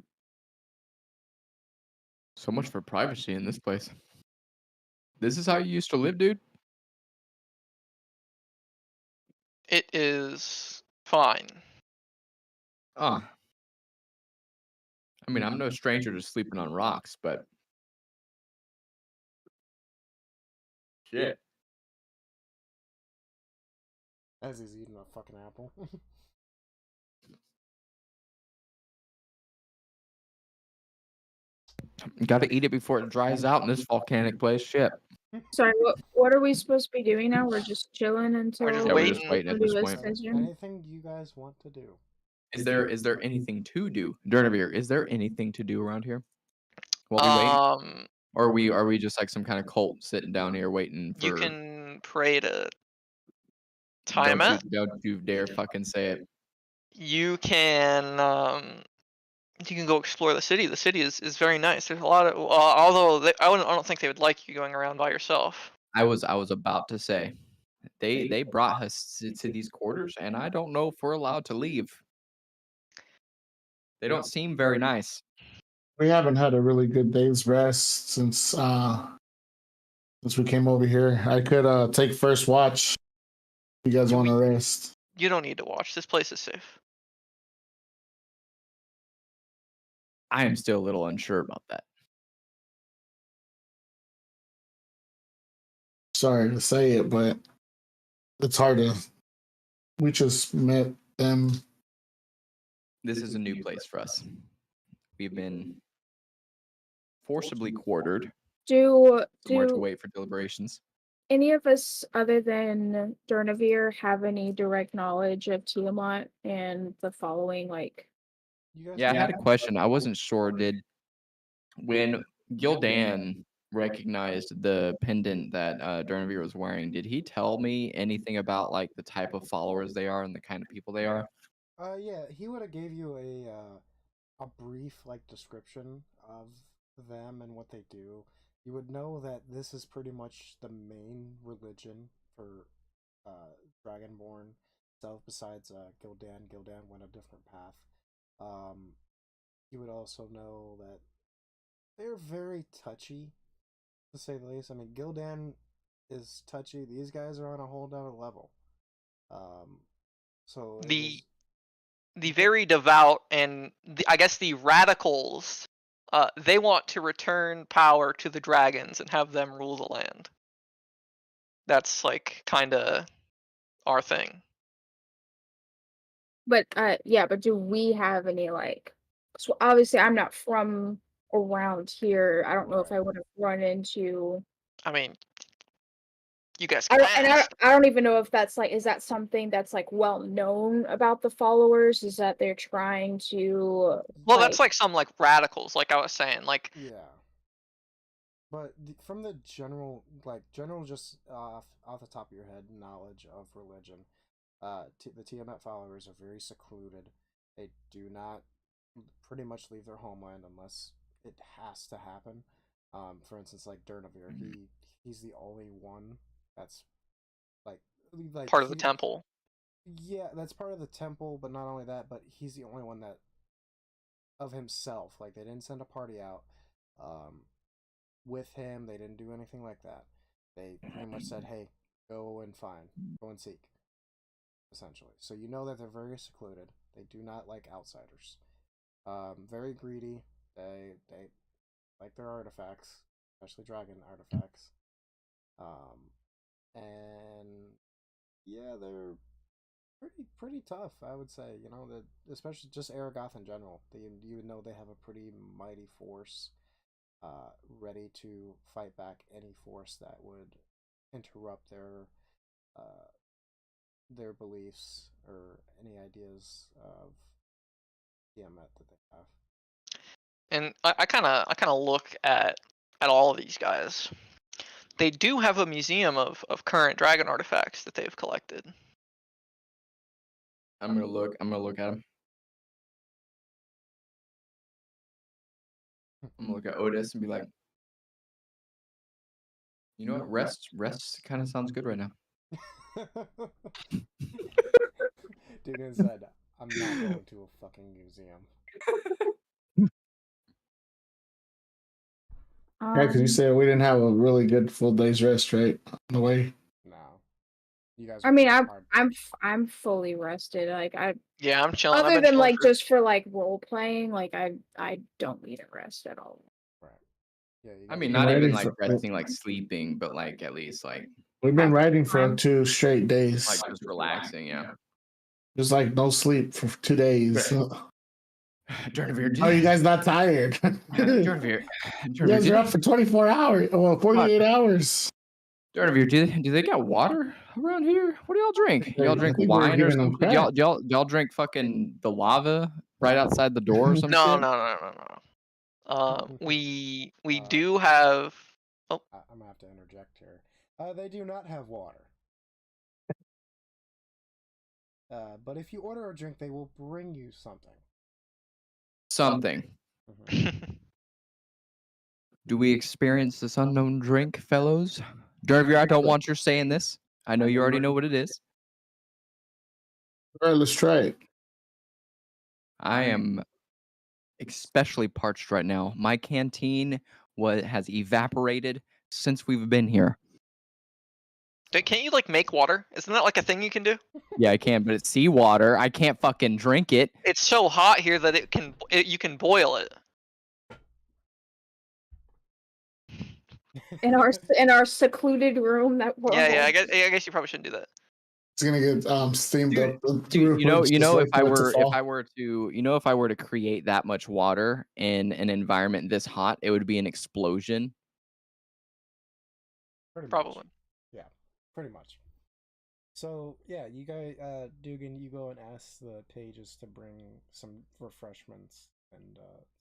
So much for privacy in this place. This is how you used to live, dude? It is fine. Ah. I mean, I'm no stranger to sleeping on rocks, but shit. As he's eating a fucking apple. Got to eat it before it dries out in this volcanic place. Shit. Sorry, what are we supposed to be doing now? We're just chilling until just Yeah, we're just waiting. waiting at we this do a point. decision. Anything you guys want to do? Is there anything to do, Durnavir? Is there anything to do around here while we wait, or are we just like some kind of cult sitting down here waiting for? You can pray to Tiamat. Don't you dare fucking say it. You can go explore the city. The city is very nice. There's a lot of although I don't think they would like you going around by yourself. I was about to say, they brought us to these quarters, and I don't know if we're allowed to leave. They don't seem very nice. We haven't had a really good day's rest since we came over here. I could take first watch. If you guys want to rest? You don't need to watch. This place is safe. I am still a little unsure about that. Sorry to say it, but it's hard to. We just met them. This is a new place for us. We've been forcibly quartered. Do Somewhere to wait for deliberations. any of us other than Durnavir have any direct knowledge of Tiamat and the following? Like, Yeah, I had a question. I wasn't sure. When Gildan recognized the pendant that Durnavir was wearing, did he tell me anything about like the type of followers they are and the kind of people they are? Yeah, he would have gave you a brief like description of them and what they do. You would know that this is pretty much the main religion for Dragonborn itself. Besides Gildan, Gildan went a different path. You would also know that they're very touchy, to say the least. I mean, Gildan is touchy. These guys are on a whole other level. So the very devout and I guess the radicals, they want to return power to the dragons and have them rule the land. That's like kind of our thing. but do we have any like? So obviously, I'm not from around here. I don't know if I would have run into. I mean, you guys I can don't, and ask. I don't even know if that's like, is that something that's like well known about the followers? Is that they're trying to? Well, that's like some like radicals, like I was saying, like yeah. But from the general, just off the top of your head knowledge of religion, the Tiamat followers are very secluded. They do not pretty much leave their homeland unless it has to happen. For instance, like Durnavir, he's the only one that's like part of the temple. Yeah, that's part of the temple, but not only that, but he's the only one that of himself. Like they didn't send a party out with him. They didn't do anything like that. They pretty much said, "Hey, go and seek." Essentially, so you know that they're very secluded. They do not like outsiders. Very greedy. They like their artifacts, especially dragon artifacts. And yeah, they're pretty tough, I would say. You know, that especially just Aragoth in general. You would know they have a pretty mighty force, ready to fight back any force that would interrupt their beliefs or any ideas of Tiamat that they have. And I kind of look at all of these guys. They do have a museum of current dragon artifacts that they've collected. I'm gonna look at him. I'm gonna look at Otis and be like, you know what? Rest kind of sounds good right now. Dude said, "I'm not going to a fucking museum." Yeah, because you said we didn't have a really good full day's rest, right? On the way. No. You guys. I mean, worked hard. I'm fully rested. Like Yeah, I'm chilling. I've other been than chilling like for- just for like role playing, like I don't need a rest at all. Right. Yeah. You I guys mean, are- not Ready even like for- resting, like sleeping, but like at least like We've been Have riding for time. 2 straight days. like just relaxing. Yeah. Just like no sleep for 2 days. Durnavir, Are you guys not tired? Durnavir, You guys are up for 24 hours. Well, 48 hours. Durnavir, do they got water around here? What do y'all drink? Y'all I drink think we're wine or giving them something? Y'all drink fucking the lava right outside the door or some No, shit? no. We Uh, do have. I'm gonna have to interject here. They do not have water. But if you order a drink, they will bring you something. Something. Mhm. Do we experience this unknown drink, fellows? Durnavir, I don't want your saying this. I know you already know what it is. All right, let's try it. I am especially parched right now. My canteen has evaporated since we've been here. Can't you like make water? Isn't that like a thing you can do? Yeah, I can, but it's seawater. I can't fucking drink it. It's so hot here that you can boil it. In our secluded room that we're Yeah, all- I guess you probably shouldn't do that. It's gonna get steamed Dude, up. Dude, you know, just if wait for it to fall. I were to create that much water in an environment this hot, it would be an explosion. Pretty much. Probably. Yeah, pretty much. So yeah, you guys, Dugan, you go and ask the pages to bring some refreshments and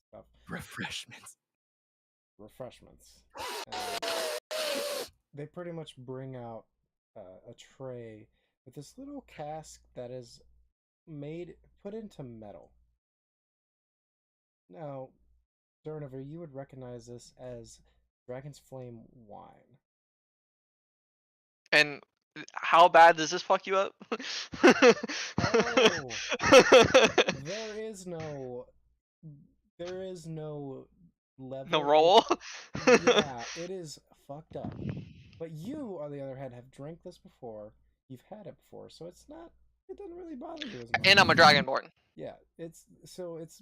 stuff. Refreshments. And they pretty much bring out a tray with this little cask that is put into metal. Now, Durnover, you would recognize this as Dragon's Flame wine. And how bad does this fuck you up? Oh. There is no level. The roll? Yeah, it is fucked up. But you, on the other hand, have drank this before. You've had it before, so it doesn't really bother you as much. And I'm a dragonborn. Yeah, it's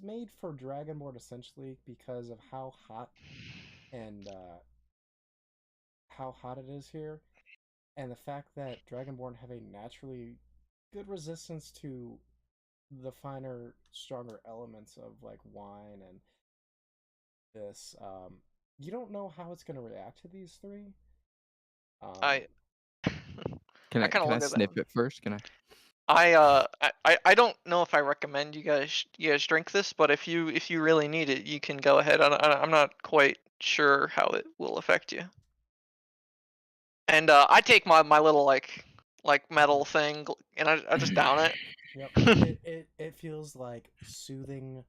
made for Dragonborn essentially because of how hot and how hot it is here, and the fact that Dragonborn have a naturally good resistance to the finer, stronger elements of like wine and this. You don't know how it's gonna react to these three. I Can I I kinda look at that. sniff it first? Can I? I don't know if I recommend you guys drink this, but if you really need it, you can go ahead. I'm not quite sure how it will affect you. And I take my little like metal thing and I just down it. Yep. it feels like soothing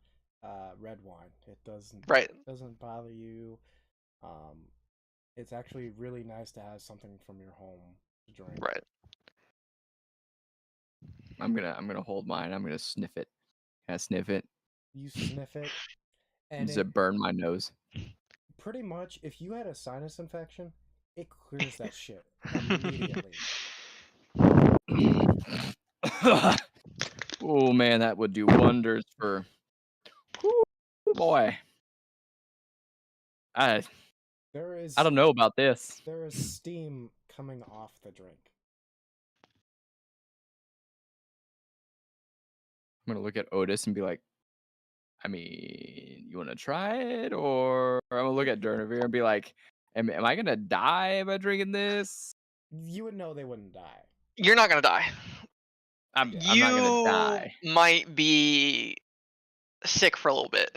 red wine. It doesn't bother you. It's actually really nice to have something from your home to drink. Right. I'm gonna hold mine. I'm gonna sniff it. Can I sniff it? You sniff it, and Does it burn my nose? pretty much, if you had a sinus infection, it clears that shit immediately. Oh man, that would do wonders for. Whew, boy, I don't know about this. There is steam coming off the drink. I'm gonna look at Otis and be like, I mean, you want to try it, or I'm gonna look at Durnavir and be like, am I gonna die by drinking this? You would know they wouldn't die. You're not gonna die. I'm not gonna die. You might be sick for a little bit.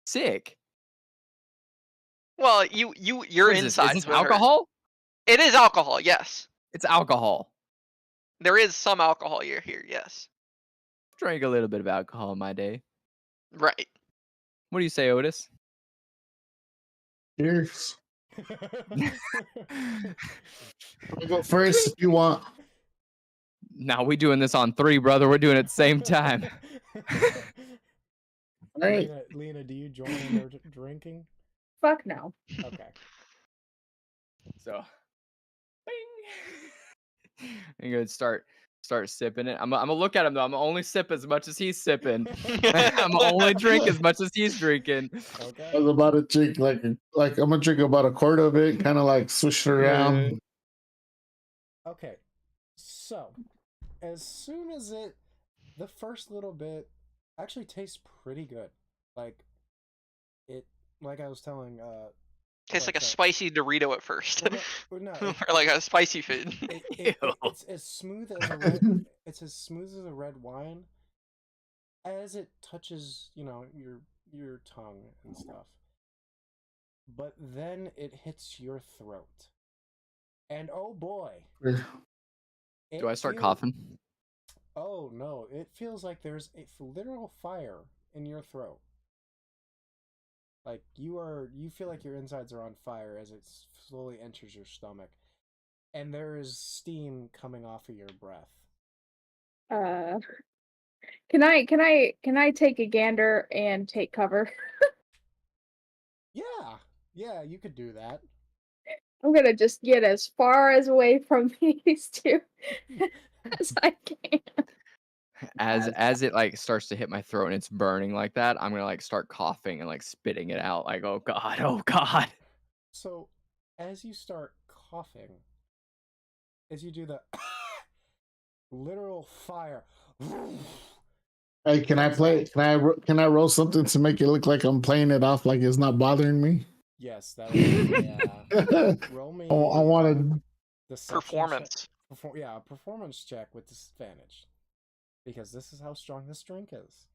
Sick. Well, your What is this? insides. Is this would hurt. alcohol? It is alcohol. Yes, It's alcohol. there is some alcohol here. Yes. Drank a little bit of alcohol in my day. Right. What do you say, Otis? Cheers. I'll go first if you want. Now we doing this on 3, brother. We're doing it at the same time. All right. Lena, do you join in their drinking? Fuck no. Okay. So, I'm gonna start sipping it. I'm gonna look at him though. I'm gonna only sip as much as he's sipping. I'm gonna only drink as much as he's drinking. I Okay. was about to drink like I'm gonna drink about a quart of it, kind of like swish it around. Okay. So, as soon as the first little bit actually tastes pretty good. Like like I was telling Tastes like a Alexa, spicy Dorito at first, well, no, or like a spicy food. it's as smooth as a red. It's as smooth as a red wine as it touches, your tongue and stuff. But then it hits your throat, and oh boy, Do I start feels- coughing? Oh no! It feels like there's a literal fire in your throat. Like you feel like your insides are on fire as it slowly enters your stomach, and there is steam coming off of your breath. Can I take a gander and take cover? Yeah, you could do that. I'm gonna just get as far as away from these two as I can. As it like starts to hit my throat and it's burning like that, I'm gonna like start coughing and like spitting it out. Like, oh god, oh god. So, as you start coughing, as you do the literal fire. Hey, can I play? Can I roll something to make it look like I'm playing it off like it's not bothering me? Yes, that was roll me. I wanted Deception Performance. check. A performance check with disadvantage, because this is how strong this drink is.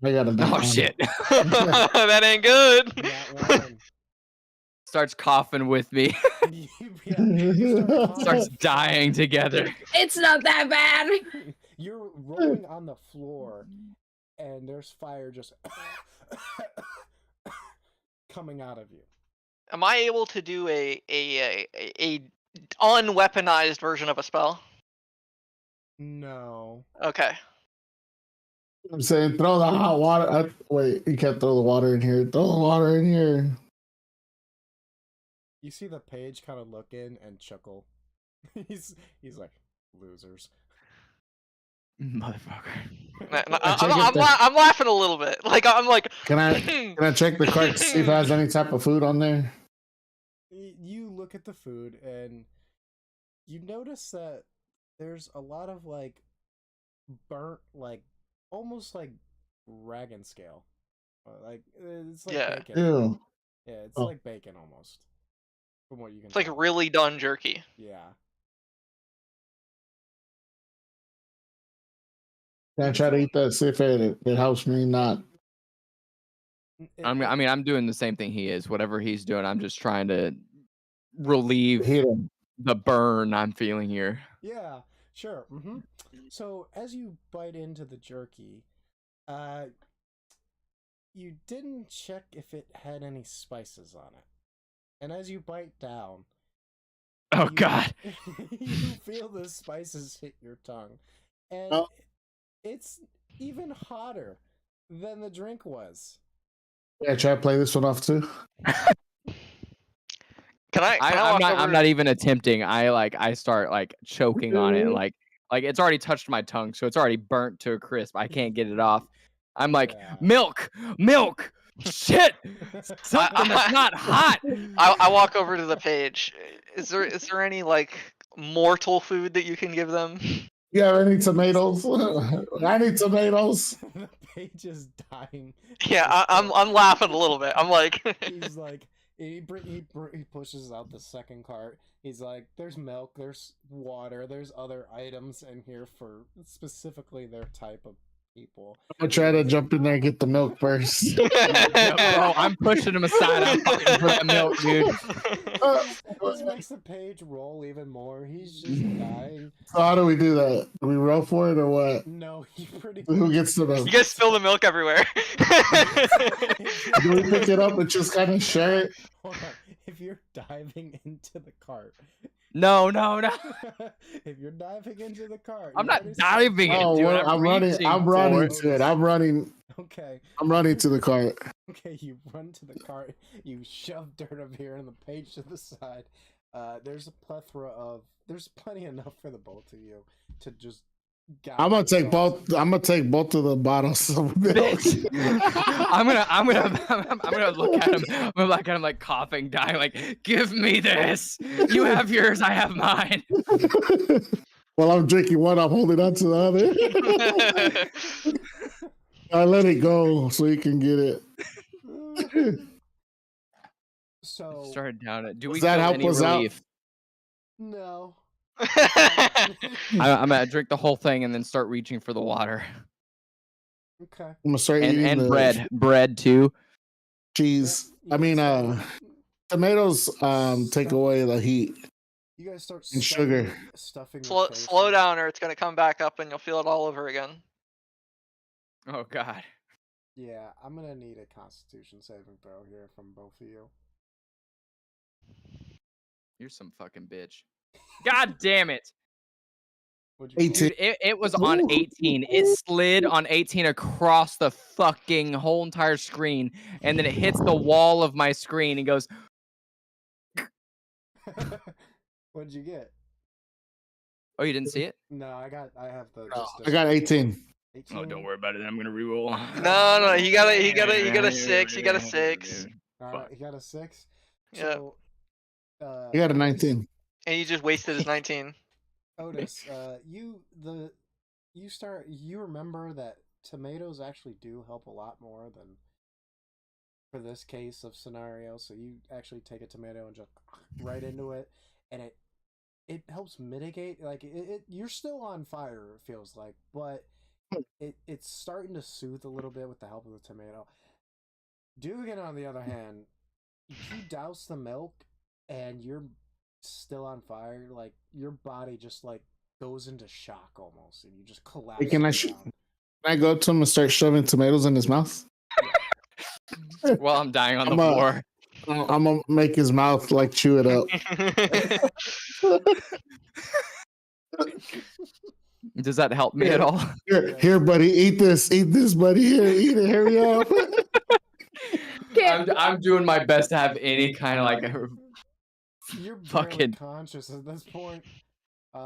I got a Oh shit. That ain't good. That one. Starts coughing with me. You start coughing Starts fast. dying together. It's not that bad. You're rolling on the floor, and there's fire just coming out of you. Am I able to do a unweaponized version of a spell? No. Okay. I'm saying throw the hot water. Wait, you can't throw the water in here. Throw the water in here. You see the page kind of look in and chuckle. He's like, losers. Motherfucker. I'm laughing a little bit. Like I'm like. Can I check the cart to see if it has any type of food on there? You look at the food and you notice that there's a lot of like burnt, like almost like rag and scale. Like it's like Yeah. bacon. Ew. Yeah, it's Oh. like bacon almost. From what you can It's like tell. really done jerky. Yeah. Can I try to eat that? See if it helps me not. I mean, I'm doing the same thing he is. Whatever he's doing, I'm just trying to relieve Hit him. the burn I'm feeling here. Yeah, sure. So as you bite into the jerky, you didn't check if it had any spices on it. And as you bite down, Oh god. you feel the spices hit your tongue. And Oh. it's even hotter than the drink was. Yeah, try to play this one off too. I'm not even attempting. I start like choking on it and like it's already touched my tongue, so it's already burnt to a crisp. I can't get it off. I'm like, Yeah. milk, shit, something that's not hot. I walk over to the page. Is there any like mortal food that you can give them? Yeah, I need tomatoes. I need tomatoes. The page is dying. Yeah, I'm laughing a little bit. I'm like, He's like, he pushes out the second cart. He's like, there's milk, there's water, there's other items in here for specifically their type of people. I'm gonna try to jump in there and get the milk first. Yeah, bro, I'm pushing him aside. I'm fighting for that milk, dude. This makes the page roll even more. He's just dying. So how do we do that? Do we roll for it or what? No, he pretty Who gets to you the? guys spill the milk everywhere. Do we pick it up and just kind of share it? Hold on. If you're diving into the cart. No. If you're diving into the cart. I'm you not already diving said- Oh, into well, it. I'm running. reaching I'm for running it. to it. I'm running to the cart. Okay, you run to the cart, you shove dirt over here and the page to the side. There's a plethora of. There's plenty enough for the both of you to just. I'm gonna take both. I'm gonna take both of the bottles of milk. I'm gonna look at him. I'm gonna look at him like coughing, dying. Like, give me this. You have yours. I have mine. While I'm drinking one, I'm holding on to the other. I let it go so you can get it. So Started down it. Do we Does that feel help any us out? relief? no. I'm gonna drink the whole thing and then start reaching for the water. Okay. I'm gonna start eating And the bread too. cheese. Yeah, I mean, tomatoes take away the heat You guys start and sugar. stuffing. Slow down, or it's gonna come back up, and you'll feel it all over again. Oh God. Yeah, I'm gonna need a Constitution saving throw here from both of you. You're some fucking bitch. God damn it. What'd you roll? 18. Dude, it was on 18. It slid on 18 across the fucking whole entire screen, and then it hits the wall of my screen and goes. What'd you get? Oh, you didn't see it? No, I have the. No, just I got 18. 18. Oh, don't worry about it. I'm gonna reroll. No, he got a 6. He got a 6. All right, he got a 6. Yeah. So, You got a Otis- 19. And you just wasted his 19. Otis, you remember that tomatoes actually do help a lot more than for this case of scenario. So you actually take a tomato and just right into it, and it helps mitigate. Like you're still on fire. It feels like, but it's starting to soothe a little bit with the help of the tomato. Dugan, on the other hand, you douse the milk, and you're still on fire. Like your body just like goes into shock almost, and you just collapse. Hey, can down. I go to him and start shoving tomatoes in his mouth? While I'm dying on the floor. I'm gonna make his mouth like chew it up. Does that help me at all? Here, buddy, eat this, buddy. Here, eat it. Hurry up. I'm doing my best to have any kind of like You're fucking conscious at this point.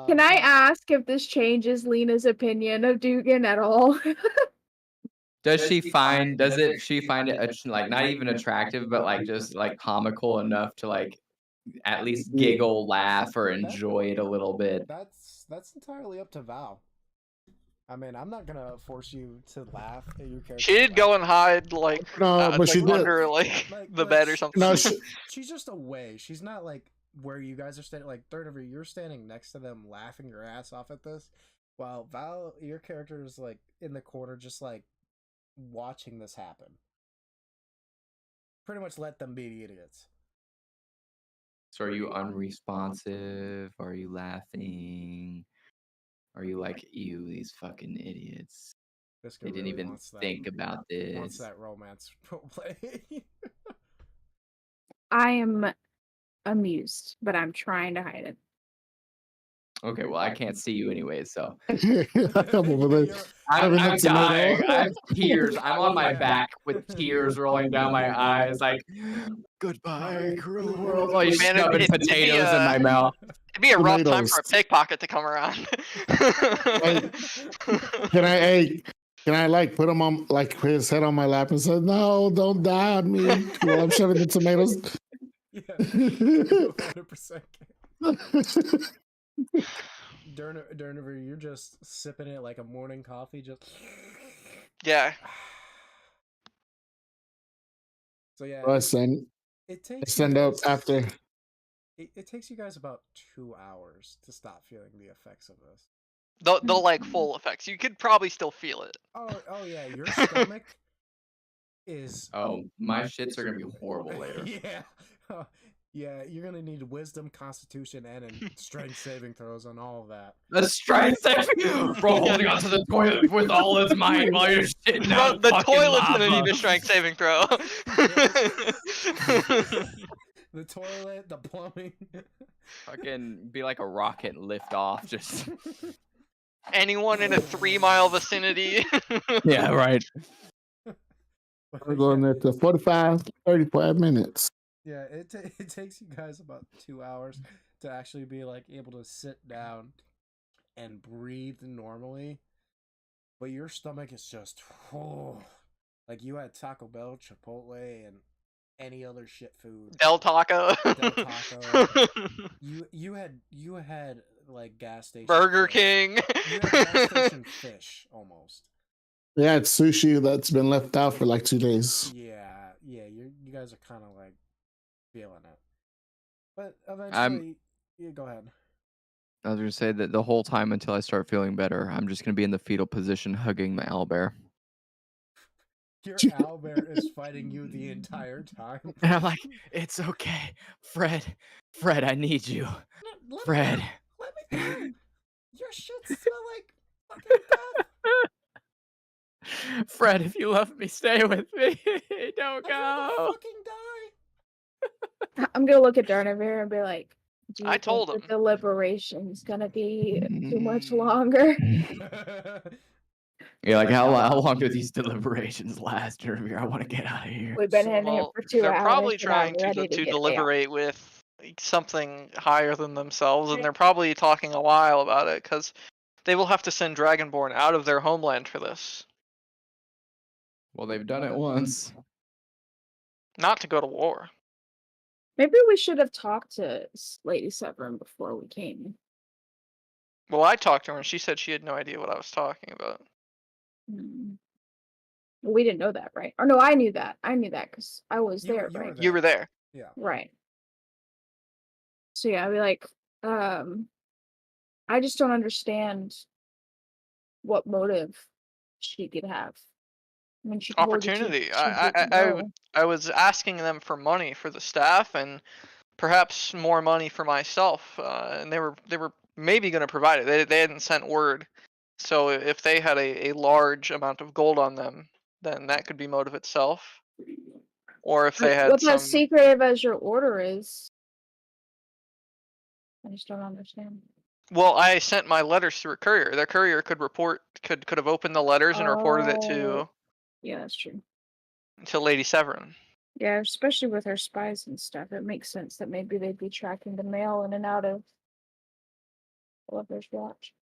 Can I ask if this changes Lena's opinion of Dugan at all? Does she find it like not even attractive, but like just like comical enough to like at least giggle, laugh, or enjoy it a little bit? That's entirely up to Val. I mean, I'm not gonna force you to laugh at your character. She did go and hide like but she did. under like the bed or something. No, she's just away. She's not like where you guys are standing. Like third over, you're standing next to them, laughing your ass off at this, while Val, your character is like in the corner, just like watching this happen. Pretty much let them be the idiots. So are you unresponsive? Are you laughing? Are you like, ew, these fucking idiots? They didn't even think about this. Wants that romance roleplay. I am amused, but I'm trying to hide it. Okay, well, I can't see you anyway, so. I'm over there. I'm dying. I have tears. I'm on my back with tears rolling down my eyes. Like, goodbye, cruel world. While you're shoving potatoes in my mouth. It'd be a rough time for a pickpocket to come around. Can I like put him on, like put his head on my lap and say, "No, don't die on me," while I'm shoving the tomatoes? Yeah, 100%. Durnover, you're just sipping it like a morning coffee, just. Yeah. So yeah. It send up after. It takes you guys about 2 hours to stop feeling the effects of this. The like full effects. You could probably still feel it. Oh yeah, your stomach is. Oh, my shits are gonna be horrible later. Yeah. Yeah, you're gonna need wisdom, constitution, and strength saving throws on all of that. The strength saving for holding onto the toilet with all his might while you're shitting out. The toilet's gonna need a strength saving throw. The toilet, the plumbing. Fucking be like a rocket and lift off. Just anyone in a 3-mile vicinity. Yeah, right. We're going there to 35 minutes. Yeah, it takes you guys about 2 hours to actually be like able to sit down and breathe normally, but your stomach is just like you had Taco Bell, Chipotle, and any other shit food. Del Taco. Del Taco. You had like gas station Burger fish. King. You had gas station fish almost. Yeah, it's sushi that's been left out for like 2 days. Yeah, you guys are kind of like feeling it, but eventually, yeah, go ahead. I was gonna say that the whole time until I start feeling better, I'm just gonna be in the fetal position, hugging my owlbear. Your owlbear is fighting you the entire time. And I'm like, it's okay, Fred, I need you, Fred. Let me through. Your shit smell like fucking death. Fred, if you love me, stay with me. Don't I'd rather go. fucking die. I'm gonna look at Darnavir and be like, "Do you I think told the him. deliberation's gonna be too much longer?" Yeah, like how long do these deliberations last, Narvinia? I want to get out of here. We've been in here Well, for 2 they're hours. probably And I'm trying to ready to get out. deliberate with something higher than themselves, and they're probably talking a while about it because they will have to send Dragonborn out of their homeland for this, Well, they've done it once. not to go to war. Maybe we should have talked to Lady Severin before we came. Well, I talked to her, and she said she had no idea what I was talking about. Well, we didn't know that, right? Or no, I knew that. I knew that because I was there, You right? were there. You were there. Yeah. Right. So yeah, I'd be like, I just don't understand what motive she could have. I mean, she told you Opportunity. she didn't know. I was asking them for money for the staff and perhaps more money for myself, and they were maybe going to provide it. They hadn't sent word, so if they had a large amount of gold on them, then that could be motive itself. Or if they had What's some. as secretive as your order is? I just don't understand. Well, I sent my letters through a courier. Their courier could have opened the letters and reported it to Yeah, that's true. Lady Severin. Yeah, especially with her spies and stuff, it makes sense that maybe they'd be tracking the mail in and out of Oliver's watch.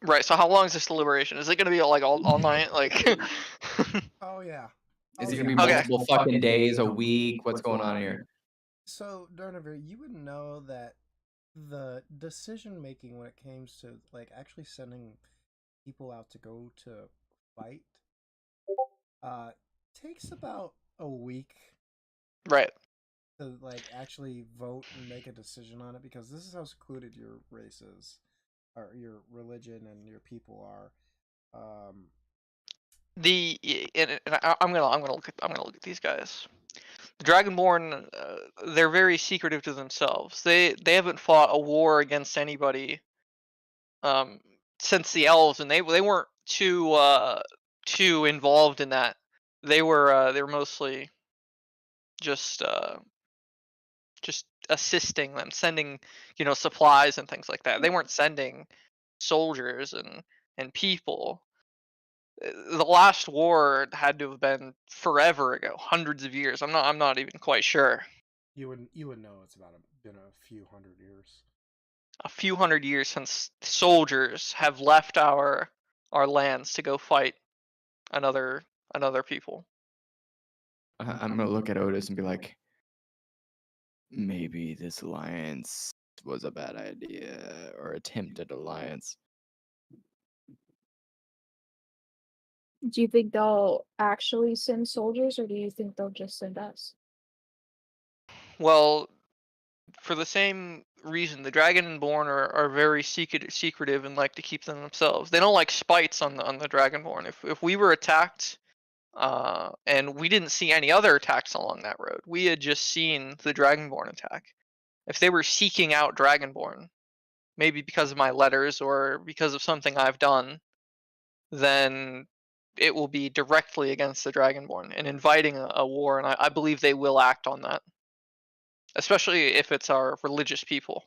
Right. So how long is this deliberation? Is it going to be like all night? Like. Oh yeah. Is Oh, it gonna be yeah. Okay. multiple fucking days, a week? What's going on here? So, Darnavir, you would know that the decision making when it comes to like actually sending people out to go to fight takes about a week Right. to like actually vote and make a decision on it, because this is how secluded your race is, or your religion and your people are. I'm gonna look at these guys. The Dragonborn, they're very secretive to themselves. They haven't fought a war against anybody since the elves, and they weren't too involved in that. They were mostly just assisting them, sending supplies and things like that. They weren't sending soldiers and people. The last war had to have been forever ago, hundreds of years. I'm not even quite sure. You would know it's been a few hundred years. A few hundred years since soldiers have left our lands to go fight another people. I'm gonna look at Otis and be like, maybe this alliance was a bad idea, or attempted alliance. Do you think they'll actually send soldiers, or do you think they'll just send us? Well, for the same reason, the Dragonborn are very secretive and like to keep them themselves. They don't like spites on the Dragonborn. If we were attacked, and we didn't see any other attacks along that road, we had just seen the Dragonborn attack. If they were seeking out Dragonborn, maybe because of my letters or because of something I've done, then it will be directly against the Dragonborn and inviting a war, and I believe they will act on that. Especially if it's our religious people.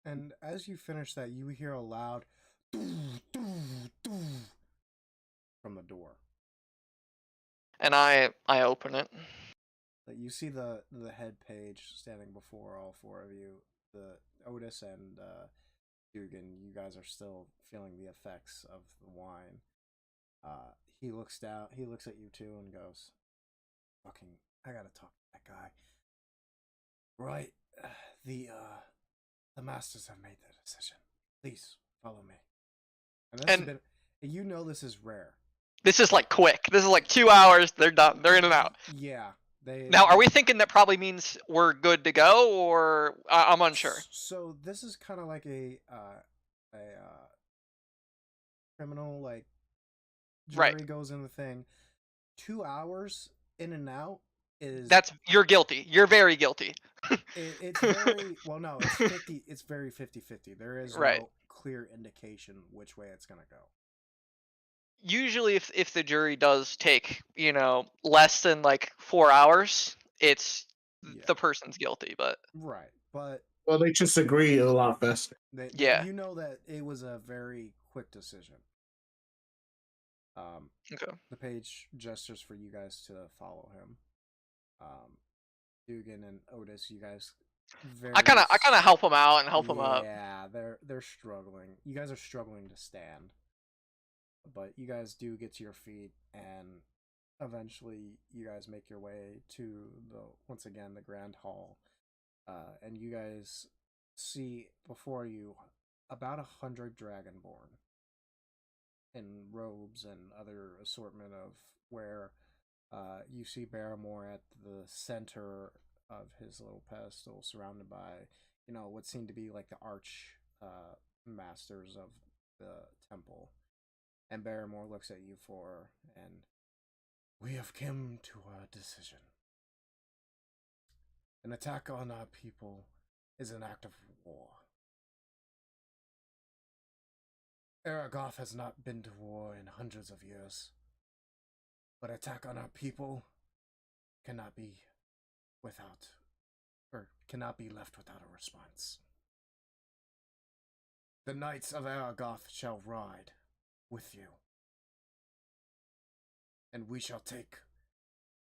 And as you finish that, you hear a loud "doo, doo, doo," And I open it. You see the head page standing before all four of you. The Otis and Dugan, you guys are still feeling the effects of the wine. He looks down. He looks at you two and goes, "Fucking, I gotta talk to that guy." Right, the masters have made their decision. Please follow me. And this has been. You know this is rare. This is like quick. This is like 2 hours. They're done. They're in and out. Yeah. Now, are we thinking that probably means we're good to go, or I'm unsure? So this is kind of like a criminal like jury Right. goes in the thing. 2 hours in and out is you're guilty. You're very guilty. it's very well no it's 50 it's very 50-50. There is Right. no clear indication which way it's gonna go. Usually, if the jury does take less than like 4 hours, it's the person's guilty. But right, but well, they just agree a lot faster. Yeah. You know that it was a very quick decision. Okay. The page gestures for you guys to follow him. Dugan and Otis, you guys. I kind of help them out and help them up. Yeah, they're struggling. You guys are struggling to stand, but you guys do get to your feet, and eventually you guys make your way to once again the Grand Hall, and you guys see before you about 100 Dragonborn in robes and other assortment of wear. You see Barrymore at the center of his little pedestal, surrounded by, what seem to be like the arch masters of the temple. And Barrymore looks at you and we have come to a decision. An attack on our people is an act of war. Aragoth has not been to war in hundreds of years, but attack on our people cannot be left without a response. The knights of Aragoth shall ride with you, and we shall take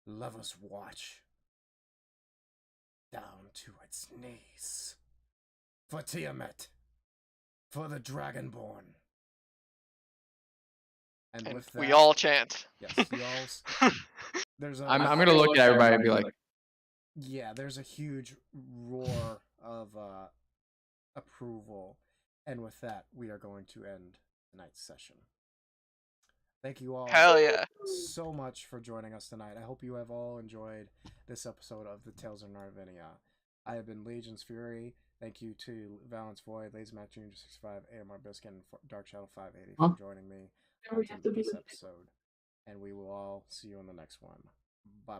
lovers' watch down to its knees for Tiamat, for the Dragonborn. And with that, we all chant. Yes, you all. I'm gonna look at everybody and be like, yeah, there's a huge roar of approval, and with that, we are going to end tonight's session. Thank you all. Hell yeah. So much for joining us tonight. I hope you have all enjoyed this episode of the Tales of Narvinia. I have been Legion's Fury. Thank you to Valence Void, Lazy Mac Jr. 65, AMR Biscuit, and Dark Shadow 580 for joining me on this episode. And we will all see you in the next one. Bye.